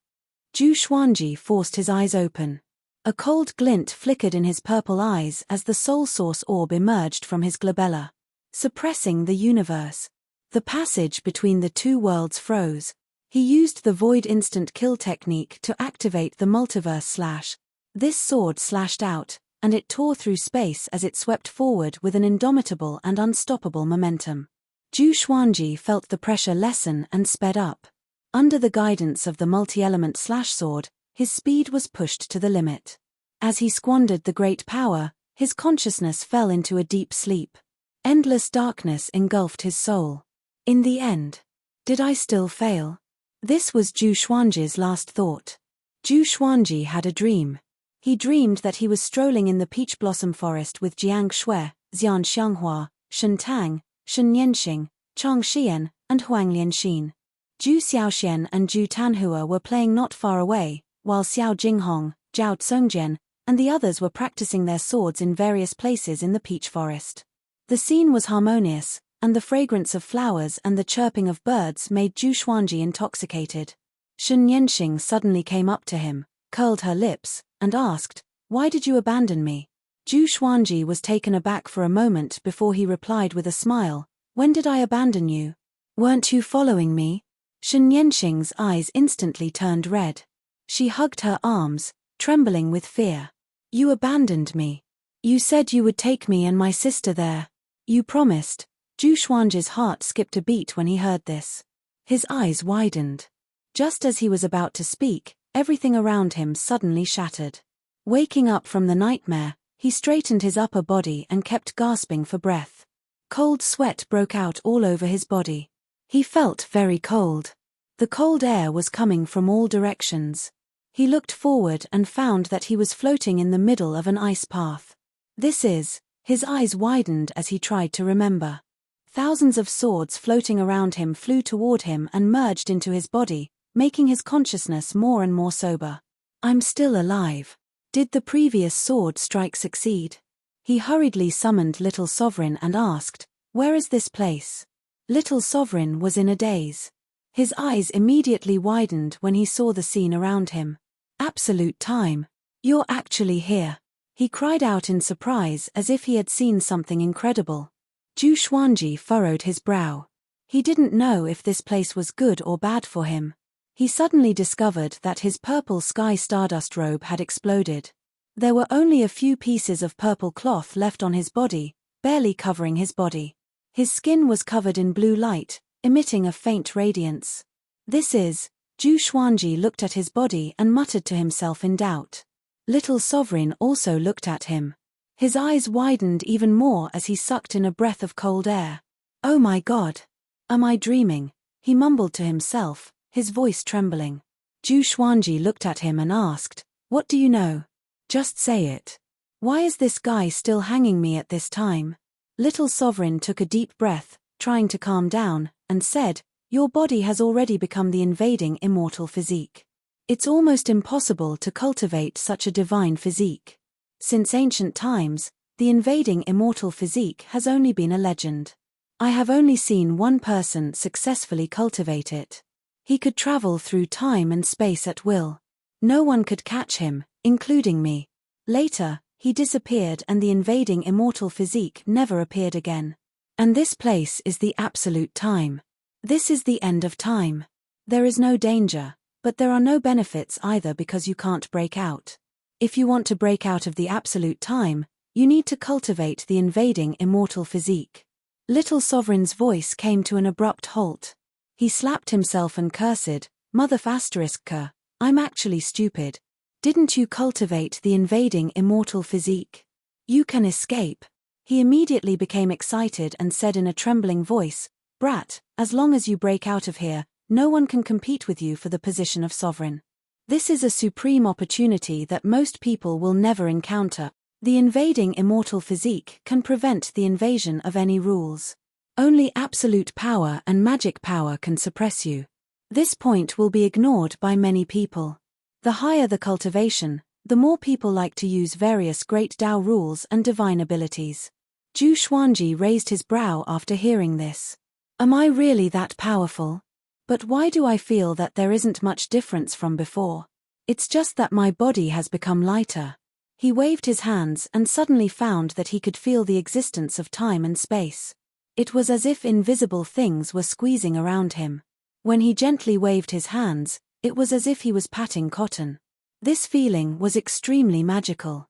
Zhu Xuanji forced his eyes open. A cold glint flickered in his purple eyes as the soul source orb emerged from his glabella. Suppressing the universe. The passage between the two worlds froze. He used the Void Instant Kill technique to activate the multiverse slash. This sword slashed out, and it tore through space as it swept forward with an indomitable and unstoppable momentum. Zhu Xuanji felt the pressure lessen and sped up. Under the guidance of the multi-element slash sword, his speed was pushed to the limit. As he squandered the great power, his consciousness fell into a deep sleep. Endless darkness engulfed his soul. In the end, did I still fail? This was Zhu Xuanji's last thought. Zhu Xuanji had a dream. He dreamed that he was strolling in the peach blossom forest with Jiang Shui, Xian Xianghua, Shen Tang, Shen Yanxing, Chang Xian, and Huang Lianxin. Zhu Xiaoxian and Zhu Tanhua were playing not far away, while Xiao Jinghong, Zhao Tsongjian, and the others were practicing their swords in various places in the peach forest. The scene was harmonious, and the fragrance of flowers and the chirping of birds made Zhu Xuanji intoxicated. Shen Yanxing suddenly came up to him, curled her lips, and asked, "Why did you abandon me?" Zhu Xuanji was taken aback for a moment before he replied with a smile, "When did I abandon you? Weren't you following me?" Shen Yanxing's eyes instantly turned red. She hugged her arms, trembling with fear. "You abandoned me. You said you would take me and my sister there. You promised." Zhu Xuanji's heart skipped a beat when he heard this. His eyes widened. Just as he was about to speak, everything around him suddenly shattered. Waking up from the nightmare, he straightened his upper body and kept gasping for breath. Cold sweat broke out all over his body. He felt very cold. The cold air was coming from all directions. He looked forward and found that he was floating in the middle of an ice path. His eyes widened as he tried to remember. Thousands of swords floating around him flew toward him and merged into his body, making his consciousness more and more sober. I'm still alive. Did the previous sword strike succeed? He hurriedly summoned Little Sovereign and asked, "Where is this place?" Little Sovereign was in a daze. His eyes immediately widened when he saw the scene around him. Absolute time. You're actually here. He cried out in surprise as if he had seen something incredible. Zhu Xuanji furrowed his brow. He didn't know if this place was good or bad for him. He suddenly discovered that his purple sky stardust robe had exploded. There were only a few pieces of purple cloth left on his body, barely covering his body. His skin was covered in blue light, emitting a faint radiance. Zhu Xuanji looked at his body and muttered to himself in doubt. Little Sovereign also looked at him. His eyes widened even more as he sucked in a breath of cold air. Oh my God! Am I dreaming? He mumbled to himself, his voice trembling. Zhu Xuanji looked at him and asked, "What do you know? Just say it. Why is this guy still hanging me at this time?" Little Sovereign took a deep breath, trying to calm down, and said, "Your body has already become the invading immortal physique. It's almost impossible to cultivate such a divine physique. Since ancient times, the invading immortal physique has only been a legend. I have only seen one person successfully cultivate it. He could travel through time and space at will. No one could catch him, including me. Later, he disappeared and the invading immortal physique never appeared again. And this place is the absolute time. This is the end of time. There is no danger, but there are no benefits either because you can't break out. If you want to break out of the absolute time, you need to cultivate the invading immortal physique." Little Sovereign's voice came to an abrupt halt. He slapped himself and cursed, "Mother ***, I'm actually stupid. Didn't you cultivate the invading immortal physique? You can escape." He immediately became excited and said in a trembling voice, "Brat, as long as you break out of here, no one can compete with you for the position of sovereign. This is a supreme opportunity that most people will never encounter. The invading immortal physique can prevent the invasion of any rules. Only absolute power and magic power can suppress you. This point will be ignored by many people. The higher the cultivation, the more people like to use various great Tao rules and divine abilities." Zhu Xuanji raised his brow after hearing this. Am I really that powerful? But why do I feel that there isn't much difference from before? It's just that my body has become lighter. He waved his hands and suddenly found that he could feel the existence of time and space. It was as if invisible things were squeezing around him. When he gently waved his hands, it was as if he was patting cotton. This feeling was extremely magical.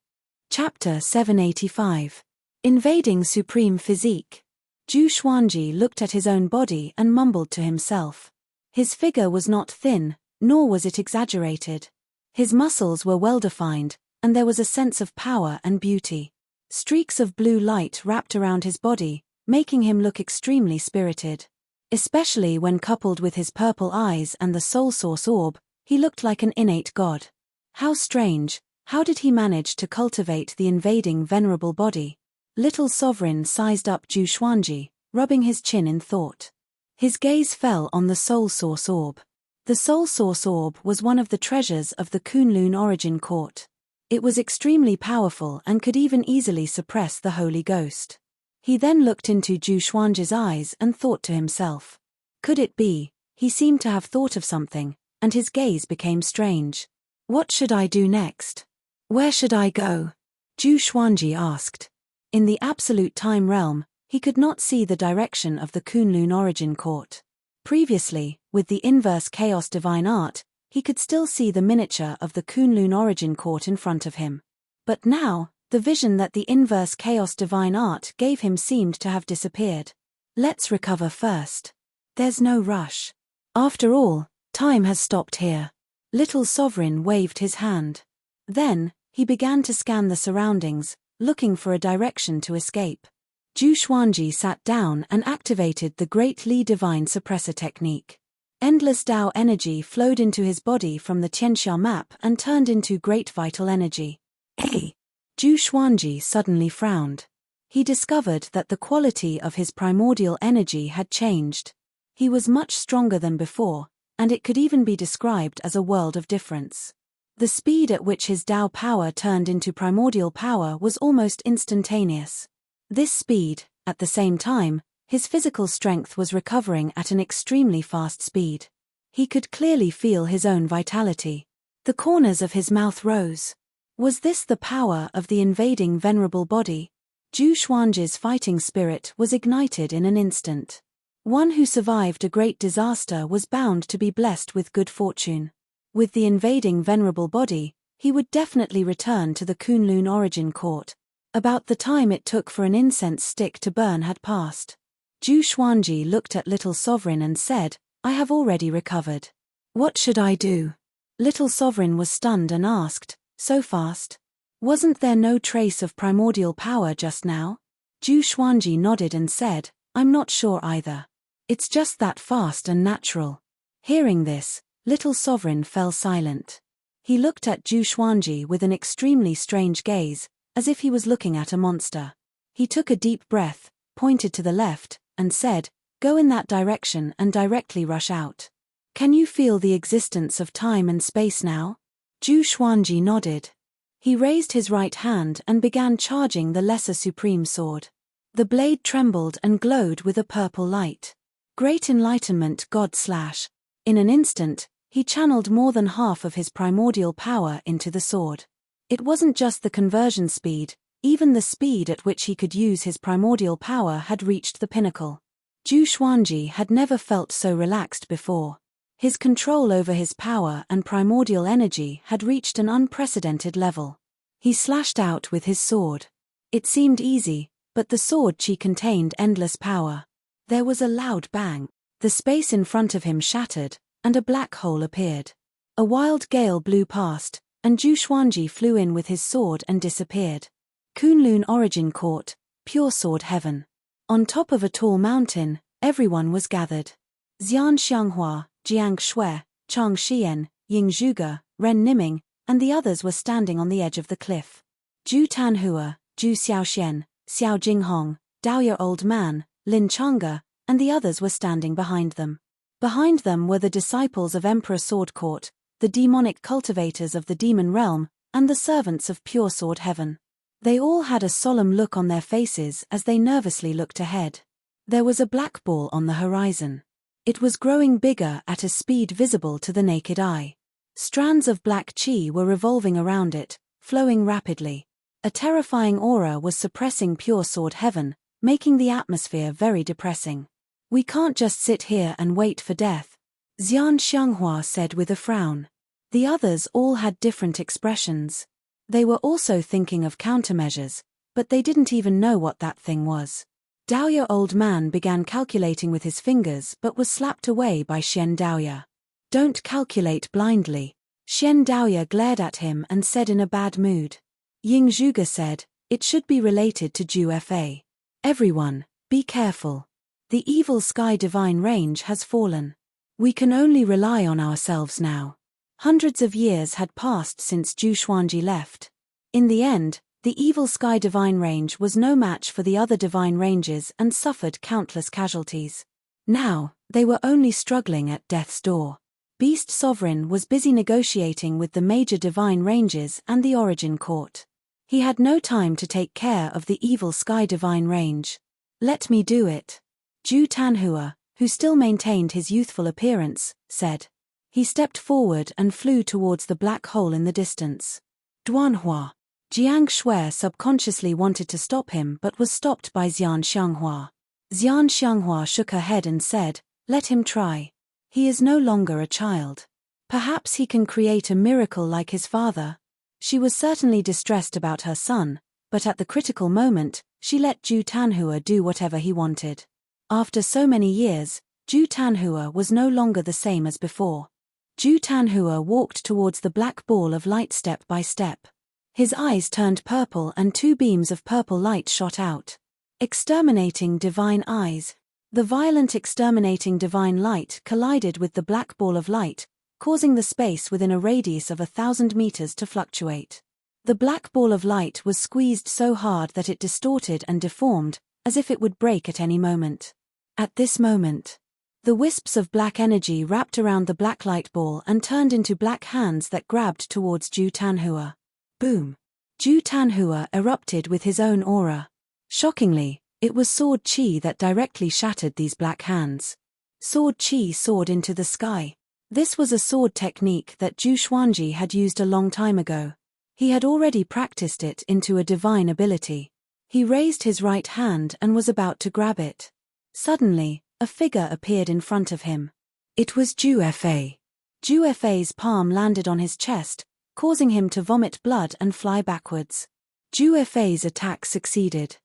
Chapter 785. Invading Supreme Physique. Zhu Xuanji looked at his own body and mumbled to himself. His figure was not thin, nor was it exaggerated. His muscles were well-defined, and there was a sense of power and beauty. Streaks of blue light wrapped around his body, making him look extremely spirited. Especially when coupled with his purple eyes and the soul source orb, he looked like an innate god. How strange, how did he manage to cultivate the invading venerable body? Little Sovereign sized up Zhu Xuanji, rubbing his chin in thought. His gaze fell on the soul source orb. The soul source orb was one of the treasures of the Kunlun origin court. It was extremely powerful and could even easily suppress the Holy Ghost. He then looked into Zhu Xuanji's eyes and thought to himself. Could it be? He seemed to have thought of something, and his gaze became strange. What should I do next? Where should I go? Zhu Xuanji asked. In the absolute time realm, he could not see the direction of the Kunlun origin court. Previously, with the inverse chaos divine art, he could still see the miniature of the Kunlun origin court in front of him. But now, the vision that the inverse chaos divine art gave him seemed to have disappeared. Let's recover first. There's no rush. After all, time has stopped here. Little Sovereign waved his hand. Then, he began to scan the surroundings, looking for a direction to escape. Zhu Xuanji sat down and activated the Great Li Divine Suppressor technique. Endless Tao energy flowed into his body from the Tianxia map and turned into great vital energy. Hey! Zhu Xuanji suddenly frowned. he discovered that the quality of his primordial energy had changed. He was much stronger than before, and it could even be described as a world of difference. The speed at which his Tao power turned into primordial power was almost instantaneous. This speed, at the same time, his physical strength was recovering at an extremely fast speed. He could clearly feel his own vitality. The corners of his mouth rose. Was this the power of the invading venerable body? Zhu Xuanji's fighting spirit was ignited in an instant. One who survived a great disaster was bound to be blessed with good fortune. With the invading venerable body, he would definitely return to the Kunlun origin court. About the time it took for an incense stick to burn had passed. Zhu Xuanji looked at Little Sovereign and said, "I have already recovered. What should I do?" Little Sovereign was stunned and asked, "So fast? Wasn't there no trace of primordial power just now?" Zhu Xuanji nodded and said, "I'm not sure either. It's just that fast and natural." Hearing this, Little Sovereign fell silent. He looked at Zhu Xuanji with an extremely strange gaze, as if he was looking at a monster. He took a deep breath, pointed to the left, and said, "Go in that direction and directly rush out. Can you feel the existence of time and space now?" Zhu Xuanji nodded. He raised his right hand and began charging the Lesser Supreme Sword. The blade trembled and glowed with a purple light. Great Enlightenment God / In an instant, he channeled more than half of his primordial power into the sword. It wasn't just the conversion speed, even the speed at which he could use his primordial power had reached the pinnacle. Zhu Xuanji had never felt so relaxed before. His control over his power and primordial energy had reached an unprecedented level. He slashed out with his sword. It seemed easy, but the sword chi contained endless power. There was a loud bang. The space in front of him shattered, and a black hole appeared. A wild gale blew past, and Zhu Xuanji flew in with his sword and disappeared. Kunlun Origin Court, Pure Sword Heaven. On top of a tall mountain, everyone was gathered. Xian Xianghua, Jiang Shui, Chang Xian, Ying Zhuge, Ren Niming, and the others were standing on the edge of the cliff. Zhu Tanhua, Zhu Xiaoxian, Xiao Jinghong, Daoye Old Man, Lin Chang'e, and the others were standing behind them. Behind them were the disciples of Emperor Sword Court, the demonic cultivators of the demon realm, and the servants of Pure Sword Heaven. They all had a solemn look on their faces as they nervously looked ahead. There was a black ball on the horizon. It was growing bigger at a speed visible to the naked eye. Strands of black chi were revolving around it, flowing rapidly. A terrifying aura was suppressing Pure Sword Heaven, making the atmosphere very depressing. "We can't just sit here and wait for death," Xian Xianghua said with a frown. The others all had different expressions. They were also thinking of countermeasures, but they didn't even know what that thing was. Daoye Old Man began calculating with his fingers but was slapped away by Xian Daoye. "Don't calculate blindly." Xian Daoye glared at him and said in a bad mood. Ying Zhuge said, "It should be related to Zhu Fa. Everyone, be careful. The evil sky divine range has fallen. We can only rely on ourselves now." Hundreds of years had passed since Zhu Xuanji left. In the end, the evil sky divine range was no match for the other divine ranges and suffered countless casualties. Now, they were only struggling at death's door. Beast Sovereign was busy negotiating with the major divine ranges and the Origin Court. He had no time to take care of the evil sky divine range. "Let me do it," Zhu Tanhua, who still maintained his youthful appearance, said. He stepped forward and flew towards the black hole in the distance. "Duanhua." Jiang Shui subconsciously wanted to stop him but was stopped by Xian Xianghua. Xian Xianghua shook her head and said, "Let him try. He is no longer a child. Perhaps he can create a miracle like his father." She was certainly distressed about her son, but at the critical moment, she let Zhu Tanhua do whatever he wanted. After so many years, Zhu Tanhua was no longer the same as before. Zhu Tanhua walked towards the black ball of light step by step. His eyes turned purple and two beams of purple light shot out. Exterminating divine eyes. The violent exterminating divine light collided with the black ball of light, causing the space within a radius of 1,000 meters to fluctuate. The black ball of light was squeezed so hard that it distorted and deformed, as if it would break at any moment. At this moment, the wisps of black energy wrapped around the black light ball and turned into black hands that grabbed towards Ju Tanhua. Boom! Ju Tanhua erupted with his own aura. Shockingly, it was sword chi that directly shattered these black hands. Sword chi soared into the sky. This was a sword technique that Zhu Xuanji had used a long time ago. He had already practiced it into a divine ability. He raised his right hand and was about to grab it. Suddenly, a figure appeared in front of him. It was Zhu Fa. Zhu Fa's palm landed on his chest, causing him to vomit blood and fly backwards. Zhu Fa's attack succeeded.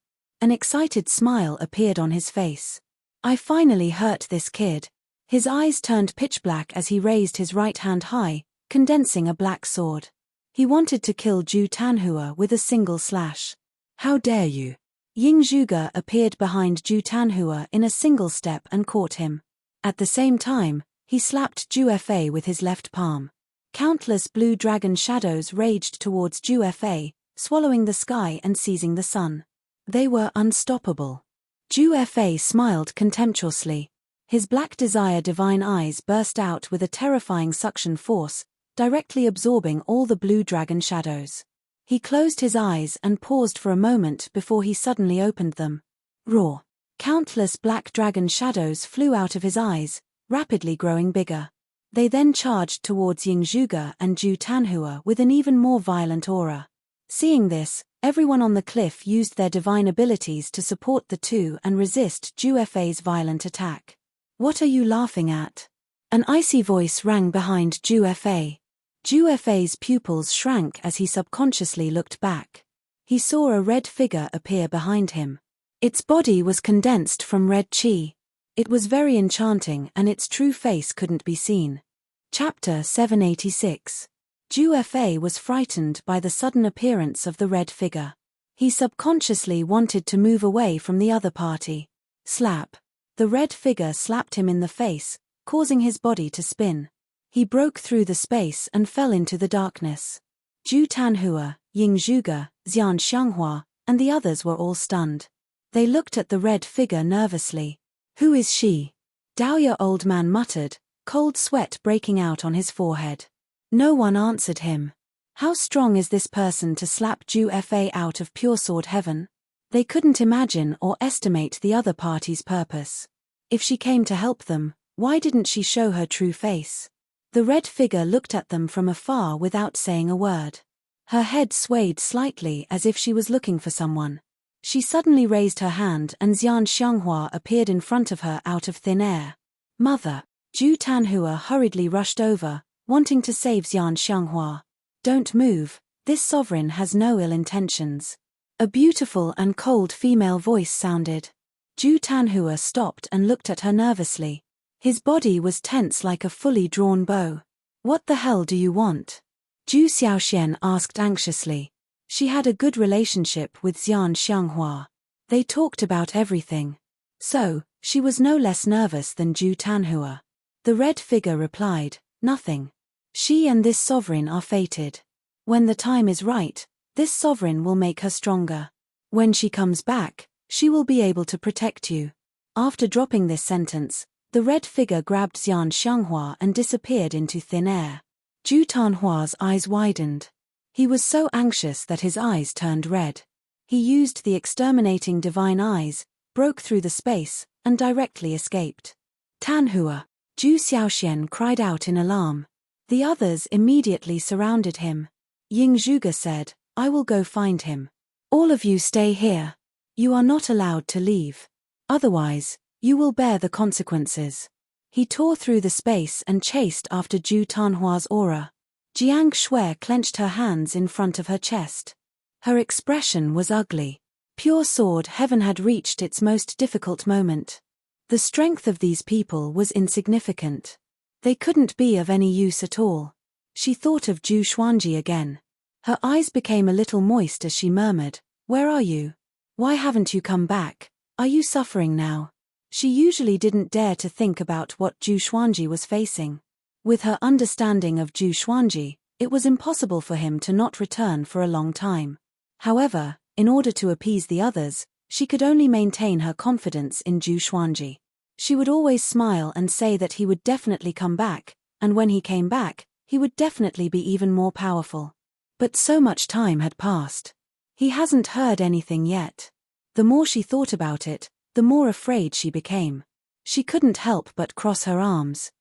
An excited smile appeared on his face. I finally hurt this kid. His eyes turned pitch black as he raised his right hand high, condensing a black sword. He wanted to kill Zhu Tanhua with a single slash. How dare you? Ying Zhuge appeared behind Zhu Tanhua in a single step and caught him. At the same time, he slapped Zhu Fa with his left palm. Countless blue dragon shadows raged towards Zhu Fa, swallowing the sky and seizing the sun. They were unstoppable. Zhu Fa smiled contemptuously. His black desire divine eyes burst out with a terrifying suction force, directly absorbing all the blue dragon shadows. He closed his eyes and paused for a moment before he suddenly opened them. Roar! Countless black dragon shadows flew out of his eyes, rapidly growing bigger. They then charged towards Ying Zhuge and Zhu Tanhua with an even more violent aura. Seeing this, everyone on the cliff used their divine abilities to support the two and resist Zhu Fa's violent attack. What are you laughing at? An icy voice rang behind Zhu Fa. Zhu Fa's pupils shrank as he subconsciously looked back. He saw a red figure appear behind him. Its body was condensed from red chi. It was very enchanting and its true face couldn't be seen. Chapter 786. Zhu Fa was frightened by the sudden appearance of the red figure. He subconsciously wanted to move away from the other party. Slap! The red figure slapped him in the face, causing his body to spin. He broke through the space and fell into the darkness. Zhu Tanhua, Ying Zhuge, Xian Xianghua, and the others were all stunned. They looked at the red figure nervously. Who is she? Daoya old man muttered, cold sweat breaking out on his forehead. No one answered him. How strong is this person to slap Zhu Fa out of pure sword heaven? They couldn't imagine or estimate the other party's purpose. If she came to help them, why didn't she show her true face? The red figure looked at them from afar without saying a word. Her head swayed slightly as if she was looking for someone. She suddenly raised her hand and Xian Xianghua appeared in front of her out of thin air. Mother! Zhu Tanhua hurriedly rushed over, wanting to save Xian Xianghua. Don't move, this sovereign has no ill intentions. A beautiful and cold female voice sounded. Zhu Tanhua stopped and looked at her nervously. His body was tense like a fully drawn bow. What the hell do you want? Zhu Xiaoxian asked anxiously. She had a good relationship with Xian Xianghua. They talked about everything. So, she was no less nervous than Zhu Tanhua. The red figure replied, nothing. She and this sovereign are fated. When the time is right, this sovereign will make her stronger. When she comes back, she will be able to protect you. After dropping this sentence, the red figure grabbed Xian Xianghua and disappeared into thin air. Zhu Tanhua's eyes widened. He was so anxious that his eyes turned red. He used the exterminating divine eyes, broke through the space, and directly escaped. Tanhua! Zhu Xiaoxian cried out in alarm. The others immediately surrounded him. Ying Zhuge said, I will go find him. All of you stay here. You are not allowed to leave. Otherwise, you will bear the consequences. He tore through the space and chased after Zhu Tanhua's aura. Jiang Shui clenched her hands in front of her chest. Her expression was ugly. Pure sword heaven had reached its most difficult moment. The strength of these people was insignificant. They couldn't be of any use at all. She thought of Zhu Xuanji again. Her eyes became a little moist as she murmured, Where are you? Why haven't you come back? Are you suffering now? She usually didn't dare to think about what Zhu Xuanji was facing. With her understanding of Zhu Xuanji, It was impossible for him to not return for a long time. However, in order to appease the others, she could only maintain her confidence in Zhu Xuanji. She would always smile and say that he would definitely come back, and when he came back, he would definitely be even more powerful. But so much time had passed. He hasn't heard anything yet. The more she thought about it, the more afraid she became. She couldn't help but cross her arms.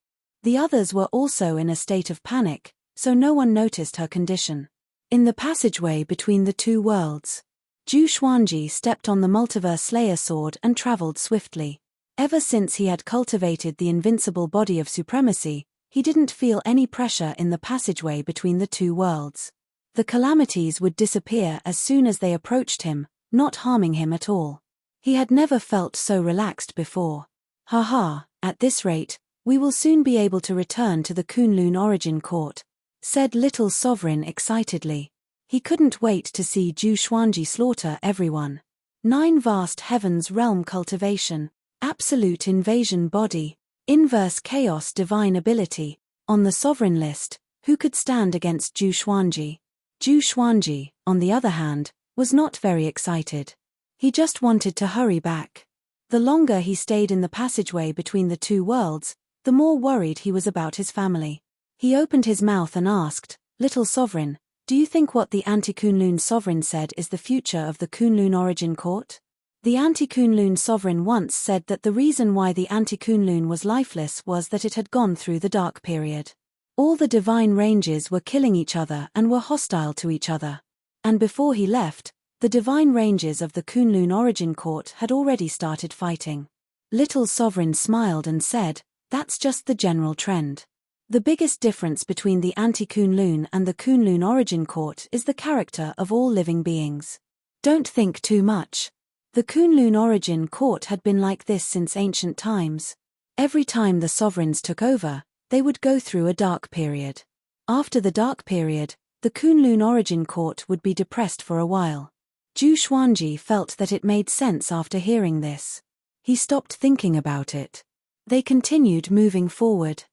The others were also in a state of panic, so no one noticed her condition. In the passageway between the two worlds, Zhu Xuanji stepped on the Multiverse Slayer sword and traveled swiftly. Ever since he had cultivated the invincible body of supremacy, he didn't feel any pressure in the passageway between the two worlds. The calamities would disappear as soon as they approached him, not harming him at all. He had never felt so relaxed before. "Haha, at this rate, we will soon be able to return to the Kunlun Origin Court," said Little Sovereign excitedly. He couldn't wait to see Zhu Xuanji slaughter everyone. 9 Vast Heavens Realm Cultivation, Absolute Invasion Body, Inverse Chaos Divine Ability. On the Sovereign list, who could stand against Zhu Xuanji? Zhu Xuanji, on the other hand, was not very excited. He just wanted to hurry back. The longer he stayed in the passageway between the two worlds, the more worried he was about his family. He opened his mouth and asked, "Little Sovereign, do you think what the Anti-Kunlun Sovereign said is the future of the Kunlun Origin Court?" The Anti-Kunlun Sovereign once said that the reason why the Anti-Kunlun was lifeless was that it had gone through the dark period. All the divine ranges were killing each other and were hostile to each other. And before he left, the divine ranges of the Kunlun Origin Court had already started fighting. Little Sovereign smiled and said, "That's just the general trend. The biggest difference between the Anti-Kunlun and the Kunlun Origin Court is the character of all living beings. Don't think too much. The Kunlun Origin Court had been like this since ancient times. Every time the sovereigns took over, they would go through a dark period. After the dark period, the Kunlun Origin Court would be depressed for a while." Zhu Xuanji felt that it made sense after hearing this. He stopped thinking about it. They continued moving forward.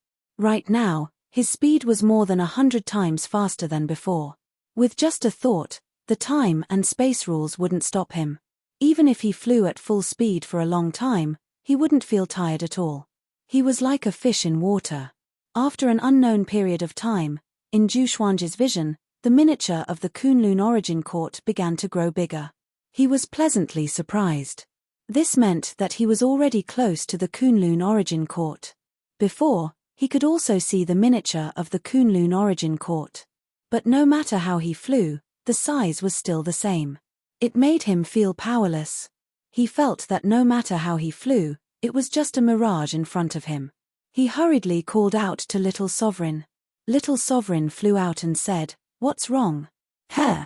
Right now, his speed was more than 100 times faster than before. With just a thought, the time and space rules wouldn't stop him. Even if he flew at full speed for a long time, he wouldn't feel tired at all. He was like a fish in water. After an unknown period of time, in Zhu Xuanji's vision, the miniature of the Kunlun Origin Court began to grow bigger. He was pleasantly surprised. This meant that he was already close to the Kunlun Origin Court. Before, he could also see the miniature of the Kunlun Origin Court. But no matter how he flew, the size was still the same. It made him feel powerless. He felt that no matter how he flew, it was just a mirage in front of him. He hurriedly called out to Little Sovereign. Little Sovereign flew out and said, "What's wrong?" "Huh.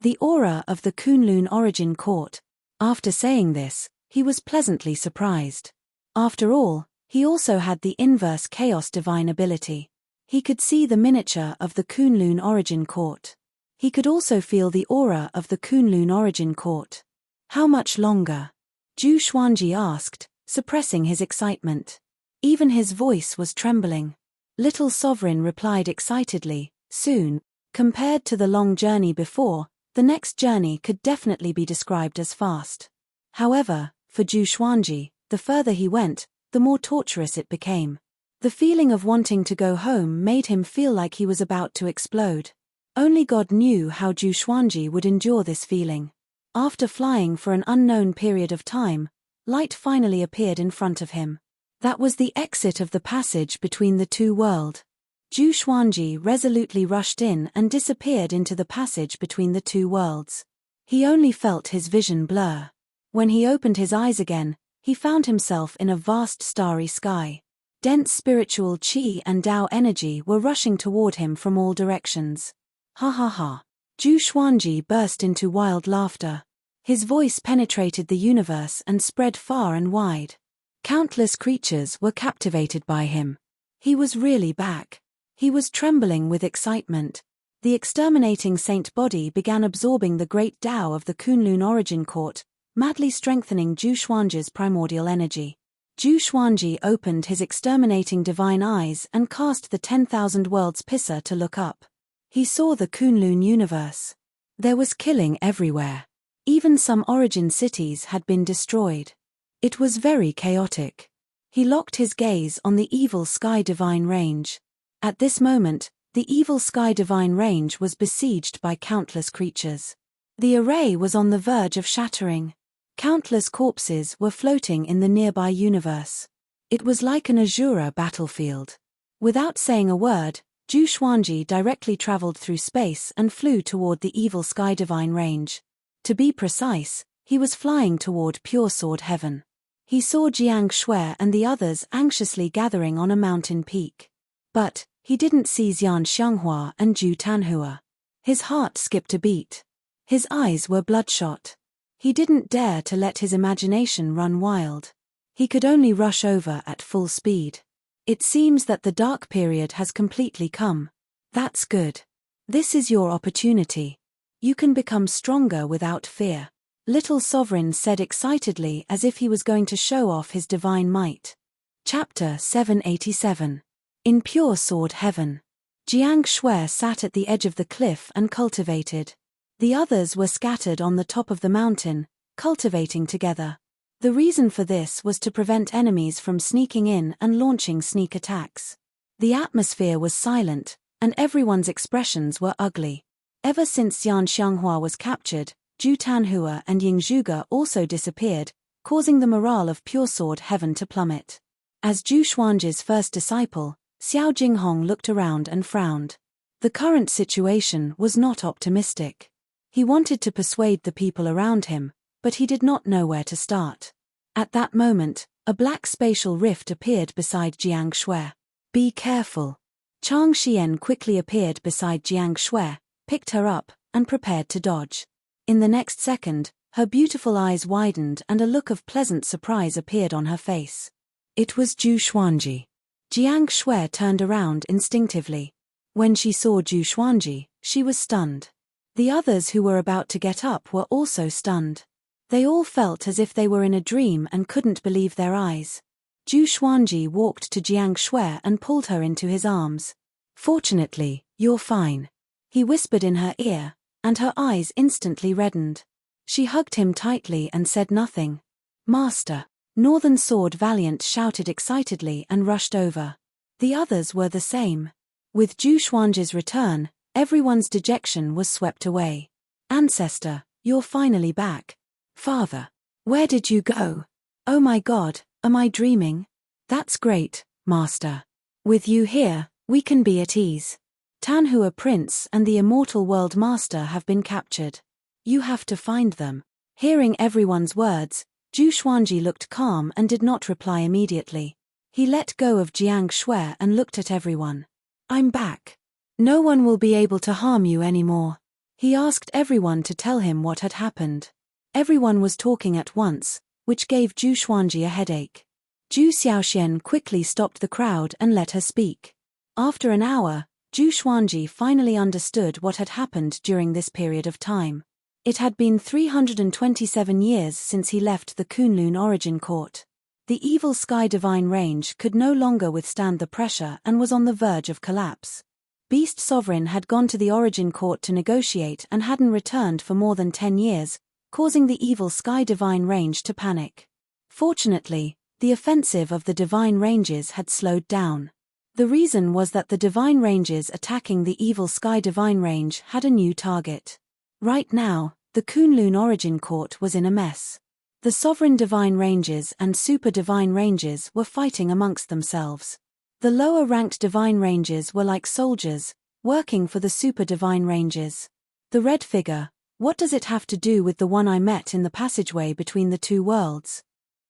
The aura of the Kunlun Origin Court." After saying this, he was pleasantly surprised. After all, he also had the Inverse Chaos Divine Ability. He could see the miniature of the Kunlun Origin Court. He could also feel the aura of the Kunlun Origin Court. "How much longer?" Zhu Xuanji asked, suppressing his excitement. Even his voice was trembling. Little Sovereign replied excitedly, "Soon." Compared to the long journey before, the next journey could definitely be described as fast. However, for Zhu Xuanji, the further he went, the more torturous it became. The feeling of wanting to go home made him feel like he was about to explode. Only God knew how Zhu Xuanji would endure this feeling. After flying for an unknown period of time, light finally appeared in front of him. That was the exit of the passage between the two worlds. Zhu Xuanji resolutely rushed in and disappeared into the passage between the two worlds. He only felt his vision blur. When he opened his eyes again, he found himself in a vast starry sky. Dense spiritual qi and Tao energy were rushing toward him from all directions. "Ha ha ha." Zhu Xuanji burst into wild laughter. His voice penetrated the universe and spread far and wide. Countless creatures were captivated by him. He was really back. He was trembling with excitement. The exterminating saint body began absorbing the great Tao of the Kunlun Origin Court, madly strengthening Zhu Xuanji's primordial energy. Zhu Xuanji opened his exterminating divine eyes and cast the 10,000 worlds pisser to look up. He saw the Kunlun universe. There was killing everywhere. Even some origin cities had been destroyed. It was very chaotic. He locked his gaze on the evil Sky Divine Range. At this moment, the evil Sky Divine Range was besieged by countless creatures. The array was on the verge of shattering. Countless corpses were floating in the nearby universe. It was like an Azura battlefield. Without saying a word, Zhu Xuanji directly traveled through space and flew toward the evil Sky Divine Range. To be precise, he was flying toward Pure Sword Heaven. He saw Jiang Shui and the others anxiously gathering on a mountain peak. But he didn't see Xian Xianghua and Zhu Tanhua. His heart skipped a beat. His eyes were bloodshot. He didn't dare to let his imagination run wild. He could only rush over at full speed. It seems that the dark period has completely come. That's good. This is your opportunity. You can become stronger without fear. Little Sovereign said excitedly as if he was going to show off his divine might. Chapter 787. In Pure Sword Heaven. Jiang Shui sat at the edge of the cliff and cultivated. The others were scattered on the top of the mountain, cultivating together. The reason for this was to prevent enemies from sneaking in and launching sneak attacks. The atmosphere was silent, and everyone's expressions were ugly. Ever since Xian Xianghua was captured, Zhu Tanhua and Ying Zhuge also disappeared, causing the morale of Pure Sword Heaven to plummet. As Zhu Xuanji's first disciple, Xiao Jinghong looked around and frowned. The current situation was not optimistic. He wanted to persuade the people around him, but he did not know where to start. At that moment, a black spatial rift appeared beside Jiang Shui. Be careful. Chang Xian quickly appeared beside Jiang Shui, picked her up, and prepared to dodge. In the next second, her beautiful eyes widened and a look of pleasant surprise appeared on her face. It was Zhu Xuanji. Jiang Shui turned around instinctively. When she saw Zhu Xuanji, she was stunned. The others who were about to get up were also stunned. They all felt as if they were in a dream and couldn't believe their eyes. Zhu Xuanji walked to Jiang Shui and pulled her into his arms. Fortunately, you're fine. He whispered in her ear, and her eyes instantly reddened. She hugged him tightly and said nothing. Master! Northern Sword Valiant shouted excitedly and rushed over. The others were the same. With Zhu Xuanji's return, everyone's dejection was swept away. Ancestor, you're finally back. Father, where did you go? Oh my God, am I dreaming? That's great, Master. With you here, we can be at ease. Tanhua Prince and the Immortal World Master have been captured. You have to find them. Hearing everyone's words, Zhu Xuanji looked calm and did not reply immediately. He let go of Jiang Shui and looked at everyone. I'm back. No one will be able to harm you anymore. He asked everyone to tell him what had happened. Everyone was talking at once, which gave Zhu Xuanji a headache. Zhu Xiaoxian quickly stopped the crowd and let her speak. After an hour, Zhu Xuanji finally understood what had happened during this period of time. It had been 327 years since he left the Kunlun Origin Court. The evil Sky Divine Range could no longer withstand the pressure and was on the verge of collapse. Beast Sovereign had gone to the Origin Court to negotiate and hadn't returned for more than 10 years, causing the evil Sky Divine Range to panic. Fortunately, the offensive of the Divine Ranges had slowed down. The reason was that the Divine Ranges attacking the evil Sky Divine Range had a new target. Right now, the Kunlun Origin Court was in a mess. The Sovereign Divine Ranges and Super Divine Ranges were fighting amongst themselves. The lower-ranked Divine Ranges were like soldiers, working for the Super Divine Ranges. The red figure, what does it have to do with the one I met in the passageway between the two worlds?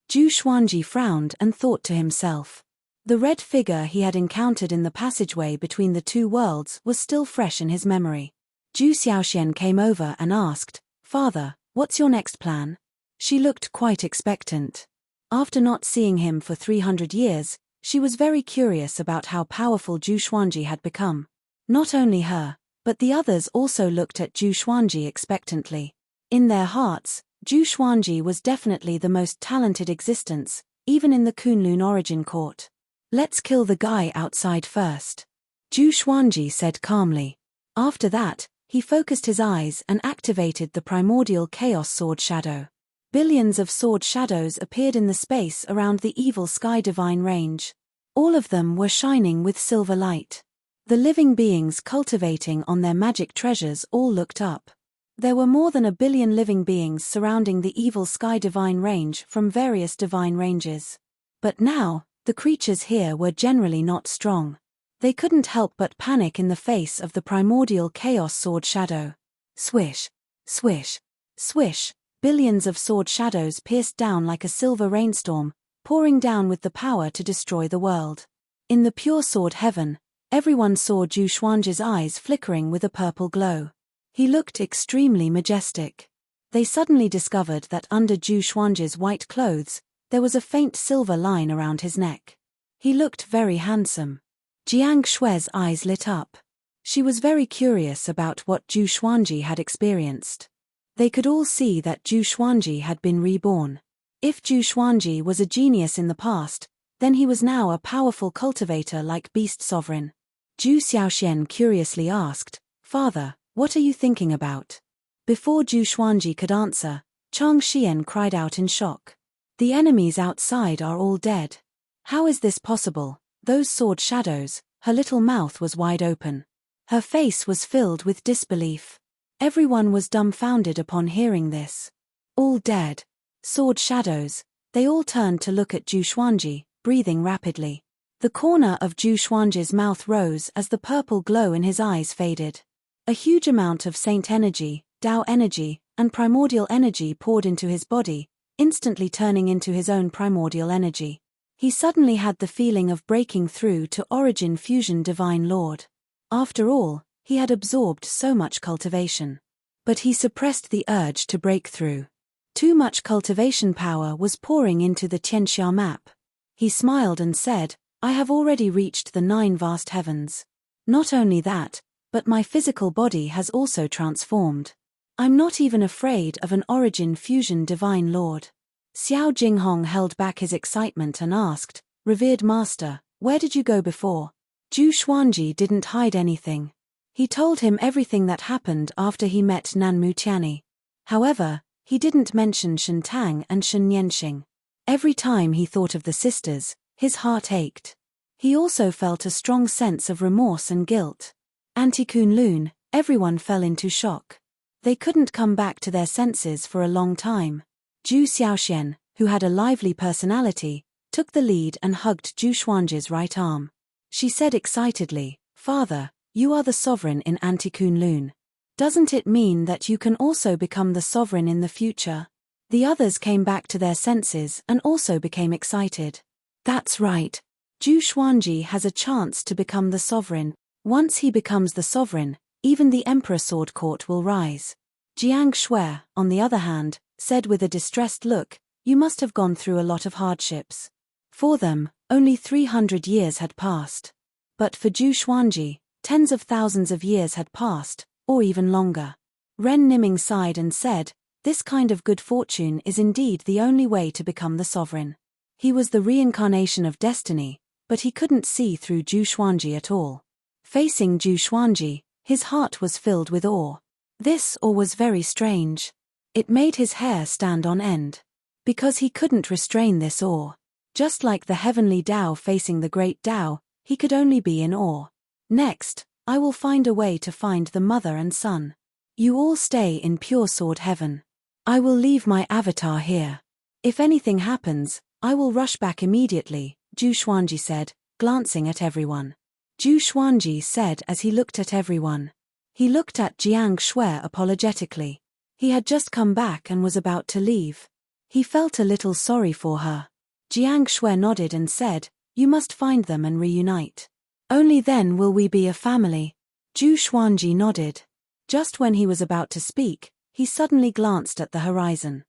Zhu Xuanji frowned and thought to himself. The red figure he had encountered in the passageway between the two worlds was still fresh in his memory. Zhu Xiaoxian came over and asked, Father, what's your next plan? She looked quite expectant. After not seeing him for 300 years, she was very curious about how powerful Zhu Xuanji had become. Not only her, but the others also looked at Zhu Xuanji expectantly. In their hearts, Zhu Xuanji was definitely the most talented existence, even in the Kunlun Origin Court. Let's kill the guy outside first. Zhu Xuanji said calmly. After that, he focused his eyes and activated the primordial chaos sword shadow. Billions of sword shadows appeared in the space around the evil sky divine range. All of them were shining with silver light. The living beings cultivating on their magic treasures all looked up. There were more than 1 billion living beings surrounding the evil sky divine range from various divine ranges. But now, the creatures here were generally not strong. They couldn't help but panic in the face of the primordial chaos sword shadow. Swish, swish, swish, billions of sword shadows pierced down like a silver rainstorm, pouring down with the power to destroy the world. In the pure sword heaven, everyone saw Zhu Xuanji's eyes flickering with a purple glow. He looked extremely majestic. They suddenly discovered that under Zhu Xuanji's white clothes, there was a faint silver line around his neck. He looked very handsome. Jiang Shue's eyes lit up. She was very curious about what Zhu Xuanji had experienced. They could all see that Zhu Xuanji had been reborn. If Zhu Xuanji was a genius in the past, then he was now a powerful cultivator like Beast Sovereign. Zhu Xiaoxian curiously asked, "Father, what are you thinking about?" Before Zhu Xuanji could answer, Chang Xian cried out in shock. "The enemies outside are all dead. How is this possible? Those sword shadows." Her little mouth was wide open. Her face was filled with disbelief. Everyone was dumbfounded upon hearing this. All dead. Sword shadows. They all turned to look at Zhu Xuanji, breathing rapidly. The corner of Zhu Xuanji's mouth rose as the purple glow in his eyes faded. A huge amount of saint energy, Tao energy, and primordial energy poured into his body, instantly turning into his own primordial energy. He suddenly had the feeling of breaking through to Origin Fusion Divine Lord. After all, he had absorbed so much cultivation. But he suppressed the urge to break through. Too much cultivation power was pouring into the Tianxia map. He smiled and said, "I have already reached the 9 vast heavens. Not only that, but my physical body has also transformed. I'm not even afraid of an Origin Fusion Divine Lord." Xiao Jinghong held back his excitement and asked, "Revered Master, where did you go before?" Zhu Xuanji didn't hide anything. He told him everything that happened after he met Nanmu Tianyi. However, he didn't mention Shen Tang and Shen Nianxing. Every time he thought of the sisters, his heart ached. He also felt a strong sense of remorse and guilt. Anti-Kunlun, everyone fell into shock. They couldn't come back to their senses for a long time. Zhu Xiaoxian, who had a lively personality, took the lead and hugged Zhu Xuanji's right arm. She said excitedly, "Father, you are the sovereign in Anti-Kunlun. Doesn't it mean that you can also become the sovereign in the future?" The others came back to their senses and also became excited. "That's right. Zhu Xuanji has a chance to become the sovereign. Once he becomes the sovereign, even the Emperor Sword Court will rise." Jiang Shui, on the other hand, said with a distressed look, "You must have gone through a lot of hardships." For them, only 300 years had passed. But for Zhu Xuanji, tens of thousands of years had passed, or even longer. Ren Niming sighed and said, "This kind of good fortune is indeed the only way to become the sovereign." He was the reincarnation of destiny, but he couldn't see through Zhu Xuanji at all. Facing Zhu Xuanji, his heart was filled with awe. This awe was very strange. It made his hair stand on end. Because he couldn't restrain this awe. Just like the heavenly Tao facing the great Tao, he could only be in awe. "Next, I will find a way to find the mother and son. You all stay in pure sword heaven. I will leave my avatar here. If anything happens, I will rush back immediately," Zhu Xuanji said, glancing at everyone. Zhu Xuanji said as he looked at everyone. He looked at Jiang Shui apologetically. He had just come back and was about to leave. He felt a little sorry for her. Jiang Shui nodded and said, "You must find them and reunite. Only then will we be a family." Zhu Xuanji nodded. Just when he was about to speak, he suddenly glanced at the horizon.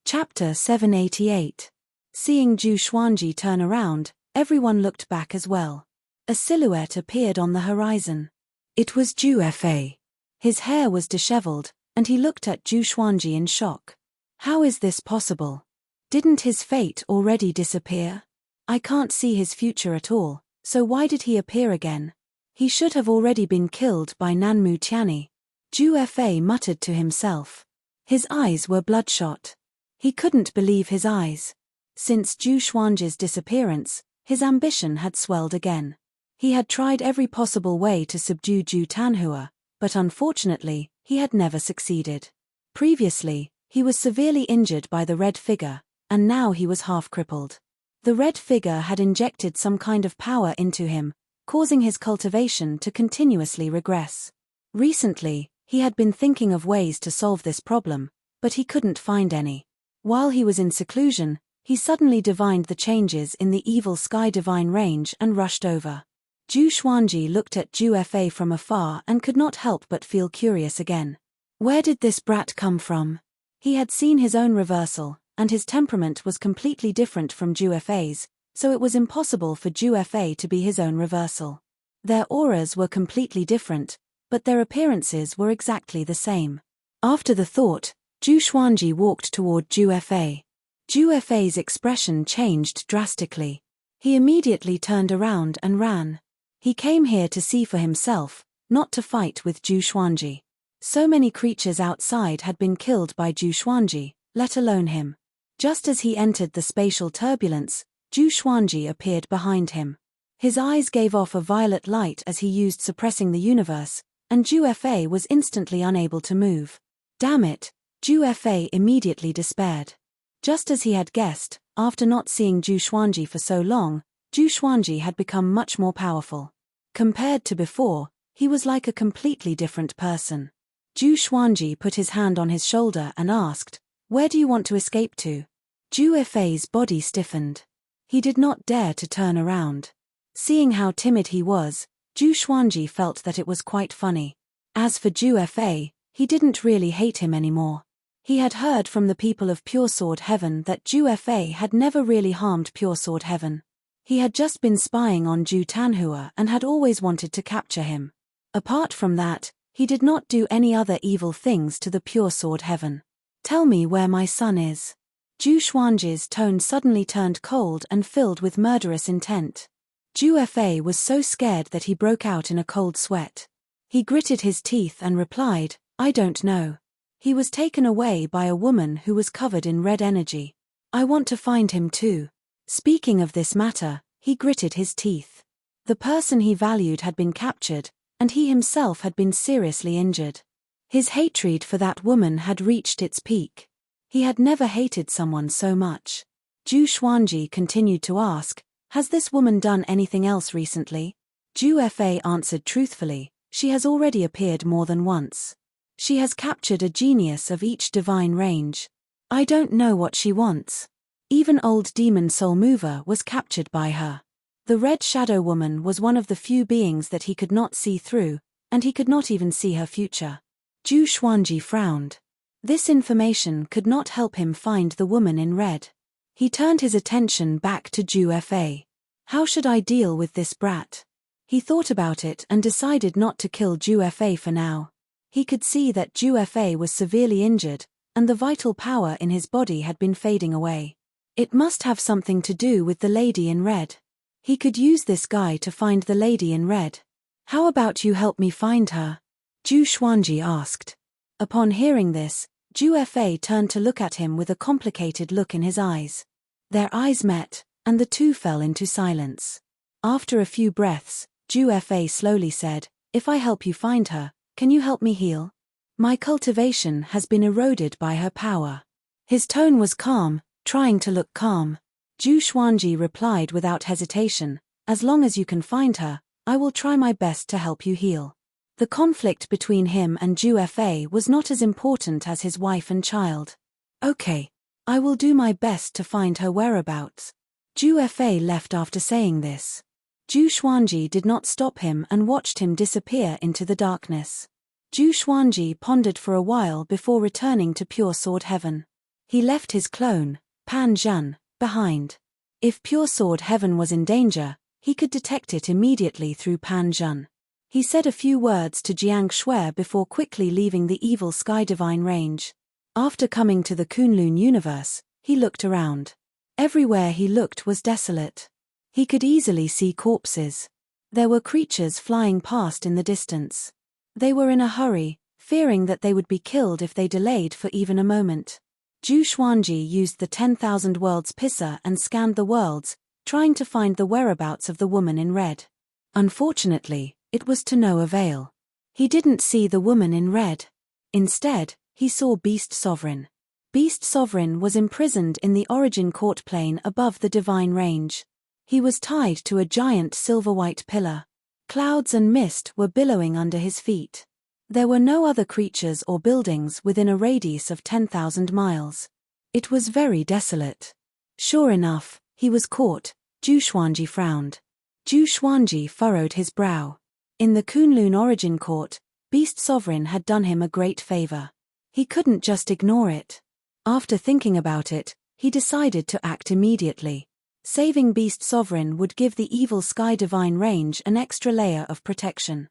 Chapter 788. Seeing Zhu Xuanji turn around, everyone looked back as well. A silhouette appeared on the horizon. It was Zhu Fa. His hair was disheveled, and he looked at Zhu Xuanji in shock. How is this possible? Didn't his fate already disappear? I can't see his future at all, so why did he appear again? He should have already been killed by Nanmu Tianyi. Zhu Fa muttered to himself. His eyes were bloodshot. He couldn't believe his eyes. Since Zhu Xuanji's disappearance, his ambition had swelled again. He had tried every possible way to subdue Zhu Tanhua, but unfortunately, he had never succeeded. Previously, he was severely injured by the red figure, and now he was half crippled. The red figure had injected some kind of power into him, causing his cultivation to continuously regress. Recently, he had been thinking of ways to solve this problem, but he couldn't find any. While he was in seclusion, he suddenly divined the changes in the evil sky divine range and rushed over. Zhu Xuanji looked at Zhu Fa from afar and could not help but feel curious again. Where did this brat come from? He had seen his own reversal, and his temperament was completely different from Zhu Fa's, so it was impossible for Zhu Fa to be his own reversal. Their auras were completely different, but their appearances were exactly the same. After the thought, Zhu Xuanji walked toward Zhu Fa. Zhu Fa's expression changed drastically. He immediately turned around and ran. He came here to see for himself, not to fight with Zhu Xuanji. So many creatures outside had been killed by Zhu Xuanji, let alone him. Just as he entered the spatial turbulence, Zhu Xuanji appeared behind him. His eyes gave off a violet light as he used suppressing the universe, and Zhu Fa was instantly unable to move. Damn it, Zhu Fa immediately despaired. Just as he had guessed, after not seeing Zhu Xuanji for so long, Zhu Xuanji had become much more powerful. Compared to before, he was like a completely different person. Zhu Xuanji put his hand on his shoulder and asked, "Where do you want to escape to?" Zhu Fa's body stiffened. He did not dare to turn around. Seeing how timid he was, Zhu Xuanji felt that it was quite funny. As for Zhu Fa, he didn't really hate him anymore. He had heard from the people of Pure Sword Heaven that Zhu Fa had never really harmed Pure Sword Heaven. He had just been spying on Zhu Tanhua and had always wanted to capture him. Apart from that, he did not do any other evil things to the Pure Sword Heaven. "Tell me where my son is." Zhu Xuanji's tone suddenly turned cold and filled with murderous intent. Zhu Fa was so scared that he broke out in a cold sweat. He gritted his teeth and replied, "I don't know. He was taken away by a woman who was covered in red energy. I want to find him too." Speaking of this matter, he gritted his teeth. The person he valued had been captured, and he himself had been seriously injured. His hatred for that woman had reached its peak. He had never hated someone so much. Zhu Xuanji continued to ask, "Has this woman done anything else recently?" Zhu Fa answered truthfully, "She has already appeared more than once. She has captured a genius of each divine range. I don't know what she wants. Even old demon Soul Mover was captured by her." The Red Shadow Woman was one of the few beings that he could not see through, and he could not even see her future. Zhu Xuanji frowned. This information could not help him find the woman in red. He turned his attention back to Zhu Fa. How should I deal with this brat? He thought about it and decided not to kill Zhu Fa for now. He could see that Zhu Fa was severely injured, and the vital power in his body had been fading away. It must have something to do with the lady in red. He could use this guy to find the lady in red. "How about you help me find her?" Zhu Xuanji asked. Upon hearing this, Zhu Fa turned to look at him with a complicated look in his eyes. Their eyes met, and the two fell into silence. After a few breaths, Zhu Fa slowly said, "If I help you find her, can you help me heal? My cultivation has been eroded by her power." His tone was calm, trying to look calm. Zhu Xuanji replied without hesitation, "As long as you can find her, I will try my best to help you heal." The conflict between him and Zhu Fa was not as important as his wife and child. "Okay. I will do my best to find her whereabouts." Zhu Fa left after saying this. Zhu Xuanji did not stop him and watched him disappear into the darkness. Zhu Xuanji pondered for a while before returning to Pure Sword Heaven. He left his clone, Pan Zhan, behind. If Pure Sword Heaven was in danger, he could detect it immediately through Pan Zhan. He said a few words to Jiang Shui before quickly leaving the evil Sky Divine range. After coming to the Kunlun universe, he looked around. Everywhere he looked was desolate. He could easily see corpses. There were creatures flying past in the distance. They were in a hurry, fearing that they would be killed if they delayed for even a moment. Zhu Xuanji used the 10,000 worlds pisser and scanned the worlds, trying to find the whereabouts of the woman in red. Unfortunately, it was to no avail. He didn't see the woman in red. Instead, he saw Beast Sovereign. Beast Sovereign was imprisoned in the origin court plane above the divine range. He was tied to a giant silver-white pillar. Clouds and mist were billowing under his feet. There were no other creatures or buildings within a radius of 10,000 miles. It was very desolate. Sure enough, he was caught. Zhu Xuanji frowned. Zhu Xuanji furrowed his brow. In the Kunlun origin court, Beast Sovereign had done him a great favor. He couldn't just ignore it. After thinking about it, he decided to act immediately. Saving Beast Sovereign would give the evil Sky Divine range an extra layer of protection.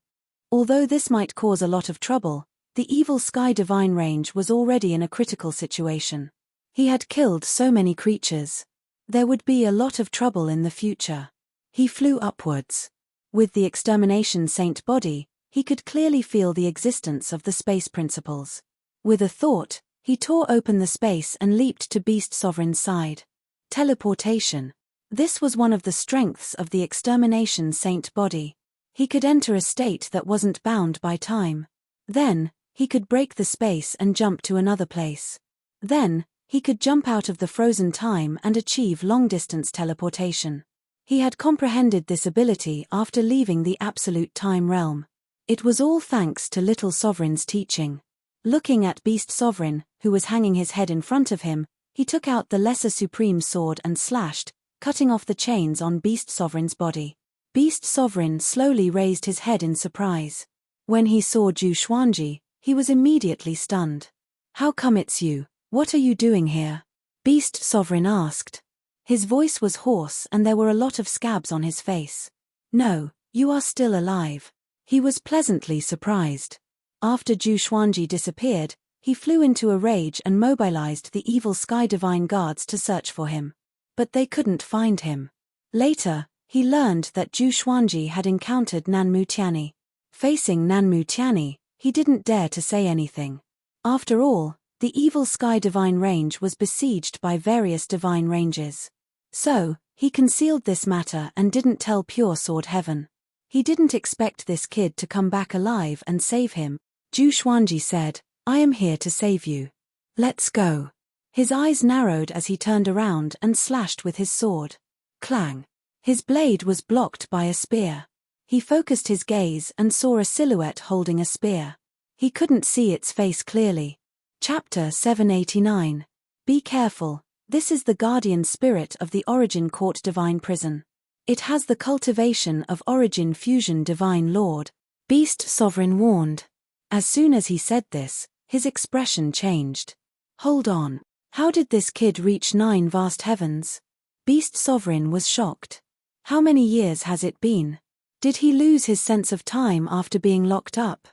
Although this might cause a lot of trouble, the evil Sky Divine range was already in a critical situation. He had killed so many creatures. There would be a lot of trouble in the future. He flew upwards. With the Extermination Saint body, he could clearly feel the existence of the space principles. With a thought, he tore open the space and leaped to Beast Sovereign's side. Teleportation. This was one of the strengths of the Extermination Saint body. He could enter a state that wasn't bound by time. Then, he could break the space and jump to another place. Then, he could jump out of the frozen time and achieve long-distance teleportation. He had comprehended this ability after leaving the absolute time realm. It was all thanks to Little Sovereign's teaching. Looking at Beast Sovereign, who was hanging his head in front of him, he took out the Lesser Supreme Sword and slashed, cutting off the chains on Beast Sovereign's body. Beast Sovereign slowly raised his head in surprise. When he saw Zhu Xuanji, he was immediately stunned. "How come it's you? What are you doing here?" Beast Sovereign asked. His voice was hoarse and there were a lot of scabs on his face. "No, you are still alive." He was pleasantly surprised. After Zhu Xuanji disappeared, he flew into a rage and mobilized the evil Sky Divine guards to search for him. But they couldn't find him. Later, he learned that Zhu Xuanji had encountered Nanmu Tianyi. Facing Nanmu Tianyi, he didn't dare to say anything. After all, the evil Sky Divine range was besieged by various divine ranges. So, he concealed this matter and didn't tell Pure Sword Heaven. He didn't expect this kid to come back alive and save him. Zhu Xuanji said, "I am here to save you. Let's go." His eyes narrowed as he turned around and slashed with his sword. Clang. His blade was blocked by a spear. He focused his gaze and saw a silhouette holding a spear. He couldn't see its face clearly. Chapter 789. Be careful, this is the guardian spirit of the Origin Court Divine Prison. It has the cultivation of Origin Fusion Divine Lord. Beast Sovereign warned. As soon as he said this, his expression changed. Hold on. How did this kid reach 9 vast heavens? Beast Sovereign was shocked. How many years has it been? Did he lose his sense of time after being locked up?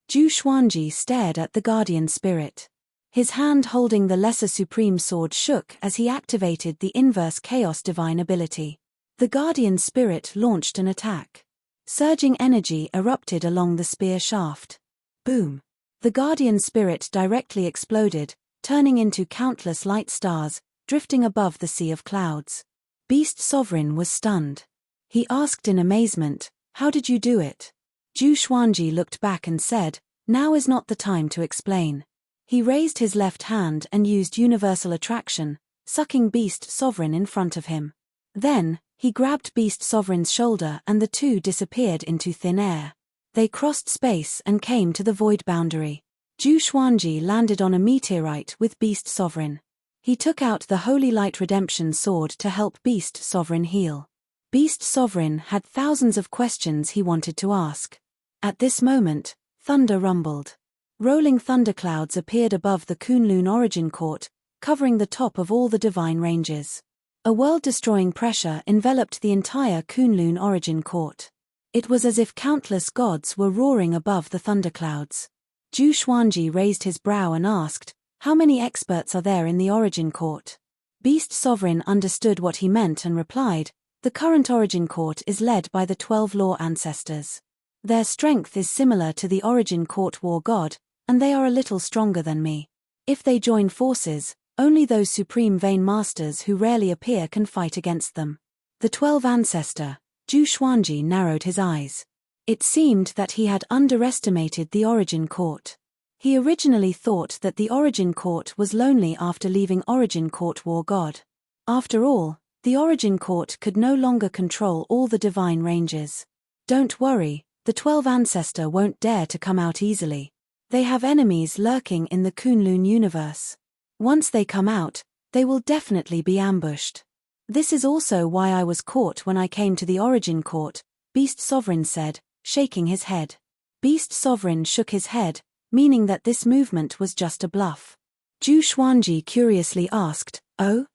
Zhu Xuanji stared at the guardian spirit. His hand holding the Lesser Supreme Sword shook as he activated the Inverse Chaos Divine ability. The guardian spirit launched an attack. Surging energy erupted along the spear shaft. Boom! The guardian spirit directly exploded, turning into countless light stars, drifting above the sea of clouds. Beast Sovereign was stunned. He asked in amazement, "How did you do it?" Zhu Xuanji looked back and said, "Now is not the time to explain." He raised his left hand and used universal attraction, sucking Beast Sovereign in front of him. Then, he grabbed Beast Sovereign's shoulder and the two disappeared into thin air. They crossed space and came to the void boundary. Zhu Xuanji landed on a meteorite with Beast Sovereign. He took out the Holy Light Redemption Sword to help Beast Sovereign heal. Beast Sovereign had thousands of questions he wanted to ask. At this moment, thunder rumbled. Rolling thunderclouds appeared above the Kunlun Origin Court, covering the top of all the divine ranges. A world-destroying pressure enveloped the entire Kunlun Origin Court. It was as if countless gods were roaring above the thunderclouds. Zhu Xuanji raised his brow and asked, "How many experts are there in the Origin Court?" Beast Sovereign understood what he meant and replied, The current Origin Court is led by the 12 Law Ancestors. Their strength is similar to the Origin Court War God, and they are a little stronger than me. If they join forces, only those supreme Vein Masters who rarely appear can fight against them. The 12 Ancestor, Zhu Xuanji, narrowed his eyes. It seemed that he had underestimated the Origin Court. He originally thought that the Origin Court was lonely after leaving Origin Court War God. After all, the Origin Court could no longer control all the divine ranges. Don't worry, the 12 Ancestor won't dare to come out easily. They have enemies lurking in the Kunlun universe. Once they come out, they will definitely be ambushed. This is also why I was caught when I came to the Origin Court, Beast Sovereign said, shaking his head. Beast Sovereign shook his head, meaning that this movement was just a bluff. Zhu Xuanji curiously asked, "Oh?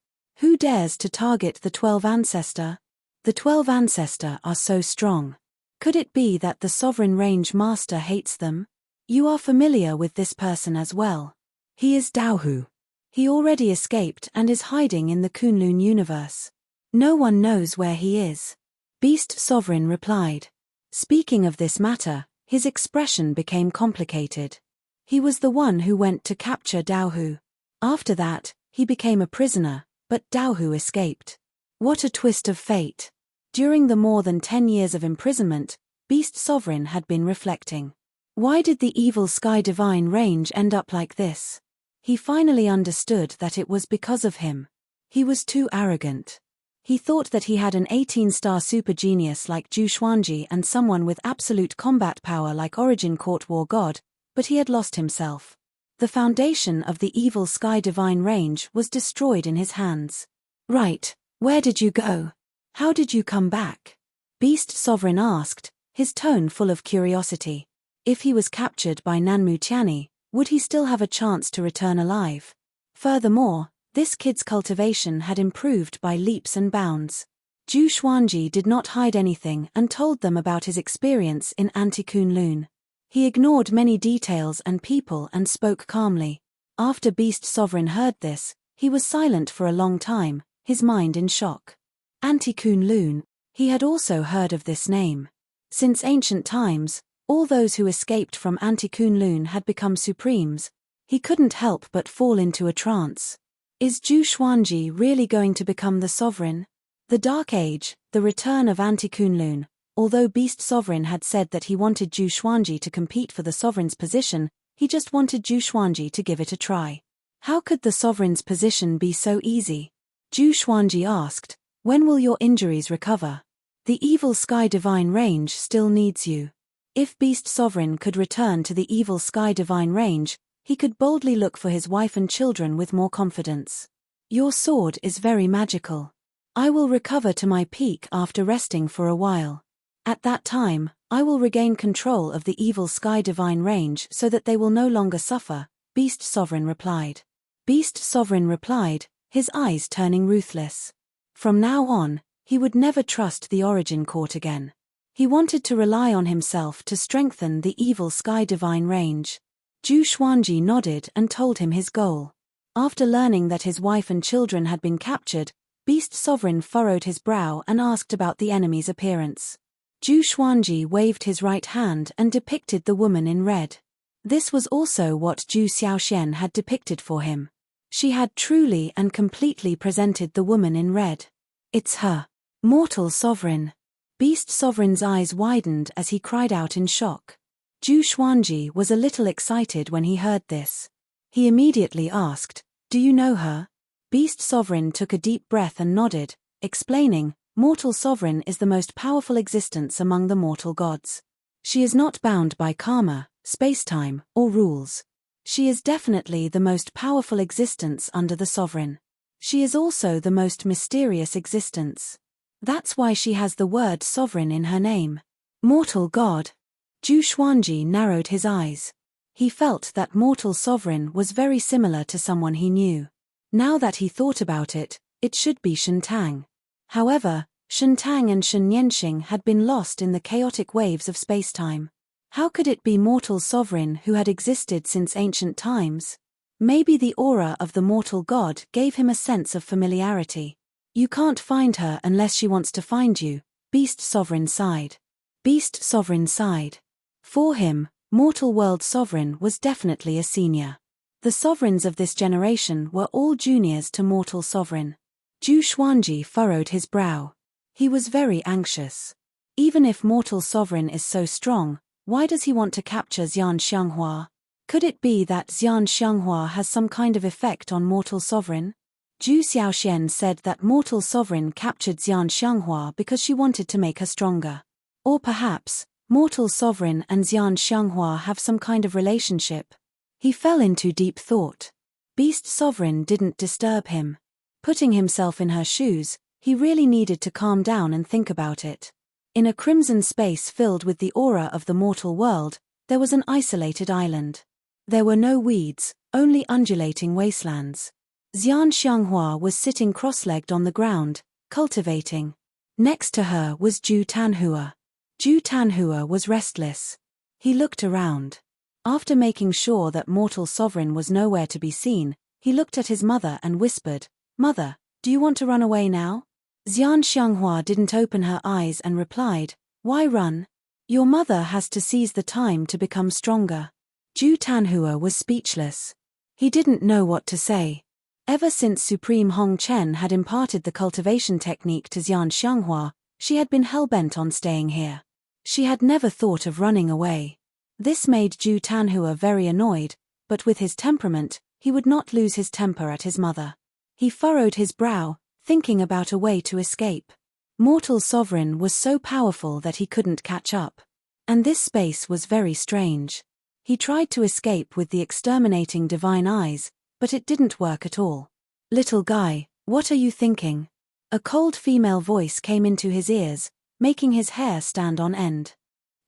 Who dares to target the 12 Ancestor? The 12 Ancestor are so strong. Could it be that the Sovereign Range Master hates them? You are familiar with this person as well. He is Daohu. He already escaped and is hiding in the Kunlun universe. No one knows where he is." Beast Sovereign replied. Speaking of this matter, his expression became complicated. He was the one who went to capture Daohu. After that, he became a prisoner, but Daohu escaped. What a twist of fate. During the more than 10 years of imprisonment, Beast Sovereign had been reflecting. Why did the evil Sky Divine Range end up like this? He finally understood that it was because of him. He was too arrogant. He thought that he had an 18-star super genius like Zhu Xuanji and someone with absolute combat power like Origin Court War God, but he had lost himself. The foundation of the evil Sky Divine Range was destroyed in his hands. Right, where did you go? How did you come back? Beast Sovereign asked, his tone full of curiosity. If he was captured by Nanmu Tianyi, would he still have a chance to return alive? Furthermore, this kid's cultivation had improved by leaps and bounds. Zhu Xuanji did not hide anything and told them about his experience in Anti-Kunlun. He ignored many details and people and spoke calmly. After Beast Sovereign heard this, he was silent for a long time, his mind in shock. Anti-Kunlun, he had also heard of this name. Since ancient times, all those who escaped from Anti-Kunlun had become supremes. He couldn't help but fall into a trance. Is Zhu Xuanji really going to become the sovereign? The Dark Age, the return of Anti-Kunlun. Although Beast Sovereign had said that he wanted Zhu Xuanji to compete for the sovereign's position, he just wanted Zhu Xuanji to give it a try. How could the sovereign's position be so easy? Zhu Xuanji asked, "When will your injuries recover? The evil Sky Divine Range still needs you." If Beast Sovereign could return to the evil Sky Divine Range, he could boldly look for his wife and children with more confidence. "Your sword is very magical. I will recover to my peak after resting for a while. At that time, I will regain control of the evil Sky Divine Range so that they will no longer suffer," Beast Sovereign replied. Beast Sovereign replied, his eyes turning ruthless. From now on, he would never trust the Origin Court again. He wanted to rely on himself to strengthen the evil Sky Divine Range. Zhu Xuanji nodded and told him his goal. After learning that his wife and children had been captured, Beast Sovereign furrowed his brow and asked about the enemy's appearance. Zhu Xuanji waved his right hand and depicted the woman in red. This was also what Zhu Xiaoxian had depicted for him. She had truly and completely presented the woman in red. "It's her. Mortal Sovereign." Beast Sovereign's eyes widened as he cried out in shock. Zhu Xuanji was a little excited when he heard this. He immediately asked, "Do you know her?" Beast Sovereign took a deep breath and nodded, explaining, "Mortal Sovereign is the most powerful existence among the mortal gods. She is not bound by karma, space-time, or rules. She is definitely the most powerful existence under the Sovereign. She is also the most mysterious existence. That's why she has the word sovereign in her name." Mortal God. Zhu Xuanji narrowed his eyes. He felt that Mortal Sovereign was very similar to someone he knew. Now that he thought about it, it should be Shentang. However, Shentang and Shen Yanxing had been lost in the chaotic waves of spacetime. How could it be Mortal Sovereign who had existed since ancient times? Maybe the aura of the Mortal God gave him a sense of familiarity. You can't find her unless she wants to find you, Beast Sovereign sighed. Beast Sovereign sighed. For him, Mortal World Sovereign was definitely a senior. The sovereigns of this generation were all juniors to Mortal Sovereign. Zhu Xuanji furrowed his brow. He was very anxious. Even if Mortal Sovereign is so strong, why does he want to capture Xian Xianghua? Could it be that Xian Xianghua has some kind of effect on Mortal Sovereign? Zhu Xiaoxian said that Mortal Sovereign captured Xian Xianghua because she wanted to make her stronger. Or perhaps, Mortal Sovereign and Xian Xianghua have some kind of relationship. He fell into deep thought. Beast Sovereign didn't disturb him. Putting himself in her shoes, he really needed to calm down and think about it. In a crimson space filled with the aura of the mortal world, there was an isolated island. There were no weeds, only undulating wastelands. Xian Xianghua was sitting cross-legged on the ground, cultivating. Next to her was Zhu Tanhua. Zhu Tanhua was restless. He looked around. After making sure that Mortal Sovereign was nowhere to be seen, he looked at his mother and whispered, "Mother, do you want to run away now?" Xian Xianghua didn't open her eyes and replied, "Why run? Your mother has to seize the time to become stronger." Zhu Tanhua was speechless. He didn't know what to say. Ever since Supreme Hong Chen had imparted the cultivation technique to Xian Xianghua, she had been hell-bent on staying here. She had never thought of running away. This made Zhu Tanhua very annoyed, but with his temperament, he would not lose his temper at his mother. He furrowed his brow, thinking about a way to escape. Mortal Sovereign was so powerful that he couldn't catch up. And this space was very strange. He tried to escape with the exterminating divine eyes, but it didn't work at all. "Little guy, what are you thinking?" A cold female voice came into his ears, making his hair stand on end.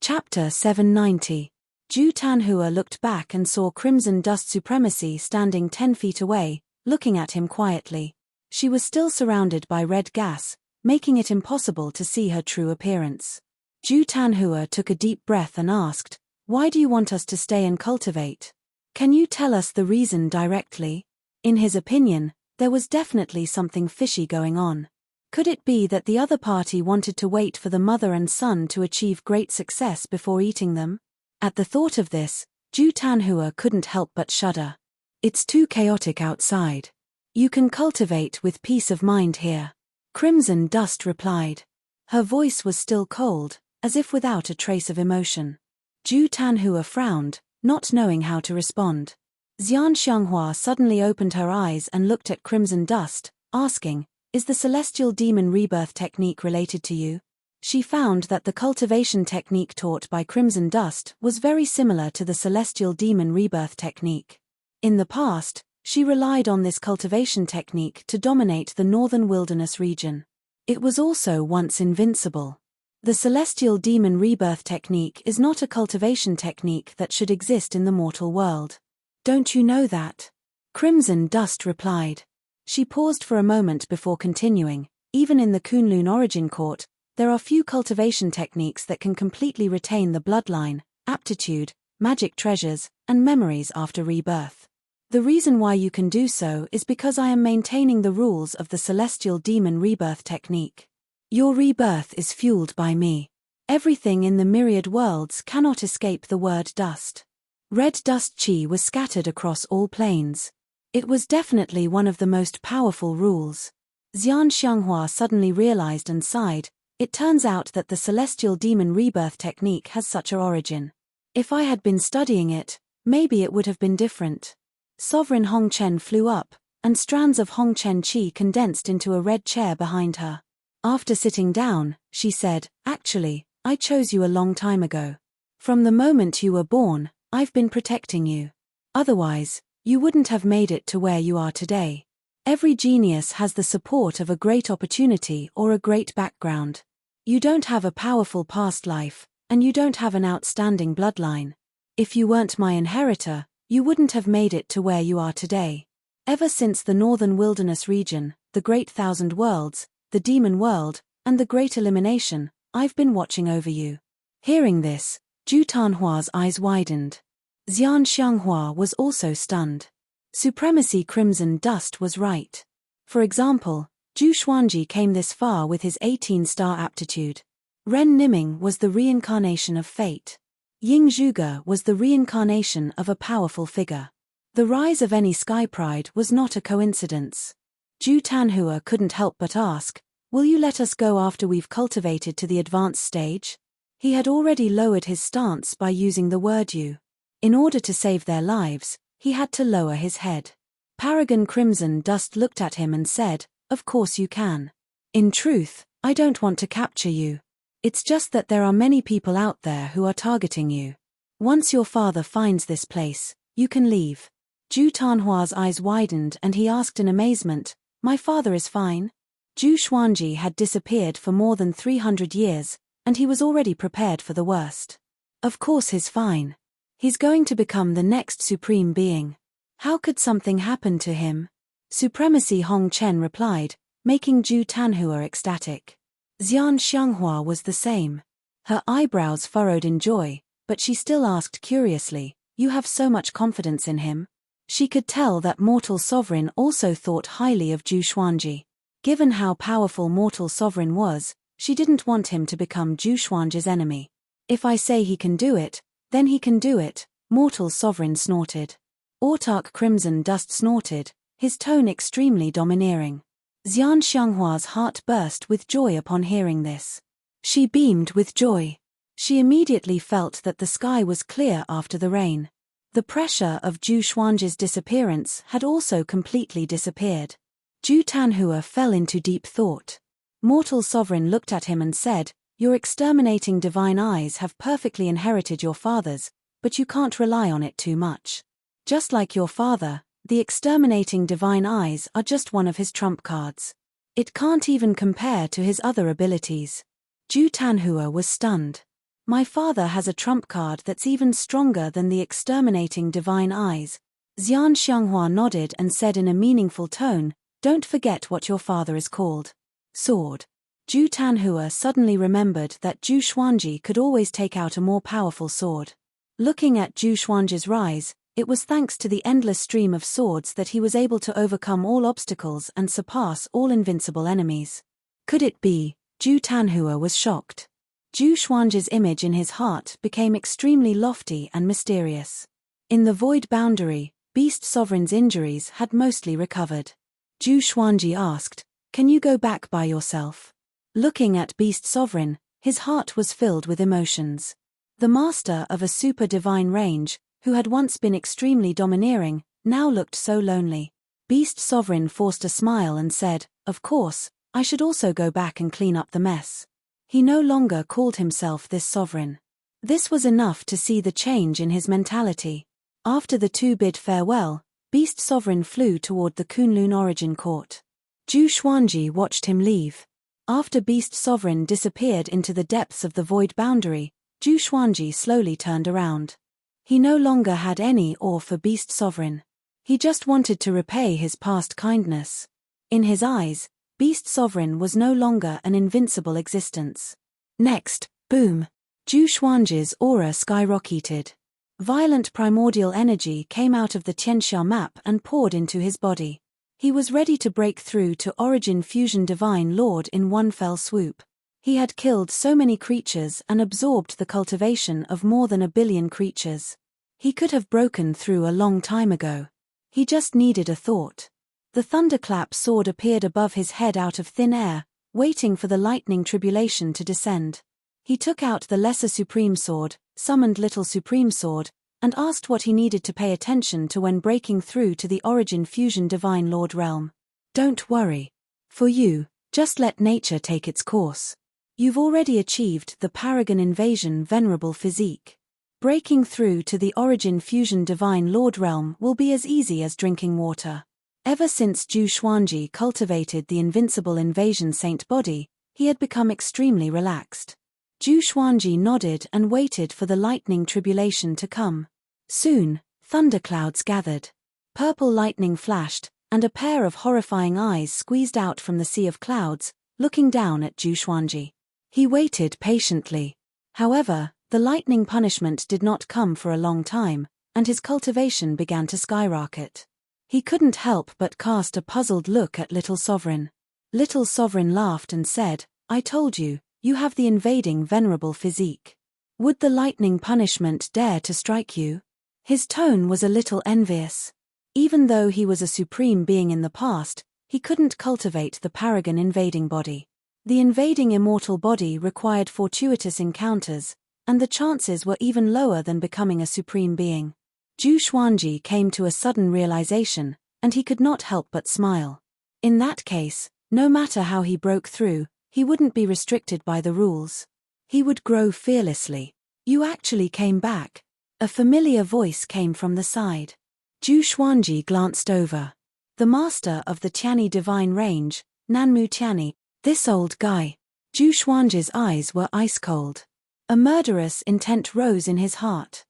Chapter 790. Zhu Tanhua looked back and saw Crimson Dust Supremacy standing 10 feet away, looking at him quietly. She was still surrounded by red gas, making it impossible to see her true appearance. Zhu Tanhua took a deep breath and asked, "Why do you want us to stay and cultivate? Can you tell us the reason directly?" In his opinion, there was definitely something fishy going on. Could it be that the other party wanted to wait for the mother and son to achieve great success before eating them? At the thought of this, Zhu Tanhua couldn't help but shudder. "It's too chaotic outside. You can cultivate with peace of mind here," Crimson Dust replied. Her voice was still cold, as if without a trace of emotion. Zhu Tanhua frowned, not knowing how to respond. Xian Xianghua suddenly opened her eyes and looked at Crimson Dust, asking, "Is the Celestial Demon Rebirth technique related to you?" She found that the cultivation technique taught by Crimson Dust was very similar to the Celestial Demon Rebirth technique. In the past, she relied on this cultivation technique to dominate the northern wilderness region. It was also once invincible. The Celestial Demon Rebirth technique is not a cultivation technique that should exist in the mortal world. "Don't you know that?" Crimson Dust replied. She paused for a moment before continuing. "Even in the Kunlun Origin Court, there are few cultivation techniques that can completely retain the bloodline, aptitude, magic treasures, and memories after rebirth. The reason why you can do so is because I am maintaining the rules of the Celestial Demon Rebirth technique. Your rebirth is fueled by me. Everything in the myriad worlds cannot escape the word dust." Red dust chi was scattered across all planes. It was definitely one of the most powerful rules. Xian Xianghua suddenly realized and sighed. It turns out that the Celestial Demon Rebirth technique has such an origin. If I had been studying it, maybe it would have been different. Sovereign Hong Chen flew up, and strands of Hong Chen chi condensed into a red chair behind her. After sitting down, she said, "Actually, I chose you a long time ago. From the moment you were born, I've been protecting you. Otherwise, you wouldn't have made it to where you are today. Every genius has the support of a great opportunity or a great background. You don't have a powerful past life, and you don't have an outstanding bloodline. If you weren't my inheritor, you wouldn't have made it to where you are today. Ever since the Northern Wilderness region, the Great Thousand Worlds, the Demon World, and the Great Elimination, I've been watching over you." Hearing this, Zhu Tanhua's eyes widened. Xian Xianghua was also stunned. Supremacy Crimson Dust was right. For example, Zhu Xuanji came this far with his 18-star aptitude. Ren Niming was the reincarnation of fate. Ying Zhuge was the reincarnation of a powerful figure. The rise of any sky pride was not a coincidence. Zhu Tanhua couldn't help but ask, "Will you let us go after we've cultivated to the advanced stage?" He had already lowered his stance by using the word you. In order to save their lives, he had to lower his head. Paragon Crimson Dust looked at him and said, "Of course you can. In truth, I don't want to capture you. It's just that there are many people out there who are targeting you. Once your father finds this place, you can leave." Zhu Tanhua's eyes widened and he asked in amazement, "My father is fine?" Zhu Xuanji had disappeared for more than 300 years, and he was already prepared for the worst. Of course he's fine. He's going to become the next supreme being. How could something happen to him? Supremacy Hong Chen replied, making Zhu Tanhua ecstatic. Xian Xianghua was the same. Her eyebrows furrowed in joy, but she still asked curiously, "You have so much confidence in him?" She could tell that Mortal Sovereign also thought highly of Zhu Xuanji. Given how powerful Mortal Sovereign was, she didn't want him to become Zhu Xuanji's enemy. "If I say he can do it, then he can do it," Mortal Sovereign snorted. Autarch Crimson Dust snorted, his tone extremely domineering. Xian Xianghua's heart burst with joy upon hearing this. She beamed with joy. She immediately felt that the sky was clear after the rain. The pressure of Zhu Xuanji's disappearance had also completely disappeared. Zhu Tanhua fell into deep thought. Mortal Sovereign looked at him and said, "Your exterminating divine eyes have perfectly inherited your father's, but you can't rely on it too much. Just like your father, the exterminating divine eyes are just one of his trump cards. It can't even compare to his other abilities." Zhu Tanhua was stunned. "My father has a trump card that's even stronger than the exterminating divine eyes." Xian Xianghua nodded and said in a meaningful tone, "Don't forget what your father is called. Sword." Zhu Tanhua suddenly remembered that Zhu Xuanji could always take out a more powerful sword. Looking at Zhu Xuanji's rise, it was thanks to the endless stream of swords that he was able to overcome all obstacles and surpass all invincible enemies. Could it be? Zhu Tanhua was shocked. Zhu Xuanji's image in his heart became extremely lofty and mysterious. In the void boundary, Beast Sovereign's injuries had mostly recovered. Zhu Xuanji asked, "Can you go back by yourself?" Looking at Beast Sovereign, his heart was filled with emotions. The master of a super divine range, who had once been extremely domineering, now looked so lonely. Beast Sovereign forced a smile and said, "Of course, I should also go back and clean up the mess." He no longer called himself this sovereign. This was enough to see the change in his mentality. After the two bid farewell, Beast Sovereign flew toward the Kunlun Origin Court. Zhu Xuanji watched him leave. After Beast Sovereign disappeared into the depths of the void boundary, Zhu Xuanji slowly turned around. He no longer had any awe for Beast Sovereign. He just wanted to repay his past kindness. In his eyes, Beast Sovereign was no longer an invincible existence. Next, boom! Zhu Xuanji's aura skyrocketed. Violent primordial energy came out of the Tianxia map and poured into his body. He was ready to break through to Origin Fusion Divine Lord in one fell swoop. He had killed so many creatures and absorbed the cultivation of more than 1 billion creatures. He could have broken through a long time ago. He just needed a thought. The thunderclap sword appeared above his head out of thin air, waiting for the lightning tribulation to descend. He took out the lesser supreme sword, summoned little supreme sword, and asked what he needed to pay attention to when breaking through to the Origin Fusion Divine Lord realm. "Don't worry. For you, just let nature take its course. You've already achieved the Paragon Invasion Venerable Physique. Breaking through to the Origin Fusion Divine Lord realm will be as easy as drinking water." Ever since Zhu Xuanji cultivated the Invincible Invasion Saint body, he had become extremely relaxed. Zhu Xuanji nodded and waited for the lightning tribulation to come. Soon, thunderclouds gathered. Purple lightning flashed, and a pair of horrifying eyes squeezed out from the sea of clouds, looking down at Zhu Xuanji. He waited patiently. However, the lightning punishment did not come for a long time, and his cultivation began to skyrocket. He couldn't help but cast a puzzled look at Little Sovereign. Little Sovereign laughed and said, I told you, you have the invading venerable physique. Would the lightning punishment dare to strike you? His tone was a little envious. Even though he was a supreme being in the past, he couldn't cultivate the paragon invading body. The invading immortal body required fortuitous encounters, and the chances were even lower than becoming a supreme being. Zhu Xuanji came to a sudden realization, and he could not help but smile. In that case, no matter how he broke through, he wouldn't be restricted by the rules. He would grow fearlessly. You actually came back. A familiar voice came from the side. Zhu Xuanji glanced over. The master of the Tianyi divine range, Nanmu Tianyi. This old guy. Zhu Xuanji's eyes were ice-cold. A murderous intent rose in his heart.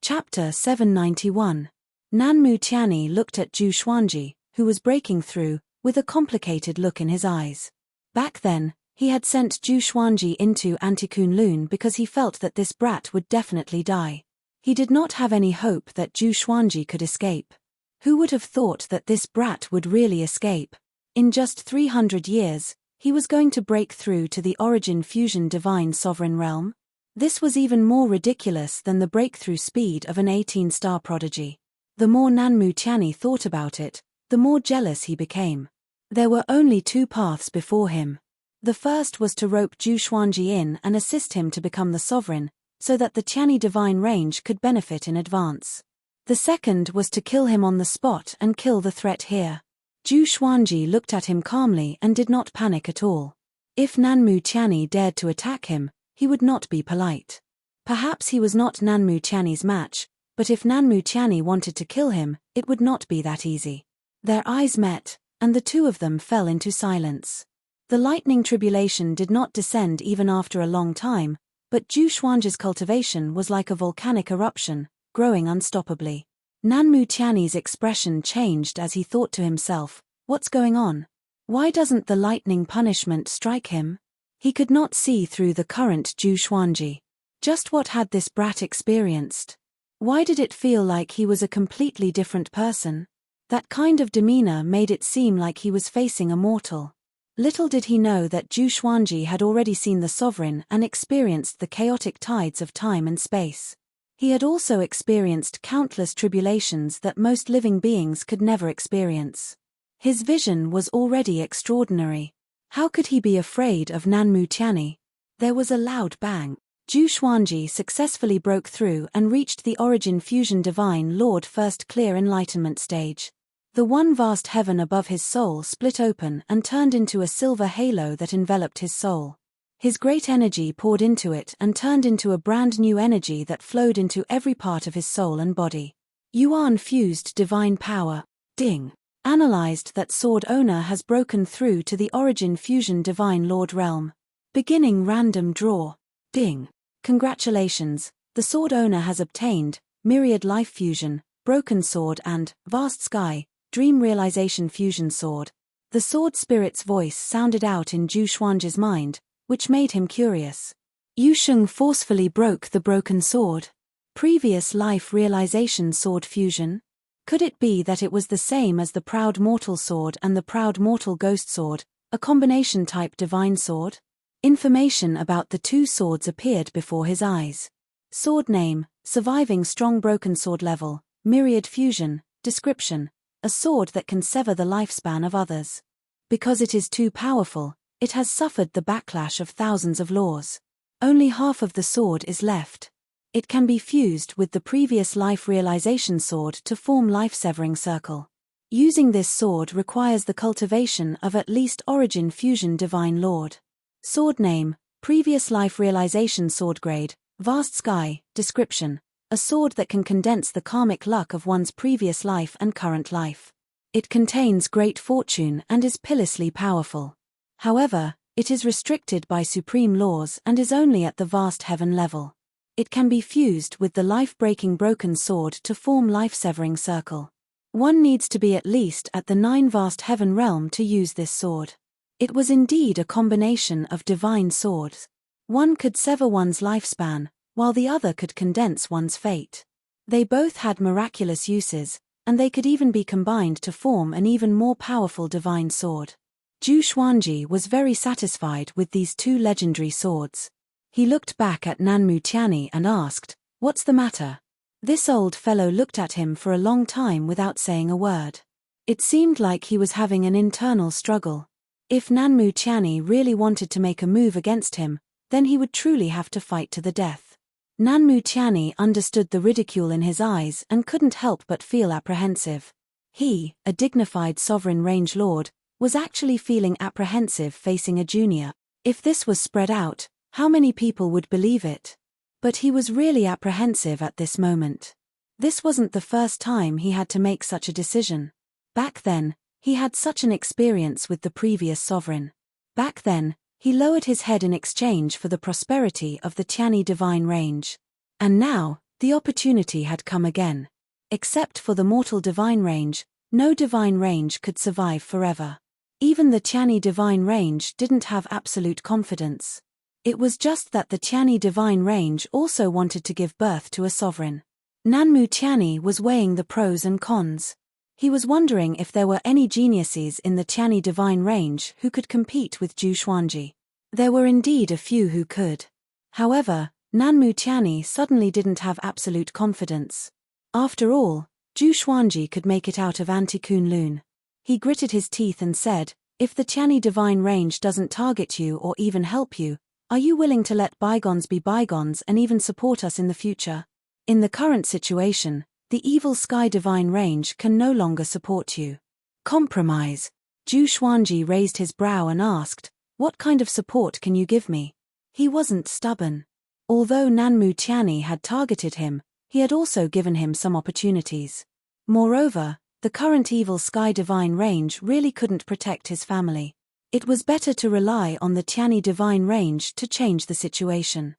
Chapter 791. Nanmu Tianyi looked at Zhu Xuanji, who was breaking through, with a complicated look in his eyes. Back then, he had sent Zhu Xuanji into Antikunlun because he felt that this brat would definitely die. He did not have any hope that Zhu Xuanji could escape. Who would have thought that this brat would really escape? In just 300 years, he was going to break through to the origin fusion divine sovereign realm? This was even more ridiculous than the breakthrough speed of an 18-star prodigy. The more Nanmu Tianyi thought about it, the more jealous he became. There were only two paths before him. The first was to rope Zhu Xuanji in and assist him to become the sovereign, so that the Tianyi divine range could benefit in advance. The second was to kill him on the spot and kill the threat here. Zhu Xuanji looked at him calmly and did not panic at all. If Nanmu Tianyi dared to attack him, he would not be polite. Perhaps he was not Nanmu Tianyi's match, but if Nanmu Tianyi wanted to kill him, it would not be that easy. Their eyes met, and the two of them fell into silence. The lightning tribulation did not descend even after a long time, but Zhu Xuanji's cultivation was like a volcanic eruption, growing unstoppably. Nanmu Tianyi's expression changed as he thought to himself, what's going on? Why doesn't the lightning punishment strike him? He could not see through the current Zhu Xuanji. Just what had this brat experienced? Why did it feel like he was a completely different person? That kind of demeanor made it seem like he was facing a mortal. Little did he know that Zhu Xuanji had already seen the sovereign and experienced the chaotic tides of time and space. He had also experienced countless tribulations that most living beings could never experience. His vision was already extraordinary. How could he be afraid of Nanmu Tianyi? There was a loud bang. Zhu Xuanji successfully broke through and reached the origin fusion divine Lord first clear enlightenment stage. The one vast heaven above his soul split open and turned into a silver halo that enveloped his soul. His great energy poured into it and turned into a brand new energy that flowed into every part of his soul and body. Yuan fused divine power. Ding. Analyzed that sword owner has broken through to the origin fusion divine lord realm. Beginning random draw. Ding. Congratulations, the sword owner has obtained myriad life fusion, broken sword and vast sky, dream realization fusion sword. The sword spirit's voice sounded out in Zhu Xuanji's mind, which made him curious. Yu Sheng forcefully broke the broken sword. Previous life realization sword fusion? Could it be that it was the same as the proud mortal sword and the proud mortal ghost sword, a combination type divine sword? Information about the two swords appeared before his eyes. Sword name, surviving strong broken sword level, myriad fusion, description, a sword that can sever the lifespan of others. Because it is too powerful, it has suffered the backlash of thousands of laws. Only half of the sword is left. It can be fused with the previous life realization sword to form life-severing circle. Using this sword requires the cultivation of at least origin fusion divine lord. Sword name, previous life realization sword grade, vast sky, description, a sword that can condense the karmic luck of one's previous life and current life. It contains great fortune and is pitilessly powerful. However, it is restricted by supreme laws and is only at the vast heaven level. It can be fused with the life-breaking broken sword to form life-severing circle. One needs to be at least at the 9 vast heaven realm to use this sword. It was indeed a combination of divine swords. One could sever one's lifespan, while the other could condense one's fate. They both had miraculous uses, and they could even be combined to form an even more powerful divine sword. Zhu Xuanji was very satisfied with these two legendary swords. He looked back at Nanmu Tianyi and asked, "What's the matter?" This old fellow looked at him for a long time without saying a word. It seemed like he was having an internal struggle. If Nanmu Tianyi really wanted to make a move against him, then he would truly have to fight to the death. Nanmu Tianyi understood the ridicule in his eyes and couldn't help but feel apprehensive. He, a dignified sovereign range lord, was actually feeling apprehensive facing a junior. If this was spread out, how many people would believe it? But he was really apprehensive at this moment. This wasn't the first time he had to make such a decision. Back then, he had such an experience with the previous sovereign. Back then, he lowered his head in exchange for the prosperity of the Tianyi divine range. And now, the opportunity had come again. Except for the mortal divine range, no divine range could survive forever. Even the Tianyi divine range didn't have absolute confidence. It was just that the Tianyi divine range also wanted to give birth to a sovereign. Nanmu Tianyi was weighing the pros and cons. He was wondering if there were any geniuses in the Tianyi divine range who could compete with Zhu Xuanji. There were indeed a few who could. However, Nanmu Tianyi suddenly didn't have absolute confidence. After all, Zhu Xuanji could make it out of Anti-Kunlun. He gritted his teeth and said, "If the Tianyi divine range doesn't target you or even help you, are you willing to let bygones be bygones and even support us in the future? In the current situation, the evil sky divine range can no longer support you." Compromise. Zhu Xuanji raised his brow and asked, "What kind of support can you give me?" He wasn't stubborn. Although Nanmu Tianyi had targeted him, he had also given him some opportunities. Moreover, the current evil sky divine range really couldn't protect his family. It was better to rely on the Tianyi divine range to change the situation.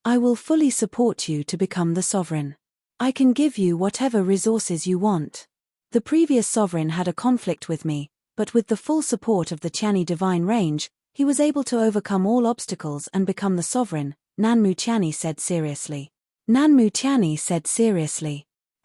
"I will fully support you to become the sovereign. I can give you whatever resources you want. The previous sovereign had a conflict with me, but with the full support of the Tianyi divine range, he was able to overcome all obstacles and become the sovereign," Nanmu Tianyi said seriously.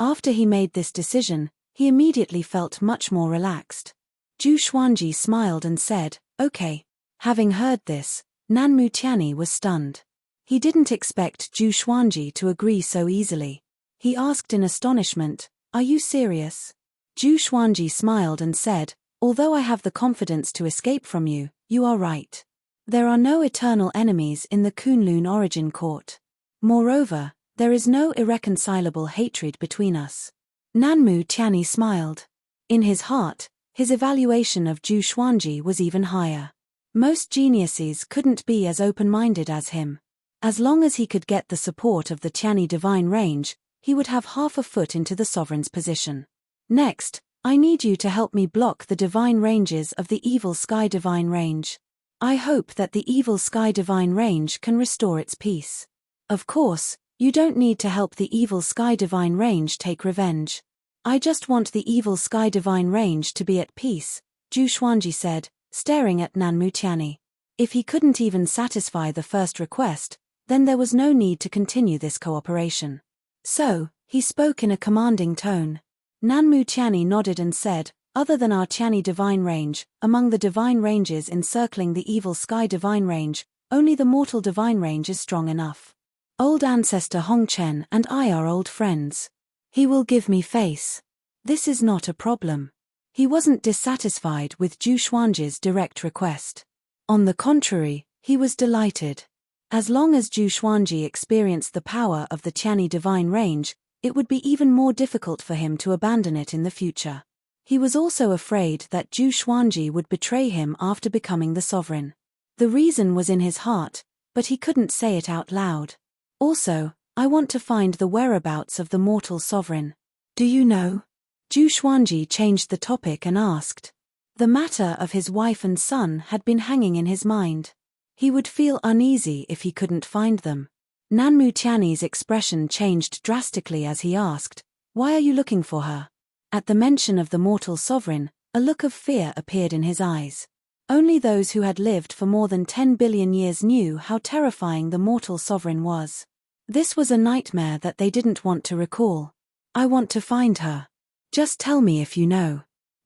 After he made this decision, he immediately felt much more relaxed. Zhu Xuanji smiled and said, "Okay." Having heard this, Nanmu Tianyi was stunned. He didn't expect Zhu Xuanji to agree so easily. He asked in astonishment, "Are you serious?" Zhu Xuanji smiled and said, "Although I have the confidence to escape from you, you are right. There are no eternal enemies in the Kunlun origin court. Moreover, there is no irreconcilable hatred between us." Nanmu Tianyi smiled. In his heart, his evaluation of Zhu Xuanji was even higher. Most geniuses couldn't be as open-minded as him. As long as he could get the support of the Tianyi divine range, he would have half a foot into the sovereign's position. "Next, I need you to help me block the divine ranges of the evil sky divine range. I hope that the evil sky divine range can restore its peace. Of course, you don't need to help the evil sky divine range take revenge. I just want the evil sky divine range to be at peace," Zhu Xuanji said, staring at Nanmu Tianyi. If he couldn't even satisfy the first request, then there was no need to continue this cooperation. So, he spoke in a commanding tone. Nanmu Tianyi nodded and said, "Other than our Tianyi divine range, among the divine ranges encircling the evil sky divine range, only the mortal divine range is strong enough. Old ancestor Hongchen and I are old friends. He will give me face. This is not a problem." He wasn't dissatisfied with Zhu Xuanji's direct request. On the contrary, he was delighted. As long as Zhu Xuanji experienced the power of the Tianyi divine range, it would be even more difficult for him to abandon it in the future. He was also afraid that Zhu Xuanji would betray him after becoming the sovereign. The reason was in his heart, but he couldn't say it out loud. "Also, I want to find the whereabouts of the mortal sovereign. Do you know?" Zhu Xuanji changed the topic and asked. The matter of his wife and son had been hanging in his mind. He would feel uneasy if he couldn't find them. Nanmu Tianyi's expression changed drastically as he asked, "Why are you looking for her?" At the mention of the mortal sovereign, a look of fear appeared in his eyes. Only those who had lived for more than 10 billion years knew how terrifying the mortal sovereign was. This was a nightmare that they didn't want to recall. "I want to find her. Just tell me if you know."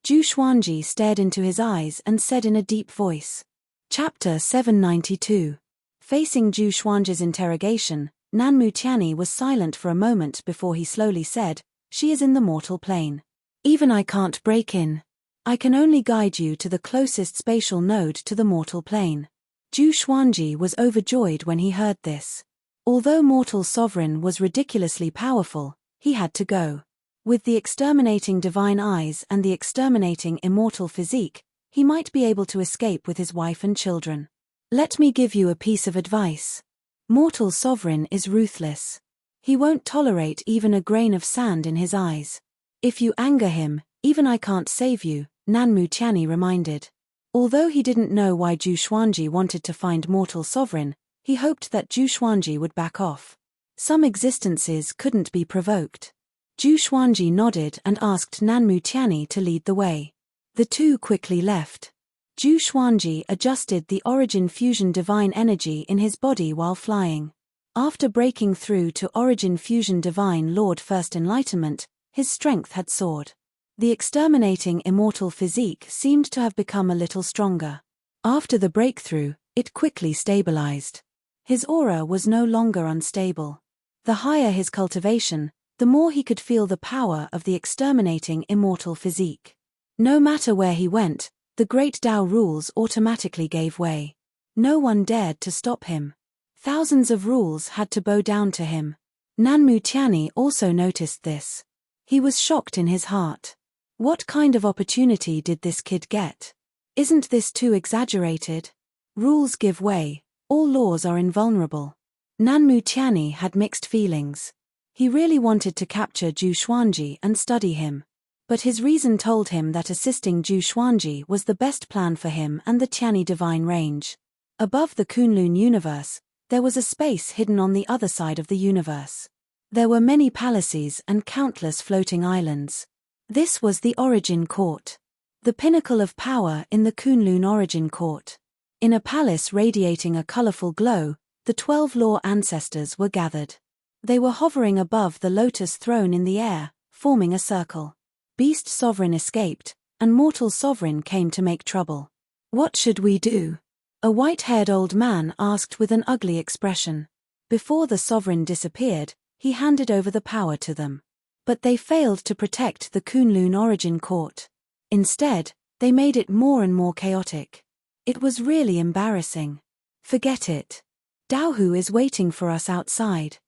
Zhu Xuanji stared into his eyes and said in a deep voice. Chapter 792. Facing Zhu Xuanji's interrogation, Nanmu Tianyi was silent for a moment before he slowly said, "She is in the mortal plane. Even I can't break in. I can only guide you to the closest spatial node to the mortal plane." Zhu Xuanji was overjoyed when he heard this. Although mortal sovereign was ridiculously powerful, he had to go. With the exterminating divine eyes and the exterminating immortal physique, he might be able to escape with his wife and children. Let me give you a piece of advice. Mortal sovereign is ruthless. He won't tolerate even a grain of sand in his eyes. If you anger him, even I can't save you, Nanmu Tianyi reminded. Although he didn't know why Zhu Xuanji wanted to find mortal sovereign, he hoped that Zhu Xuanji would back off. Some existences couldn't be provoked. Zhu Xuanji nodded and asked Nanmu Tianyi to lead the way. The two quickly left. Zhu Xuanji adjusted the origin fusion divine energy in his body while flying. After breaking through to origin fusion divine Lord First Enlightenment, his strength had soared. The exterminating immortal physique seemed to have become a little stronger. After the breakthrough, it quickly stabilized. His aura was no longer unstable. The higher his cultivation, the more he could feel the power of the exterminating immortal physique. No matter where he went, the great Tao rules automatically gave way. No one dared to stop him. Thousands of rules had to bow down to him. Nanmu Tianyi also noticed this. He was shocked in his heart. What kind of opportunity did this kid get? Isn't this too exaggerated? Rules give way, all laws are invulnerable. Nanmu Tianyi had mixed feelings. He really wanted to capture Zhu Xuanji and study him. But his reason told him that assisting Zhu Xuanji was the best plan for him and the Tianyi divine range. Above the Kunlun universe, there was a space hidden on the other side of the universe. There were many palaces and countless floating islands. This was the Origin Court. The pinnacle of power in the Kunlun Origin Court. In a palace radiating a colorful glow, the 12 law ancestors were gathered. They were hovering above the lotus throne in the air, forming a circle. Beast Sovereign escaped, and Mortal Sovereign came to make trouble. What should we do? A white-haired old man asked with an ugly expression. Before the Sovereign disappeared, he handed over the power to them. But they failed to protect the Kunlun Origin Court. Instead, they made it more and more chaotic. It was really embarrassing. Forget it. Daohu is waiting for us outside.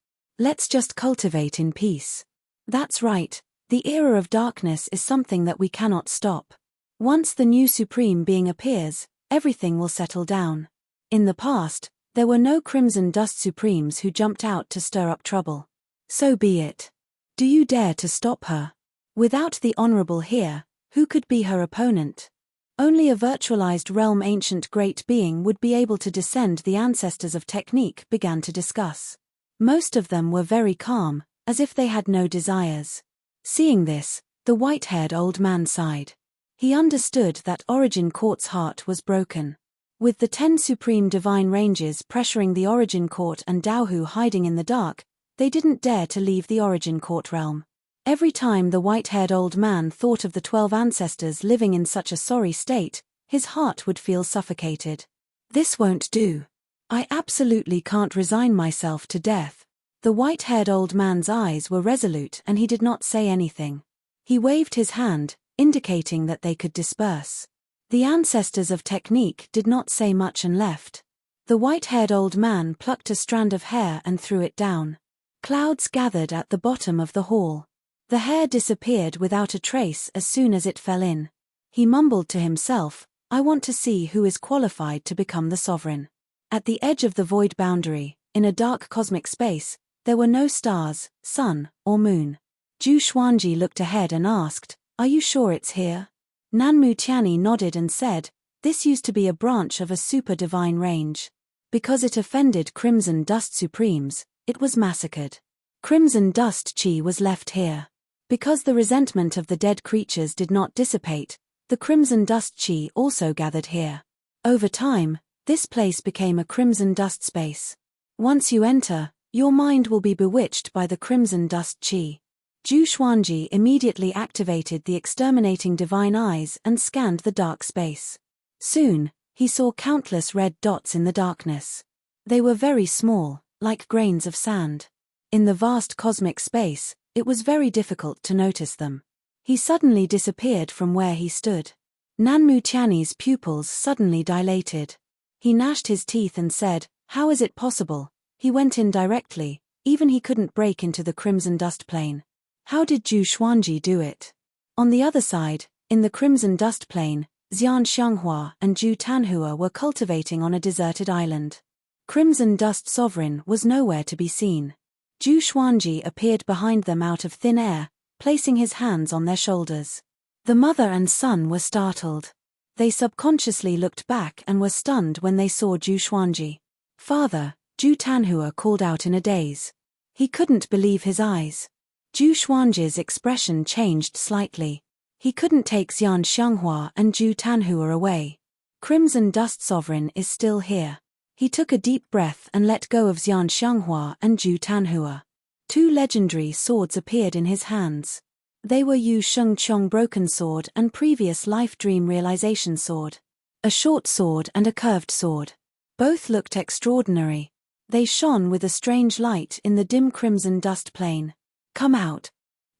Let's just cultivate in peace. That's right. The era of darkness is something that we cannot stop. Once the new Supreme Being appears, everything will settle down. In the past, there were no Crimson Dust Supremes who jumped out to stir up trouble. So be it. Do you dare to stop her? Without the Honorable here, who could be her opponent? Only a virtualized realm ancient great being would be able to descend. The ancestors of technique began to discuss. Most of them were very calm, as if they had no desires. Seeing this, the white-haired old man sighed. He understood that Origin Court's heart was broken. With the 10 supreme divine ranges pressuring the Origin Court and Daohu hiding in the dark, they didn't dare to leave the Origin Court realm. Every time the white-haired old man thought of the 12 ancestors living in such a sorry state, his heart would feel suffocated. This won't do. I absolutely can't resign myself to death. The white-haired old man's eyes were resolute and he did not say anything. He waved his hand, indicating that they could disperse. The ancestors of technique did not say much and left. The white-haired old man plucked a strand of hair and threw it down. Clouds gathered at the bottom of the hall. The hair disappeared without a trace as soon as it fell in. He mumbled to himself, "I want to see who is qualified to become the sovereign." At the edge of the void boundary, in a dark cosmic space, there were no stars, sun, or moon. Zhu Xuanji looked ahead and asked, "Are you sure it's here?" Nanmu Tianyi nodded and said, "This used to be a branch of a super divine range. Because it offended Crimson Dust Supremes, it was massacred. Crimson Dust Chi was left here. Because the resentment of the dead creatures did not dissipate, the Crimson Dust Chi also gathered here. Over time, this place became a Crimson Dust space. Once you enter, your mind will be bewitched by the Crimson Dust Chi. Zhu Xuanji immediately activated the exterminating divine eyes and scanned the dark space. Soon, he saw countless red dots in the darkness. They were very small, like grains of sand. In the vast cosmic space, it was very difficult to notice them. He suddenly disappeared from where he stood. Nanmu Tianyi's pupils suddenly dilated. He gnashed his teeth and said, "How is it possible? He went in directly, even he couldn't break into the crimson dust plane. How did Zhu Xuanji do it?" On the other side, in the crimson dust plane, Xian Xianghua and Zhu Tanhua were cultivating on a deserted island. Crimson Dust Sovereign was nowhere to be seen. Zhu Xuanji appeared behind them out of thin air, placing his hands on their shoulders. The mother and son were startled. They subconsciously looked back and were stunned when they saw Zhu Xuanji. "Father," Zhu Tanhua called out in a daze. He couldn't believe his eyes. Zhu Xuanji's expression changed slightly. He couldn't take Xian Xianghua and Zhu Tanhua away. Crimson Dust Sovereign is still here. He took a deep breath and let go of Xian Xianghua and Zhu Tanhua. Two legendary swords appeared in his hands. They were Yu Sheng Chong Broken Sword and Previous Life Dream Realization Sword. A short sword and a curved sword. Both looked extraordinary. They shone with a strange light in the dim crimson dust plane. "Come out!"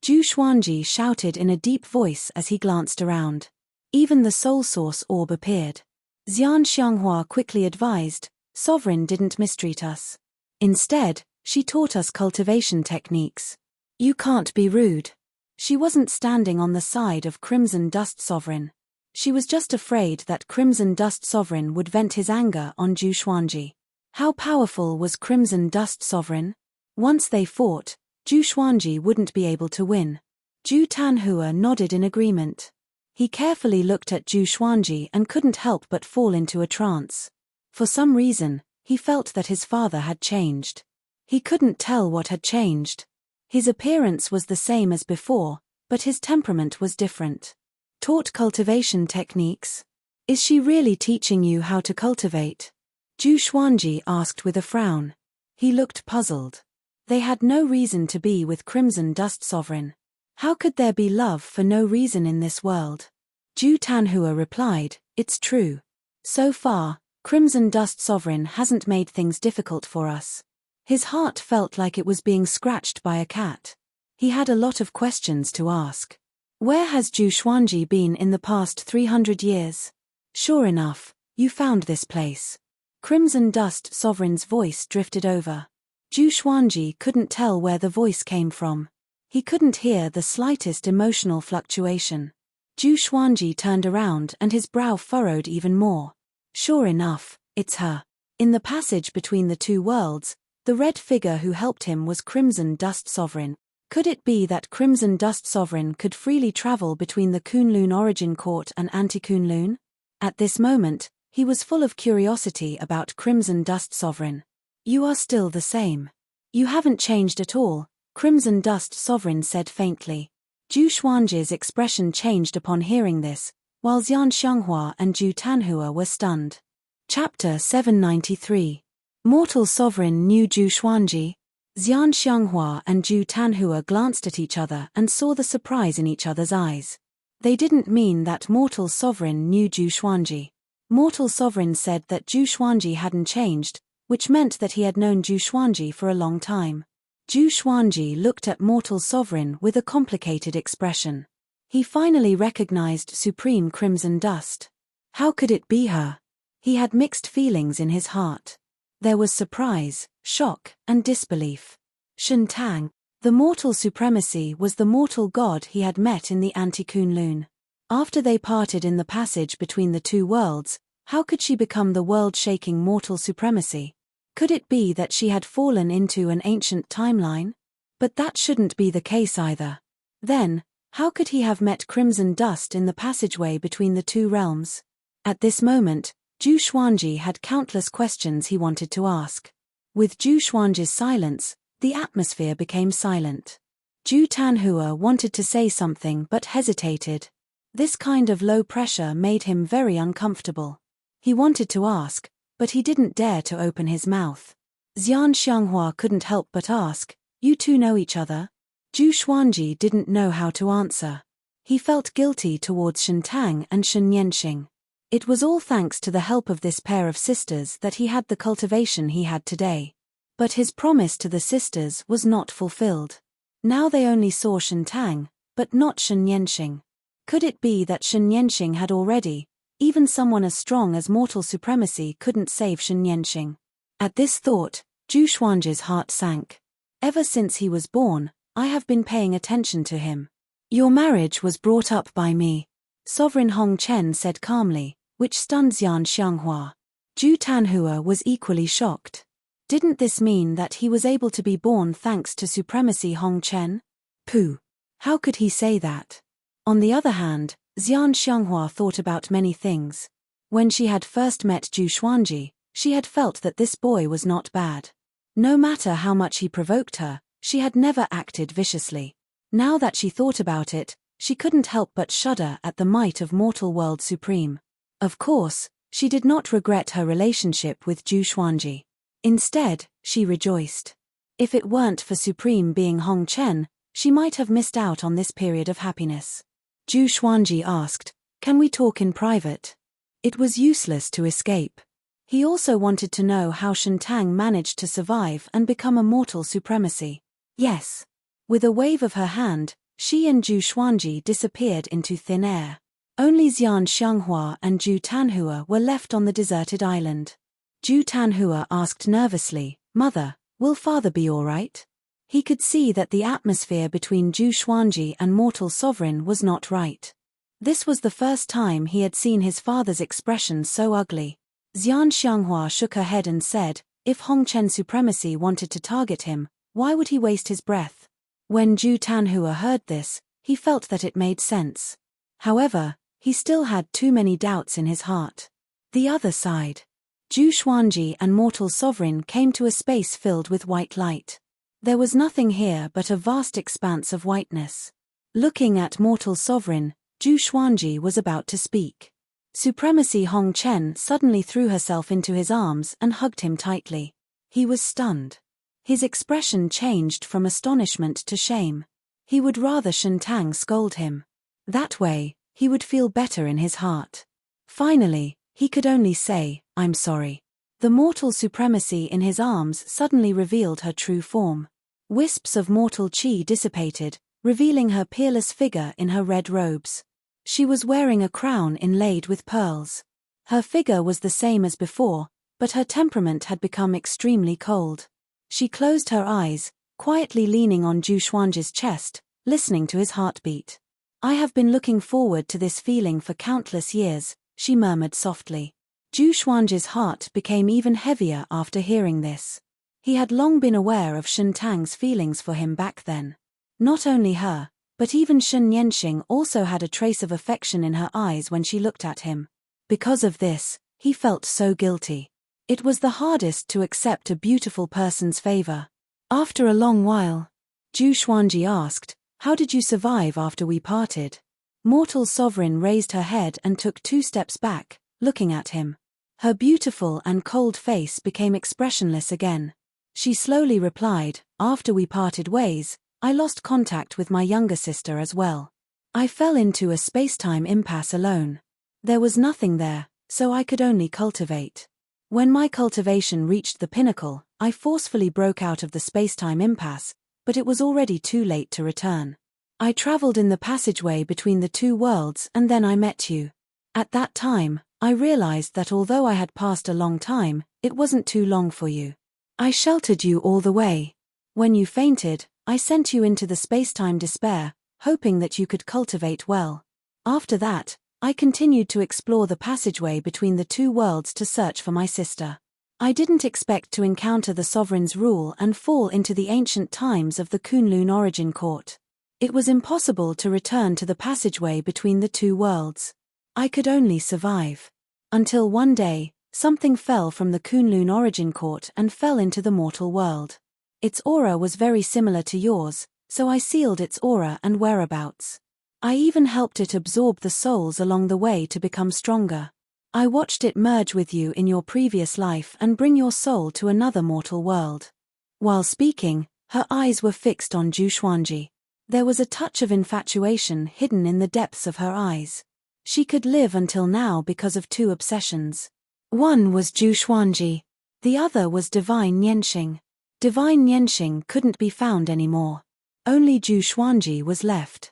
Zhu Xuanji shouted in a deep voice as he glanced around. Even the Soul Source orb appeared. Xian Xianghua quickly advised, "Sovereign didn't mistreat us. Instead, she taught us cultivation techniques. You can't be rude." She wasn't standing on the side of Crimson Dust Sovereign. She was just afraid that Crimson Dust Sovereign would vent his anger on Zhu Xuanji. How powerful was Crimson Dust Sovereign? Once they fought, Zhu Xuanji wouldn't be able to win. Zhu Tanhua nodded in agreement. He carefully looked at Zhu Xuanji and couldn't help but fall into a trance. For some reason, he felt that his father had changed. He couldn't tell what had changed. His appearance was the same as before, but his temperament was different. Taught cultivation techniques? Is she really teaching you how to cultivate? Zhu Xuanji asked with a frown. He looked puzzled. They had no reason to be with Crimson Dust Sovereign. How could there be love for no reason in this world? Zhu Tanhua replied, "It's true. So far, Crimson Dust Sovereign hasn't made things difficult for us." His heart felt like it was being scratched by a cat. He had a lot of questions to ask. Where has Zhu Xuanji been in the past 300 years? Sure enough, you found this place. Crimson Dust Sovereign's voice drifted over. Zhu Xuanji couldn't tell where the voice came from. He couldn't hear the slightest emotional fluctuation. Zhu Xuanji turned around and his brow furrowed even more. Sure enough, it's her. In the passage between the two worlds, the red figure who helped him was Crimson Dust Sovereign. Could it be that Crimson Dust Sovereign could freely travel between the Kunlun Origin Court and Anti-Kunlun? At this moment, he was full of curiosity about Crimson Dust Sovereign. "You are still the same. You haven't changed at all," Crimson Dust Sovereign said faintly. Zhu Xuanji's expression changed upon hearing this, while Xian Xianghua and Zhu Tanhua were stunned. Chapter 793. Mortal Sovereign knew Zhu Xuanji? Xian Xianghua and Zhu Tanhua glanced at each other and saw the surprise in each other's eyes. They didn't mean that Mortal Sovereign knew Zhu Xuanji. Mortal Sovereign said that Zhu Xuanji hadn't changed, which meant that he had known Zhu Xuanji for a long time. Zhu Xuanji looked at Mortal Sovereign with a complicated expression. He finally recognized Supreme Crimson Dust. How could it be her? He had mixed feelings in his heart. There was surprise, shock, and disbelief. Shen Tang, the mortal supremacy, was the mortal god he had met in the Anti-Kunlun. After they parted in the passage between the two worlds, how could she become the world-shaking mortal supremacy? Could it be that she had fallen into an ancient timeline? But that shouldn't be the case either. Then, how could he have met Crimson Dust in the passageway between the two realms? At this moment, Zhu Xuanji had countless questions he wanted to ask. With Zhu Xuanji's silence, the atmosphere became silent. Zhu Tanhua wanted to say something but hesitated. This kind of low pressure made him very uncomfortable. He wanted to ask, but he didn't dare to open his mouth. Xian Xianghua couldn't help but ask, "You two know each other?" Zhu Xuanji didn't know how to answer. He felt guilty towards Shentang and Shen Yanxing. It was all thanks to the help of this pair of sisters that he had the cultivation he had today. But his promise to the sisters was not fulfilled. Now they only saw Shentang, but not Shen Yanxing. Could it be that Shen Yanxing had already, even someone as strong as mortal supremacy couldn't save Shen Yanxing? At this thought, Zhu Xuanji's heart sank. Ever since he was born, I have been paying attention to him. Your marriage was brought up by me, Sovereign Hong Chen said calmly, which stunned Xian Xianghua. Zhu Tanhua was equally shocked. Didn't this mean that he was able to be born thanks to supremacy Hong Chen? Pooh! How could he say that? On the other hand, Xian Xianghua thought about many things. When she had first met Zhu Xuanji, she had felt that this boy was not bad. No matter how much he provoked her, she had never acted viciously. Now that she thought about it, she couldn't help but shudder at the might of mortal world supreme. Of course, she did not regret her relationship with Zhu Xuanji. Instead, she rejoiced. If it weren't for Supreme being Hong Chen, she might have missed out on this period of happiness. Zhu Xuanji asked, "Can we talk in private?" It was useless to escape. He also wanted to know how Shentang managed to survive and become a mortal supremacy. Yes. With a wave of her hand, she and Zhu Xuanji disappeared into thin air. Only Xian Xianghua and Zhu Tanhua were left on the deserted island. Zhu Tanhua asked nervously, "Mother, will father be all right?" He could see that the atmosphere between Zhu Xuanji and mortal sovereign was not right. This was the first time he had seen his father's expression so ugly. Xian Xianghua shook her head and said, "If Hong Chen's supremacy wanted to target him, why would he waste his breath?" When Zhu Tanhua heard this, he felt that it made sense. However, he still had too many doubts in his heart. The other side. Zhu Xuanji and mortal sovereign came to a space filled with white light. There was nothing here but a vast expanse of whiteness. Looking at mortal sovereign, Zhu Xuanji was about to speak. Supremacy Hong Chen suddenly threw herself into his arms and hugged him tightly. He was stunned. His expression changed from astonishment to shame. He would rather Shentang scold him. That way, he would feel better in his heart. Finally, he could only say, "I'm sorry." The mortal supremacy in his arms suddenly revealed her true form. Wisps of mortal chi dissipated, revealing her peerless figure in her red robes. She was wearing a crown inlaid with pearls. Her figure was the same as before, but her temperament had become extremely cold. She closed her eyes, quietly leaning on Zhu Xuanji's chest, listening to his heartbeat. "I have been looking forward to this feeling for countless years," she murmured softly. Zhu Xuanji's heart became even heavier after hearing this. He had long been aware of Shentang's feelings for him back then. Not only her, but even Shen Yanxing also had a trace of affection in her eyes when she looked at him. Because of this, he felt so guilty. It was the hardest to accept a beautiful person's favor. After a long while, Zhu Xuanji asked, "How did you survive after we parted?" Mortal sovereign raised her head and took 2 steps back, looking at him. Her beautiful and cold face became expressionless again. She slowly replied, "After we parted ways, I lost contact with my younger sister as well. I fell into a space-time impasse alone. There was nothing there, so I could only cultivate. When my cultivation reached the pinnacle, I forcefully broke out of the space-time impasse, but it was already too late to return. I traveled in the passageway between the 2 worlds and then I met you. At that time, I realized that although I had passed a long time, it wasn't too long for you. I sheltered you all the way. When you fainted, I sent you into the space-time despair, hoping that you could cultivate well. After that, I continued to explore the passageway between the 2 worlds to search for my sister. I didn't expect to encounter the sovereign's rule and fall into the ancient times of the Kunlun origin court. It was impossible to return to the passageway between the 2 worlds. I could only survive. Until one day, something fell from the Kunlun origin court and fell into the mortal world. Its aura was very similar to yours, so I sealed its aura and whereabouts. I even helped it absorb the souls along the way to become stronger. I watched it merge with you in your previous life and bring your soul to another mortal world." While speaking, her eyes were fixed on Zhu Xuanji. There was a touch of infatuation hidden in the depths of her eyes. She could live until now because of two obsessions. One was Zhu Xuanji. The other was Divine Nianxing. Divine Nianxing couldn't be found anymore. Only Zhu Xuanji was left.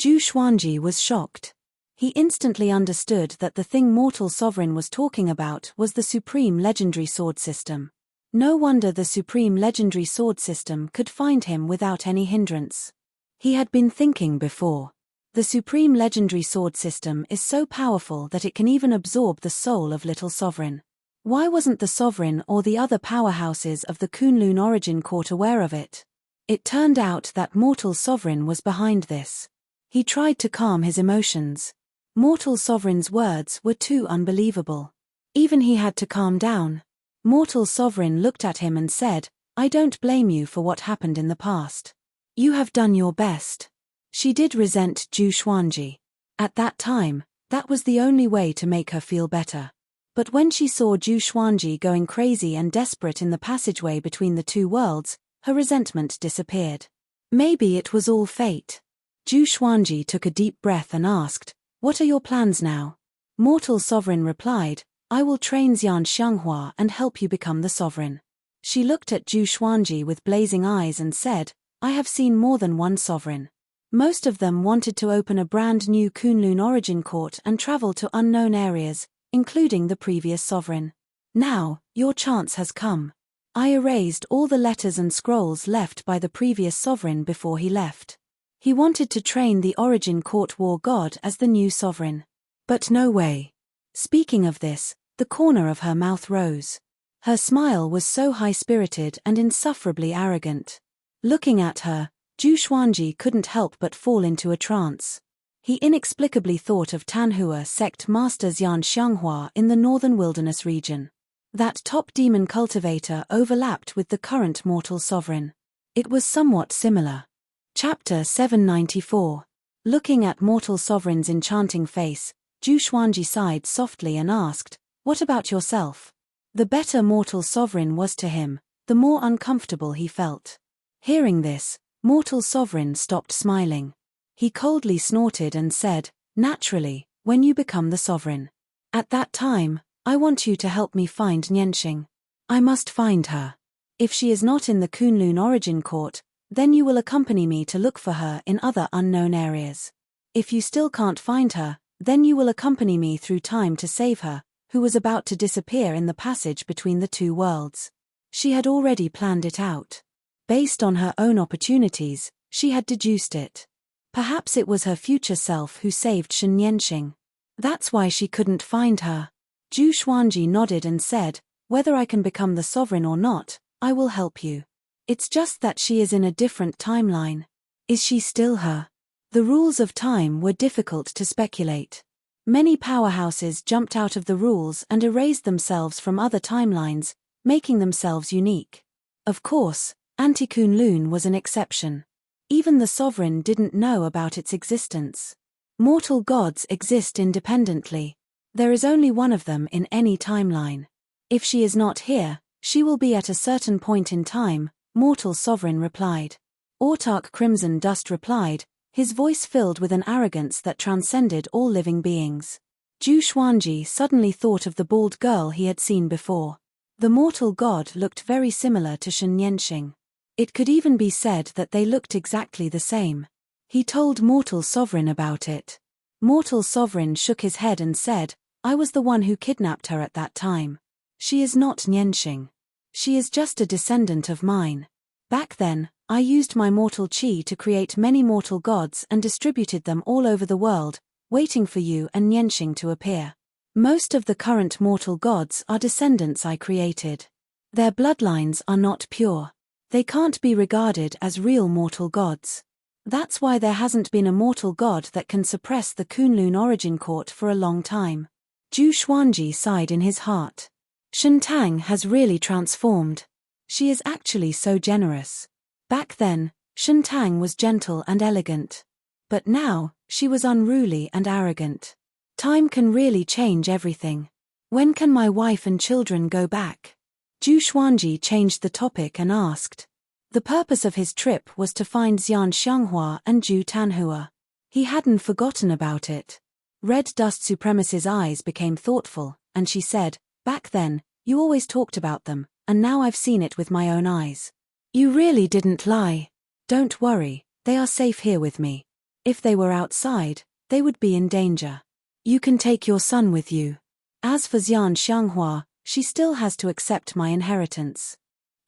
Zhu Xuanji was shocked. He instantly understood that the thing Mortal Sovereign was talking about was the Supreme Legendary Sword System. No wonder the Supreme Legendary Sword System could find him without any hindrance. He had been thinking before. The Supreme Legendary Sword System is so powerful that it can even absorb the soul of Little Sovereign. Why wasn't the Sovereign or the other powerhouses of the Kunlun Origin Court aware of it? It turned out that Mortal Sovereign was behind this. He tried to calm his emotions. Mortal Sovereign's words were too unbelievable. Even he had to calm down. Mortal Sovereign looked at him and said, "I don't blame you for what happened in the past. You have done your best." She did resent Zhu Xuanji. At that time, that was the only way to make her feel better. But when she saw Zhu Xuanji going crazy and desperate in the passageway between the two worlds, her resentment disappeared. Maybe it was all fate. Zhu Xuanji took a deep breath and asked, "What are your plans now?" Mortal Sovereign replied, "I will train Xian Xianghua and help you become the Sovereign." She looked at Zhu Xuanji with blazing eyes and said, "I have seen more than one Sovereign. Most of them wanted to open a brand new Kunlun Origin Court and travel to unknown areas, including the previous Sovereign. Now, your chance has come. I erased all the letters and scrolls left by the previous Sovereign before he left. He wanted to train the Origin Court War God as the new Sovereign. But no way." Speaking of this, the corner of her mouth rose. Her smile was so high-spirited and insufferably arrogant. Looking at her, Zhu Xuanji couldn't help but fall into a trance. He inexplicably thought of Tanhua sect master Xian Xianghua in the northern wilderness region. That top demon cultivator overlapped with the current Mortal Sovereign. It was somewhat similar. Chapter 794. Looking at Mortal Sovereign's enchanting face, Zhu Xuanji sighed softly and asked, "What about yourself?" The better Mortal Sovereign was to him, the more uncomfortable he felt. Hearing this, Mortal Sovereign stopped smiling. He coldly snorted and said, "Naturally, when you become the Sovereign. At that time, I want you to help me find Nianxing. I must find her. If she is not in the Kunlun Origin Court, then you will accompany me to look for her in other unknown areas. If you still can't find her, then you will accompany me through time to save her, who was about to disappear in the passage between the two worlds." She had already planned it out. Based on her own opportunities, she had deduced it. Perhaps it was her future self who saved Shen Nianxing. That's why she couldn't find her. Zhu Xuanji nodded and said, "Whether I can become the Sovereign or not, I will help you. It's just that she is in a different timeline. Is she still her?" The rules of time were difficult to speculate. Many powerhouses jumped out of the rules and erased themselves from other timelines, making themselves unique. Of course, Anti-Kunlun was an exception. Even the Sovereign didn't know about its existence. Mortal gods exist independently. There is only one of them in any timeline. If she is not here, she will be at a certain point in time, Mortal Sovereign replied. Autarch Crimson Dust replied, his voice filled with an arrogance that transcended all living beings. Zhu Xuanji suddenly thought of the bald girl he had seen before. The mortal god looked very similar to Shen Nianxing. It could even be said that they looked exactly the same. He told Mortal Sovereign about it. Mortal Sovereign shook his head and said, "I was the one who kidnapped her at that time. She is not Nianxing. She is just a descendant of mine. Back then, I used my mortal chi to create many mortal gods and distributed them all over the world, waiting for you and Nianxing to appear. Most of the current mortal gods are descendants I created. Their bloodlines are not pure. They can't be regarded as real mortal gods. That's why there hasn't been a mortal god that can suppress the Kunlun Origin Court for a long time." Zhu Xuanji sighed in his heart. Shen Tang has really transformed. She is actually so generous. Back then, Shen Tang was gentle and elegant. But now, she was unruly and arrogant. Time can really change everything. When can my wife and children go back? Zhu Xuanji changed the topic and asked. The purpose of his trip was to find Xian Xianghua and Zhu Tanhua. He hadn't forgotten about it. Red Dust Supremacy's eyes became thoughtful, and she said, "Back then, you always talked about them, and now I've seen it with my own eyes. You really didn't lie. Don't worry, they are safe here with me. If they were outside, they would be in danger. You can take your son with you. As for Xian Xianghua, she still has to accept my inheritance.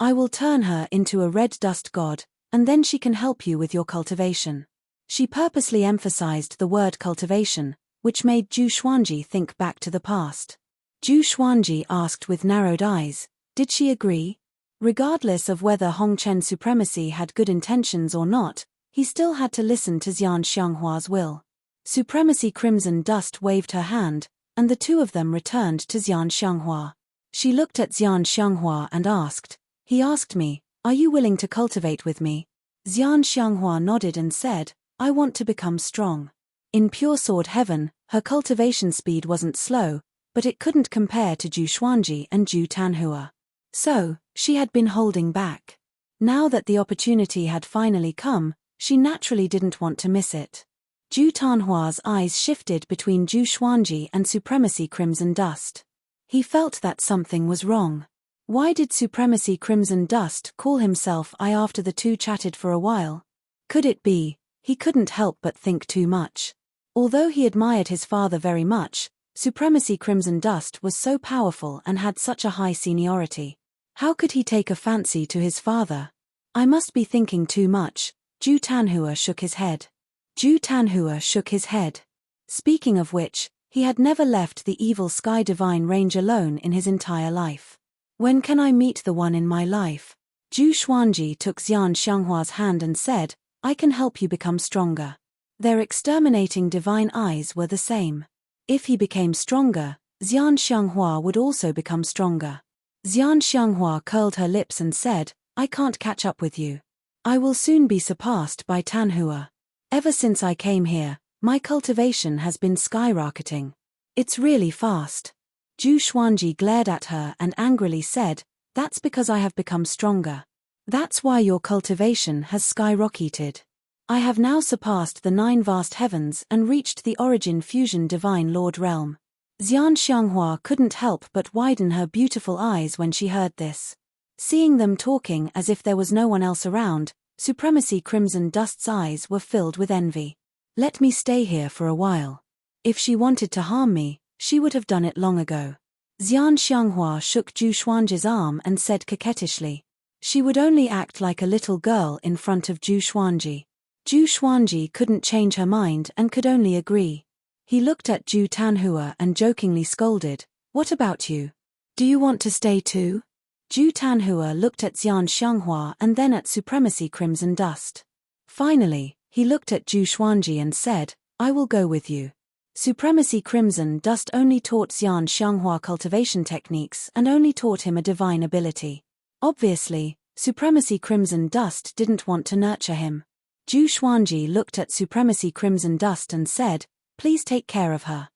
I will turn her into a red dust god, and then she can help you with your cultivation." She purposely emphasized the word cultivation, which made Zhu Xuanji think back to the past. Zhu Xuanji asked with narrowed eyes, did she agree? Regardless of whether Hongchen Supremacy had good intentions or not, he still had to listen to Xian Xianghua's will. Supremacy Crimson Dust waved her hand, and the two of them returned to Xian Xianghua. She looked at Xian Xianghua and asked, "He asked me, are you willing to cultivate with me?" Xian Xianghua nodded and said, "I want to become strong." In Pure Sword Heaven, her cultivation speed wasn't slow, but it couldn't compare to Zhu Xuanji and Zhu Tanhua. So, she had been holding back. Now that the opportunity had finally come, she naturally didn't want to miss it. Zhu Tanhua's eyes shifted between Zhu Xuanji and Supremacy Crimson Dust. He felt that something was wrong. Why did Supremacy Crimson Dust call himself I after the two chatted for a while? Could it be? He couldn't help but think too much. Although he admired his father very much, Supremacy Crimson Dust was so powerful and had such a high seniority. How could he take a fancy to his father? I must be thinking too much. Zhu Tanhua shook his head. Zhu Tanhua shook his head. Speaking of which, he had never left the evil Sky Divine range alone in his entire life. When can I meet the one in my life? Zhu Xuanji took Xian Xianghua's hand and said, I can help you become stronger. Their exterminating divine eyes were the same. If he became stronger, Xian Xianghua would also become stronger. Xian Xianghua curled her lips and said, I can't catch up with you. I will soon be surpassed by Tanhua. Ever since I came here, my cultivation has been skyrocketing. It's really fast. Zhu Xuanji glared at her and angrily said, that's because I have become stronger. That's why your cultivation has skyrocketed. I have now surpassed the 9 vast heavens and reached the origin fusion divine lord realm. Xian Xianghua couldn't help but widen her beautiful eyes when she heard this. Seeing them talking as if there was no one else around, Supremacy Crimson Dust's eyes were filled with envy. Let me stay here for a while. If she wanted to harm me, she would have done it long ago. Xian Xianghua shook Zhu Xuanji's arm and said coquettishly. She would only act like a little girl in front of Zhu Xuanji. Zhu Xuanji couldn't change her mind and could only agree. He looked at Zhu Tanhua and jokingly scolded, what about you? Do you want to stay too? Zhu Tanhua looked at Xian Xianghua and then at Supremacy Crimson Dust. Finally, he looked at Zhu Xuanji and said, I will go with you. Supremacy Crimson Dust only taught Xian Xianghua cultivation techniques and only taught him a divine ability. Obviously, Supremacy Crimson Dust didn't want to nurture him. Zhu Xuanji looked at Supremacy Crimson Dust and said, please take care of her.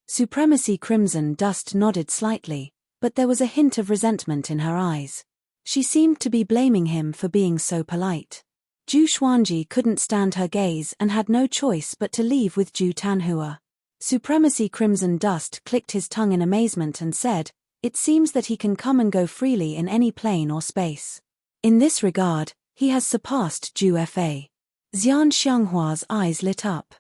Supremacy Crimson Dust nodded slightly, but there was a hint of resentment in her eyes. She seemed to be blaming him for being so polite. Zhu Xuanji couldn't stand her gaze and had no choice but to leave with Zhu Tanhua. Supremacy Crimson Dust clicked his tongue in amazement and said, it seems that he can come and go freely in any plane or space. In this regard, he has surpassed Zhu Fa. Xian Xianghua's eyes lit up.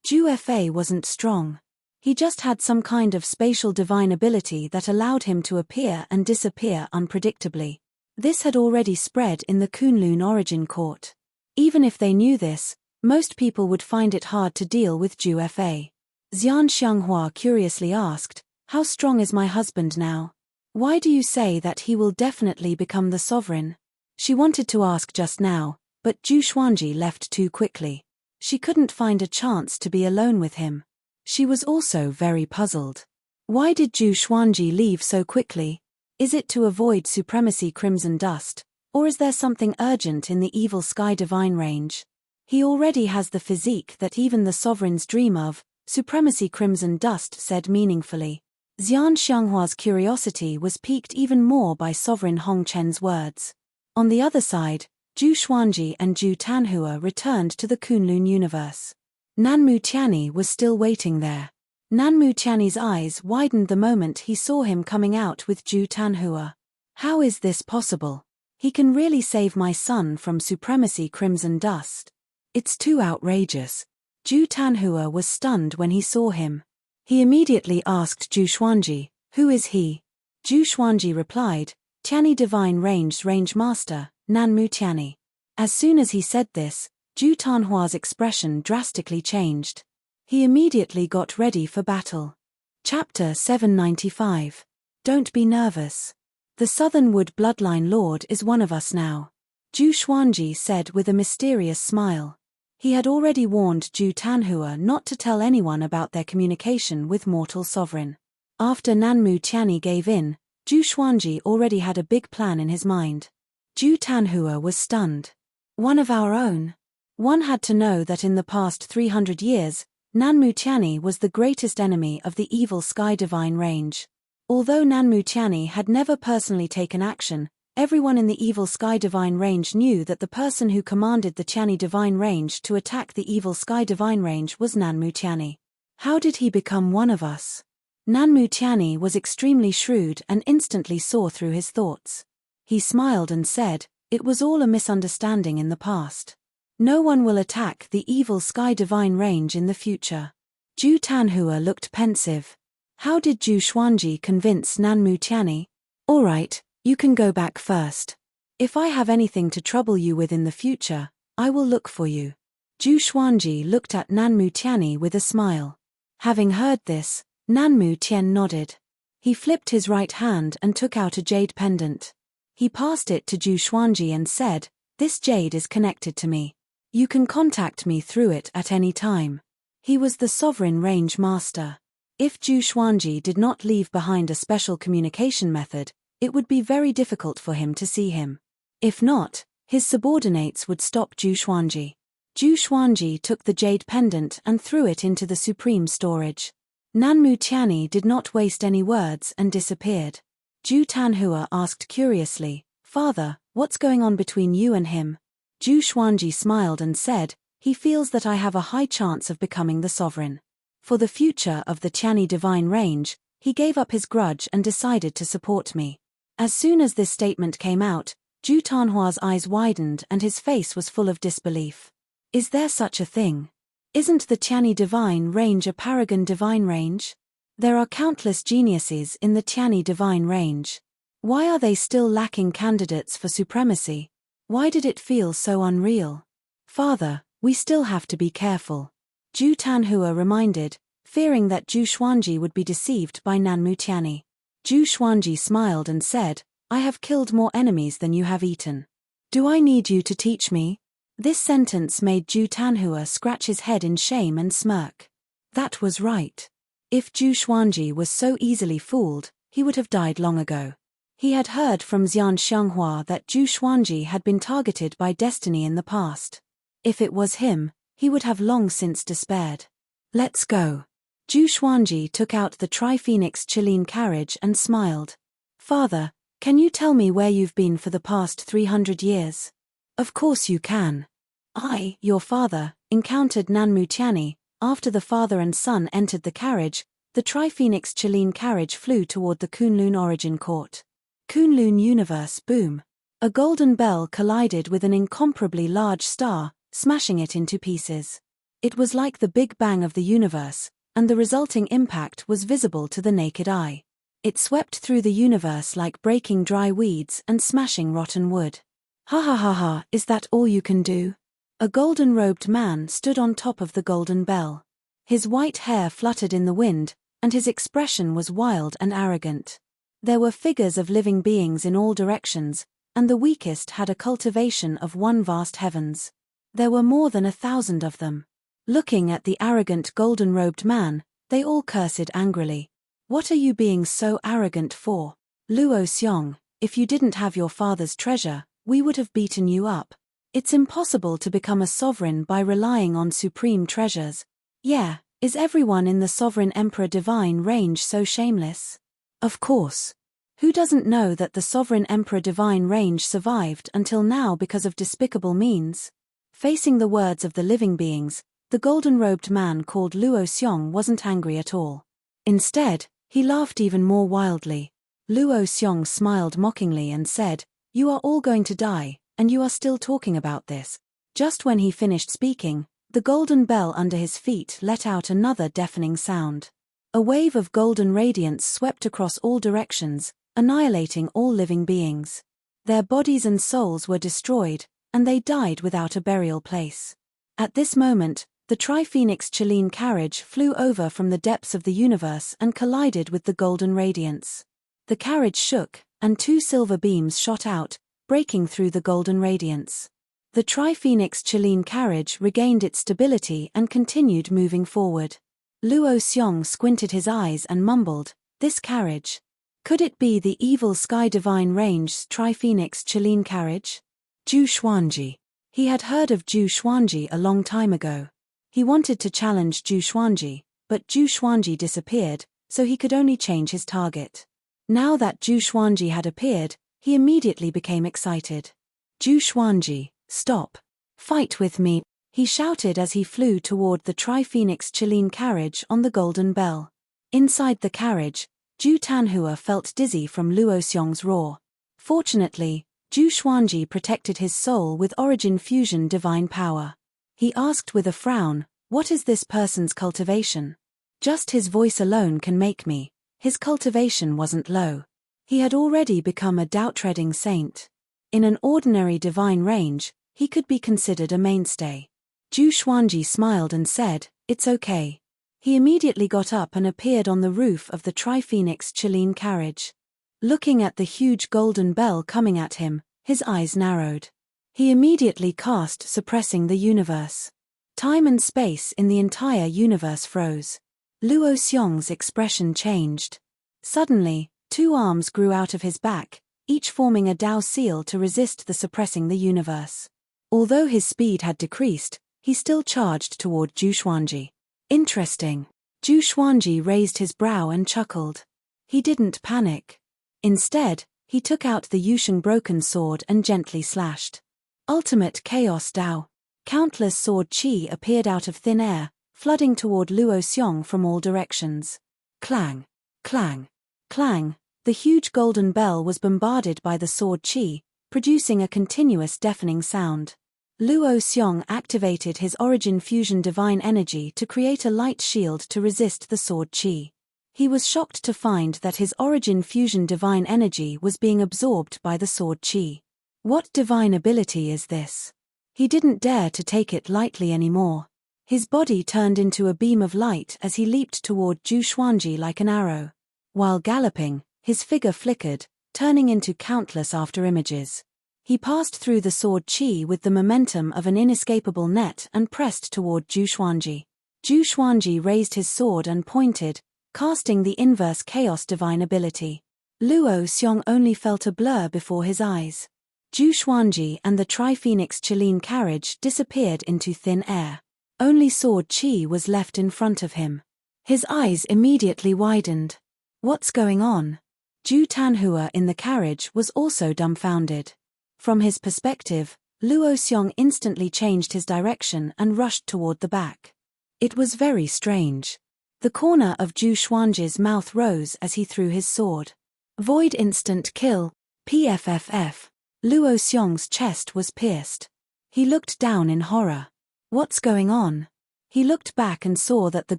Zhu Fa wasn't strong. He just had some kind of spatial divine ability that allowed him to appear and disappear unpredictably. This had already spread in the Kunlun origin court. Even if they knew this, most people would find it hard to deal with Zhu Fa. Xian Xianghua curiously asked, how strong is my husband now? Why do you say that he will definitely become the sovereign? She wanted to ask just now, but Zhu Xuanji left too quickly. She couldn't find a chance to be alone with him. She was also very puzzled. Why did Zhu Xuanji leave so quickly? Is it to avoid Supremacy Crimson Dust, or is there something urgent in the evil Sky Divine range? He already has the physique that even the sovereigns dream of, Supremacy Crimson Dust said meaningfully. Xian Xianghua's curiosity was piqued even more by Sovereign Hongchen's words. On the other side, Zhu Xuanji and Zhu Tanhua returned to the Kunlun universe. Nanmu Tianyi was still waiting there. Nanmu Tianyi's eyes widened the moment he saw him coming out with Zhu Tanhua. How is this possible? He can really save my son from supremacy crimson dust. It's too outrageous. Zhu Tanhua was stunned when he saw him. He immediately asked Zhu Xuanji, "Who is he?" Zhu Xuanji replied, "Tianyi Divine Range's Range Master, Nanmu Tianyi." As soon as he said this, Zhu Tanhua's expression drastically changed. He immediately got ready for battle. Chapter 795. Don't be nervous. The Southern Wood Bloodline Lord is one of us now. Zhu Xuanji said with a mysterious smile. He had already warned Zhu Tanhua not to tell anyone about their communication with Mortal Sovereign. After Nanmu Tianyi gave in, Zhu Xuanji already had a big plan in his mind. Zhu Tanhua was stunned. One of our own. One had to know that in the past 300 years, Nanmu Tianyi was the greatest enemy of the evil Sky Divine Range. Although Nanmu Tianyi had never personally taken action, everyone in the evil Sky Divine Range knew that the person who commanded the Tianyi Divine Range to attack the evil Sky Divine Range was Nanmu Tianyi. How did he become one of us? Nanmu Tianyi was extremely shrewd and instantly saw through his thoughts. He smiled and said, "It was all a misunderstanding in the past. No one will attack the evil Sky Divine Range in the future." Zhu Tanhua looked pensive. How did Zhu Xuanji convince Nanmu Tianyi? "All right, you can go back first. If I have anything to trouble you with in the future, I will look for you." Zhu Xuanji looked at Nanmu Tianyi with a smile. Having heard this, Nanmu Tian nodded. He flipped his right hand and took out a jade pendant. He passed it to Zhu Xuanji and said, "This jade is connected to me. You can contact me through it at any time." He was the Sovereign Range Master. If Zhu Xuanji did not leave behind a special communication method, it would be very difficult for him to see him. If not, his subordinates would stop Zhu Xuanji. Zhu Xuanji took the jade pendant and threw it into the supreme storage. Nanmu Tianyi did not waste any words and disappeared. Zhu Tanhua asked curiously, "Father, what's going on between you and him?" Zhu Xuanji smiled and said, "He feels that I have a high chance of becoming the sovereign. For the future of the Tianyi Divine Range, he gave up his grudge and decided to support me." As soon as this statement came out, Zhu Tanhua's eyes widened and his face was full of disbelief. Is there such a thing? Isn't the Tianyi Divine Range a paragon divine range? There are countless geniuses in the Tianyi Divine Range. Why are they still lacking candidates for supremacy? Why did it feel so unreal? "Father, we still have to be careful," Zhu Tanhua reminded, fearing that Zhu Xuanji would be deceived by Nanmu Tianyi. Zhu Xuanji smiled and said, "I have killed more enemies than you have eaten. Do I need you to teach me?" This sentence made Zhu Tanhua scratch his head in shame and smirk. That was right. If Zhu Xuanji was so easily fooled, he would have died long ago. He had heard from Xian Xianghua that Zhu Xuanji had been targeted by destiny in the past. If it was him, he would have long since despaired. "Let's go." Zhu Xuanji took out the Tri-Phoenix Chiline carriage and smiled. "Father, can you tell me where you've been for the past 300 years? "Of course you can. I, your father, encountered Nanmu Tianyi. After the father and son entered the carriage, the Tri-Phoenix Chiline carriage flew toward the Kunlun Origin Court. Kunlun Universe boom. A golden bell collided with an incomparably large star, smashing it into pieces. It was like the Big Bang of the universe, and the resulting impact was visible to the naked eye. It swept through the universe like breaking dry weeds and smashing rotten wood. "Ha ha ha ha, is that all you can do?" A golden-robed man stood on top of the golden bell. His white hair fluttered in the wind, and his expression was wild and arrogant. There were figures of living beings in all directions, and the weakest had a cultivation of one vast heavens. There were more than 1,000 of them. Looking at the arrogant golden-robed man, they all cursed angrily. "What are you being so arrogant for? Luo Xiong, if you didn't have your father's treasure, we would have beaten you up. It's impossible to become a sovereign by relying on supreme treasures. Yeah, is everyone in the Sovereign Emperor Divine Range so shameless? Of course. Who doesn't know that the sovereign emperor divine range survived until now because of despicable means? Facing the words of the living beings, the golden-robed man called Luo Xiong wasn't angry at all. Instead, he laughed even more wildly. Luo Xiong smiled mockingly and said, "You are all going to die, and you are still talking about this." Just when he finished speaking, the golden bell under his feet let out another deafening sound. A wave of golden radiance swept across all directions, annihilating all living beings. Their bodies and souls were destroyed, and they died without a burial place. At this moment, the Tri-Phoenix Cheline carriage flew over from the depths of the universe and collided with the golden radiance. The carriage shook, and two silver beams shot out, breaking through the golden radiance. The Tri-Phoenix Cheline carriage regained its stability and continued moving forward. Luo Xiong squinted his eyes and mumbled, "This carriage. Could it be the evil Sky Divine Range's Tri-Phoenix Cheline carriage?" Zhu Xuanji. He had heard of Zhu Xuanji a long time ago. He wanted to challenge Zhu Xuanji, but Zhu Xuanji disappeared, so he could only change his target. Now that Zhu Xuanji had appeared, he immediately became excited. "Zhu Xuanji, stop. Fight with me," he shouted as he flew toward the Tri-Phoenix Cheline carriage on the golden bell. Inside the carriage, Zhu Tanhua felt dizzy from Luo Xiong's roar. Fortunately, Zhu Xuanji protected his soul with origin fusion divine power. He asked with a frown, "What is this person's cultivation?" "Just his voice alone can make me." His cultivation wasn't low. He had already become a doubt-treading saint. In an ordinary divine range, he could be considered a mainstay. Zhu Xuanji smiled and said, "It's okay." He immediately got up and appeared on the roof of the Tri-Phoenix Cheline carriage. Looking at the huge golden bell coming at him, his eyes narrowed. He immediately cast Suppressing the Universe. Time and space in the entire universe froze. Luo Xiong's expression changed. Suddenly, two arms grew out of his back, each forming a Dao seal to resist the Suppressing the Universe. Although his speed had decreased, he still charged toward Zhu Xuanji. "Interesting." Zhu Xuanji raised his brow and chuckled. He didn't panic. Instead, he took out the Yusheng broken sword and gently slashed. Ultimate Chaos Dao. Countless sword qi appeared out of thin air, flooding toward Luo Xiong from all directions. Clang, clang, clang. The huge golden bell was bombarded by the sword qi, producing a continuous deafening sound. Luo Xiong activated his origin fusion divine energy to create a light shield to resist the sword qi. He was shocked to find that his origin fusion divine energy was being absorbed by the sword qi. What divine ability is this? He didn't dare to take it lightly anymore. His body turned into a beam of light as he leaped toward Zhu Xuanji like an arrow. While galloping, his figure flickered, turning into countless afterimages. He passed through the sword qi with the momentum of an inescapable net and pressed toward Zhu Xuanji. Zhu Xuanji raised his sword and pointed, casting the inverse chaos divine ability. Luo Xiong only felt a blur before his eyes. Zhu Xuanji and the Tri-Phoenix Cheline carriage disappeared into thin air. Only sword qi was left in front of him. His eyes immediately widened. What's going on? Zhu Tanhua in the carriage was also dumbfounded. From his perspective, Luo Xiong instantly changed his direction and rushed toward the back. It was very strange. The corner of Zhu Xuanji's mouth rose as he threw his sword. Void instant kill, PFFF. Luo Xiong's chest was pierced. He looked down in horror. What's going on? He looked back and saw that the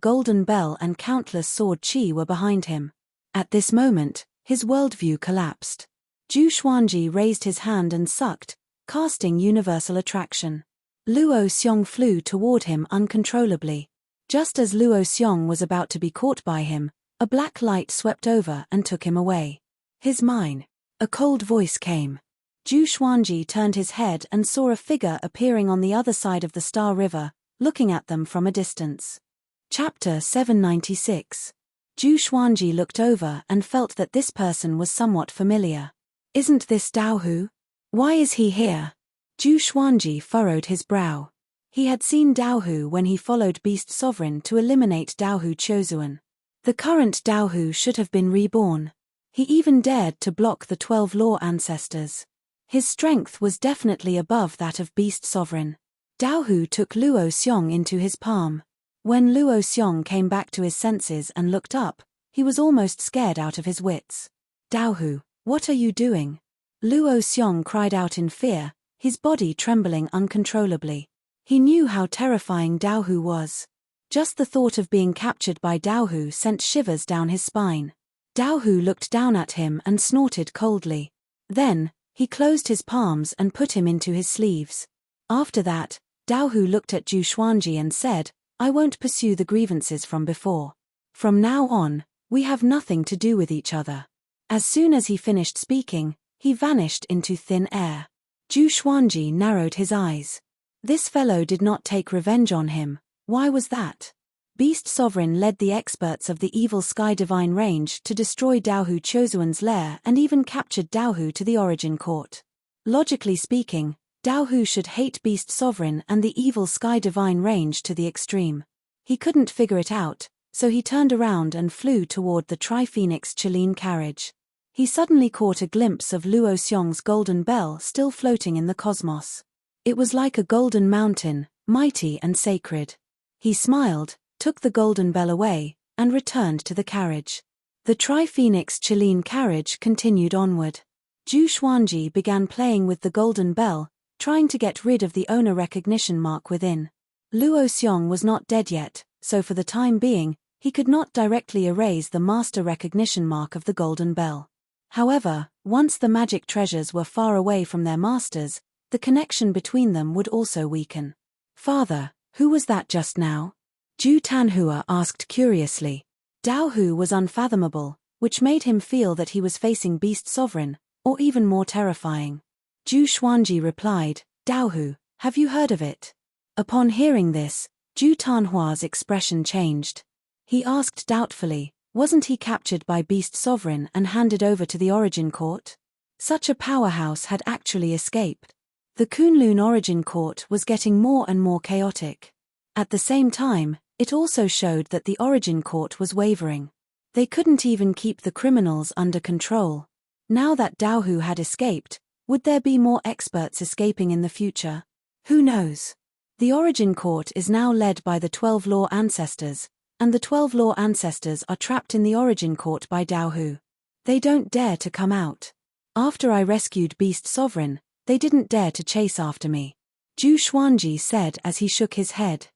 golden bell and countless sword qi were behind him. At this moment, his worldview collapsed. Zhu Xuanji raised his hand and sucked, casting universal attraction. Luo Xiong flew toward him uncontrollably. Just as Luo Xiong was about to be caught by him, a black light swept over and took him away. "His mine." A cold voice came. Zhu Xuanji turned his head and saw a figure appearing on the other side of the Star River, looking at them from a distance. Chapter 796. Zhu Xuanji looked over and felt that this person was somewhat familiar. "Isn't this Dao Hu? Why is he here?" Zhu Xuanji furrowed his brow. He had seen Dao Hu when he followed Beast Sovereign to eliminate Dao Hu Chozuan. The current Dao Hu should have been reborn. He even dared to block the 12 law ancestors. His strength was definitely above that of Beast Sovereign. Dao Hu took Luo Xiong into his palm. When Luo Xiong came back to his senses and looked up, he was almost scared out of his wits. Dao Hu, what are you doing? Luo Xiong cried out in fear, his body trembling uncontrollably. He knew how terrifying Dao Hu was. Just the thought of being captured by Dao Hu sent shivers down his spine. Dao Hu looked down at him and snorted coldly. Then, he closed his palms and put him into his sleeves. After that, Dao Hu looked at Zhu Xuanji and said, I won't pursue the grievances from before. From now on, we have nothing to do with each other. As soon as he finished speaking, he vanished into thin air. Zhu Xuanji narrowed his eyes. This fellow did not take revenge on him. Why was that? Beast Sovereign led the experts of the evil Sky Divine Range to destroy Dao Hu Chozuan's lair and even captured Dao Hu to the Origin Court. Logically speaking, Dao Hu should hate Beast Sovereign and the evil Sky Divine Range to the extreme. He couldn't figure it out, so he turned around and flew toward the Tri-Phoenix Chilean carriage. He suddenly caught a glimpse of Luo Xiong's golden bell still floating in the cosmos. It was like a golden mountain, mighty and sacred. He smiled, took the golden bell away, and returned to the carriage. The Tri-Phoenix Chilean carriage continued onward. Zhu Xuanji began playing with the golden bell, trying to get rid of the owner recognition mark within. Luo Xiong was not dead yet, so for the time being, he could not directly erase the master recognition mark of the golden bell. However, once the magic treasures were far away from their masters, the connection between them would also weaken. Father, who was that just now? Zhu Tanhua asked curiously. Dao Hu was unfathomable, which made him feel that he was facing Beast Sovereign, or even more terrifying. Zhu Xuanji replied, Dao Hu, have you heard of it? Upon hearing this, Zhu Tanhua's expression changed. He asked doubtfully, wasn't he captured by Beast Sovereign and handed over to the Origin Court? Such a powerhouse had actually escaped. The Kunlun Origin Court was getting more and more chaotic. At the same time, it also showed that the Origin Court was wavering. They couldn't even keep the criminals under control. Now that Dao Hu had escaped, would there be more experts escaping in the future? Who knows? The Origin Court is now led by the 12 Law Ancestors, and the 12 Law Ancestors are trapped in the Origin Court by Dao Hu. They don't dare to come out. After I rescued Beast Sovereign, they didn't dare to chase after me. Zhu Xuanji said as he shook his head.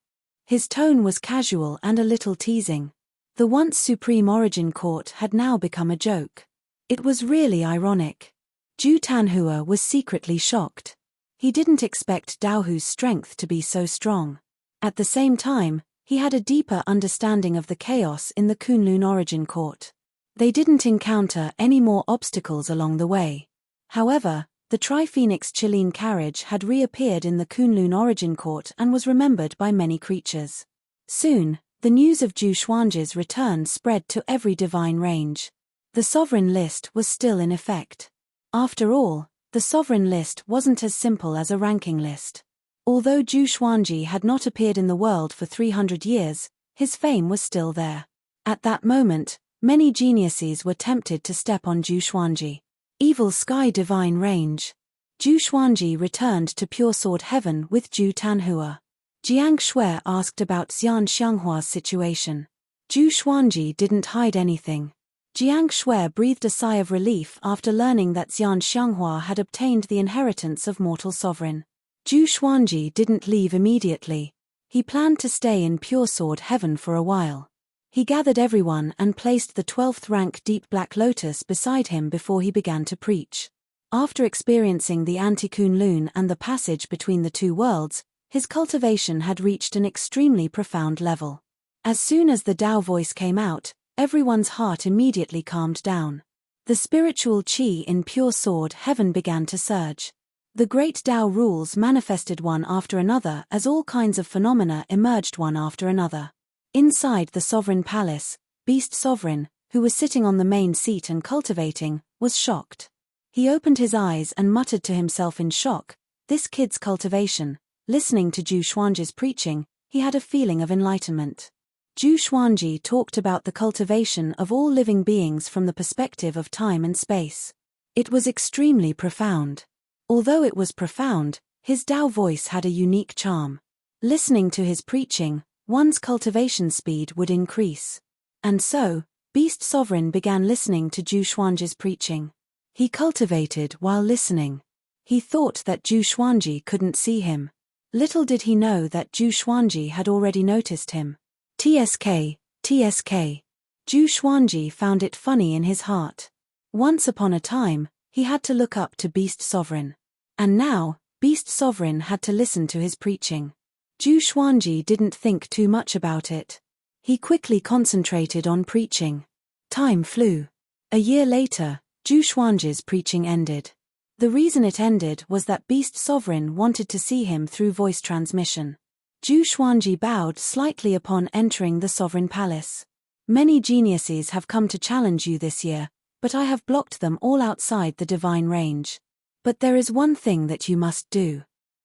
His tone was casual and a little teasing. The once supreme Origin Court had now become a joke. It was really ironic. Zhu Tanhua was secretly shocked. He didn't expect Dao Hu's strength to be so strong. At the same time, he had a deeper understanding of the chaos in the Kunlun Origin Court. They didn't encounter any more obstacles along the way. However, the Tri-Phoenix Chilean carriage had reappeared in the Kunlun Origin Court and was remembered by many creatures. Soon, the news of Zhu Xuanji's return spread to every divine range. The sovereign list was still in effect. After all, the sovereign list wasn't as simple as a ranking list. Although Zhu Xuanji had not appeared in the world for 300 years, his fame was still there. At that moment, many geniuses were tempted to step on Zhu Xuanji. Evil Sky Divine Range. Zhu Xuanji returned to Pure Sword Heaven with Zhu Tanhua. Jiang Shui asked about Xian Xianghua's situation. Zhu Xuanji didn't hide anything. Jiang Shui breathed a sigh of relief after learning that Xian Xianghua had obtained the inheritance of Mortal Sovereign. Zhu Xuanji didn't leave immediately. He planned to stay in Pure Sword Heaven for a while. He gathered everyone and placed the 12th rank Deep Black Lotus beside him before he began to preach. After experiencing the Anti-Kunlun and the passage between the two worlds, his cultivation had reached an extremely profound level. As soon as the Tao voice came out, everyone's heart immediately calmed down. The spiritual qi in Pure Sword Heaven began to surge. The great Tao rules manifested one after another as all kinds of phenomena emerged one after another. Inside the Sovereign Palace, Beast Sovereign, who was sitting on the main seat and cultivating, was shocked. He opened his eyes and muttered to himself in shock, this kid's cultivation. Listening to Zhu Xuanji's preaching, he had a feeling of enlightenment. Zhu Xuanji talked about the cultivation of all living beings from the perspective of time and space. It was extremely profound. Although it was profound, his Tao voice had a unique charm. Listening to his preaching, one's cultivation speed would increase. And so, Beast Sovereign began listening to Zhu Xuanji's preaching. He cultivated while listening. He thought that Zhu Xuanji couldn't see him. Little did he know that Zhu Xuanji had already noticed him. TSK. Zhu Xuanji found it funny in his heart. Once upon a time, he had to look up to Beast Sovereign. And now, Beast Sovereign had to listen to his preaching. Zhu Xuanji didn't think too much about it. He quickly concentrated on preaching. Time flew. A year later, Zhu Xuanji's preaching ended. The reason it ended was that Beast Sovereign wanted to see him through voice transmission. Zhu Xuanji bowed slightly upon entering the Sovereign Palace. Many geniuses have come to challenge you this year, but I have blocked them all outside the divine range. But there is one thing that you must do.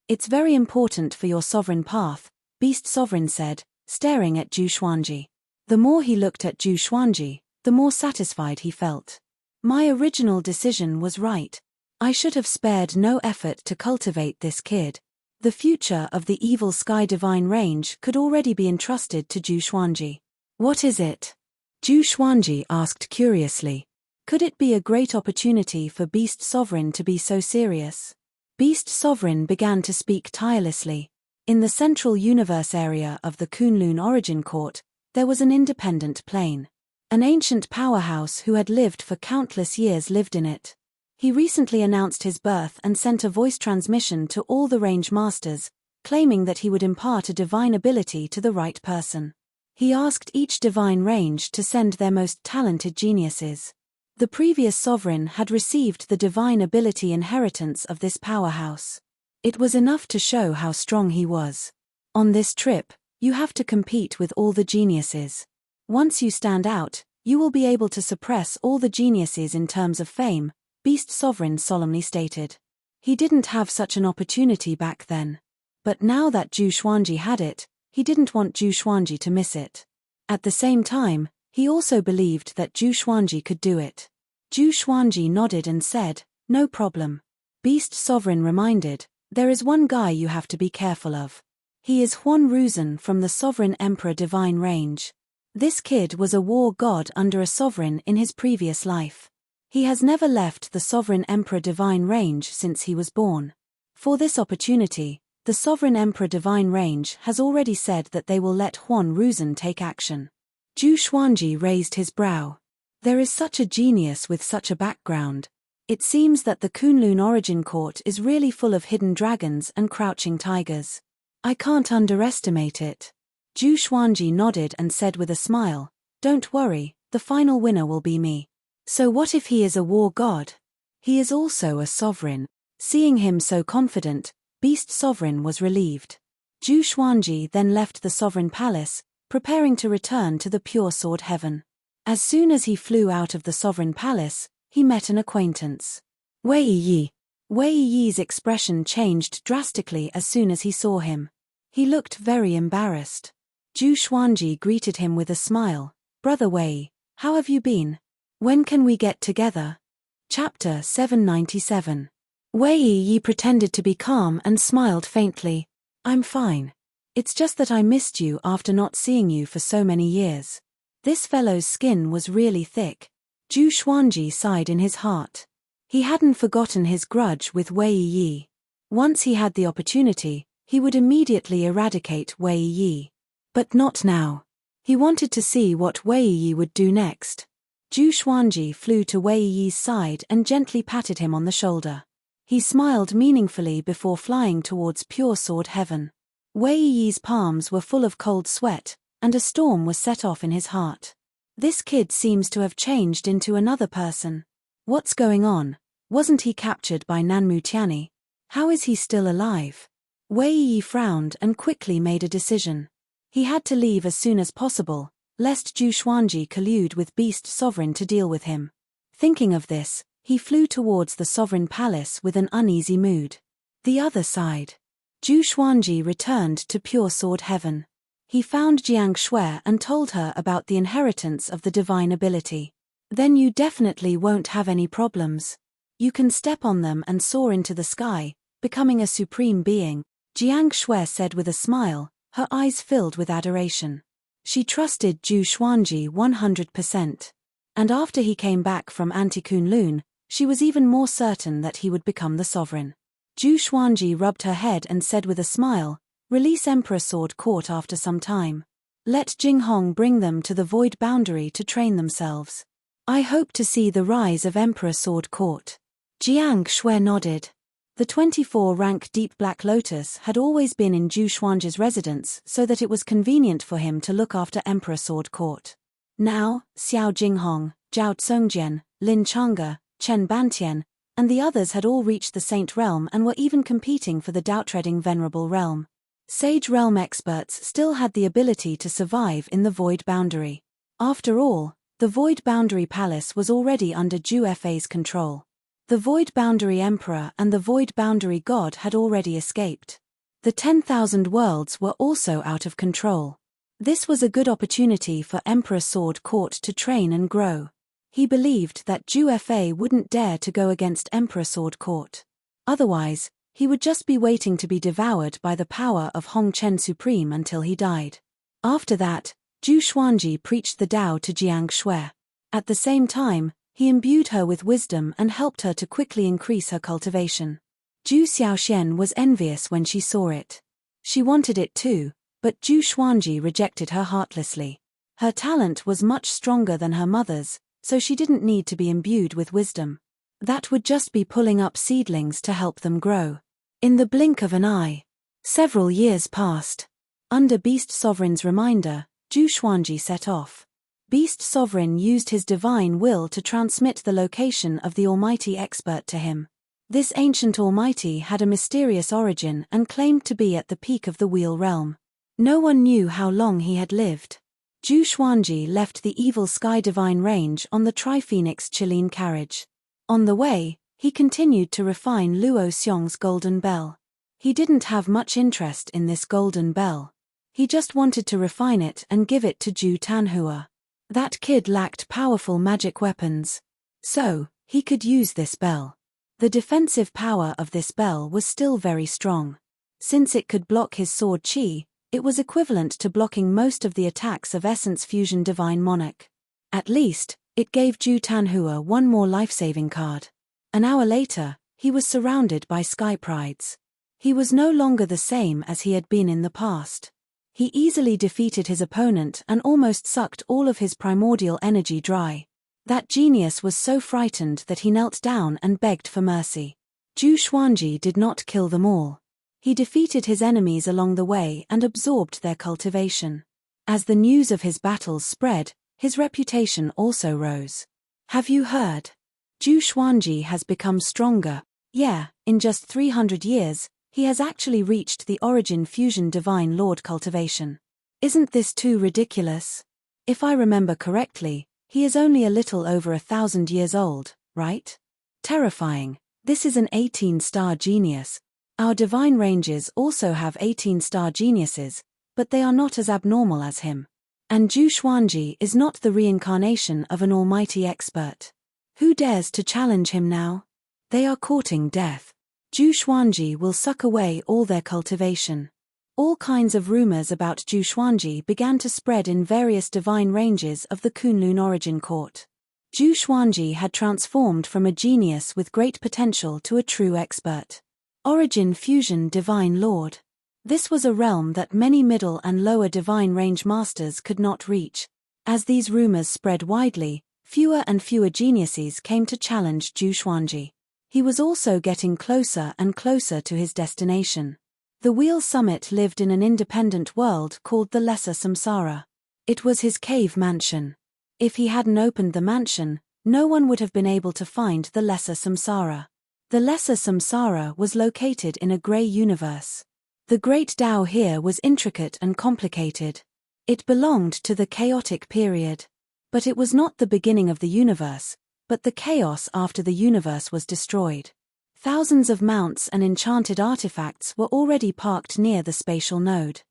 It's very important for your sovereign path, Beast Sovereign said, staring at Zhu Xuanji. The more he looked at Zhu Xuanji, the more satisfied he felt. My original decision was right. I should have spared no effort to cultivate this kid. The future of the evil sky divine range could already be entrusted to Zhu Xuanji. What is it? Zhu Xuanji asked curiously. Could it be a great opportunity for Beast Sovereign to be so serious? Beast Sovereign began to speak tirelessly. In the central universe area of the Kunlun Origin Court, there was an independent plane. An ancient powerhouse who had lived for countless years lived in it. He recently announced his birth and sent a voice transmission to all the range masters, claiming that he would impart a divine ability to the right person. He asked each divine range to send their most talented geniuses. The previous sovereign had received the divine ability inheritance of this powerhouse. It was enough to show how strong he was. On this trip, you have to compete with all the geniuses. Once you stand out, you will be able to suppress all the geniuses in terms of fame, Beast Sovereign solemnly stated. He didn't have such an opportunity back then. But now that Zhu Xuanji had it, he didn't want Zhu Xuanji to miss it. At the same time, he also believed that Zhu Xuanji could do it. Zhu Xuanji nodded and said, "No problem." Beast Sovereign reminded, "There is one guy you have to be careful of. He is Huan Ruzhen from the Sovereign Emperor Divine Range. This kid was a war god under a sovereign in his previous life. He has never left the Sovereign Emperor Divine Range since he was born. For this opportunity, the Sovereign Emperor Divine Range has already said that they will let Huan Ruzhen take action." Zhu Xuanji raised his brow. There is such a genius with such a background. It seems that the Kunlun Origin Court is really full of hidden dragons and crouching tigers. I can't underestimate it. Zhu Xuanji nodded and said with a smile, "Don't worry, the final winner will be me." So what if he is a war god? He is also a sovereign. Seeing him so confident, Beast Sovereign was relieved. Zhu Xuanji then left the Sovereign Palace, preparing to return to the Pure Sword Heaven. As soon as he flew out of the Sovereign Palace, he met an acquaintance. Wei Yi. Wei Yi's expression changed drastically as soon as he saw him. He looked very embarrassed. Zhu Xuanji greeted him with a smile. "Brother Wei, how have you been? When can we get together?" Chapter 797. Wei Yi pretended to be calm and smiled faintly. "I'm fine. It's just that I missed you after not seeing you for so many years." This fellow's skin was really thick. Zhu Xuanji sighed in his heart. He hadn't forgotten his grudge with Wei Yi. Once he had the opportunity, he would immediately eradicate Wei Yi. But not now. He wanted to see what Wei Yi would do next. Zhu Xuanji flew to Wei Yi's side and gently patted him on the shoulder. He smiled meaningfully before flying towards Pure Sword Heaven. Wei Yi's palms were full of cold sweat, and a storm was set off in his heart. This kid seems to have changed into another person. What's going on? Wasn't he captured by Nanmu Tianyi? How is he still alive? Wei Yi frowned and quickly made a decision. He had to leave as soon as possible, lest Zhu Xuanji collude with Beast Sovereign to deal with him. Thinking of this, he flew towards the Sovereign Palace with an uneasy mood. The other side. Zhu Xuanji returned to Pure Sword Heaven. He found Jiang Shui and told her about the inheritance of the divine ability. Then you definitely won't have any problems. You can step on them and soar into the sky, becoming a supreme being, Jiang Shui said with a smile, her eyes filled with adoration. She trusted Zhu Xuanji 100%. And after he came back from Anti-Kunlun, she was even more certain that he would become the sovereign. Zhu Xuanji rubbed her head and said with a smile, "Release Emperor Sword Court after some time. Let Jinghong bring them to the void boundary to train themselves. I hope to see the rise of Emperor Sword Court." Jiang Shui nodded. The 24-rank Deep Black Lotus had always been in Zhu Xuanji's residence so that it was convenient for him to look after Emperor Sword Court. Now, Xiao Jinghong, Zhao Tsongjian, Lin Chang'e, Chen Bantian, and the others had all reached the Saint Realm and were even competing for the doubt-treading Venerable Realm. Sage Realm experts still had the ability to survive in the Void Boundary. After all, the Void Boundary Palace was already under Zhu Fa's control. The Void Boundary Emperor and the Void Boundary God had already escaped. The 10,000 worlds were also out of control. This was a good opportunity for Emperor Sword Court to train and grow. He believed that Zhu Fa wouldn't dare to go against Emperor Sword Court. Otherwise, he would just be waiting to be devoured by the power of Hong Chen Supreme until he died. After that, Zhu Xuanji preached the Tao to Jiang Shui. At the same time, he imbued her with wisdom and helped her to quickly increase her cultivation. Zhu Xiaoxian was envious when she saw it. She wanted it too, but Zhu Xuanji rejected her heartlessly. Her talent was much stronger than her mother's, so she didn't need to be imbued with wisdom. That would just be pulling up seedlings to help them grow. In the blink of an eye. Several years passed. Under Beast Sovereign's reminder, Zhu Xuanji set off. Beast Sovereign used his divine will to transmit the location of the Almighty Expert to him. This ancient Almighty had a mysterious origin and claimed to be at the peak of the Wheel Realm. No one knew how long he had lived. Zhu Xuanji left the Evil Sky Divine Range on the Tri-Phoenix Chilean carriage. On the way, he continued to refine Luo Xiong's golden bell. He didn't have much interest in this golden bell. He just wanted to refine it and give it to Zhu Tanhua. That kid lacked powerful magic weapons. So, he could use this bell. The defensive power of this bell was still very strong. Since it could block his sword chi, it was equivalent to blocking most of the attacks of Essence Fusion Divine Monarch. At least, it gave Zhu Tanhua one more life-saving card. An hour later, he was surrounded by Sky Prides. He was no longer the same as he had been in the past. He easily defeated his opponent and almost sucked all of his primordial energy dry. That genius was so frightened that he knelt down and begged for mercy. Zhu Xuanji did not kill them all. He defeated his enemies along the way and absorbed their cultivation. As the news of his battles spread, his reputation also rose. Have you heard? Zhu Xuanji has become stronger. Yeah, in just 300 years, he has actually reached the Origin Fusion Divine Lord cultivation. Isn't this too ridiculous? If I remember correctly, he is only a little over 1,000 years old, right? Terrifying. This is an 18-star genius. Our divine ranges also have 18-star geniuses, but they are not as abnormal as him. And Zhu Xuanji is not the reincarnation of an almighty expert. Who dares to challenge him now? They are courting death. Zhu Xuanji will suck away all their cultivation. All kinds of rumors about Zhu Xuanji began to spread in various divine ranges of the Kunlun Origin Court. Zhu Xuanji had transformed from a genius with great potential to a true expert. Origin Fusion Divine Lord. This was a realm that many middle and lower divine range masters could not reach. As these rumors spread widely, fewer and fewer geniuses came to challenge Zhu Xuanji. He was also getting closer and closer to his destination. The Wheel Summit lived in an independent world called the Lesser Samsara. It was his cave mansion. If he hadn't opened the mansion, no one would have been able to find the Lesser Samsara. The Lesser Samsara was located in a grey universe. The great Tao here was intricate and complicated. It belonged to the chaotic period. But it was not the beginning of the universe, but the chaos after the universe was destroyed. Thousands of mounts and enchanted artifacts were already parked near the spatial node.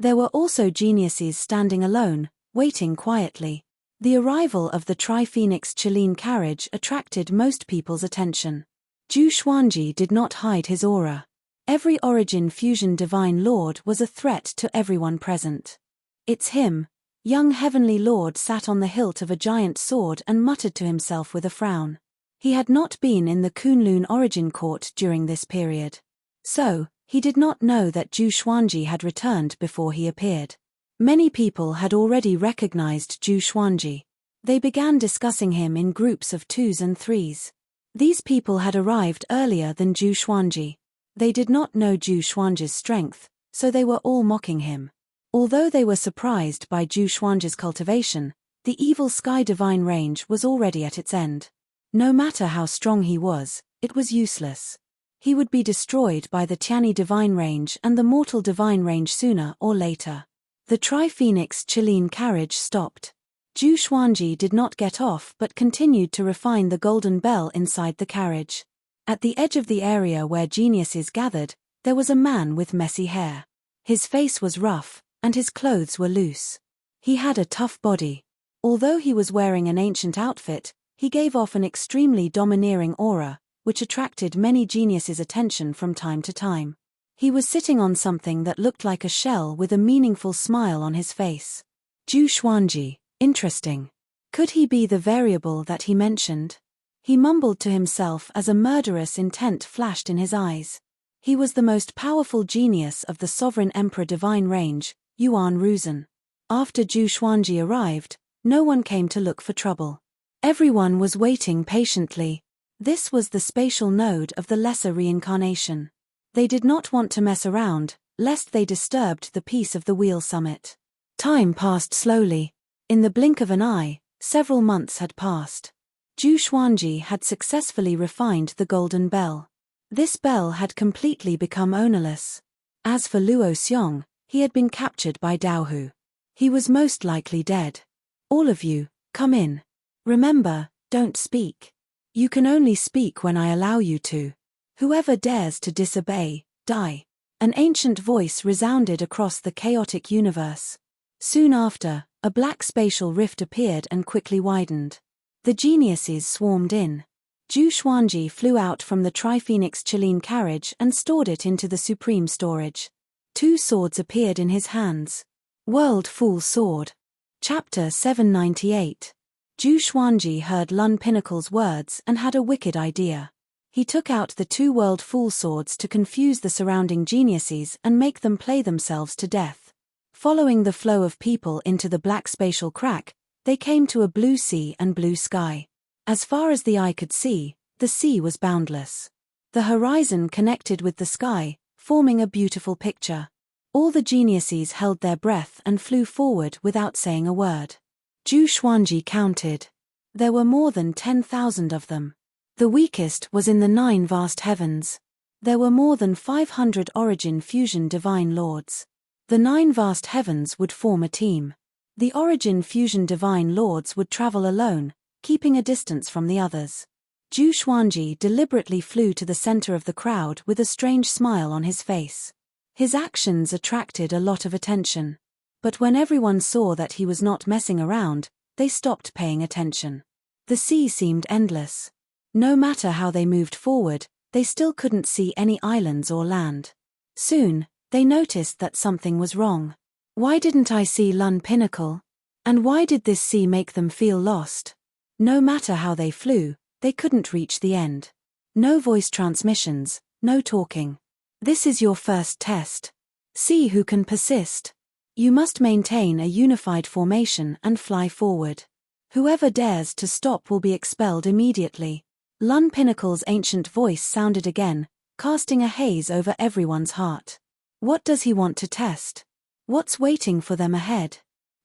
There were also geniuses standing alone, waiting quietly. The arrival of the Tri-Phoenix Chilean carriage attracted most people's attention. Zhu Xuanji did not hide his aura. Every Origin Fusion Divine Lord was a threat to everyone present. "It's him." Young Heavenly Lord sat on the hilt of a giant sword and muttered to himself with a frown. He had not been in the Kunlun Origin Court during this period. So, he did not know that Zhu Xuanji had returned before he appeared. Many people had already recognized Zhu Xuanji. They began discussing him in groups of 2s and 3s. These people had arrived earlier than Zhu Xuanji. They did not know Zhu Xuanji's strength, so they were all mocking him. Although they were surprised by Zhu Xuanji's cultivation, the evil sky divine range was already at its end. No matter how strong he was, it was useless. He would be destroyed by the Tianyi divine range and the mortal divine range sooner or later. The Tri-Phoenix Chilean carriage stopped. Zhu Xuanji did not get off but continued to refine the golden bell inside the carriage. At the edge of the area where geniuses gathered, there was a man with messy hair. His face was rough, and his clothes were loose. He had a tough body. Although he was wearing an ancient outfit, he gave off an extremely domineering aura, which attracted many geniuses' attention from time to time. He was sitting on something that looked like a shell with a meaningful smile on his face. Zhu Xuanji, interesting. Could he be the variable that he mentioned? He mumbled to himself as a murderous intent flashed in his eyes. He was the most powerful genius of the Sovereign Emperor Divine Range, Yuan Ruzhen. After Zhu Xuanji arrived, no one came to look for trouble. Everyone was waiting patiently. This was the spatial node of the lesser reincarnation. They did not want to mess around, lest they disturbed the peace of the Wheel Summit. Time passed slowly. In the blink of an eye, several months had passed. Zhu Xuanji had successfully refined the golden bell. This bell had completely become ownerless. As for Luo Xiong, he had been captured by Daohu. He was most likely dead. "All of you, come in. Remember, don't speak. You can only speak when I allow you to. Whoever dares to disobey, die." An ancient voice resounded across the chaotic universe. Soon after, a black spatial rift appeared and quickly widened. The geniuses swarmed in. Zhu Xuanji flew out from the Tri-Phoenix Chilean carriage and stored it into the supreme storage. 2 swords appeared in his hands. World Fool Sword. Chapter 798. Zhu Xuanji heard Lun Pinnacle's words and had a wicked idea. He took out the 2 World Fool Swords to confuse the surrounding geniuses and make them play themselves to death. Following the flow of people into the black spatial crack, they came to a blue sea and blue sky. As far as the eye could see, the sea was boundless. The horizon connected with the sky, forming a beautiful picture. All the geniuses held their breath and flew forward without saying a word. Zhu Xuanji counted. There were more than 10,000 of them. The weakest was in the 9 vast heavens. There were more than 500 Origin Fusion Divine Lords. The 9 vast heavens would form a team. The Origin Fusion Divine Lords would travel alone, keeping a distance from the others. Zhu Xuanji deliberately flew to the center of the crowd with a strange smile on his face. His actions attracted a lot of attention. But when everyone saw that he was not messing around, they stopped paying attention. The sea seemed endless. No matter how they moved forward, they still couldn't see any islands or land. Soon, they noticed that something was wrong. Why didn't I see Lun Pinnacle? And why did this sea make them feel lost? No matter how they flew, they couldn't reach the end. No voice transmissions, no talking. This is your first test. See who can persist. You must maintain a unified formation and fly forward. Whoever dares to stop will be expelled immediately. Lun Pinnacle's ancient voice sounded again, casting a haze over everyone's heart. What does he want to test? What's waiting for them ahead?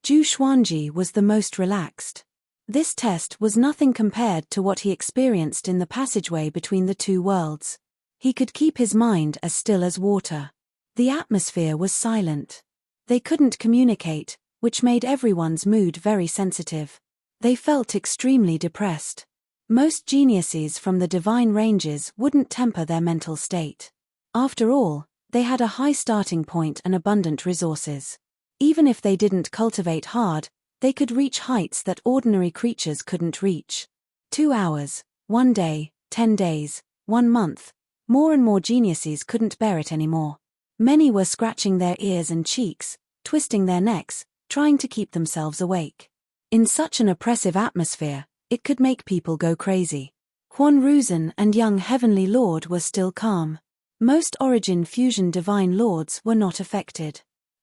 Zhu Xuanji was the most relaxed. This test was nothing compared to what he experienced in the passageway between the 2 worlds. He could keep his mind as still as water. The atmosphere was silent. They couldn't communicate, which made everyone's mood very sensitive. They felt extremely depressed. Most geniuses from the divine ranges wouldn't temper their mental state. After all, they had a high starting point and abundant resources. Even if they didn't cultivate hard, they could reach heights that ordinary creatures couldn't reach. 2 hours, 1 day, 10 days, 1 month. More and more geniuses couldn't bear it anymore. Many were scratching their ears and cheeks, twisting their necks, trying to keep themselves awake. In such an oppressive atmosphere, it could make people go crazy. Huan Ruzhen and young Heavenly Lord were still calm. Most Origin Fusion Divine Lords were not affected.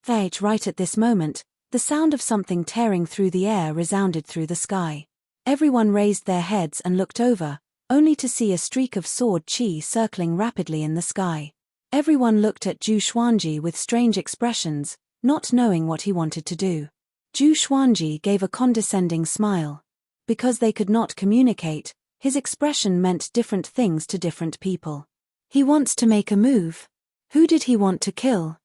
Right at this moment, the sound of something tearing through the air resounded through the sky. Everyone raised their heads and looked over, only to see a streak of sword chi circling rapidly in the sky. Everyone looked at Zhu Xuanji with strange expressions, not knowing what he wanted to do. Zhu Xuanji gave a condescending smile. Because they could not communicate, his expression meant different things to different people. He wants to make a move. Who did he want to kill?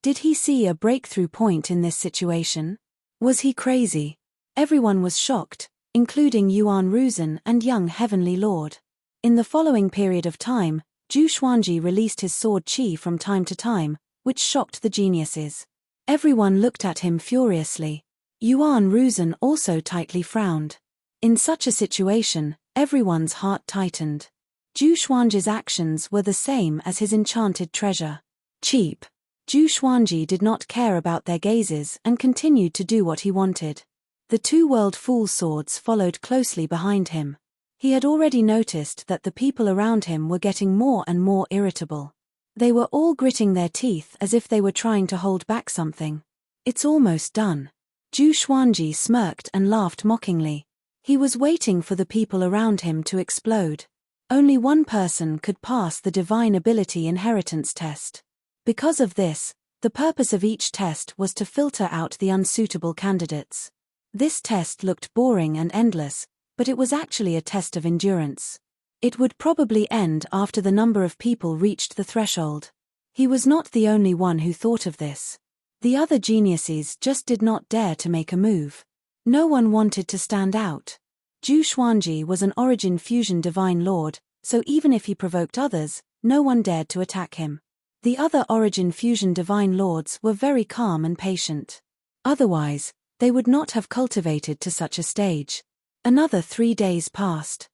Did he see a breakthrough point in this situation? Was he crazy? Everyone was shocked, including Yuan Ruzhen and young Heavenly Lord. In the following period of time, Zhu Xuanji released his sword chi from time to time, which shocked the geniuses. Everyone looked at him furiously. Yuan Ruzhen also tightly frowned. In such a situation, everyone's heart tightened. Zhu Xuanji's actions were the same as his enchanted treasure. Cheap. Zhu Xuanji did not care about their gazes and continued to do what he wanted. The 2 World Fool swords followed closely behind him. He had already noticed that the people around him were getting more and more irritable. They were all gritting their teeth as if they were trying to hold back something. It's almost done. Zhu Xuanji smirked and laughed mockingly. He was waiting for the people around him to explode. Only one person could pass the Divine Ability Inheritance test. Because of this, the purpose of each test was to filter out the unsuitable candidates. This test looked boring and endless, but it was actually a test of endurance. It would probably end after the number of people reached the threshold. He was not the only one who thought of this. The other geniuses just did not dare to make a move. No one wanted to stand out. Zhu Xuanji was an Origin Fusion Divine Lord, so even if he provoked others, no one dared to attack him. The other Origin Fusion Divine Lords were very calm and patient. Otherwise, they would not have cultivated to such a stage. Another 3 days passed.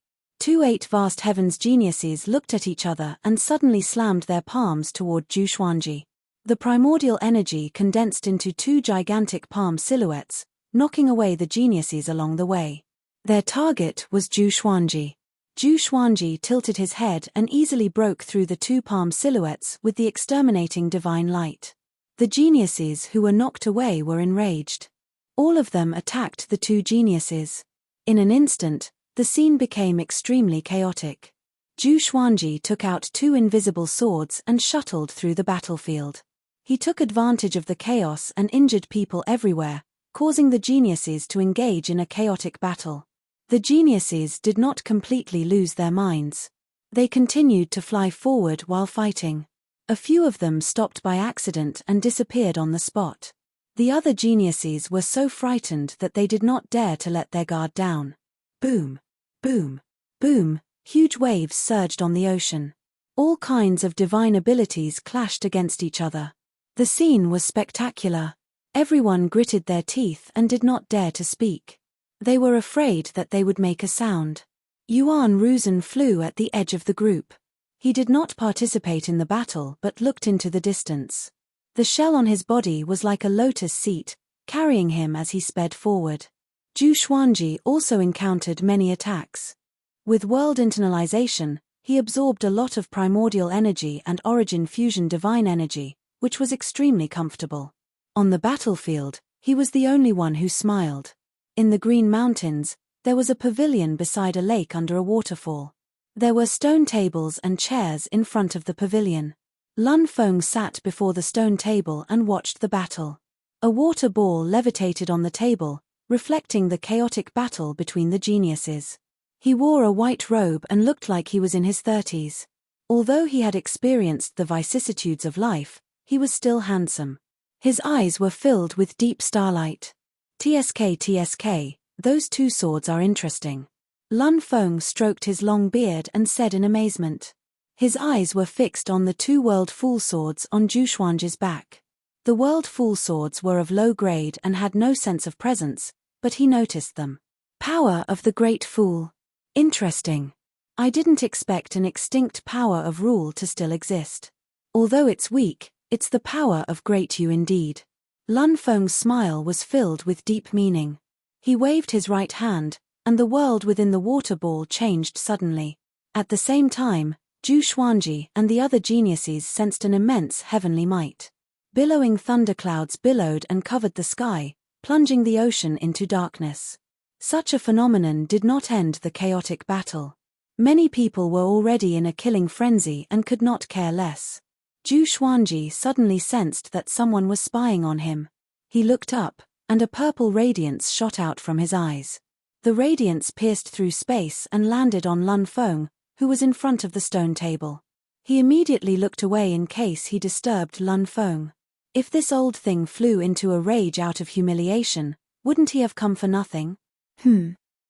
8 vast heavens geniuses looked at each other and suddenly slammed their palms toward Zhu Xuanji. The primordial energy condensed into 2 gigantic palm silhouettes, knocking away the geniuses along the way. Their target was Zhu Xuanji. Zhu Xuanji tilted his head and easily broke through the 2 palm silhouettes with the exterminating divine light. The geniuses who were knocked away were enraged. All of them attacked the 2 geniuses. In an instant, the scene became extremely chaotic. Zhu Xuanji took out 2 invisible swords and shuttled through the battlefield. He took advantage of the chaos and injured people everywhere, causing the geniuses to engage in a chaotic battle. The geniuses did not completely lose their minds. They continued to fly forward while fighting. A few of them stopped by accident and disappeared on the spot. The other geniuses were so frightened that they did not dare to let their guard down. Boom! Boom! Boom! Huge waves surged on the ocean. All kinds of divine abilities clashed against each other. The scene was spectacular. Everyone gritted their teeth and did not dare to speak. They were afraid that they would make a sound. Yuan Ruzhen flew at the edge of the group. He did not participate in the battle but looked into the distance. The shell on his body was like a lotus seat, carrying him as he sped forward. Zhu Xuanji also encountered many attacks. With world internalization, he absorbed a lot of primordial energy and Origin Fusion Divine Energy, which was extremely comfortable. On the battlefield, he was the only one who smiled. In the Green Mountains, there was a pavilion beside a lake under a waterfall. There were stone tables and chairs in front of the pavilion. Lun Feng sat before the stone table and watched the battle. A water ball levitated on the table, reflecting the chaotic battle between the geniuses. He wore a white robe and looked like he was in his 30s. Although he had experienced the vicissitudes of life, he was still handsome. His eyes were filled with deep starlight. TSK, those 2 swords are interesting. Lun Feng stroked his long beard and said in amazement. His eyes were fixed on the 2 World Fool swords on Zhu Xuanji's back. The World Fool swords were of low grade and had no sense of presence, but he noticed them. Power of the Great Fool. Interesting. I didn't expect an extinct power of rule to still exist. Although it's weak, it's the power of Great You indeed. Lun Feng's smile was filled with deep meaning. He waved his right hand, and the world within the water ball changed suddenly. At the same time, Zhu Xuanji and the other geniuses sensed an immense heavenly might. Billowing thunderclouds billowed and covered the sky, plunging the ocean into darkness. Such a phenomenon did not end the chaotic battle. Many people were already in a killing frenzy and could not care less. Zhu Xuanji suddenly sensed that someone was spying on him. He looked up, and a purple radiance shot out from his eyes. The radiance pierced through space and landed on Lun Feng, who was in front of the stone table. He immediately looked away in case he disturbed Lun Feng. If this old thing flew into a rage out of humiliation, wouldn't he have come for nothing?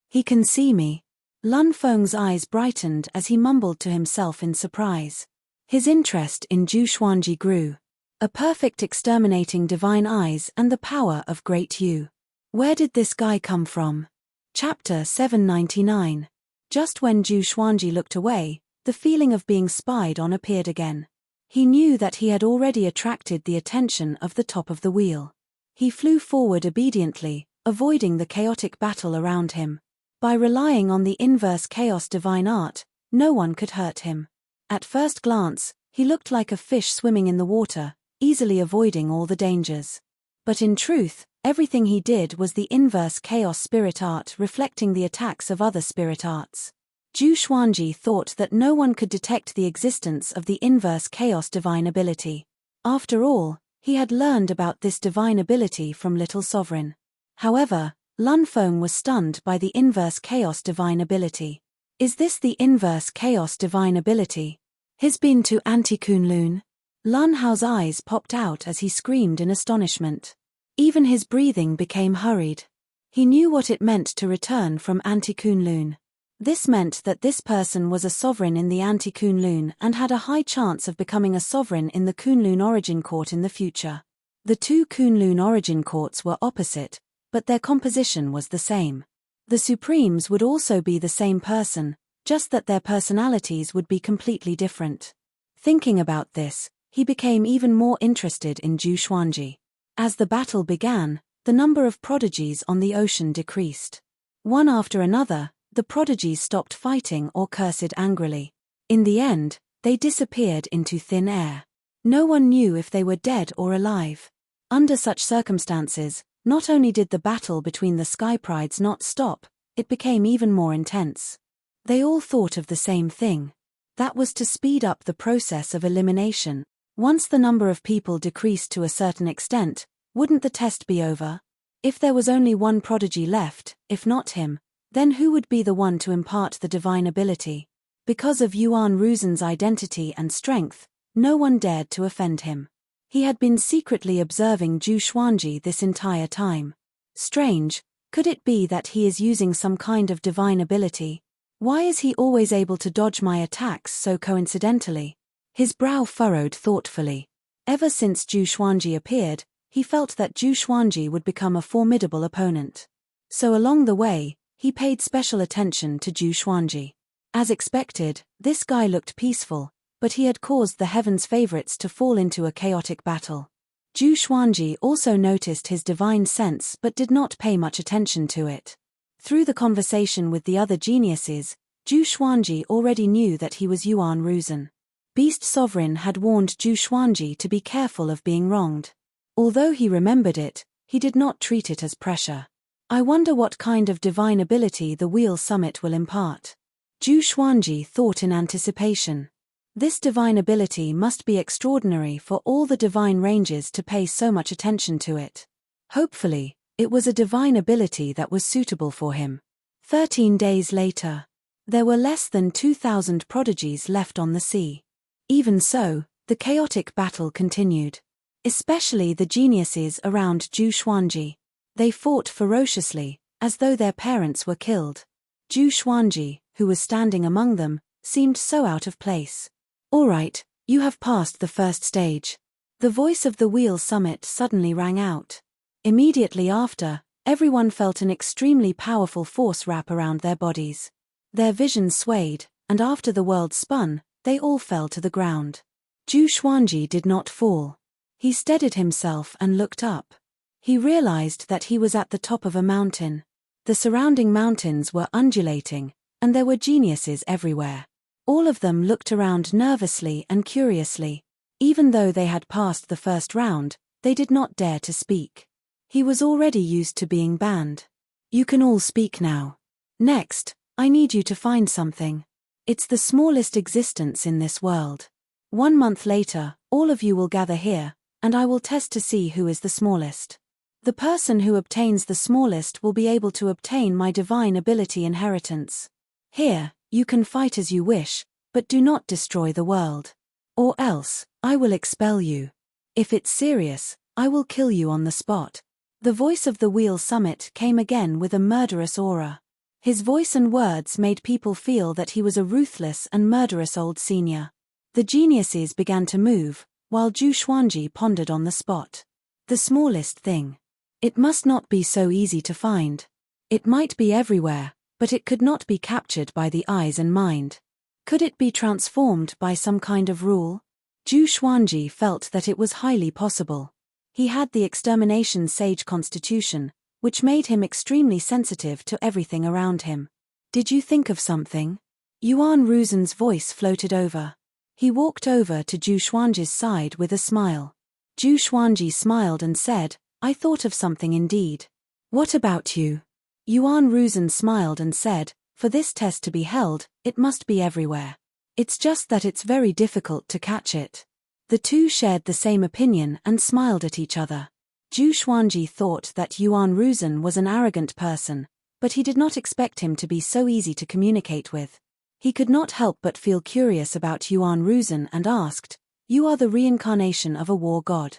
He can see me. Lun Feng's eyes brightened as he mumbled to himself in surprise. His interest in Zhu Xuanji grew. A perfect exterminating divine eyes and the power of Great You. Where did this guy come from? Chapter 799. Just when Zhu Xuanji looked away, the feeling of being spied on appeared again. He knew that he had already attracted the attention of the top of the wheel. He flew forward obediently, avoiding the chaotic battle around him. By relying on the inverse chaos divine art, no one could hurt him. At first glance, he looked like a fish swimming in the water, easily avoiding all the dangers. But in truth, everything he did was the inverse chaos spirit art reflecting the attacks of other spirit arts. Zhu Xuanji thought that no one could detect the existence of the inverse chaos divine ability. After all, he had learned about this divine ability from Little Sovereign. However, Lun Feng was stunned by the inverse chaos divine ability. Is this the inverse chaos divine ability? Has been to Anti-Kunlun? Lun Hao's eyes popped out as he screamed in astonishment. Even his breathing became hurried. He knew what it meant to return from Anti-Kunlun. This meant that this person was a sovereign in the Anti-Kunlun and had a high chance of becoming a sovereign in the Kunlun Origin Court in the future. The two Kunlun Origin Courts were opposite, but their composition was the same. The Supremes would also be the same person, just that their personalities would be completely different. Thinking about this, he became even more interested in Zhu Xuanji. As the battle began, the number of prodigies on the ocean decreased. One after another, the prodigies stopped fighting or cursed angrily. In the end, they disappeared into thin air. No one knew if they were dead or alive. Under such circumstances, not only did the battle between the Sky Prides not stop, it became even more intense. They all thought of the same thing. That was to speed up the process of elimination. Once the number of people decreased to a certain extent, wouldn't the test be over? If there was only one prodigy left, if not him, then who would be the one to impart the divine ability? Because of Yuan Ruzen's identity and strength, no one dared to offend him. He had been secretly observing Zhu Xuanji this entire time. Strange, could it be that he is using some kind of divine ability? Why is he always able to dodge my attacks so coincidentally? His brow furrowed thoughtfully. Ever since Zhu Xuanji appeared, he felt that Zhu Xuanji would become a formidable opponent. So along the way, he paid special attention to Zhu Xuanji. As expected, this guy looked peaceful, but he had caused the heavens' favorites to fall into a chaotic battle. Zhu Xuanji also noticed his divine sense but did not pay much attention to it. Through the conversation with the other geniuses, Zhu Xuanji already knew that he was Yuan Ruzen. Beast Sovereign had warned Zhu Xuanji to be careful of being wronged. Although he remembered it, he did not treat it as pressure. I wonder what kind of divine ability the Wheel Summit will impart. Zhu Xuanji thought in anticipation. This divine ability must be extraordinary for all the divine ranges to pay so much attention to it. Hopefully, it was a divine ability that was suitable for him. 13 days later. There were less than 2,000 prodigies left on the sea. Even so, the chaotic battle continued. Especially the geniuses around Zhu Xuanji. They fought ferociously, as though their parents were killed. Zhu Xuanji, who was standing among them, seemed so out of place. All right, you have passed the first stage. The voice of the wheel summit suddenly rang out. Immediately after, everyone felt an extremely powerful force wrap around their bodies. Their vision swayed, and after the world spun, they all fell to the ground. Zhu Xuanji did not fall. He steadied himself and looked up. He realized that he was at the top of a mountain. The surrounding mountains were undulating, and there were geniuses everywhere. All of them looked around nervously and curiously. Even though they had passed the first round, they did not dare to speak. He was already used to being banned. You can all speak now. Next, I need you to find something. It's the smallest existence in this world. 1 month later, all of you will gather here, and I will test to see who is the smallest. The person who obtains the smallest will be able to obtain my divine ability inheritance. Here, you can fight as you wish, but do not destroy the world. Or else, I will expel you. If it's serious, I will kill you on the spot. The voice of the wheel summit came again with a murderous aura. His voice and words made people feel that he was a ruthless and murderous old senior. The geniuses began to move, while Zhu Xuanji pondered on the spot. The smallest thing. It must not be so easy to find. It might be everywhere, but it could not be captured by the eyes and mind. Could it be transformed by some kind of rule? Zhu Xuanji felt that it was highly possible. He had the extermination sage constitution, which made him extremely sensitive to everything around him. Did you think of something? Yuan Ruzhen's voice floated over. He walked over to Zhu Xuanji's side with a smile. Zhu Xuanji smiled and said, I thought of something indeed. What about you? Yuan Ruzhen smiled and said, for this test to be held, it must be everywhere. It's just that it's very difficult to catch it. The two shared the same opinion and smiled at each other. Zhu Xuanji thought that Yuan Ruzhen was an arrogant person, but he did not expect him to be so easy to communicate with. He could not help but feel curious about Yuan Ruzhen and asked, You are the reincarnation of a war god.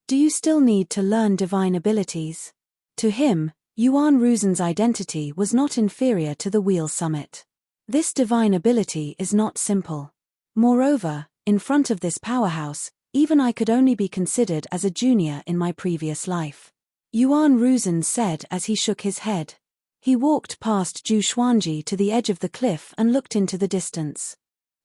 Do you still need to learn divine abilities? To him, Yuan Ruzhen's identity was not inferior to the wheel summit. This divine ability is not simple. Moreover, in front of this powerhouse, even I could only be considered as a junior in my previous life. Yuan Ruzhen said as he shook his head. He walked past Zhu Xuanji to the edge of the cliff and looked into the distance.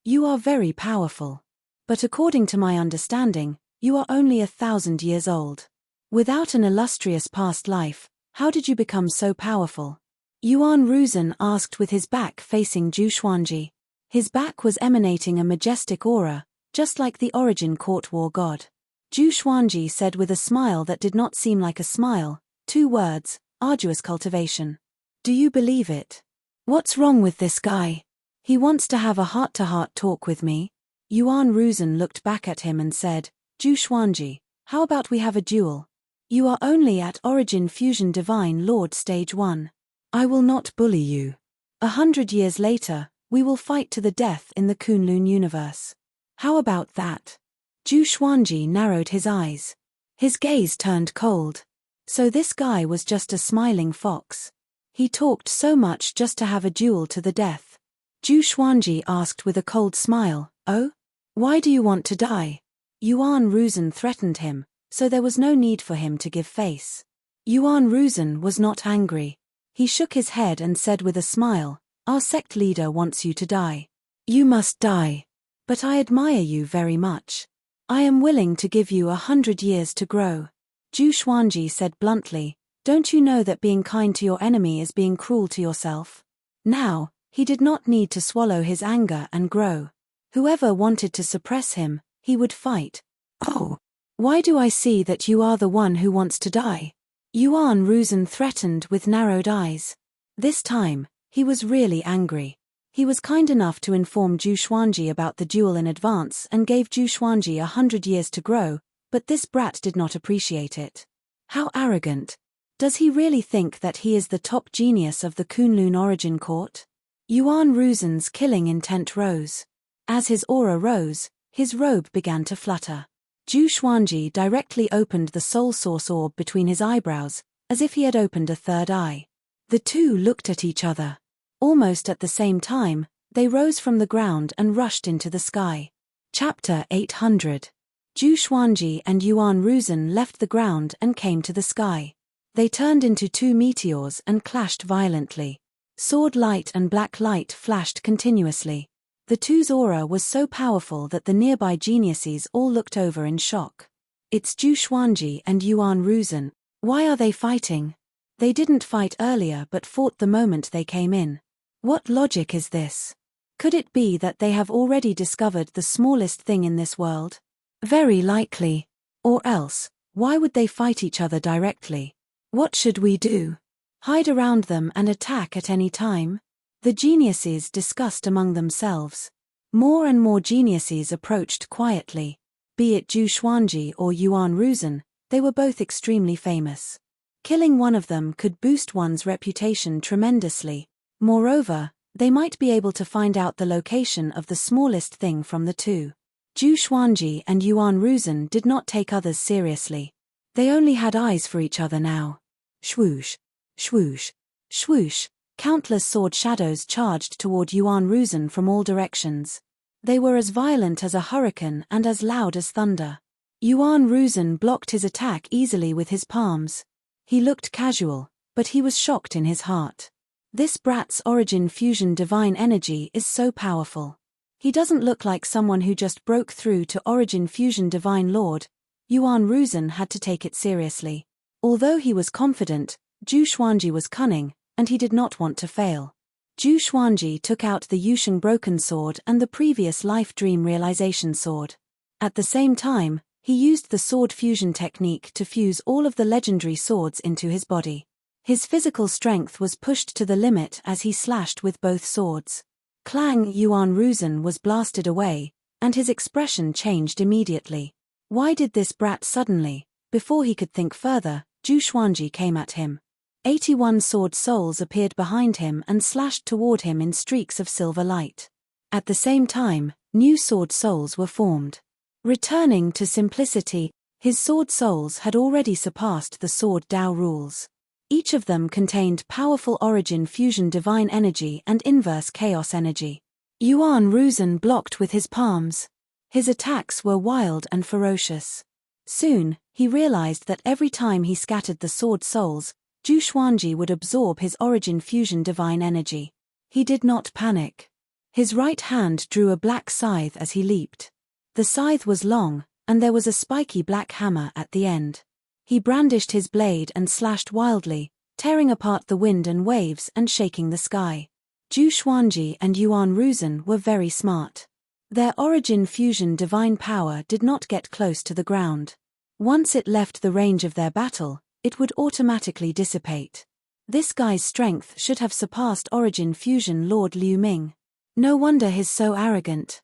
You are very powerful. But according to my understanding, you are only 1,000 years old. Without an illustrious past life, how did you become so powerful? Yuan Ruzhen asked with his back facing Zhu Xuanji. His back was emanating a majestic aura, just like the origin court war god. Zhu Xuanji said with a smile that did not seem like a smile, 2 words, arduous cultivation. Do you believe it? What's wrong with this guy? He wants to have a heart-to-heart talk with me. Yuan Ruzhen looked back at him and said, Zhu Xuanji, how about we have a duel? You are only at Origin Fusion Divine Lord Stage 1. I will not bully you. 100 years later, we will fight to the death in the Kunlun universe. How about that? Zhu Xuanji narrowed his eyes. His gaze turned cold. So this guy was just a smiling fox. He talked so much just to have a duel to the death. Zhu Xuanji asked with a cold smile, Oh? Why do you want to die? Yuan Ruzhen threatened him, so there was no need for him to give face. Yuan Ruzhen was not angry. He shook his head and said with a smile, Our sect leader wants you to die. You must die. But I admire you very much. I am willing to give you 100 years to grow. Zhu Xuanji said bluntly, Don't you know that being kind to your enemy is being cruel to yourself? Now, he did not need to swallow his anger and grow. Whoever wanted to suppress him, he would fight. Oh, why do I see that you are the one who wants to die? Yuan Ruzhen threatened with narrowed eyes. This time, he was really angry. He was kind enough to inform Zhu Xuanji about the duel in advance and gave Zhu Xuanji 100 years to grow, but this brat did not appreciate it. How arrogant. Does he really think that he is the top genius of the Kunlun Origin Court? Yuan Ruzhen's killing intent rose. As his aura rose, his robe began to flutter. Zhu Xuanji directly opened the soul source orb between his eyebrows, as if he had opened a third eye. The two looked at each other. Almost at the same time, they rose from the ground and rushed into the sky. Chapter 800. Zhu Xuanji and Yuan Ruzhen left the ground and came to the sky. They turned into two meteors and clashed violently. Sword light and black light flashed continuously. The two's aura was so powerful that the nearby geniuses all looked over in shock. It's Zhu Xuanji and Yuan Ruzhen. Why are they fighting? They didn't fight earlier but fought the moment they came in. What logic is this? Could it be that they have already discovered the smallest thing in this world? Very likely. Or else, why would they fight each other directly? What should we do? Hide around them and attack at any time? The geniuses discussed among themselves. More and more geniuses approached quietly. Be it Zhu Xuanji or Yuan Ruzhen, they were both extremely famous. Killing one of them could boost one's reputation tremendously. Moreover, they might be able to find out the location of the smallest thing from the two. Zhu Xuanji and Yuan Ruzhen did not take others seriously. They only had eyes for each other now. Swoosh, swoosh, swoosh. Countless sword shadows charged toward Yuan Ruzhen from all directions. They were as violent as a hurricane and as loud as thunder. Yuan Ruzhen blocked his attack easily with his palms. He looked casual, but he was shocked in his heart. This brat's origin fusion divine energy is so powerful. He doesn't look like someone who just broke through to origin fusion divine lord. Yuan Ruzhen had to take it seriously. Although he was confident, Zhu Xuanji was cunning, and he did not want to fail. Zhu Xuanji took out the Yusheng Broken Sword and the previous Life Dream Realization Sword. At the same time, he used the sword fusion technique to fuse all of the legendary swords into his body. His physical strength was pushed to the limit as he slashed with both swords. Clang! Yuan Ruzhen was blasted away, and his expression changed immediately. Why did this brat suddenly? Before he could think further, Zhu Xuanji came at him. 81 sword souls appeared behind him and slashed toward him in streaks of silver light. At the same time, new sword souls were formed. Returning to simplicity, his sword souls had already surpassed the sword Dao rules. Each of them contained powerful origin fusion divine energy and inverse chaos energy. Yuan Ruzhen blocked with his palms. His attacks were wild and ferocious. Soon, he realized that every time he scattered the sword souls, Zhu Xuanji would absorb his origin fusion divine energy. He did not panic. His right hand drew a black scythe as he leaped. The scythe was long, and there was a spiky black hammer at the end. He brandished his blade and slashed wildly, tearing apart the wind and waves and shaking the sky. Zhu Xuanji and Yuan Ruzhen were very smart. Their origin fusion divine power did not get close to the ground. Once it left the range of their battle, it would automatically dissipate. This guy's strength should have surpassed origin fusion Lord Liu Ming. No wonder he's so arrogant.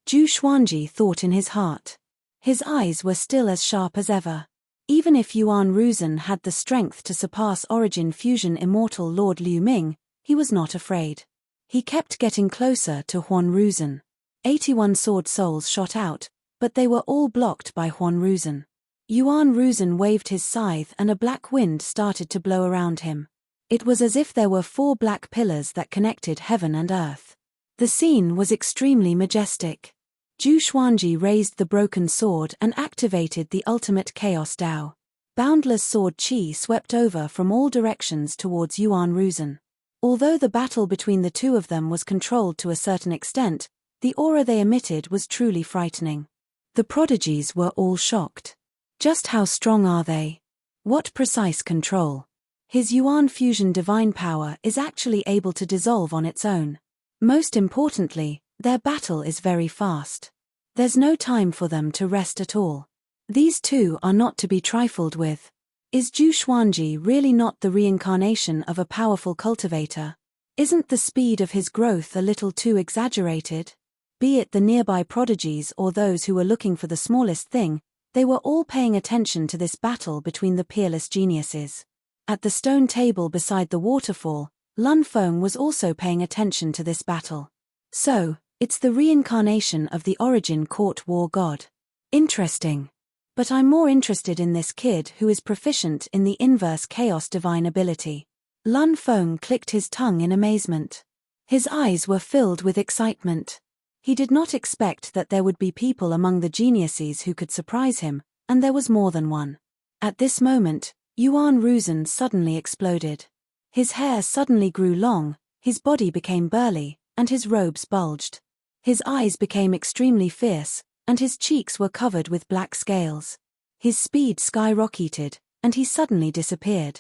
Zhu Xuanji thought in his heart. His eyes were still as sharp as ever. Even if Yuan Ruzhen had the strength to surpass origin fusion immortal Lord Liu Ming, he was not afraid. He kept getting closer to Huan Ruzhen. 81 sword souls shot out, but they were all blocked by Huan Ruzhen. Yuan Ruzhen waved his scythe and a black wind started to blow around him. It was as if there were 4 black pillars that connected heaven and earth. The scene was extremely majestic. Zhu Xuanji raised the broken sword and activated the ultimate chaos Dao. Boundless sword qi swept over from all directions towards Yuan Ruzhen. Although the battle between the two of them was controlled to a certain extent, the aura they emitted was truly frightening. The prodigies were all shocked. Just how strong are they? What precise control? His Yuan fusion divine power is actually able to dissolve on its own. Most importantly, their battle is very fast. There's no time for them to rest at all. These two are not to be trifled with. Is Zhu Xuanji really not the reincarnation of a powerful cultivator? Isn't the speed of his growth a little too exaggerated? Be it the nearby prodigies or those who were looking for the smallest thing, they were all paying attention to this battle between the peerless geniuses. At the stone table beside the waterfall, Lun Feng was also paying attention to this battle. So, it's the reincarnation of the origin court war god. Interesting. But I'm more interested in this kid who is proficient in the inverse chaos divine ability. Lun Feng clicked his tongue in amazement. His eyes were filled with excitement. He did not expect that there would be people among the geniuses who could surprise him, and there was more than one. At this moment, Yuan Ruzhen suddenly exploded. His hair suddenly grew long, his body became burly, and his robes bulged. His eyes became extremely fierce, and his cheeks were covered with black scales. His speed skyrocketed, and he suddenly disappeared.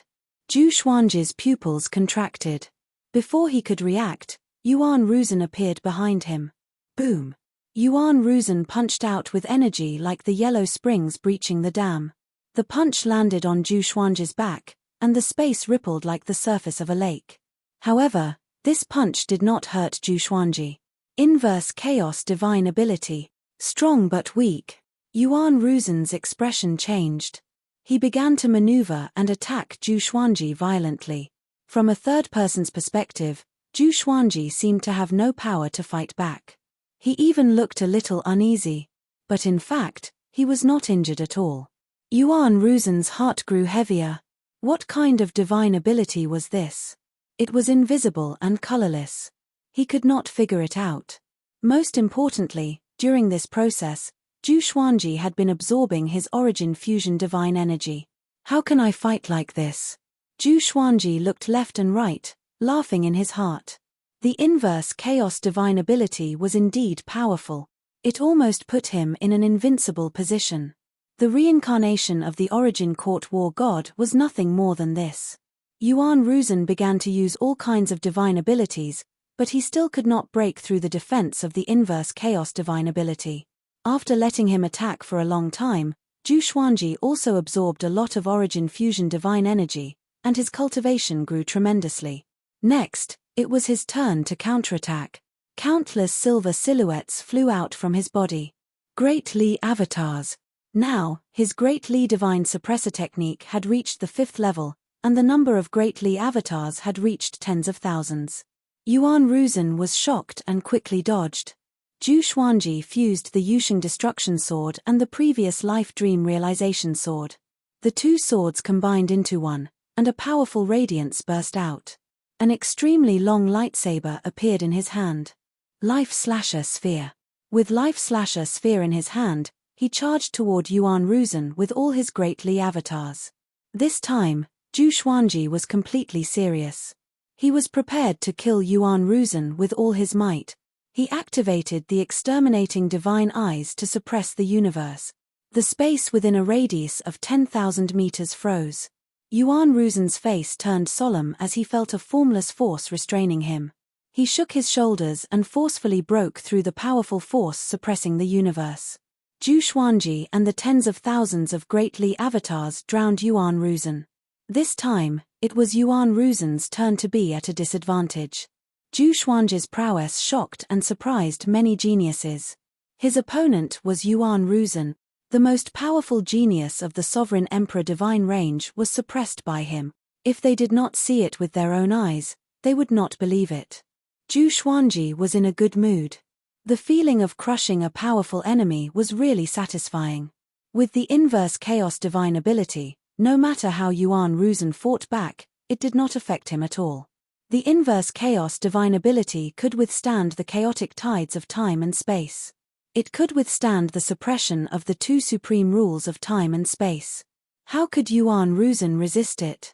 Zhu Xuanji's pupils contracted. Before he could react, Yuan Ruzhen appeared behind him. Boom! Yuan Ruzhen punched out with energy like the yellow springs breaching the dam. The punch landed on Zhu Xuanji's back, and the space rippled like the surface of a lake. However, this punch did not hurt Zhu Xuanji. Inverse Chaos Divine Ability. Strong but weak. Yuan Ruzhen's expression changed. He began to maneuver and attack Zhu Xuanji violently. From a third person's perspective, Zhu Xuanji seemed to have no power to fight back. He even looked a little uneasy. But in fact, he was not injured at all. Yuan Ruzhen's heart grew heavier. What kind of divine ability was this? It was invisible and colorless. He could not figure it out. Most importantly, during this process, Zhu Xuanji had been absorbing his origin fusion divine energy. How can I fight like this? Zhu Xuanji looked left and right, laughing in his heart. The inverse chaos divine ability was indeed powerful. It almost put him in an invincible position. The reincarnation of the origin court war god was nothing more than this. Yuan Ruzhen began to use all kinds of divine abilities, but he still could not break through the defense of the inverse chaos divine ability. After letting him attack for a long time, Zhu Xuanji also absorbed a lot of origin fusion divine energy, and his cultivation grew tremendously. Next, it was his turn to counterattack. Countless silver silhouettes flew out from his body. Great Li avatars. Now, his Great Li divine suppressor technique had reached the 5th level, and the number of Great Li avatars had reached tens of thousands. Yuan Ruzhen was shocked and quickly dodged. Zhu Xuanji fused the Yusheng Destruction Sword and the previous Life Dream Realization Sword. The two swords combined into one, and a powerful radiance burst out. An extremely long lightsaber appeared in his hand. Life Slasher Sphere. With Life Slasher Sphere in his hand, he charged toward Yuan Ruzhen with all his Great Li avatars. This time, Zhu Xuanji was completely serious. He was prepared to kill Yuan Ruzhen with all his might. He activated the exterminating divine eyes to suppress the universe. The space within a radius of 10,000 meters froze. Yuan Ruzhen's face turned solemn as he felt a formless force restraining him. He shook his shoulders and forcefully broke through the powerful force suppressing the universe. Zhu Xuanji and the tens of thousands of Great Li avatars drowned Yuan Ruzhen. This time, it was Yuan Ruzhen's turn to be at a disadvantage. Zhu Xuanji's prowess shocked and surprised many geniuses. His opponent was Yuan Ruzhen. The most powerful genius of the Sovereign Emperor Divine Range was suppressed by him. If they did not see it with their own eyes, they would not believe it. Zhu Xuanji was in a good mood. The feeling of crushing a powerful enemy was really satisfying. With the inverse chaos divine ability, no matter how Yuan Ruzhen fought back, it did not affect him at all. The inverse chaos divine ability could withstand the chaotic tides of time and space. It could withstand the suppression of the two supreme rules of time and space. How could Yuan Ruzhen resist it?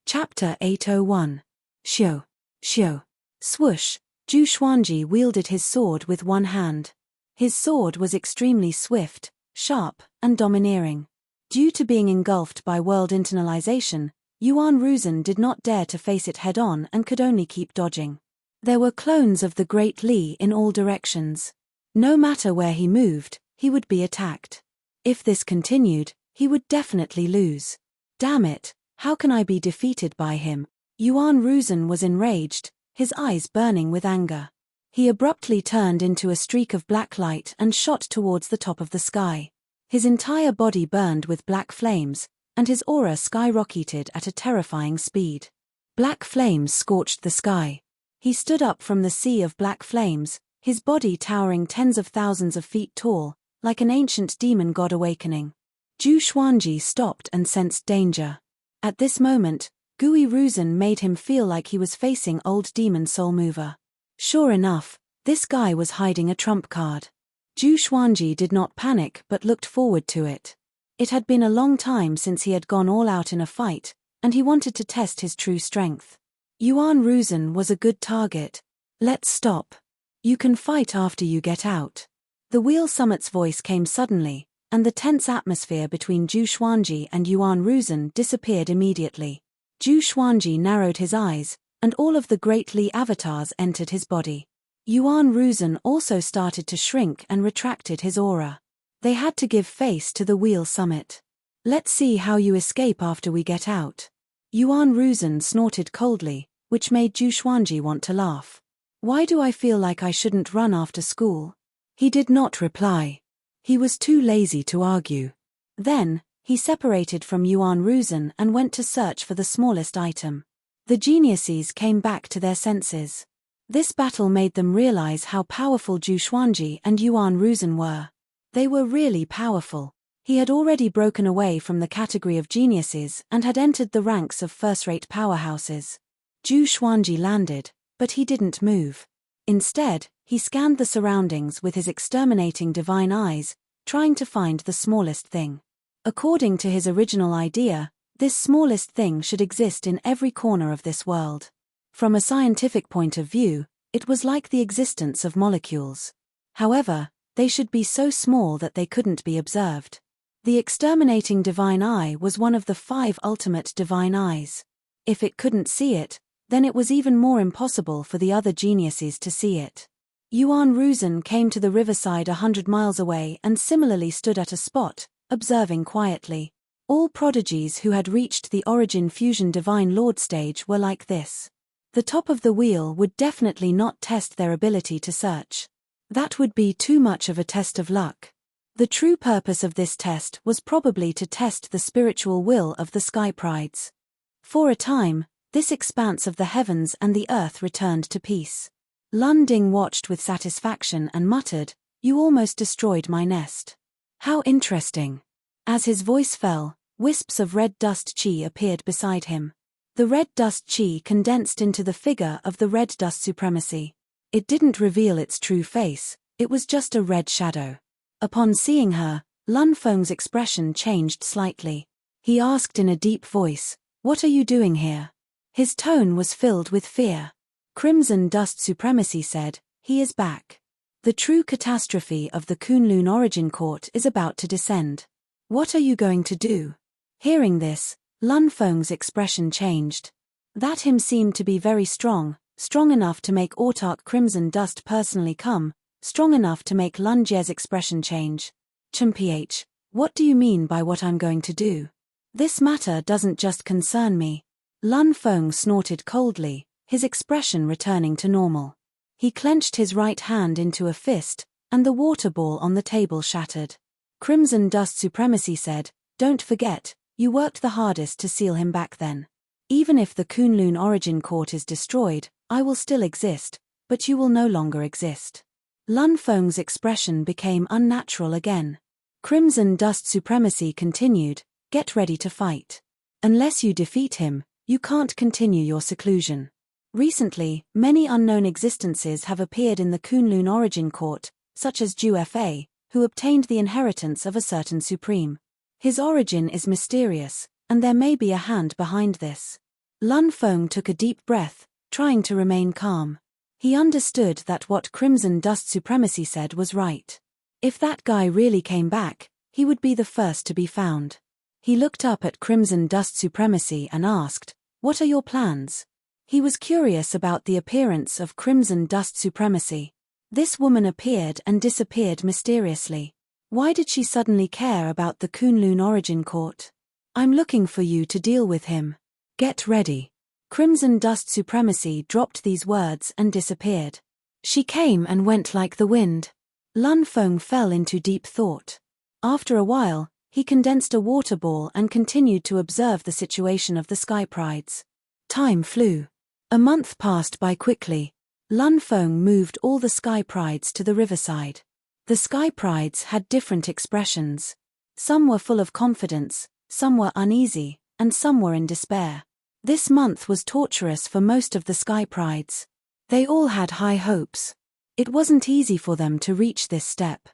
Chapter 801. Xiu. Xiu. Swoosh. Zhu Xuanji wielded his sword with one hand. His sword was extremely swift, sharp, and domineering. Due to being engulfed by world internalization, Yuan Ruzhen did not dare to face it head-on and could only keep dodging. There were clones of the Great Li in all directions. No matter where he moved, he would be attacked. If this continued, he would definitely lose. Damn it, how can I be defeated by him? Yuan Ruzhen was enraged, his eyes burning with anger. He abruptly turned into a streak of black light and shot towards the top of the sky. His entire body burned with black flames, and his aura skyrocketed at a terrifying speed. Black flames scorched the sky. He stood up from the sea of black flames, his body towering tens of thousands of feet tall, like an ancient demon god awakening. Zhu Xuanji stopped and sensed danger. At this moment, Gui Ruzhen made him feel like he was facing old demon Soul Mover. Sure enough, This guy was hiding a trump card. Zhu Xuanji did not panic but looked forward to it. It had been a long time since he had gone all out in a fight, and he wanted to test his true strength. Yuan Ruzhen was a good target. Let's stop. You can fight after you get out. The Wheel Summit's voice came suddenly, and the tense atmosphere between Zhu Xuanji and Yuan Ruzhen disappeared immediately. Zhu Xuanji narrowed his eyes, and all of the Great Li avatars entered his body. Yuan Ruzhen also started to shrink and retracted his aura. They had to give face to the Wheel Summit. Let's see how you escape after we get out. Yuan Ruzhen snorted coldly, which made Zhu Xuanji want to laugh. Why do I feel like I shouldn't run after school? He did not reply. He was too lazy to argue. Then, he separated from Yuan Ruzhen and went to search for the smallest item. The geniuses came back to their senses. This battle made them realize how powerful Zhu Xuanji and Yuan Ruzhen were. They were really powerful. He had already broken away from the category of geniuses and had entered the ranks of first-rate powerhouses. Zhu Xuanji landed, but he didn't move. Instead, he scanned the surroundings with his exterminating divine eyes, trying to find the smallest thing. According to his original idea, this smallest thing should exist in every corner of this world. From a scientific point of view, it was like the existence of molecules. However, they should be so small that they couldn't be observed. The exterminating divine eye was one of the 5 ultimate divine eyes. If it couldn't see it, then it was even more impossible for the other geniuses to see it. Yuan Ruzhen came to the riverside 100 miles away and similarly stood at a spot, observing quietly. All prodigies who had reached the Origin Fusion Divine Lord stage were like this. The top of the wheel would definitely not test their ability to search. That would be too much of a test of luck. The true purpose of this test was probably to test the spiritual will of the Sky Prides. For a time, this expanse of the heavens and the earth returned to peace. Lun Ding watched with satisfaction and muttered, "You almost destroyed my nest." How interesting. As his voice fell, wisps of red dust chi appeared beside him. The red dust chi condensed into the figure of the red dust supremacy. It didn't reveal its true face, it was just a red shadow. Upon seeing her, Lun Feng's expression changed slightly. He asked in a deep voice, "What are you doing here?" His tone was filled with fear. Crimson Dust Supremacy said, "He is back. The true catastrophe of the Kunlun Origin Court is about to descend. What are you going to do?" Hearing this, Lun Feng's expression changed. That him seemed to be very strong enough to make Autarch Crimson Dust personally come, strong enough to make Lun Jie's expression change. "Ch, what do you mean by what I'm going to do? This matter doesn't just concern me." Lun Feng snorted coldly, his expression returning to normal. He clenched his right hand into a fist, and the water ball on the table shattered. Crimson Dust Supremacy said, "Don't forget, you worked the hardest to seal him back then. Even if the Kunlun Origin Court is destroyed, I will still exist, but you will no longer exist." Lun Feng's expression became unnatural again. Crimson Dust Supremacy continued, "Get ready to fight. Unless you defeat him, you can't continue your seclusion." Recently, many unknown existences have appeared in the Kunlun Origin Court, such as Zhu Fa, who obtained the inheritance of a certain supreme. His origin is mysterious, and there may be a hand behind this. Lun Feng took a deep breath, trying to remain calm. He understood that what Crimson Dust Supremacy said was right. If that guy really came back, he would be the first to be found. He looked up at Crimson Dust Supremacy and asked, "What are your plans?" He was curious about the appearance of Crimson Dust Supremacy. This woman appeared and disappeared mysteriously. Why did she suddenly care about the Kunlun Origin Court? "I'm looking for you to deal with him. Get ready." Crimson Dust Supremacy dropped these words and disappeared. She came and went like the wind. Lun Feng fell into deep thought. After a while, he condensed a water ball and continued to observe the situation of the Sky Prides. Time flew. A month passed by quickly. Lun Feng moved all the Sky Prides to the riverside. The Sky Prides had different expressions. Some were full of confidence, some were uneasy, and some were in despair. This month was torturous for most of the Sky Prides. They all had high hopes. It wasn't easy for them to reach this step.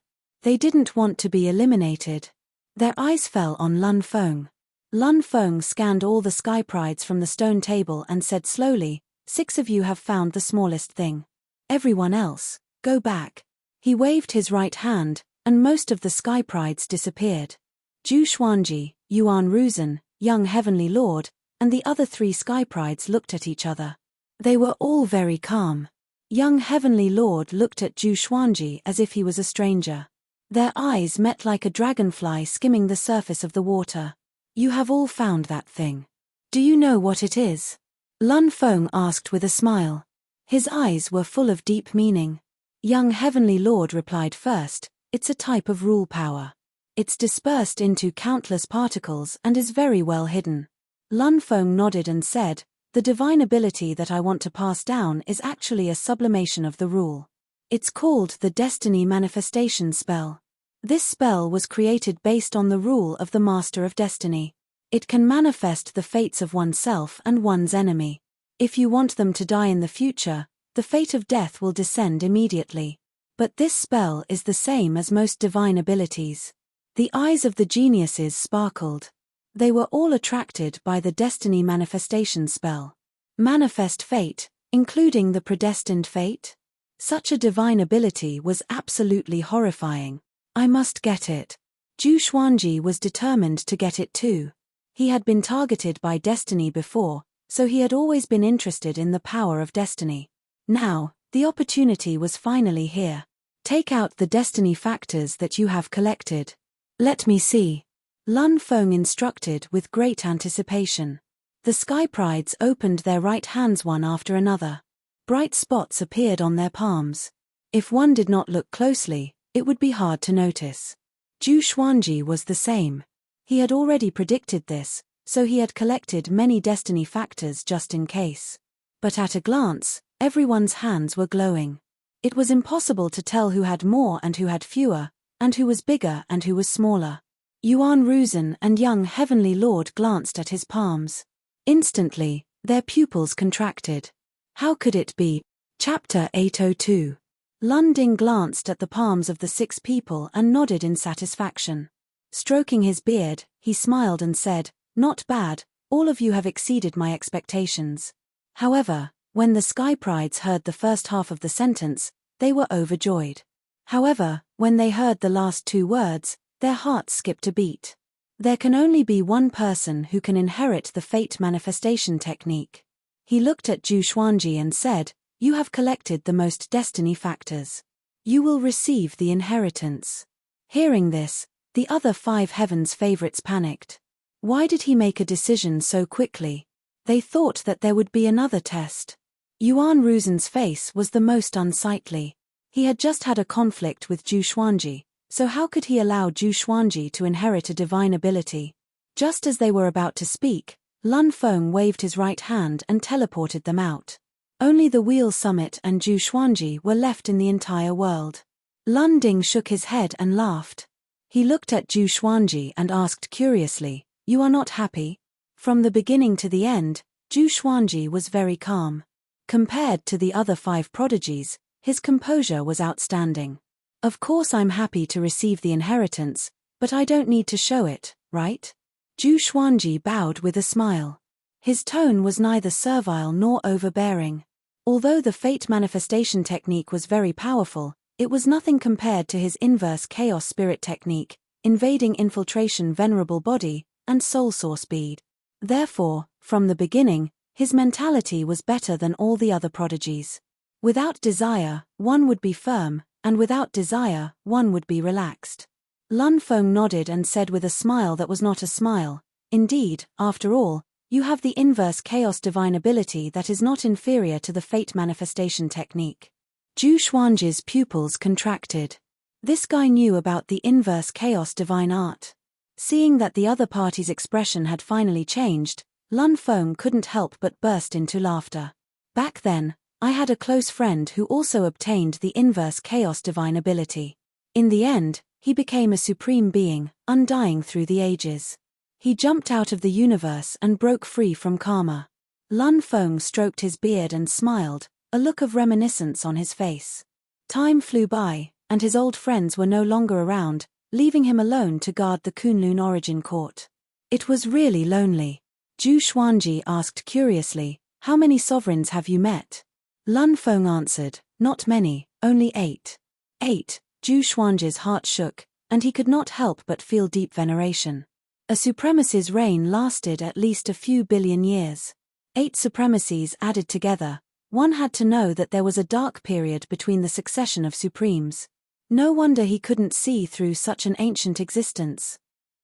They didn't want to be eliminated. Their eyes fell on Lun Feng. Lun Feng scanned all the sky prides from the stone table and said slowly, 6 of you have found the smallest thing. Everyone else, go back. He waved his right hand, and most of the sky prides disappeared. Zhu Xuanji, Yuan Ruzhen, young heavenly lord, and the other 3 sky prides looked at each other. They were all very calm. Young heavenly lord looked at Zhu Xuanji as if he was a stranger. Their eyes met like a dragonfly skimming the surface of the water. You have all found that thing. Do you know what it is? Lun Feng asked with a smile. His eyes were full of deep meaning. Young heavenly lord replied first, it's a type of rule power. It's dispersed into countless particles and is very well hidden. Lun Feng nodded and said, the divine ability that I want to pass down is actually a sublimation of the rule. It's called the Destiny Manifestation Spell. This spell was created based on the rule of the Master of Destiny. It can manifest the fates of oneself and one's enemy. If you want them to die in the future, the fate of death will descend immediately. But this spell is the same as most divine abilities. The eyes of the geniuses sparkled. They were all attracted by the Destiny Manifestation Spell. Manifest fate, including the predestined fate? Such a divine ability was absolutely horrifying. I must get it. Zhu Xuanji was determined to get it too. He had been targeted by destiny before, so he had always been interested in the power of destiny. Now, the opportunity was finally here. Take out the destiny factors that you have collected. Let me see. Lun Feng instructed with great anticipation. The sky prides opened their right hands one after another. Bright spots appeared on their palms. If one did not look closely, it would be hard to notice. Zhu Xuanji was the same. He had already predicted this, so he had collected many destiny factors just in case. But at a glance, everyone's hands were glowing. It was impossible to tell who had more and who had fewer, and who was bigger and who was smaller. Yuan Ruzhen and young heavenly lord glanced at his palms. Instantly, their pupils contracted. How could it be? Chapter 802. Lun Ding glanced at the palms of the 6 people and nodded in satisfaction. Stroking his beard, he smiled and said, not bad, all of you have exceeded my expectations. However, when the sky prides heard the first half of the sentence, they were overjoyed. However, when they heard the last 2 words, their hearts skipped a beat. There can only be one person who can inherit the fate manifestation technique. He looked at Zhu Xuanji and said, you have collected the most destiny factors. You will receive the inheritance. Hearing this, the other 5 heavens favorites panicked. Why did he make a decision so quickly? They thought that there would be another test. Yuan Ruzhen's face was the most unsightly. He had just had a conflict with Zhu Xuanji, so how could he allow Zhu Xuanji to inherit a divine ability? Just as they were about to speak, Lun Feng waved his right hand and teleported them out. Only the Wheel Summit and Zhu Xuanji were left in the entire world. Lun Ding shook his head and laughed. He looked at Zhu Xuanji and asked curiously, you are not happy? From the beginning to the end, Zhu Xuanji was very calm. Compared to the other 5 prodigies, his composure was outstanding. Of course I'm happy to receive the inheritance, but I don't need to show it, right? Zhu Xuanji bowed with a smile. His tone was neither servile nor overbearing. Although the fate manifestation technique was very powerful, it was nothing compared to his inverse chaos spirit technique, invading infiltration venerable body, and soul source bead. Therefore, from the beginning, his mentality was better than all the other prodigies. Without desire, one would be firm, and without desire, one would be relaxed. Lun Feng nodded and said with a smile that was not a smile, indeed, after all, you have the inverse chaos divine ability that is not inferior to the fate manifestation technique. Zhu Xuanji's pupils contracted. This guy knew about the inverse chaos divine art. Seeing that the other party's expression had finally changed, Lun Feng couldn't help but burst into laughter. Back then, I had a close friend who also obtained the inverse chaos divine ability. In the end, he became a supreme being, undying through the ages. He jumped out of the universe and broke free from karma. Lun Feng stroked his beard and smiled, a look of reminiscence on his face. Time flew by, and his old friends were no longer around, leaving him alone to guard the Kunlun origin court. It was really lonely. Zhu Xuanji asked curiously, "How many sovereigns have you met?" Lun Feng answered, "Not many, only 8. 8, Zhu Xuanji's heart shook, and he could not help but feel deep veneration. A supremacy's reign lasted at least a few billion years. 8 supremacies added together. One had to know that there was a dark period between the succession of supremes. No wonder he couldn't see through such an ancient existence.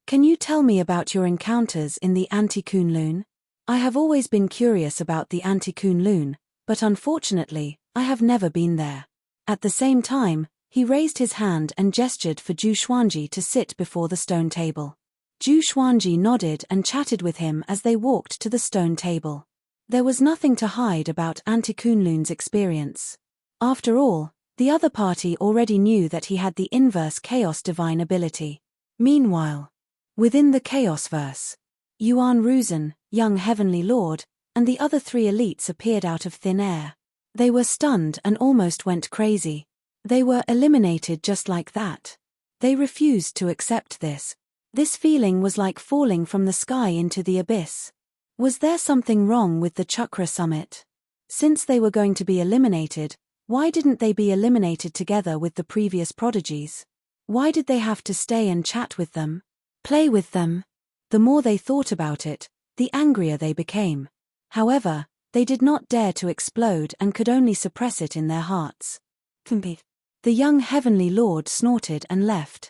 Can you tell me about your encounters in the Anti-Kunlun? I have always been curious about the Anti-Kunlun, but unfortunately, I have never been there. At the same time, he raised his hand and gestured for Zhu Xuanji to sit before the stone table. Zhu Xuanji nodded and chatted with him as they walked to the stone table. There was nothing to hide about Anti-Kunlun's experience. After all, the other party already knew that he had the inverse chaos divine ability. Meanwhile, within the chaos verse, Yuan Ruzhen, young heavenly lord, and the other 3 elites appeared out of thin air. They were stunned and almost went crazy. They were eliminated just like that. They refused to accept this. This feeling was like falling from the sky into the abyss. Was there something wrong with the Chakra Summit? Since they were going to be eliminated, why didn't they be eliminated together with the previous prodigies? Why did they have to stay and chat with them? Play with them? The more they thought about it, the angrier they became. However, they did not dare to explode and could only suppress it in their hearts. The young heavenly lord snorted and left.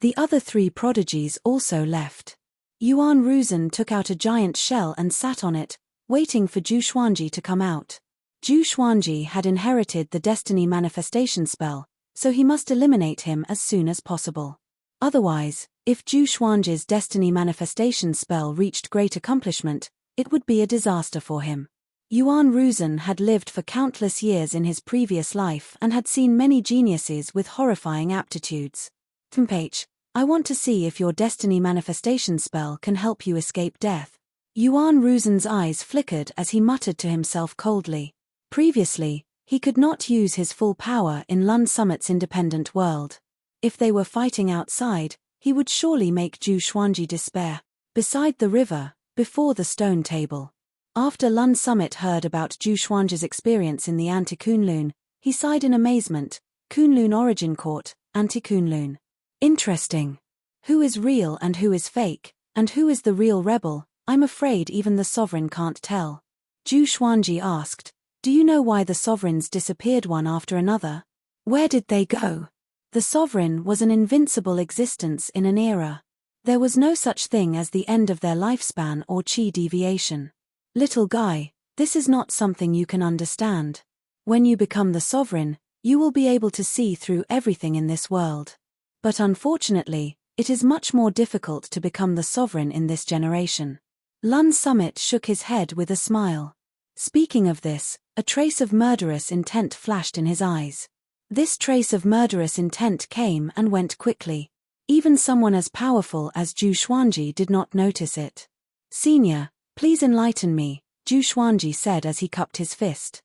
The other 3 prodigies also left. Yuan Ruzhen took out a giant shell and sat on it, waiting for Zhu Xuanji to come out. Zhu Xuanji had inherited the destiny manifestation spell, so he must eliminate him as soon as possible. Otherwise, if Zhu Xuanji's destiny manifestation spell reached great accomplishment, it would be a disaster for him. Yuan Ruzhen had lived for countless years in his previous life and had seen many geniuses with horrifying aptitudes. I want to see if your destiny manifestation spell can help you escape death. Yuan Ruzhen's eyes flickered as he muttered to himself coldly. Previously, he could not use his full power in Lun Summit's independent world. If they were fighting outside, he would surely make Zhu Xuanji despair. Beside the river, before the stone table. After Lun Summit heard about Zhu Xuanji's experience in the Anti-Kunlun, he sighed in amazement. Kunlun origin court, Anti-Kunlun. Interesting. Who is real and who is fake, and who is the real rebel? I'm afraid even the sovereign can't tell. Zhu Xuanji asked, "Do you know why the sovereigns disappeared one after another? Where did they go?" The sovereign was an invincible existence in an era. There was no such thing as the end of their lifespan or chi deviation. Little guy, this is not something you can understand. When you become the sovereign, you will be able to see through everything in this world. But unfortunately, it is much more difficult to become the sovereign in this generation. Lun Summit shook his head with a smile. Speaking of this, a trace of murderous intent flashed in his eyes. This trace of murderous intent came and went quickly. Even someone as powerful as Zhu Xuanji did not notice it. "Senior, please enlighten me," Zhu Xuanji said as he cupped his fist.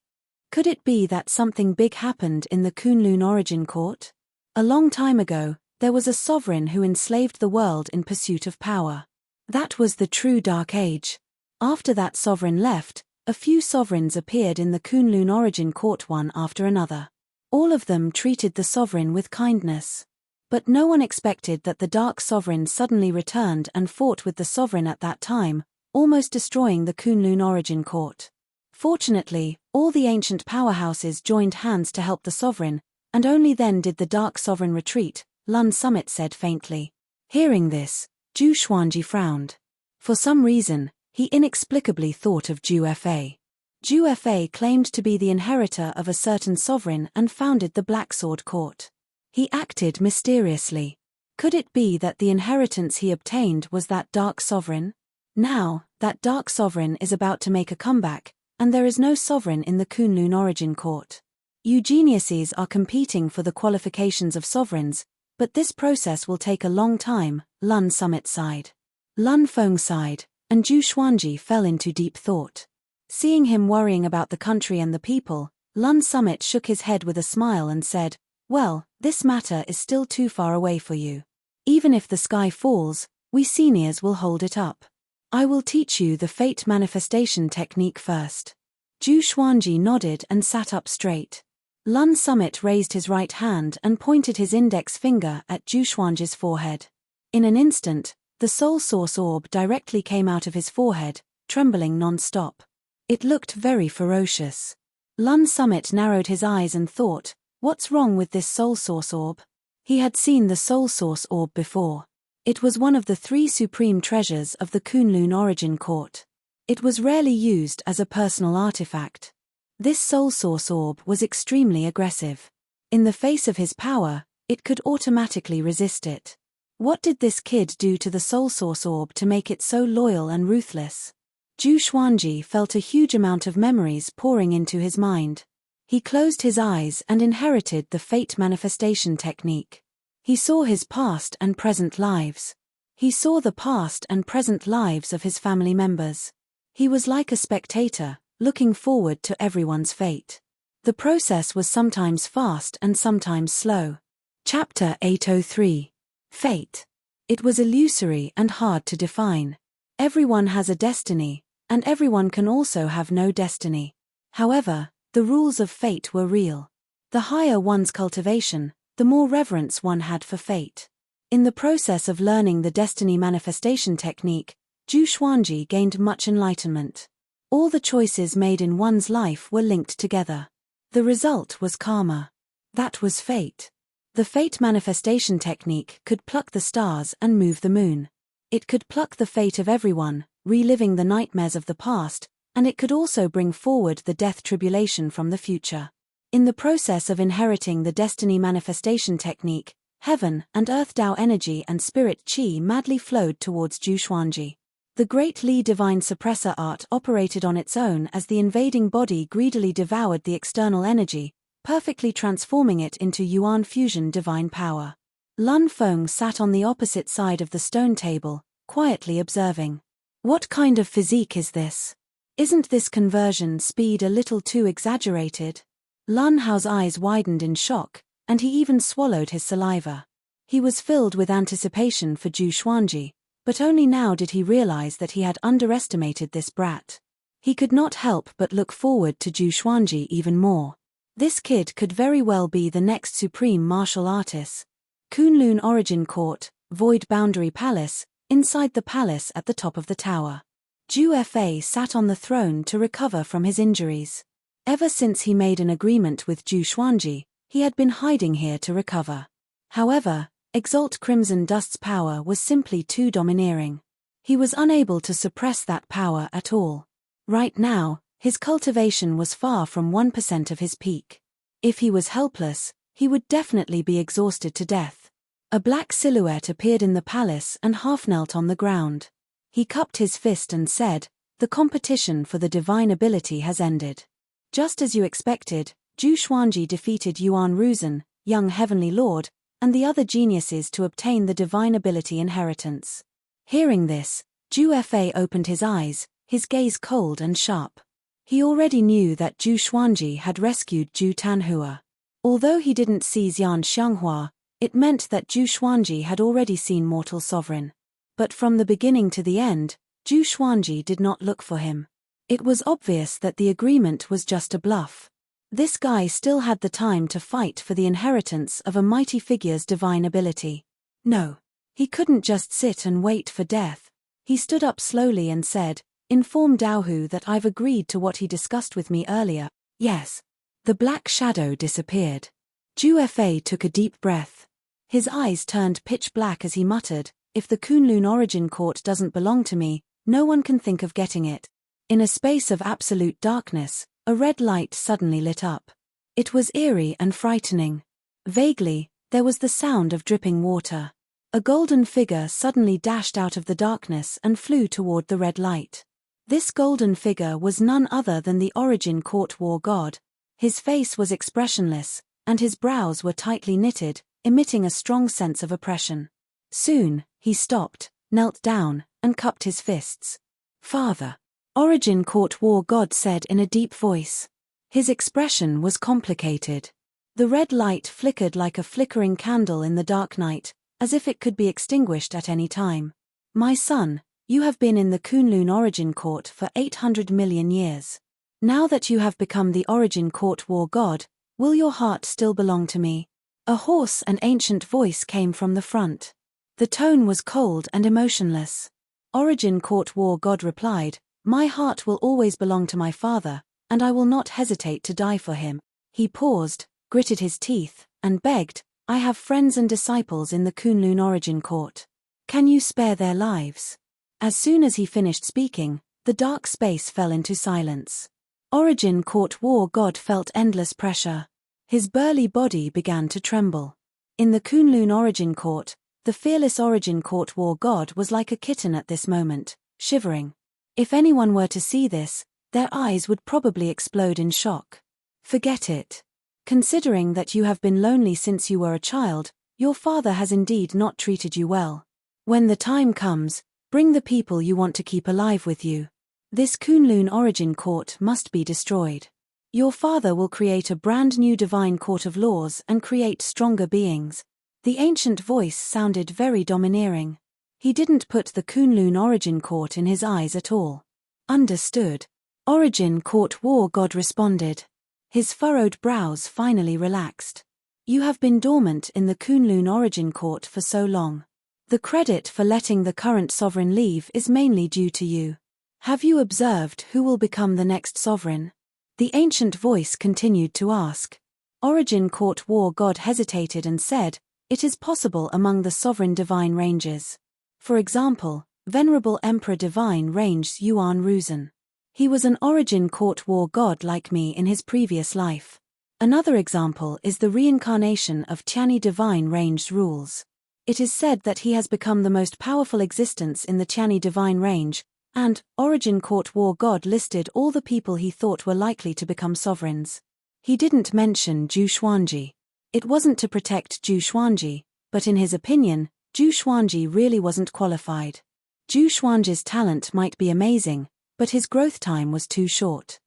Could it be that something big happened in the Kunlun origin court? A long time ago, there was a sovereign who enslaved the world in pursuit of power. That was the true Dark Age. After that sovereign left, a few sovereigns appeared in the Kunlun origin court one after another. All of them treated the sovereign with kindness. But no one expected that the Dark Sovereign suddenly returned and fought with the sovereign at that time, almost destroying the Kunlun origin court. Fortunately, all the ancient powerhouses joined hands to help the sovereign, and only then did the Dark Sovereign retreat, Lun Summit said faintly. Hearing this, Zhu Xuanji frowned. For some reason, he inexplicably thought of Zhu Fa. Zhu Fa claimed to be the inheritor of a certain sovereign and founded the Black Sword Court. He acted mysteriously. Could it be that the inheritance he obtained was that Dark Sovereign? Now, that Dark Sovereign is about to make a comeback, and there is no sovereign in the Kunlun origin court. You geniuses are competing for the qualifications of sovereigns, but this process will take a long time, Lun Summit sighed. Lun Feng sighed, and Zhu Xuanji fell into deep thought. Seeing him worrying about the country and the people, Lun Summit shook his head with a smile and said, Well, this matter is still too far away for you. Even if the sky falls, we seniors will hold it up. I will teach you the fate manifestation technique first. Zhu Xuanji nodded and sat up straight. Lun Summit raised his right hand and pointed his index finger at Zhu Xuanji's forehead. In an instant, the soul source orb directly came out of his forehead, trembling non-stop. It looked very ferocious. Lun Summit narrowed his eyes and thought, what's wrong with this soul source orb? He had seen the soul source orb before. It was one of the 3 supreme treasures of the Kunlun origin court. It was rarely used as a personal artifact. This soul source orb was extremely aggressive. In the face of his power, it could automatically resist it. What did this kid do to the soul source orb to make it so loyal and ruthless? Zhu Xuanji felt a huge amount of memories pouring into his mind. He closed his eyes and inherited the fate manifestation technique. He saw his past and present lives. He saw the past and present lives of his family members. He was like a spectator, looking forward to everyone's fate. The process was sometimes fast and sometimes slow. Chapter 803. Fate. It was illusory and hard to define. Everyone has a destiny, and everyone can also have no destiny. However, the rules of fate were real. The higher one's cultivation, the more reverence one had for fate. In the process of learning the destiny manifestation technique, Zhu Xuanji gained much enlightenment. All the choices made in one's life were linked together. The result was karma. That was fate. The fate manifestation technique could pluck the stars and move the moon. It could pluck the fate of everyone, reliving the nightmares of the past, and it could also bring forward the death tribulation from the future. In the process of inheriting the destiny manifestation technique, heaven and earth Tao energy and spirit qi madly flowed towards Zhu Xuanji. The Great Li divine suppressor art operated on its own as the invading body greedily devoured the external energy, perfectly transforming it into Yuan fusion divine power. Lun Feng sat on the opposite side of the stone table, quietly observing. What kind of physique is this? Isn't this conversion speed a little too exaggerated? Lun Hao's eyes widened in shock, and he even swallowed his saliva. He was filled with anticipation for Zhu Xuanji, but only now did he realize that he had underestimated this brat. He could not help but look forward to Zhu Xuanji even more. This kid could very well be the next supreme martial artist. Kunlun Origin Court, Void Boundary Palace, inside the palace at the top of the tower. Zhu Fa sat on the throne to recover from his injuries. Ever since he made an agreement with Zhu Xuanji, he had been hiding here to recover. However, Exalt Crimson Dust's power was simply too domineering. He was unable to suppress that power at all. Right now, his cultivation was far from 1% of his peak. If he was helpless, he would definitely be exhausted to death. A black silhouette appeared in the palace and half knelt on the ground. He cupped his fist and said, "The competition for the divine ability has ended. Just as you expected, Zhu Xuanji defeated Yuan Ruzhen, young heavenly lord, and the other geniuses to obtain the divine ability inheritance." Hearing this, Zhu Fa opened his eyes, his gaze cold and sharp. He already knew that Zhu Xuanji had rescued Zhu Tanhua. Although he didn't see Xian Xianghua, it meant that Zhu Xuanji had already seen Mortal Sovereign. But from the beginning to the end, Zhu Xuanji did not look for him. It was obvious that the agreement was just a bluff. This guy still had the time to fight for the inheritance of a mighty figure's divine ability. No. He couldn't just sit and wait for death. He stood up slowly and said, "Inform Daohu that I've agreed to what he discussed with me earlier." Yes. The black shadow disappeared. Zhu Fa took a deep breath. His eyes turned pitch black as he muttered, "If the Kunlun Origin Court doesn't belong to me, no one can think of getting it." In a space of absolute darkness, a red light suddenly lit up. It was eerie and frightening. Vaguely, there was the sound of dripping water. A golden figure suddenly dashed out of the darkness and flew toward the red light. This golden figure was none other than the Origin Court war god. His face was expressionless, and his brows were tightly knitted, emitting a strong sense of oppression. Soon, he stopped, knelt down, and cupped his fists. "Father," Origin Court war god said in a deep voice. His expression was complicated. The red light flickered like a flickering candle in the dark night, as if it could be extinguished at any time. My son, you have been in the Kunlun Origin Court for 800 million years. Now that you have become the Origin Court War God, will your heart still belong to me? A hoarse and ancient voice came from the front. The tone was cold and emotionless. Origin Court War God replied, "My heart will always belong to my father, and I will not hesitate to die for him." He paused, gritted his teeth, and begged, "I have friends and disciples in the Kunlun Origin Court. Can you spare their lives?" As soon as he finished speaking, the dark space fell into silence. Origin Court War God felt endless pressure. His burly body began to tremble. In the Kunlun Origin Court, the fearless Origin Court War God was like a kitten at this moment, shivering. If anyone were to see this, their eyes would probably explode in shock. Forget it. Considering that you have been lonely since you were a child, your father has indeed not treated you well. When the time comes, bring the people you want to keep alive with you. This Kunlun Origin Court must be destroyed. Your father will create a brand new divine court of laws and create stronger beings. The ancient voice sounded very domineering. He didn't put the Kunlun Origin Court in his eyes at all. Understood. Origin Court War God responded. His furrowed brows finally relaxed. You have been dormant in the Kunlun Origin Court for so long. The credit for letting the current sovereign leave is mainly due to you. Have you observed who will become the next sovereign? The ancient voice continued to ask. Origin Court War God hesitated and said, "It is possible among the sovereign divine ranges. For example, Venerable Emperor Divine Range Yuan Ruzhen. He was an Origin Court War God like me in his previous life. Another example is the reincarnation of Tianyi Divine Range Rules. It is said that he has become the most powerful existence in the Tianyi Divine Range, and Origin Court War God listed all the people he thought were likely to become sovereigns. He didn't mention Zhu Xuanji. It wasn't to protect Zhu Xuanji, but in his opinion, Zhu Xuanji really wasn't qualified. Zhu Xuanji's talent might be amazing, but his growth time was too short.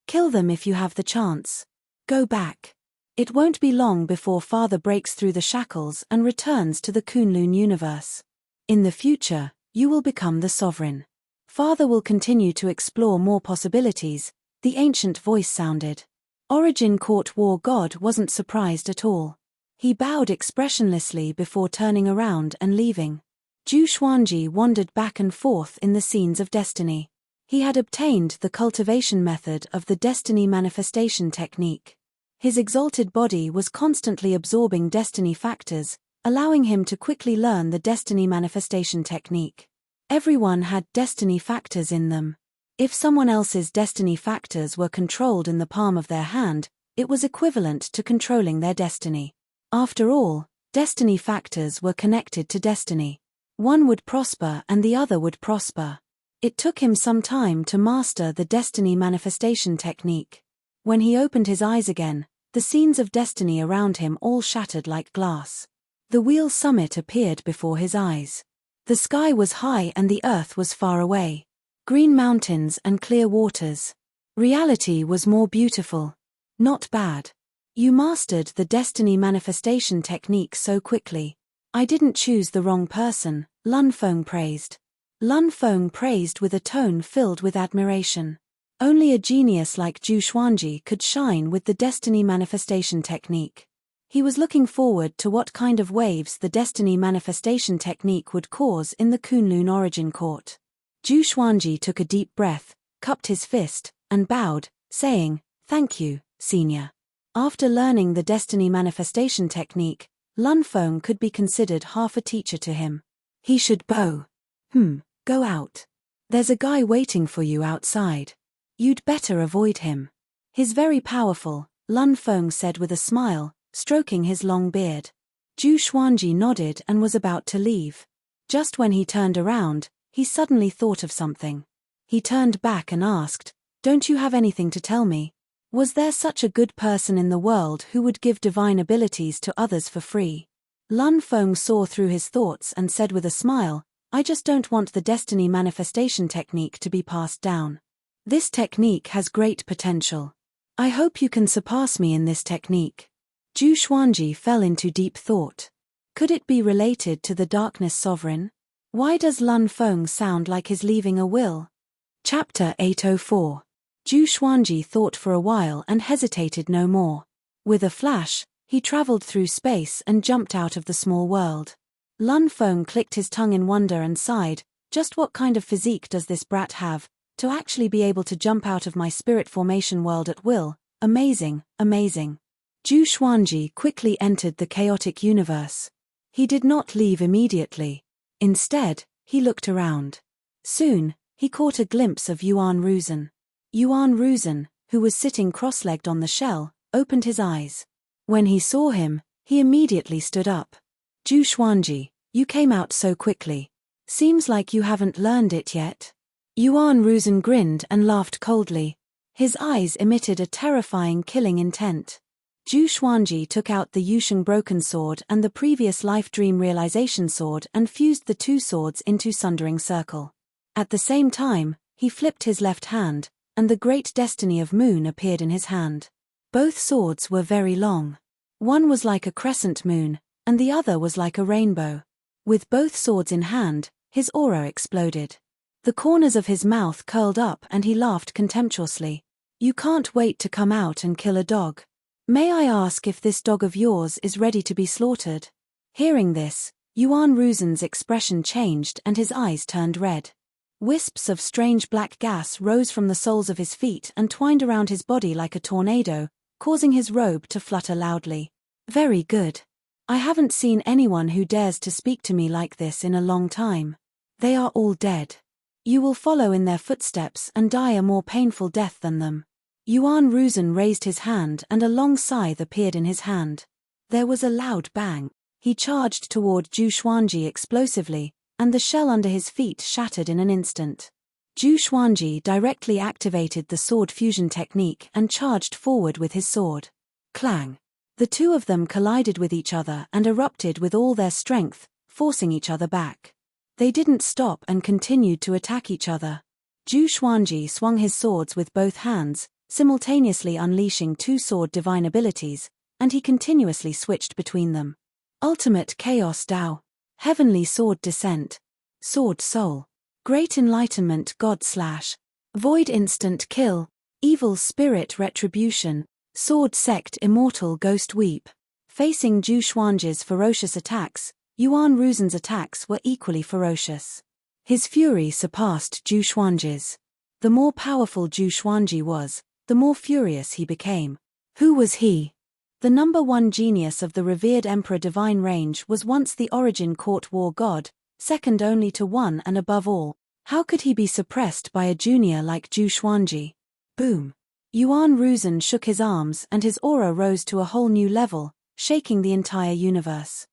Kill them if you have the chance. Go back. It won't be long before Father breaks through the shackles and returns to the Kunlun universe. In the future, you will become the sovereign. Father will continue to explore more possibilities, the ancient voice sounded. Origin Court War God wasn't surprised at all. He bowed expressionlessly before turning around and leaving. Zhu Xuanji wandered back and forth in the scenes of destiny. He had obtained the cultivation method of the destiny manifestation technique. His exalted body was constantly absorbing destiny factors, allowing him to quickly learn the destiny manifestation technique. Everyone had destiny factors in them. If someone else's destiny factors were controlled in the palm of their hand, it was equivalent to controlling their destiny. After all, destiny factors were connected to destiny. One would prosper and the other would prosper. It took him some time to master the destiny manifestation technique. When he opened his eyes again, the scenes of destiny around him all shattered like glass. The wheel summit appeared before his eyes. The sky was high and the earth was far away. Green mountains and clear waters. Reality was more beautiful. Not bad. You mastered the destiny manifestation technique so quickly. I didn't choose the wrong person, Lun Feng praised. Lun Feng praised with a tone filled with admiration. Only a genius like Zhu Xuanji could shine with the destiny manifestation technique. He was looking forward to what kind of waves the destiny manifestation technique would cause in the Kunlun Origin Court. Zhu Xuanji took a deep breath, cupped his fist, and bowed, saying, "Thank you, Senior." After learning the destiny manifestation technique, Lun Feng could be considered half a teacher to him. He should bow. Go out. There's a guy waiting for you outside. You'd better avoid him. He's very powerful, Lun Feng said with a smile, stroking his long beard. Zhu Xuanji nodded and was about to leave. Just when he turned around, he suddenly thought of something. He turned back and asked, "Don't you have anything to tell me? Was there such a good person in the world who would give divine abilities to others for free?" Lun Feng saw through his thoughts and said with a smile, "I just don't want the destiny manifestation technique to be passed down. This technique has great potential. I hope you can surpass me in this technique. Zhu Xuanji fell into deep thought. Could it be related to the Darkness Sovereign? Why does Lun Feng sound like he's leaving a will? Chapter 804. Zhu Xuanji thought for a while and hesitated no more. With a flash, he traveled through space and jumped out of the small world. Lun Feng clicked his tongue in wonder and sighed, just what kind of physique does this brat have, to actually be able to jump out of my spirit formation world at will? Amazing, amazing. Zhu Xuanji quickly entered the chaotic universe. He did not leave immediately. Instead, he looked around. Soon, he caught a glimpse of Yuan Ruzhen. Yuan Ruzhen, who was sitting cross-legged on the shell, opened his eyes. When he saw him, he immediately stood up. Zhu Xuanji, you came out so quickly. Seems like you haven't learned it yet. Yuan Ruzhen grinned and laughed coldly. His eyes emitted a terrifying killing intent. Zhu Xuanji took out the Yusheng Broken Sword and the previous life dream realization sword and fused the two swords into sundering circle. At the same time, he flipped his left hand, and the great destiny of moon appeared in his hand. Both swords were very long. One was like a crescent moon, and the other was like a rainbow. With both swords in hand, his aura exploded. The corners of his mouth curled up and he laughed contemptuously. You can't wait to come out and kill a dog. May I ask if this dog of yours is ready to be slaughtered? Hearing this, Yuan Ruzhen's expression changed and his eyes turned red. Wisps of strange black gas rose from the soles of his feet and twined around his body like a tornado, causing his robe to flutter loudly. Very good. I haven't seen anyone who dares to speak to me like this in a long time. They are all dead. You will follow in their footsteps and die a more painful death than them. Yuan Ruzhen raised his hand and a long scythe appeared in his hand. There was a loud bang. He charged toward Zhu Xuanji explosively, and the shell under his feet shattered in an instant. Zhu Xuanji directly activated the sword fusion technique and charged forward with his sword. Clang! The two of them collided with each other and erupted with all their strength, forcing each other back. They didn't stop and continued to attack each other. Zhu Xuanji swung his swords with both hands, simultaneously unleashing two sword divine abilities, and he continuously switched between them. Ultimate Chaos Dao. Heavenly Sword Descent. Sword Soul. Great Enlightenment God / Void Instant Kill. Evil Spirit Retribution. Sword Sect Immortal Ghost Weep. Facing Zhu Xuanji's ferocious attacks, Yuan Ruzhen's attacks were equally ferocious. His fury surpassed Zhu Xuanji's. The more powerful Zhu Xuanji was, the more furious he became. Who was he? The number one genius of the revered Emperor Divine Range was once the Origin Court War God, second only to one and above all. How could he be suppressed by a junior like Zhu Xuanji? Boom! Yuan Ruzhen shook his arms and his aura rose to a whole new level, shaking the entire universe.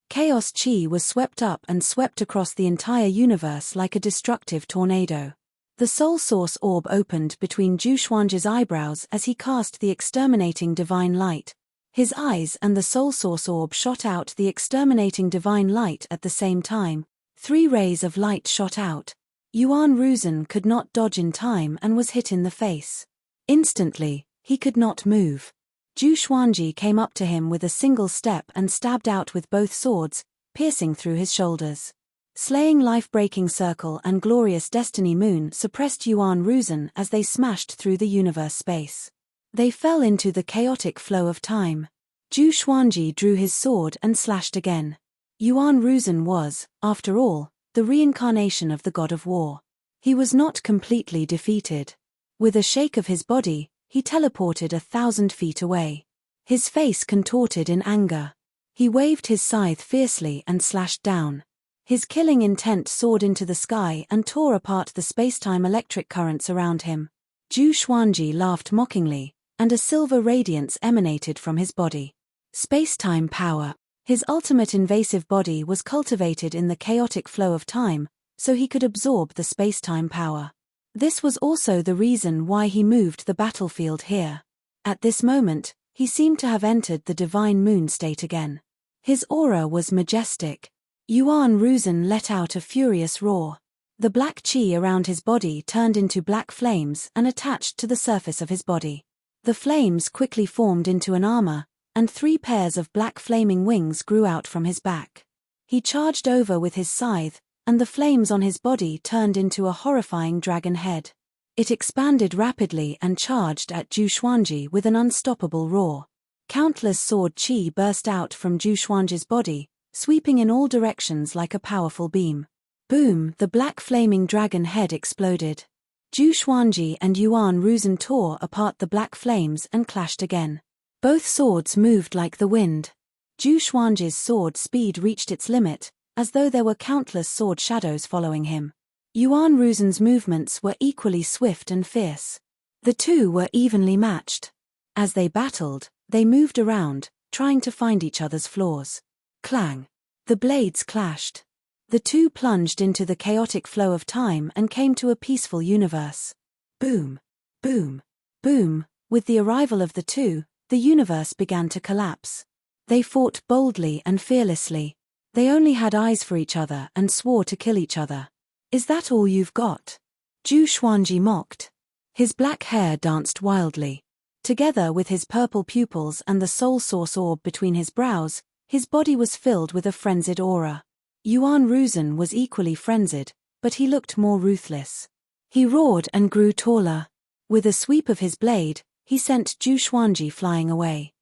Chaos Chi was swept up and swept across the entire universe like a destructive tornado. The Soul Source Orb opened between Zhu Xuanji's eyebrows as he cast the exterminating divine light. His eyes and the Soul Source Orb shot out the exterminating divine light at the same time. 3 rays of light shot out. Yuan Ruzhen could not dodge in time and was hit in the face. Instantly, he could not move. Zhu Xuanji came up to him with a single step and stabbed out with both swords, piercing through his shoulders. Slaying Life-Breaking Circle and Glorious Destiny Moon suppressed Yuan Ruzhen as they smashed through the universe space. They fell into the chaotic flow of time. Zhu Xuanji drew his sword and slashed again. Yuan Ruzhen was, after all, the reincarnation of the god of war. He was not completely defeated. With a shake of his body, he teleported 1,000 feet away. His face contorted in anger. He waved his scythe fiercely and slashed down. His killing intent soared into the sky and tore apart the spacetime electric currents around him. Zhu Xuanji laughed mockingly, and a silver radiance emanated from his body. Spacetime power. His ultimate invasive body was cultivated in the chaotic flow of time, so he could absorb the spacetime power. This was also the reason why he moved the battlefield here. At this moment, he seemed to have entered the divine moon state again. His aura was majestic. Yuan Ruzhen let out a furious roar. The black chi around his body turned into black flames and attached to the surface of his body. The flames quickly formed into an armor, and 3 pairs of black flaming wings grew out from his back. He charged over with his scythe, and the flames on his body turned into a horrifying dragon head. It expanded rapidly and charged at Zhu Xuanji with an unstoppable roar. Countless sword chi burst out from Zhu Xuanji's body, sweeping in all directions like a powerful beam. Boom! The black flaming dragon head exploded. Zhu Xuanji and Yuan Ruzhen tore apart the black flames and clashed again. Both swords moved like the wind. Zhu Xuanji's sword speed reached its limit, as though there were countless sword shadows following him. Yuan Ruzhen's movements were equally swift and fierce. The two were evenly matched. As they battled, they moved around, trying to find each other's flaws. Clang! The blades clashed. The two plunged into the chaotic flow of time and came to a peaceful universe. Boom! Boom! Boom! With the arrival of the two, the universe began to collapse. They fought boldly and fearlessly. They only had eyes for each other and swore to kill each other. Is that all you've got? Zhu Xuanji mocked. His black hair danced wildly. Together with his purple pupils and the soul source orb between his brows, his body was filled with a frenzied aura. Yuan Ruzhen was equally frenzied, but he looked more ruthless. He roared and grew taller. With a sweep of his blade, he sent Zhu Xuanji flying away.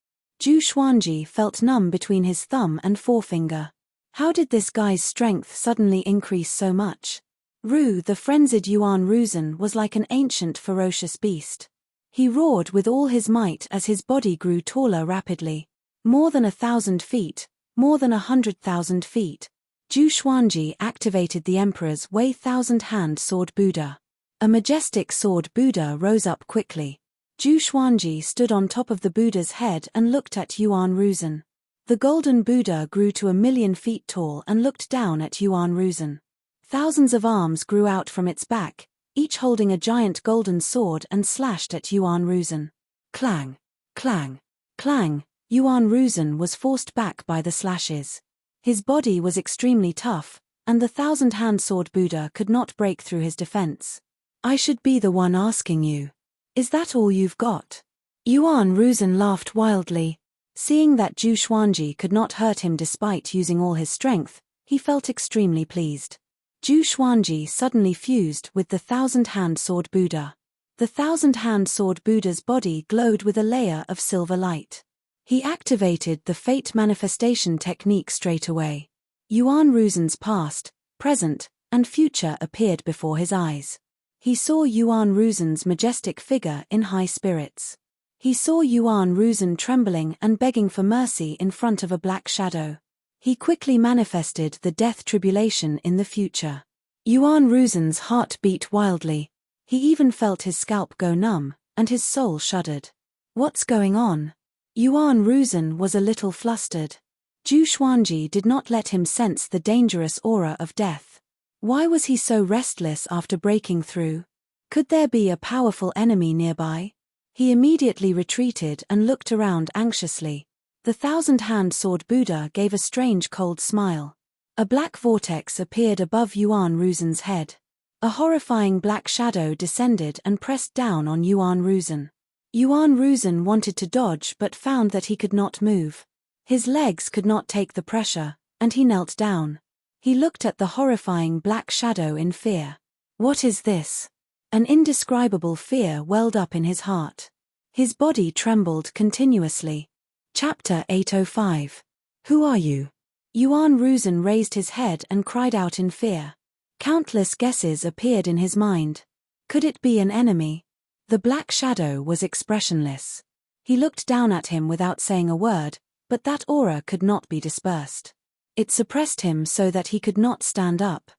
Zhu Xuanji felt numb between his thumb and forefinger. How did this guy's strength suddenly increase so much? The frenzied Yuan Ruzhen was like an ancient ferocious beast. He roared with all his might as his body grew taller rapidly. More than 1,000 feet, more than 100,000 feet. Zhu Xuanji activated the Emperor's Wei Thousand-Hand Sword Buddha. A majestic sword Buddha rose up quickly. Zhu Xuanji stood on top of the Buddha's head and looked at Yuan Ruzhen. The golden Buddha grew to 1,000,000 feet tall and looked down at Yuan Ruzhen. Thousands of arms grew out from its back, each holding a giant golden sword, and slashed at Yuan Ruzhen. Clang! Clang! Clang! Yuan Ruzhen was forced back by the slashes. His body was extremely tough, and the thousand-hand sword Buddha could not break through his defense. I should be the one asking you. Is that all you've got? Yuan Ruzhen laughed wildly. Seeing that Zhu Xuanji could not hurt him despite using all his strength, he felt extremely pleased. Zhu Xuanji suddenly fused with the thousand-hand sword Buddha. The thousand-hand sword Buddha's body glowed with a layer of silver light. He activated the fate manifestation technique straight away. Yuan Ruzhen's past, present, and future appeared before his eyes. He saw Yuan Ruzhen's majestic figure in high spirits. He saw Yuan Ruzhen trembling and begging for mercy in front of a black shadow. He quickly manifested the death tribulation in the future. Yuan Ruzhen's heart beat wildly. He even felt his scalp go numb, and his soul shuddered. What's going on? Yuan Ruzhen was a little flustered. Zhu Xuanji did not let him sense the dangerous aura of death. Why was he so restless after breaking through? Could there be a powerful enemy nearby? He immediately retreated and looked around anxiously. The thousand-hand sword Buddha gave a strange cold smile. A black vortex appeared above Yuan Ruzhen's head. A horrifying black shadow descended and pressed down on Yuan Ruzhen. Yuan Ruzhen wanted to dodge but found that he could not move. His legs could not take the pressure, and he knelt down. He looked at the horrifying black shadow in fear. What is this? An indescribable fear welled up in his heart. His body trembled continuously. Chapter 805. Who are you? Yuan Ruzhen raised his head and cried out in fear. Countless guesses appeared in his mind. Could it be an enemy? The black shadow was expressionless. He looked down at him without saying a word, but that aura could not be dispersed. It suppressed him so that he could not stand up.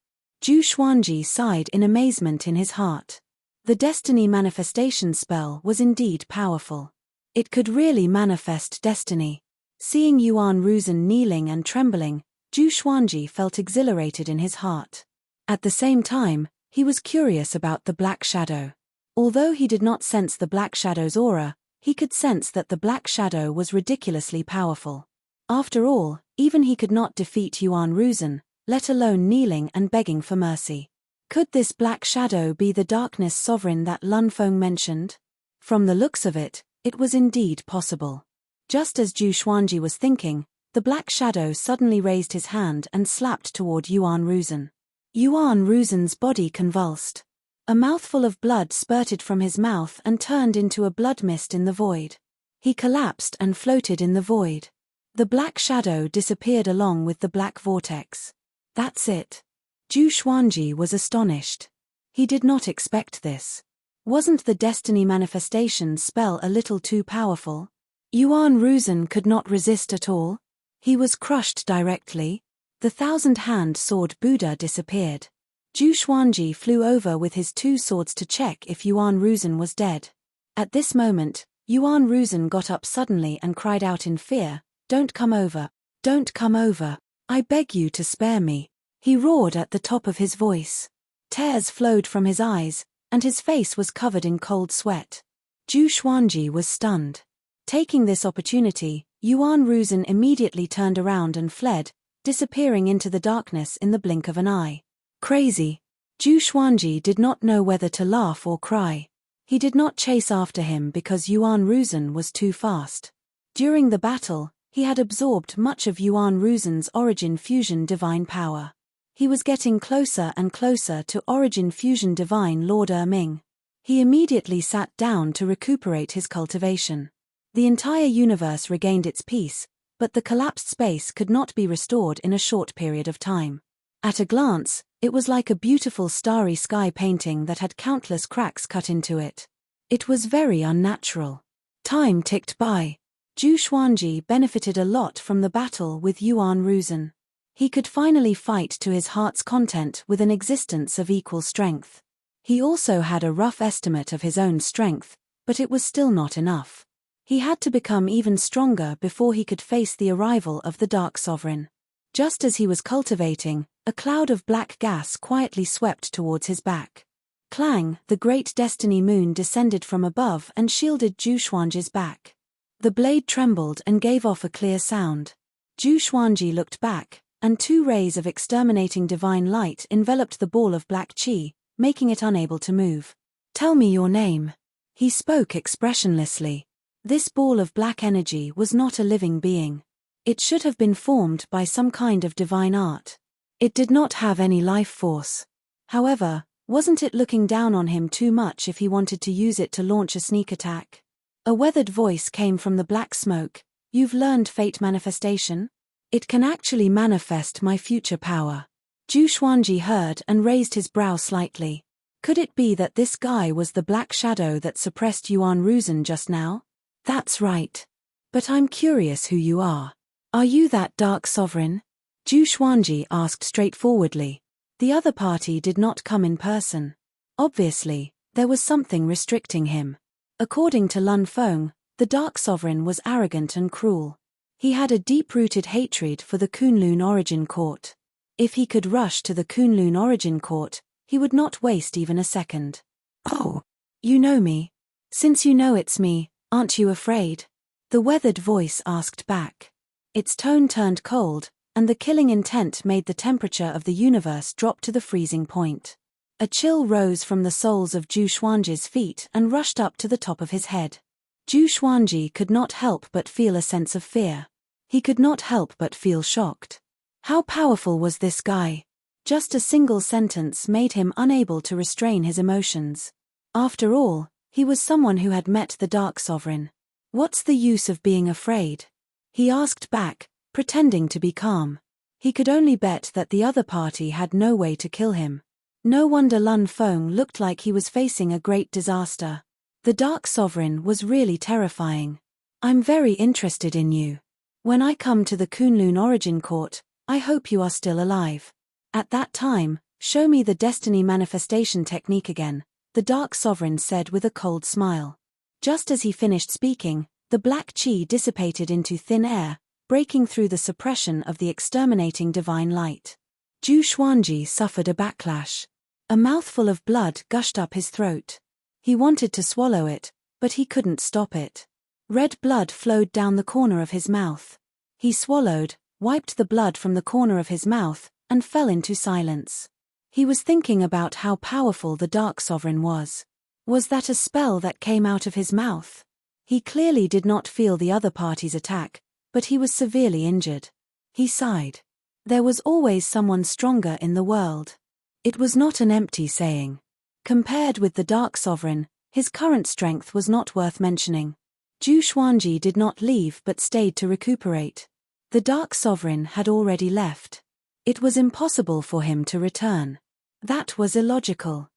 Zhu Xuanji sighed in amazement in his heart. The destiny manifestation spell was indeed powerful. It could really manifest destiny. Seeing Yuan Ruzhen kneeling and trembling, Zhu Xuanji felt exhilarated in his heart. At the same time, he was curious about the black shadow. Although he did not sense the black shadow's aura, he could sense that the black shadow was ridiculously powerful. After all, even he could not defeat Yuan Ruzhen, let alone kneeling and begging for mercy. Could this black shadow be the darkness sovereign that Lun Feng mentioned? From the looks of it, It was indeed possible. Just as Zhu Xuanji was thinking, the black shadow suddenly raised his hand and slapped toward Yuan Ruzhen. Yuan Ruzhen's body convulsed. A mouthful of blood spurted from his mouth and turned into a blood mist in the void. He collapsed and floated in the void. The black shadow disappeared along with the black vortex. That's it. Zhu Xuanji was astonished. He did not expect this. Wasn't the destiny manifestation spell a little too powerful? Yuan Ruzhen could not resist at all. He was crushed directly. The thousand-hand sword Buddha disappeared. Zhu Xuanji flew over with his two swords to check if Yuan Ruzhen was dead. At this moment, Yuan Ruzhen got up suddenly and cried out in fear, "Don't come over! Don't come over! I beg you to spare me!" He roared at the top of his voice. Tears flowed from his eyes, and his face was covered in cold sweat. Zhu Xuanji was stunned. Taking this opportunity, Yuan Ruzhen immediately turned around and fled, disappearing into the darkness in the blink of an eye. Crazy. Zhu Xuanji did not know whether to laugh or cry. He did not chase after him because Yuan Ruzhen was too fast. During the battle, he had absorbed much of Yuan Ruzhen's Origin Fusion divine power. He was getting closer and closer to Origin Fusion Divine Lord Ming. He immediately sat down to recuperate his cultivation. The entire universe regained its peace, but the collapsed space could not be restored in a short period of time. At a glance, it was like a beautiful starry sky painting that had countless cracks cut into it. It was very unnatural. Time ticked by. Zhu Xuanji benefited a lot from the battle with Yuan Ruzhen. He could finally fight to his heart's content with an existence of equal strength. He also had a rough estimate of his own strength, but it was still not enough. He had to become even stronger before he could face the arrival of the Dark Sovereign. Just as he was cultivating, a cloud of black gas quietly swept towards his back. Clang, the great destiny moon descended from above and shielded Zhu Xuanji's back. The blade trembled and gave off a clear sound. Zhu Xuanji looked back, and two rays of exterminating divine light enveloped the ball of black qi, making it unable to move. "Tell me your name." He spoke expressionlessly. This ball of black energy was not a living being. It should have been formed by some kind of divine art. It did not have any life force. However, wasn't it looking down on him too much if he wanted to use it to launch a sneak attack? A weathered voice came from the black smoke. "You've learned fate manifestation? It can actually manifest my future power." Zhu Xuanji heard and raised his brow slightly. Could it be that this guy was the black shadow that suppressed Yuan Ruzhen just now? That's right. But I'm curious who you are. Are you that Dark Sovereign? Zhu Xuanji asked straightforwardly. The other party did not come in person. Obviously, there was something restricting him. According to Lun Feng, the Dark Sovereign was arrogant and cruel. He had a deep-rooted hatred for the Kunlun Origin Court. If he could rush to the Kunlun Origin Court, he would not waste even a second. "Oh, you know me. Since you know it's me, aren't you afraid?" The weathered voice asked back. Its tone turned cold, and the killing intent made the temperature of the universe drop to the freezing point. A chill rose from the soles of Zhu Xuanji's feet and rushed up to the top of his head. Zhu Xuanji could not help but feel a sense of fear. He could not help but feel shocked. How powerful was this guy? Just a single sentence made him unable to restrain his emotions. After all, he was someone who had met the Dark Sovereign. What's the use of being afraid? He asked back, pretending to be calm. He could only bet that the other party had no way to kill him. No wonder Lun Feng looked like he was facing a great disaster. The Dark Sovereign was really terrifying. "I'm very interested in you. When I come to the Kunlun Origin Court, I hope you are still alive. At that time, show me the destiny manifestation technique again," the Dark Sovereign said with a cold smile. Just as he finished speaking, the black qi dissipated into thin air, breaking through the suppression of the exterminating divine light. Zhu Xuanji suffered a backlash. A mouthful of blood gushed up his throat. He wanted to swallow it, but he couldn't stop it. Red blood flowed down the corner of his mouth. He swallowed, wiped the blood from the corner of his mouth, and fell into silence. He was thinking about how powerful the Dark Sovereign was. Was that a spell that came out of his mouth? He clearly did not feel the other party's attack, but he was severely injured. He sighed. There was always someone stronger in the world. It was not an empty saying. Compared with the Dark Sovereign, his current strength was not worth mentioning. Zhu Xuanji did not leave but stayed to recuperate. The Dark Sovereign had already left. It was impossible for him to return. That was illogical.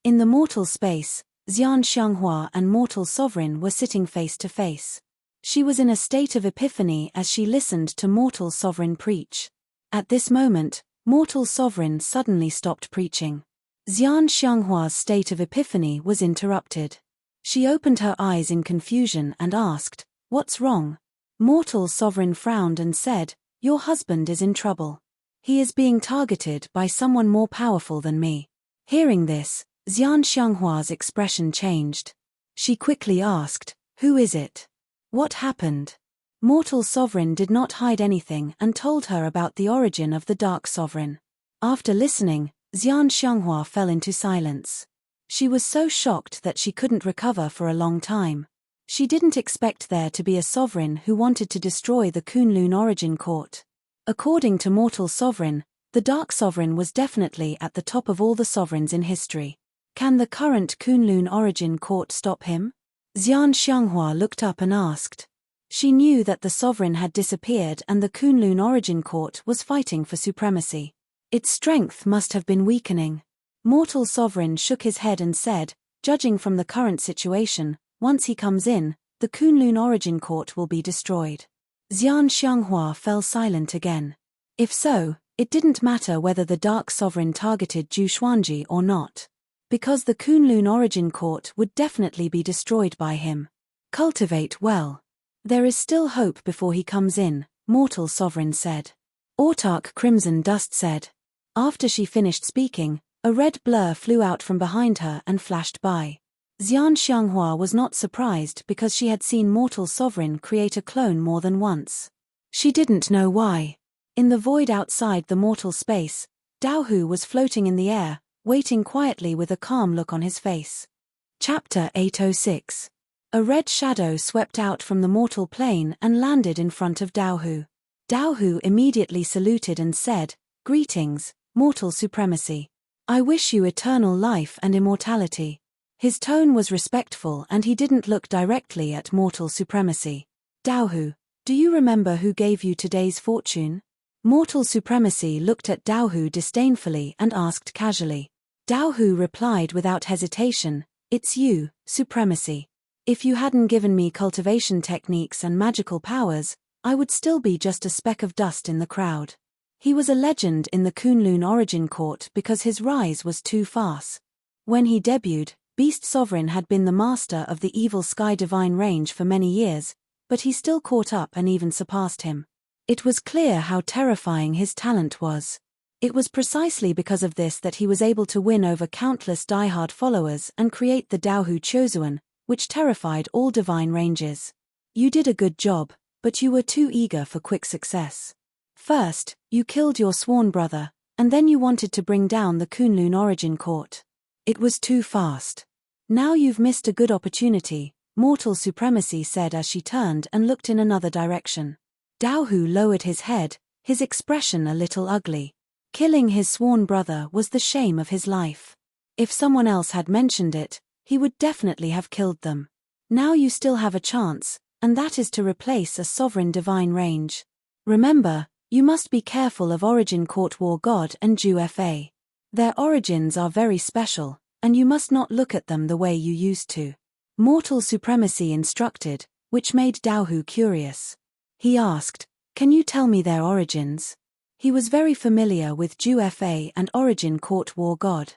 In the mortal space, Xian Xianghua and Mortal Sovereign were sitting face to face. She was in a state of epiphany as she listened to Mortal Sovereign preach. At this moment, Mortal Sovereign suddenly stopped preaching. Xian Xianghua's state of epiphany was interrupted. She opened her eyes in confusion and asked, "What's wrong?" Mortal Sovereign frowned and said, "Your husband is in trouble. He is being targeted by someone more powerful than me." Hearing this, Xian Xianghua's expression changed. She quickly asked, "Who is it? What happened?" Mortal Sovereign did not hide anything and told her about the origin of the Dark Sovereign. After listening, Xian Xianghua fell into silence. She was so shocked that she couldn't recover for a long time. She didn't expect there to be a sovereign who wanted to destroy the Kunlun Origin Court. According to Mortal Sovereign, the Dark Sovereign was definitely at the top of all the sovereigns in history. Can the current Kunlun Origin Court stop him? Xian Xianghua looked up and asked. She knew that the sovereign had disappeared and the Kunlun Origin Court was fighting for supremacy. Its strength must have been weakening. Mortal Sovereign shook his head and said, "Judging from the current situation, once he comes in, the Kunlun Origin Court will be destroyed." Xian Xianghua fell silent again. If so, it didn't matter whether the Dark Sovereign targeted Zhu Xuanji or not. Because the Kunlun Origin Court would definitely be destroyed by him. Cultivate well. There is still hope before he comes in, Mortal Sovereign said. Autarch Crimson Dust said. After she finished speaking, a red blur flew out from behind her and flashed by. Xian Xianghua was not surprised because she had seen Mortal Sovereign create a clone more than once. She didn't know why. In the void outside the mortal space, Dao Hu was floating in the air, waiting quietly with a calm look on his face. Chapter 806. A red shadow swept out from the mortal plane and landed in front of Dao Hu. Dao Hu immediately saluted and said, "Greetings, mortal supremacy. I wish you eternal life and immortality." His tone was respectful and he didn't look directly at mortal supremacy. "Dao Hu, do you remember who gave you today's fortune?" Mortal supremacy looked at Dao Hu disdainfully and asked casually. Dao Hu replied without hesitation, "It's you, supremacy. If you hadn't given me cultivation techniques and magical powers, I would still be just a speck of dust in the crowd." He was a legend in the Kunlun Origin Court because his rise was too fast. When he debuted, Beast Sovereign had been the master of the evil Sky Divine range for many years, but he still caught up and even surpassed him. It was clear how terrifying his talent was. It was precisely because of this that he was able to win over countless diehard followers and create the Dao Hu Chozuan, which terrified all divine ranges. You did a good job, but you were too eager for quick success. First, you killed your sworn brother, and then you wanted to bring down the Kunlun Origin Court. It was too fast. Now you've missed a good opportunity, Mortal Supremacy said as she turned and looked in another direction. Dao Hu lowered his head, his expression a little ugly. Killing his sworn brother was the shame of his life. If someone else had mentioned it, he would definitely have killed them. Now you still have a chance, and that is to replace a sovereign divine range. Remember, you must be careful of Origin Court War God and Zhu Fa. Their origins are very special, and you must not look at them the way you used to. Mortal Supremacy instructed, which made Dao Hu curious. He asked, "Can you tell me their origins?" He was very familiar with Zhu Fa and Origin Court War God.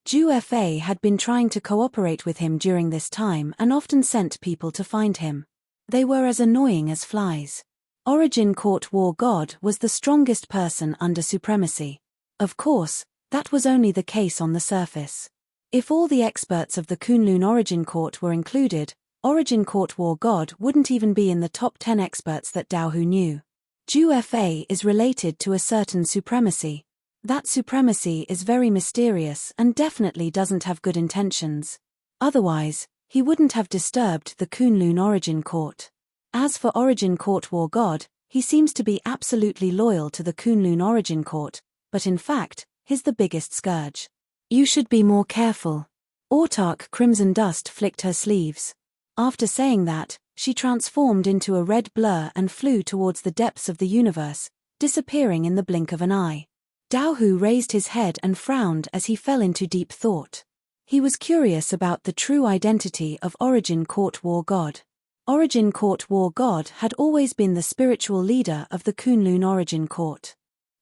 Zhu Fa had been trying to cooperate with him during this time and often sent people to find him. They were as annoying as flies. Origin Court War God was the strongest person under supremacy. Of course, that was only the case on the surface. If all the experts of the Kunlun Origin Court were included, Origin Court War God wouldn't even be in the top 10 experts that Dao Hu knew. Zhu Fa is related to a certain supremacy. That supremacy is very mysterious and definitely doesn't have good intentions. Otherwise, he wouldn't have disturbed the Kunlun Origin Court. As for Origin Court War God, he seems to be absolutely loyal to the Kunlun Origin Court, but in fact, he's the biggest scourge. You should be more careful. Autarch Crimson Dust flicked her sleeves. After saying that, she transformed into a red blur and flew towards the depths of the universe, disappearing in the blink of an eye. Daohu raised his head and frowned as he fell into deep thought. He was curious about the true identity of Origin Court War God. Origin Court War God had always been the spiritual leader of the Kunlun Origin Court.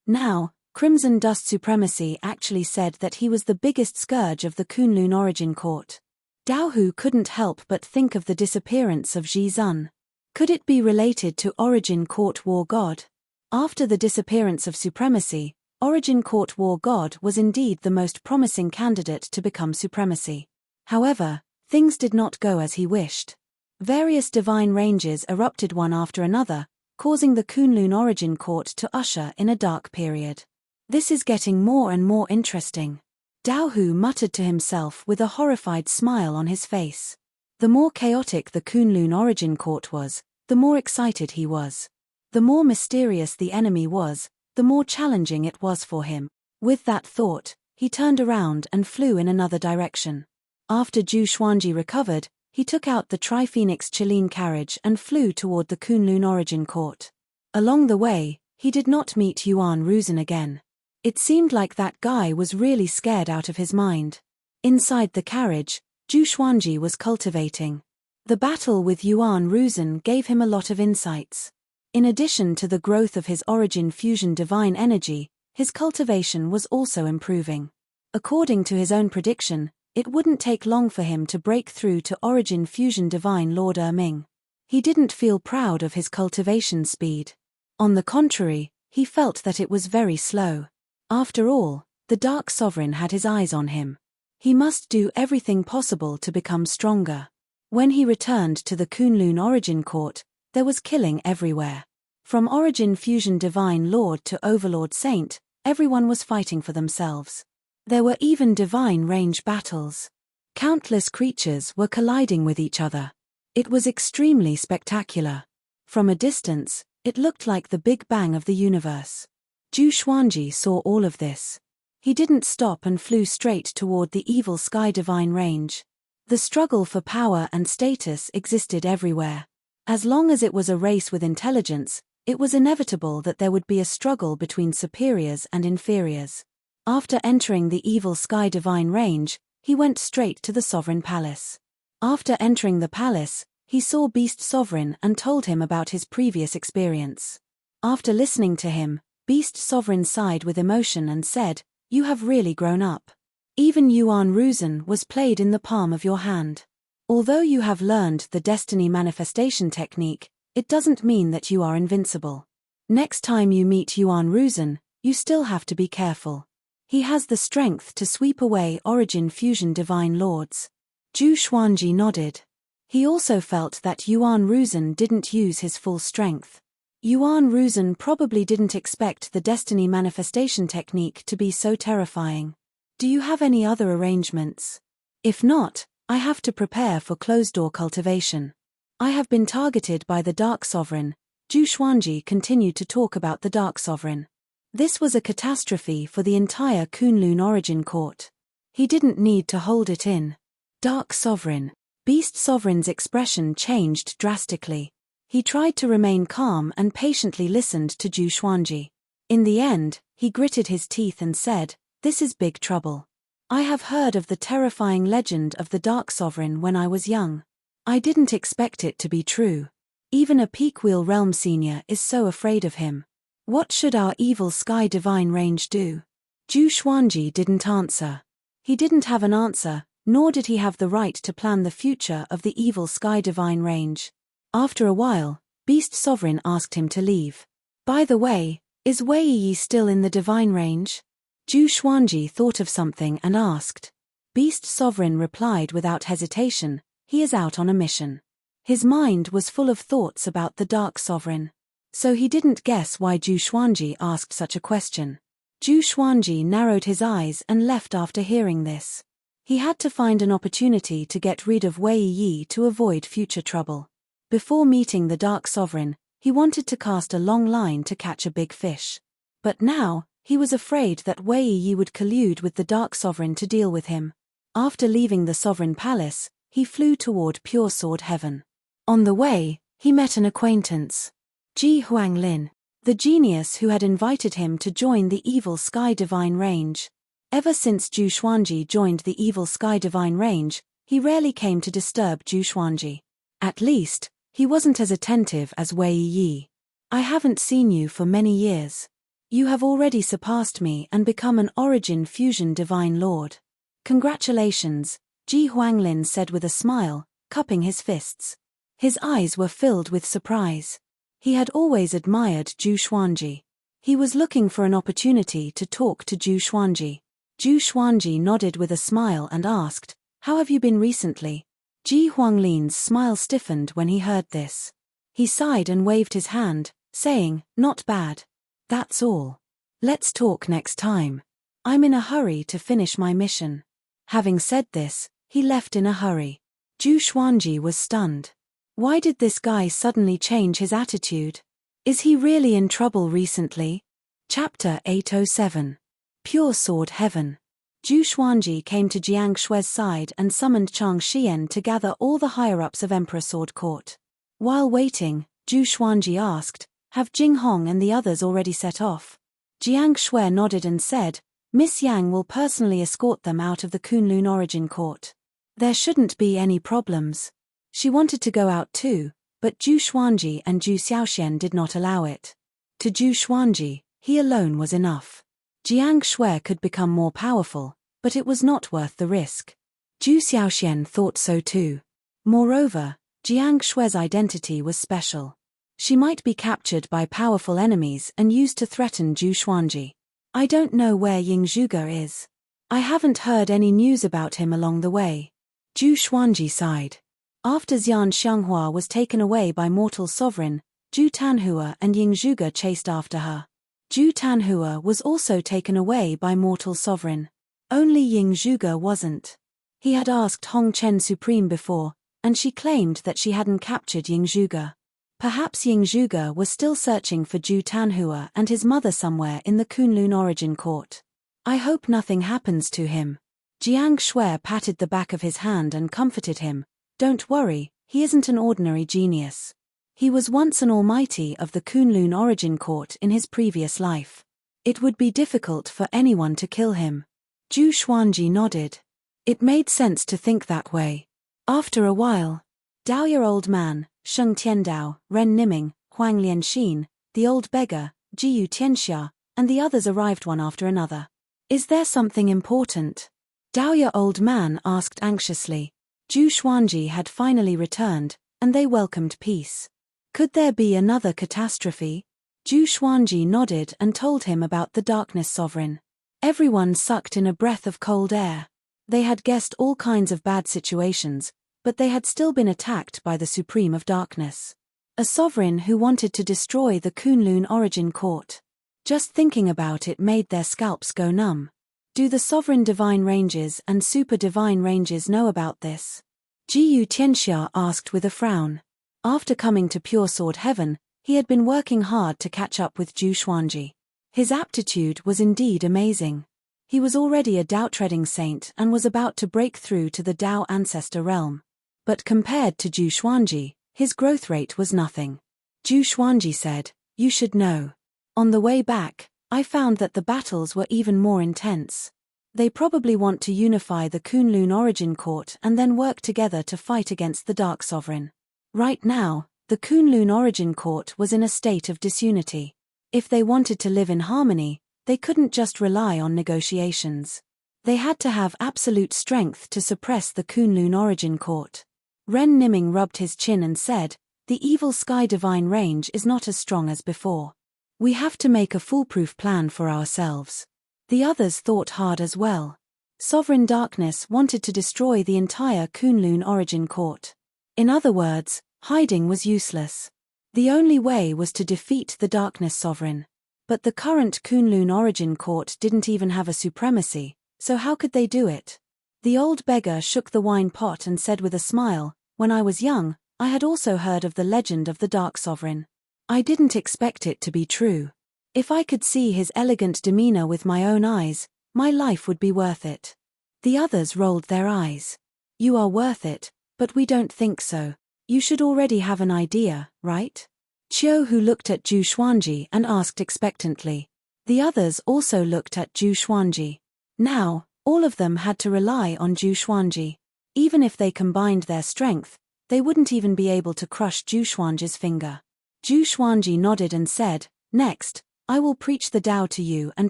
Now, Crimson Dust Supremacy actually said that he was the biggest scourge of the Kunlun Origin Court. Daohu couldn't help but think of the disappearance of Ji Zun. Could it be related to Origin Court War God? After the disappearance of Supremacy, Origin Court War God was indeed the most promising candidate to become Supremacy. However, things did not go as he wished. Various divine ranges erupted one after another, causing the Kunlun Origin Court to usher in a dark period. This is getting more and more interesting. Daohu muttered to himself with a horrified smile on his face. The more chaotic the Kunlun Origin Court was, the more excited he was. The more mysterious the enemy was, the more challenging it was for him. With that thought, he turned around and flew in another direction. After Zhu Xuanji recovered, he took out the Tri-Phoenix Chiline carriage and flew toward the Kunlun Origin Court. Along the way, he did not meet Yuan Ruzhen again. It seemed like that guy was really scared out of his mind. Inside the carriage, Zhu Xuanji was cultivating. The battle with Yuan Ruzhen gave him a lot of insights. In addition to the growth of his Origin Fusion Divine Energy, his cultivation was also improving. According to his own prediction, it wouldn't take long for him to break through to Origin Fusion Divine Lord Erming. He didn't feel proud of his cultivation speed. On the contrary, he felt that it was very slow. After all, the Dark Sovereign had his eyes on him. He must do everything possible to become stronger. When he returned to the Kunlun Origin Court, there was killing everywhere. From Origin Fusion Divine Lord to Overlord Saint, everyone was fighting for themselves. There were even divine range battles. Countless creatures were colliding with each other. It was extremely spectacular. From a distance, it looked like the Big Bang of the universe. Zhu Xuanji saw all of this. He didn't stop and flew straight toward the evil Sky Divine range. The struggle for power and status existed everywhere. As long as it was a race with intelligence, it was inevitable that there would be a struggle between superiors and inferiors. After entering the evil Sky Divine range, he went straight to the Sovereign Palace. After entering the palace, he saw Beast Sovereign and told him about his previous experience. After listening to him, Beast Sovereign sighed with emotion and said, "You have really grown up. Even Yuan Ruzhen was played in the palm of your hand. Although you have learned the Destiny Manifestation technique, it doesn't mean that you are invincible. Next time you meet Yuan Ruzhen, you still have to be careful. He has the strength to sweep away Origin Fusion Divine Lords." Zhu Xuanji nodded. He also felt that Yuan Ruzhen didn't use his full strength. Yuan Ruzhen probably didn't expect the Destiny Manifestation technique to be so terrifying. Do you have any other arrangements? If not, I have to prepare for closed-door cultivation. I have been targeted by the Dark Sovereign. Zhu Xuanji continued to talk about the Dark Sovereign. This was a catastrophe for the entire Kunlun Origin Court. He didn't need to hold it in. Dark Sovereign. Beast Sovereign's expression changed drastically. He tried to remain calm and patiently listened to Zhu Xuanji. In the end, he gritted his teeth and said, "This is big trouble. I have heard of the terrifying legend of the Dark Sovereign when I was young. I didn't expect it to be true. Even a Peakwheel Realm Senior is so afraid of him. What should our evil Sky Divine range do?" Zhu Xuanji didn't answer. He didn't have an answer, nor did he have the right to plan the future of the evil Sky Divine range. After a while, Beast Sovereign asked him to leave. "By the way, is Wei Yi still in the Divine range?" Zhu Xuanji thought of something and asked. Beast Sovereign replied without hesitation, "He is out on a mission." His mind was full of thoughts about the Dark Sovereign. So he didn't guess why Zhu Xuanji asked such a question. Zhu Xuanji narrowed his eyes and left after hearing this. He had to find an opportunity to get rid of Wei Yi to avoid future trouble. Before meeting the Dark Sovereign, he wanted to cast a long line to catch a big fish. But now, he was afraid that Wei Yi would collude with the Dark Sovereign to deal with him. After leaving the Sovereign Palace, he flew toward Pure Sword Heaven. On the way, he met an acquaintance. Ji Huanglin, the genius who had invited him to join the Evil Sky Divine Range. Ever since Zhu Xuanji joined the Evil Sky Divine Range, he rarely came to disturb Zhu Xuanji. At least, he wasn't as attentive as Wei Yi. I haven't seen you for many years. You have already surpassed me and become an Origin Fusion Divine Lord. Congratulations, Ji Huanglin said with a smile, cupping his fists. His eyes were filled with surprise. He had always admired Zhu Xuanji. He was looking for an opportunity to talk to Zhu Xuanji. Zhu Xuanji nodded with a smile and asked, "How have you been recently?" Ji Huanglin's smile stiffened when he heard this. He sighed and waved his hand, saying, "Not bad. That's all. Let's talk next time. I'm in a hurry to finish my mission." Having said this, he left in a hurry. Zhu Xuanji was stunned. Why did this guy suddenly change his attitude? Is he really in trouble recently? Chapter 807. Pure Sword Heaven. Zhu Xuanji came to Jiang Shui's side and summoned Chang Xian to gather all the higher-ups of Emperor Sword Court. While waiting, Zhu Xuanji asked, "Have Jing Hong and the others already set off?" Jiang Shui nodded and said, "Miss Yang will personally escort them out of the Kunlun Origin Court. There shouldn't be any problems." She wanted to go out too, but Zhu Xuanji and Zhu Xiaoxian did not allow it. To Zhu Xuanji, he alone was enough. Jiang Shui could become more powerful, but it was not worth the risk. Zhu Xiaoxian thought so too. Moreover, Jiang Shui's identity was special. She might be captured by powerful enemies and used to threaten Zhu Xuanji. "I don't know where Ying Zhuge is. I haven't heard any news about him along the way." Zhu Xuanji sighed. After Xian Xianghua was taken away by Mortal Sovereign, Zhu Tanhua and Ying Zhuge chased after her. Zhu Tanhua was also taken away by Mortal Sovereign. Only Ying Zhuge wasn't. He had asked Hong Chen Supreme before, and she claimed that she hadn't captured Ying Zhuge. Perhaps Ying Zhuge was still searching for Zhu Tanhua and his mother somewhere in the Kunlun Origin Court. "I hope nothing happens to him." Jiang Shui patted the back of his hand and comforted him. "Don't worry, he isn't an ordinary genius. He was once an almighty of the Kunlun Origin Court in his previous life. It would be difficult for anyone to kill him." Zhu Xuanji nodded. It made sense to think that way. After a while, Daoya Old Man, Sheng Tiandao, Ren Niming, Huang Lianxin, the Old Beggar, Jiyu Tianxia, and the others arrived one after another. "Is there something important?" Daoya Old Man asked anxiously. Zhu Xuanji had finally returned, and they welcomed peace. Could there be another catastrophe? Zhu Xuanji nodded and told him about the Darkness Sovereign. Everyone sucked in a breath of cold air. They had guessed all kinds of bad situations, but they had still been attacked by the Supreme of Darkness. A sovereign who wanted to destroy the Kunlun Origin Court. Just thinking about it made their scalps go numb. Do the Sovereign Divine Ranges and Super Divine Ranges know about this? Jiyu Tianxia asked with a frown. After coming to Pure Sword Heaven, he had been working hard to catch up with Zhu Xuanji. His aptitude was indeed amazing. He was already a Dao-treading saint and was about to break through to the Dao Ancestor realm. But compared to Zhu Xuanji, his growth rate was nothing. Zhu Xuanji said, "You should know. On the way back, I found that the battles were even more intense. They probably want to unify the Kunlun Origin Court and then work together to fight against the Dark Sovereign. Right now, the Kunlun Origin Court was in a state of disunity. If they wanted to live in harmony, they couldn't just rely on negotiations. They had to have absolute strength to suppress the Kunlun Origin Court." Ren Niming rubbed his chin and said, "The Evil Sky Divine Range is not as strong as before. We have to make a foolproof plan for ourselves." The others thought hard as well. Sovereign Darkness wanted to destroy the entire Kunlun Origin Court. In other words, hiding was useless. The only way was to defeat the Darkness Sovereign. But the current Kunlun Origin Court didn't even have a supremacy, so how could they do it? The old beggar shook the wine pot and said with a smile, "When I was young, I had also heard of the legend of the Dark Sovereign. I didn't expect it to be true. If I could see his elegant demeanor with my own eyes, my life would be worth it." The others rolled their eyes. "You are worth it, but we don't think so. You should already have an idea, right?" Qiu Hu looked at Zhu Xuanji and asked expectantly. The others also looked at Zhu Xuanji. Now, all of them had to rely on Zhu Xuanji. Even if they combined their strength, they wouldn't even be able to crush Zhu Xuanji's finger. Zhu Xuanji nodded and said, "Next, I will preach the Tao to you and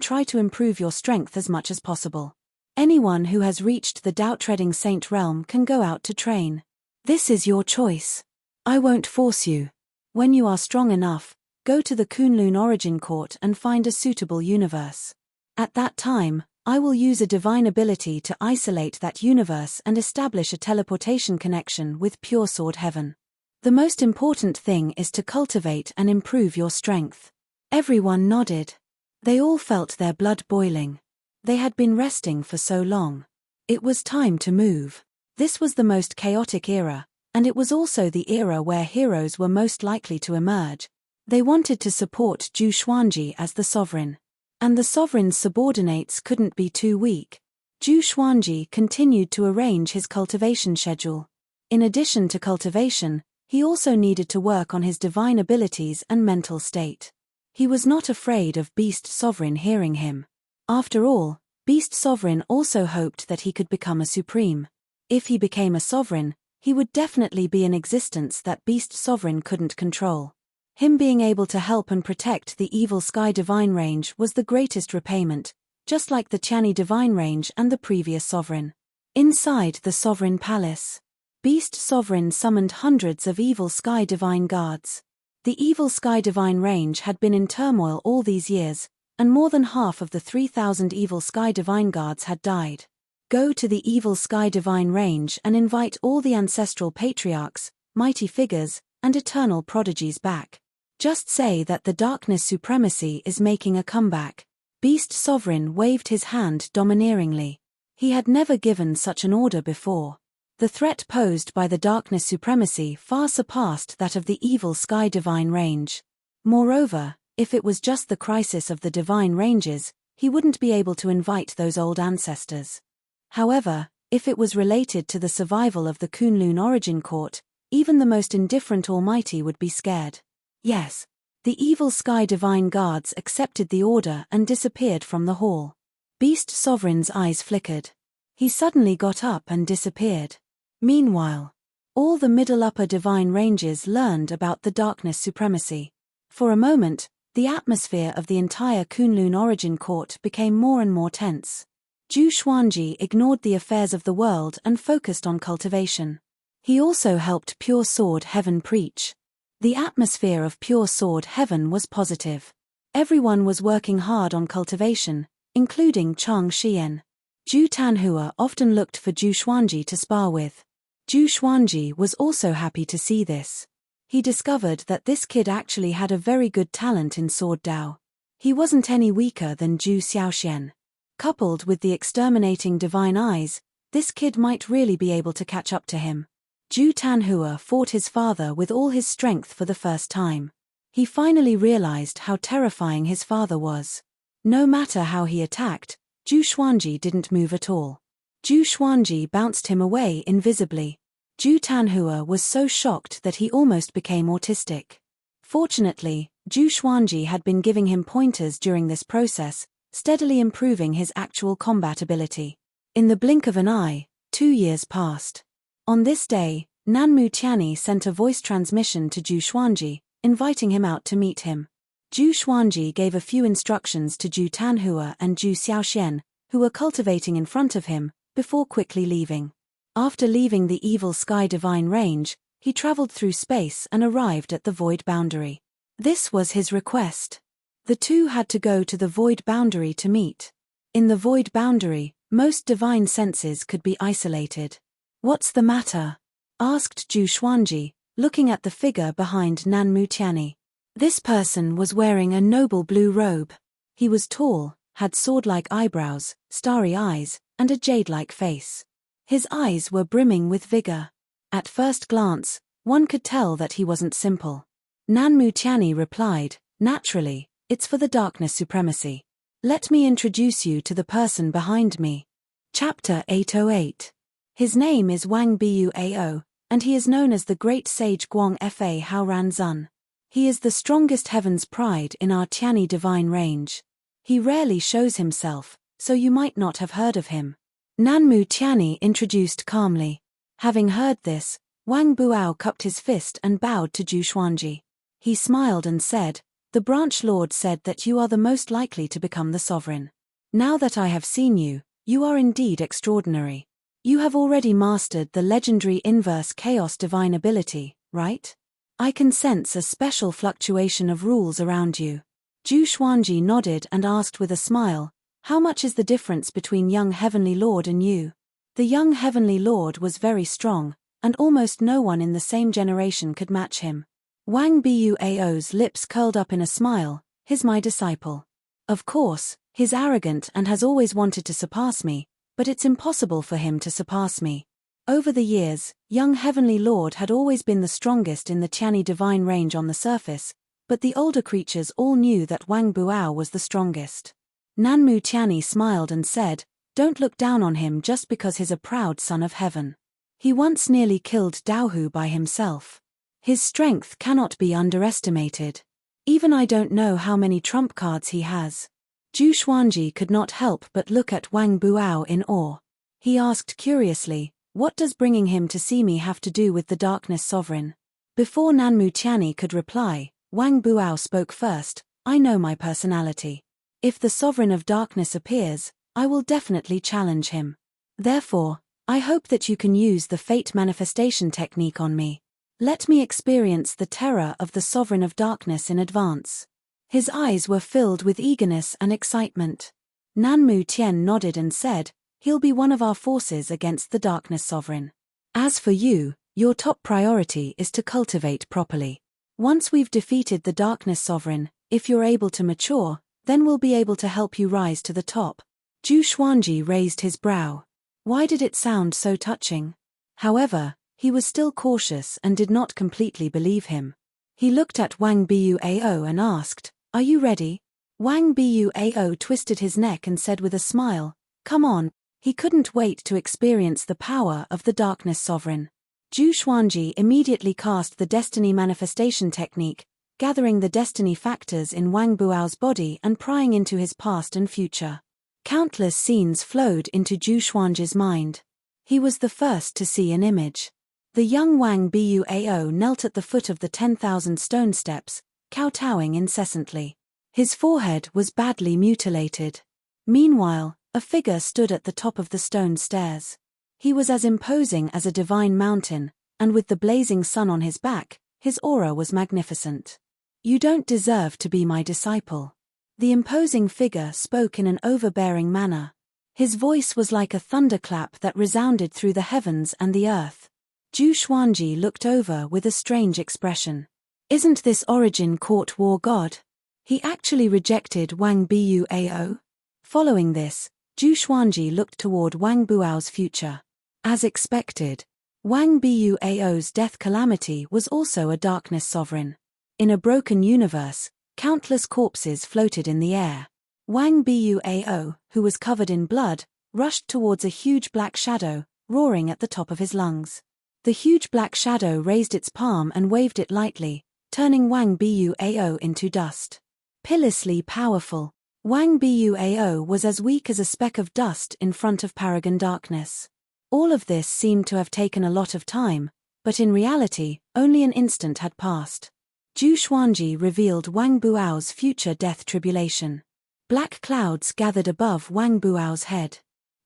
try to improve your strength as much as possible. Anyone who has reached the Tao-treading saint realm can go out to train. This is your choice. I won't force you. When you are strong enough, go to the Kunlun origin court and find a suitable universe. At that time, I will use a divine ability to isolate that universe and establish a teleportation connection with pure sword heaven. The most important thing is to cultivate and improve your strength." Everyone nodded. They all felt their blood boiling. They had been resting for so long. It was time to move. This was the most chaotic era, and it was also the era where heroes were most likely to emerge. They wanted to support Zhu Xuanji as the sovereign. And the sovereign's subordinates couldn't be too weak. Zhu Xuanji continued to arrange his cultivation schedule. In addition to cultivation, he also needed to work on his divine abilities and mental state. He was not afraid of Beast Sovereign hearing him. After all, Beast Sovereign also hoped that he could become a supreme. If he became a sovereign, he would definitely be an existence that Beast Sovereign couldn't control. Him being able to help and protect the evil Sky Divine Range was the greatest repayment, just like the Qianni Divine Range and the previous sovereign. Inside the Sovereign Palace, Beast Sovereign summoned hundreds of evil Sky Divine Guards. The evil Sky Divine Range had been in turmoil all these years, and more than half of the 3,000 evil Sky Divine Guards had died. Go to the evil Sky Divine Range and invite all the ancestral patriarchs, mighty figures, and eternal prodigies back. Just say that the darkness supremacy is making a comeback. Beast Sovereign waved his hand domineeringly. He had never given such an order before. The threat posed by the darkness supremacy far surpassed that of the evil Sky Divine Range. Moreover, if it was just the crisis of the divine ranges, he wouldn't be able to invite those old ancestors. However, if it was related to the survival of the Kunlun origin court, even the most indifferent almighty would be scared. Yes. The evil Sky Divine Guards accepted the order and disappeared from the hall. Beast Sovereign's eyes flickered. He suddenly got up and disappeared. Meanwhile, all the middle-upper divine ranges learned about the darkness supremacy. For a moment, the atmosphere of the entire Kunlun origin court became more and more tense. Zhu Xuanji ignored the affairs of the world and focused on cultivation. He also helped Pure Sword Heaven preach. The atmosphere of Pure Sword Heaven was positive. Everyone was working hard on cultivation, including Chang Xian. Zhu Tanhua often looked for Zhu Xuanji to spar with. Zhu Xuanji was also happy to see this. He discovered that this kid actually had a very good talent in Sword Dao. He wasn't any weaker than Zhu Xiaoxian. Coupled with the exterminating divine eyes, this kid might really be able to catch up to him. Zhu Tanhua fought his father with all his strength for the first time. He finally realized how terrifying his father was. No matter how he attacked, Zhu Xuanji didn't move at all. Zhu Xuanji bounced him away invisibly. Zhu Tanhua was so shocked that he almost became autistic. Fortunately, Zhu Xuanji had been giving him pointers during this process, steadily improving his actual combat ability. In the blink of an eye, 2 years passed. On this day, Nanmu Tianyi sent a voice transmission to Zhu Xuanji, inviting him out to meet him. Zhu Xuanji gave a few instructions to Zhu Tanhua and Zhu Xiaoxian, who were cultivating in front of him, before quickly leaving. After leaving the evil Sky Divine Range, he traveled through space and arrived at the Void Boundary. This was his request. The two had to go to the Void Boundary to meet. In the Void Boundary, most divine senses could be isolated. "What's the matter?" asked Zhu Xuanji, looking at the figure behind Nanmu Tianyi. This person was wearing a noble blue robe. He was tall, had sword-like eyebrows, starry eyes, and a jade-like face. His eyes were brimming with vigor. At first glance, one could tell that he wasn't simple. Nanmu Tianyi replied, "Naturally, it's for the darkness supremacy. Let me introduce you to the person behind me." Chapter 808. His name is Wang Buao, and he is known as the Great Sage Guang Fa Haoran Zun. He is the strongest heaven's pride in our Tianyi divine range. He rarely shows himself, so you might not have heard of him. Nanmu Tianyi introduced calmly. Having heard this, Wang Buao cupped his fist and bowed to Zhu Xuanji. He smiled and said, "The branch lord said that you are the most likely to become the sovereign. Now that I have seen you, you are indeed extraordinary. You have already mastered the legendary inverse chaos divine ability, right? I can sense a special fluctuation of rules around you." Zhu Xuanji nodded and asked with a smile, "How much is the difference between young heavenly lord and you?" The young heavenly lord was very strong, and almost no one in the same generation could match him. Wang Buao's lips curled up in a smile, "He's my disciple. Of course, he's arrogant and has always wanted to surpass me, but it's impossible for him to surpass me." Over the years, young heavenly lord had always been the strongest in the Tianyi divine range on the surface, but the older creatures all knew that Wang Buao was the strongest. Nanmu Tianyi smiled and said, "Don't look down on him just because he's a proud son of heaven. He once nearly killed Daohu by himself. His strength cannot be underestimated. Even I don't know how many trump cards he has." Zhu Xuanji could not help but look at Wang Buao in awe. He asked curiously, "What does bringing him to see me have to do with the darkness sovereign?" Before Nanmu Tianyi could reply, Wang Buao spoke first, "I know my personality. If the sovereign of darkness appears, I will definitely challenge him. Therefore, I hope that you can use the fate manifestation technique on me. Let me experience the terror of the sovereign of darkness in advance." His eyes were filled with eagerness and excitement. Nanmu Tian nodded and said, "He'll be one of our forces against the darkness sovereign. As for you, your top priority is to cultivate properly. Once we've defeated the darkness sovereign, if you're able to mature, then we'll be able to help you rise to the top." Zhu Xuanji raised his brow. Why did it sound so touching? However, he was still cautious and did not completely believe him. He looked at Wang Buao and asked, "Are you ready?" Wang Buao twisted his neck and said with a smile, "Come on." He couldn't wait to experience the power of the darkness sovereign. Zhu Xuanji immediately cast the destiny manifestation technique, gathering the destiny factors in Wang Buao's body and prying into his past and future. Countless scenes flowed into Zhu Xuanji's mind. He was the first to see an image. The young Wang Buao knelt at the foot of the 10,000 stone steps, kowtowing incessantly. His forehead was badly mutilated. Meanwhile, a figure stood at the top of the stone stairs. He was as imposing as a divine mountain, and with the blazing sun on his back, his aura was magnificent. "You don't deserve to be my disciple." The imposing figure spoke in an overbearing manner. His voice was like a thunderclap that resounded through the heavens and the earth. Zhu Xuanji looked over with a strange expression. Isn't this origin court war god? He actually rejected Wang Buao? Following this, Zhu Xuanji looked toward Wang Buao's future. As expected, Wang Buao's death calamity was also a darkness sovereign. In a broken universe, countless corpses floated in the air. Wang Buao, who was covered in blood, rushed towards a huge black shadow, roaring at the top of his lungs. The huge black shadow raised its palm and waved it lightly, turning Wang Buao into dust. Pitilessly powerful, Wang Buao was as weak as a speck of dust in front of Paragon Darkness. All of this seemed to have taken a lot of time, but in reality, only an instant had passed. Zhu Xuanji revealed Wang Buao's future death tribulation. Black clouds gathered above Wang Buao's head.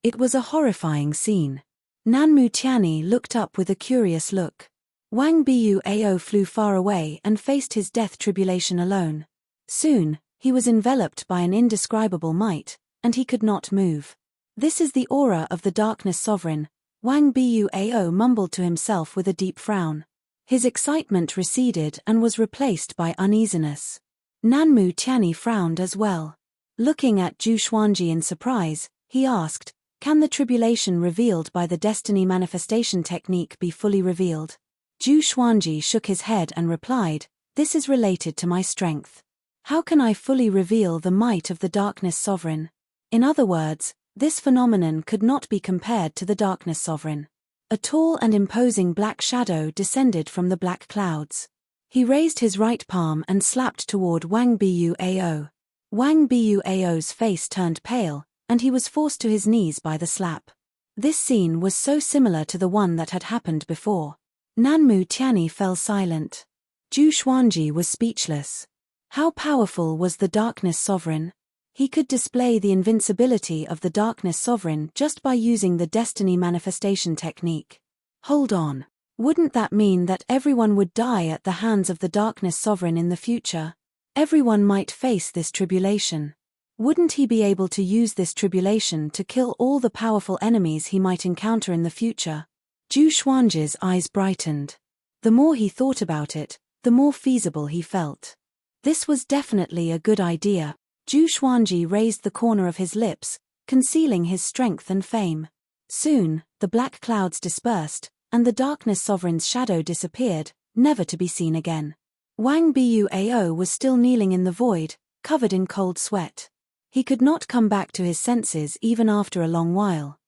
It was a horrifying scene. Nanmu Tianyi looked up with a curious look. Wang Buao flew far away and faced his death tribulation alone. Soon, he was enveloped by an indescribable might, and he could not move. "This is the aura of the darkness sovereign," Wang Buao mumbled to himself with a deep frown. His excitement receded and was replaced by uneasiness. Nanmu Tianyi frowned as well. Looking at Zhu Xuanji in surprise, he asked, Can the tribulation revealed by the destiny manifestation technique be fully revealed? Zhu Xuanji shook his head and replied, this is related to my strength. How can I fully reveal the might of the Darkness Sovereign? In other words, this phenomenon could not be compared to the Darkness Sovereign. A tall and imposing black shadow descended from the black clouds. He raised his right palm and slapped toward Wang Buao. Wang Buao's face turned pale, and he was forced to his knees by the slap. This scene was so similar to the one that had happened before. Nanmu Tianyi fell silent. Zhu Xuanji was speechless. How powerful was the Darkness Sovereign? He could display the invincibility of the Darkness Sovereign just by using the destiny manifestation technique. Hold on. Wouldn't that mean that everyone would die at the hands of the Darkness Sovereign in the future? Everyone might face this tribulation. Wouldn't he be able to use this tribulation to kill all the powerful enemies he might encounter in the future? Zhu Xuanji's eyes brightened. The more he thought about it, the more feasible he felt. This was definitely a good idea. Zhu Xuanji raised the corner of his lips, concealing his strength and fame. Soon, the black clouds dispersed, and the Darkness Sovereign's shadow disappeared, never to be seen again. Wang Buao was still kneeling in the void, covered in cold sweat. He could not come back to his senses even after a long while.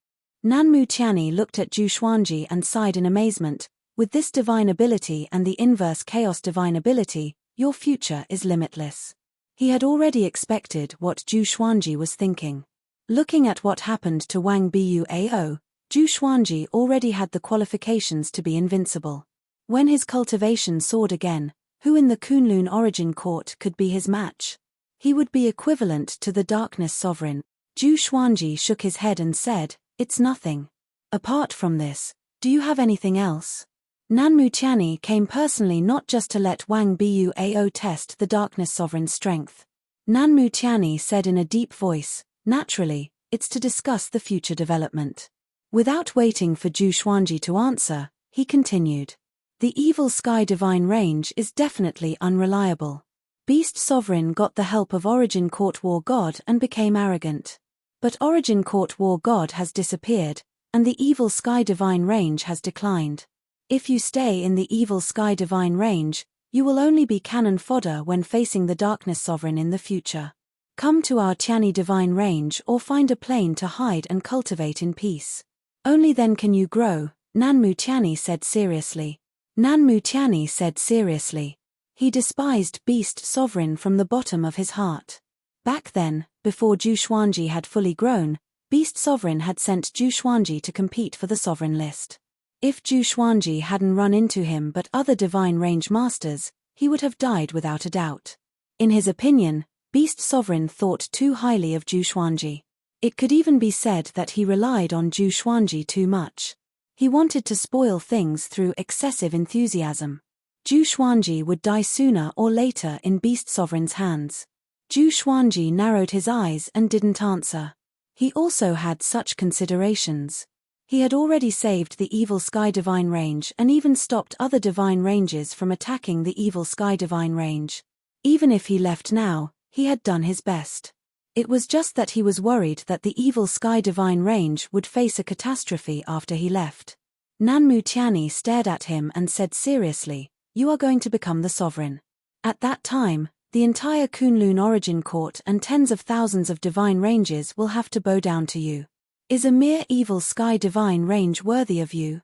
Nanmu Tianyi looked at Zhu Xuanji and sighed in amazement. With this divine ability and the inverse chaos divine ability, your future is limitless. He had already expected what Zhu Xuanji was thinking. Looking at what happened to Wang Buao, Zhu Xuanji already had the qualifications to be invincible. When his cultivation soared again, who in the Kunlun origin court could be his match? He would be equivalent to the Darkness Sovereign. Zhu Xuanji shook his head and said, it's nothing. Apart from this, do you have anything else? Nanmu Tianyi came personally not just to let Wang Buao test the Darkness Sovereign's strength. Nanmu Tianyi said in a deep voice, naturally, it's to discuss the future development. Without waiting for Zhu Xuanji to answer, he continued. The Evil Sky Divine Range is definitely unreliable. Beast Sovereign got the help of Origin Court War God and became arrogant. But Origin Court War God has disappeared, and the Evil Sky Divine Range has declined. If you stay in the Evil Sky Divine Range, you will only be cannon fodder when facing the Darkness Sovereign in the future. Come to our Tianyi Divine Range or find a plane to hide and cultivate in peace. Only then can you grow, Nanmu Tianyi said seriously. Nanmu Tianyi said seriously. He despised Beast Sovereign from the bottom of his heart. Back then, before Zhu Xuanji had fully grown, Beast Sovereign had sent Zhu Xuanji to compete for the Sovereign list. If Zhu Xuanji hadn't run into him but other Divine Range Masters, he would have died without a doubt. In his opinion, Beast Sovereign thought too highly of Zhu Xuanji. It could even be said that he relied on Zhu Xuanji too much. He wanted to spoil things through excessive enthusiasm. Zhu Xuanji would die sooner or later in Beast Sovereign's hands. Zhu Xuanji narrowed his eyes and didn't answer. He also had such considerations. He had already saved the Evil Sky Divine Range and even stopped other Divine Ranges from attacking the Evil Sky Divine Range. Even if he left now, he had done his best. It was just that he was worried that the Evil Sky Divine Range would face a catastrophe after he left. Nanmu Tianyi stared at him and said seriously, you are going to become the Sovereign. At that time, the entire Kunlun Origin Court and tens of thousands of Divine Ranges will have to bow down to you. Is a mere Evil Sky Divine Range worthy of you?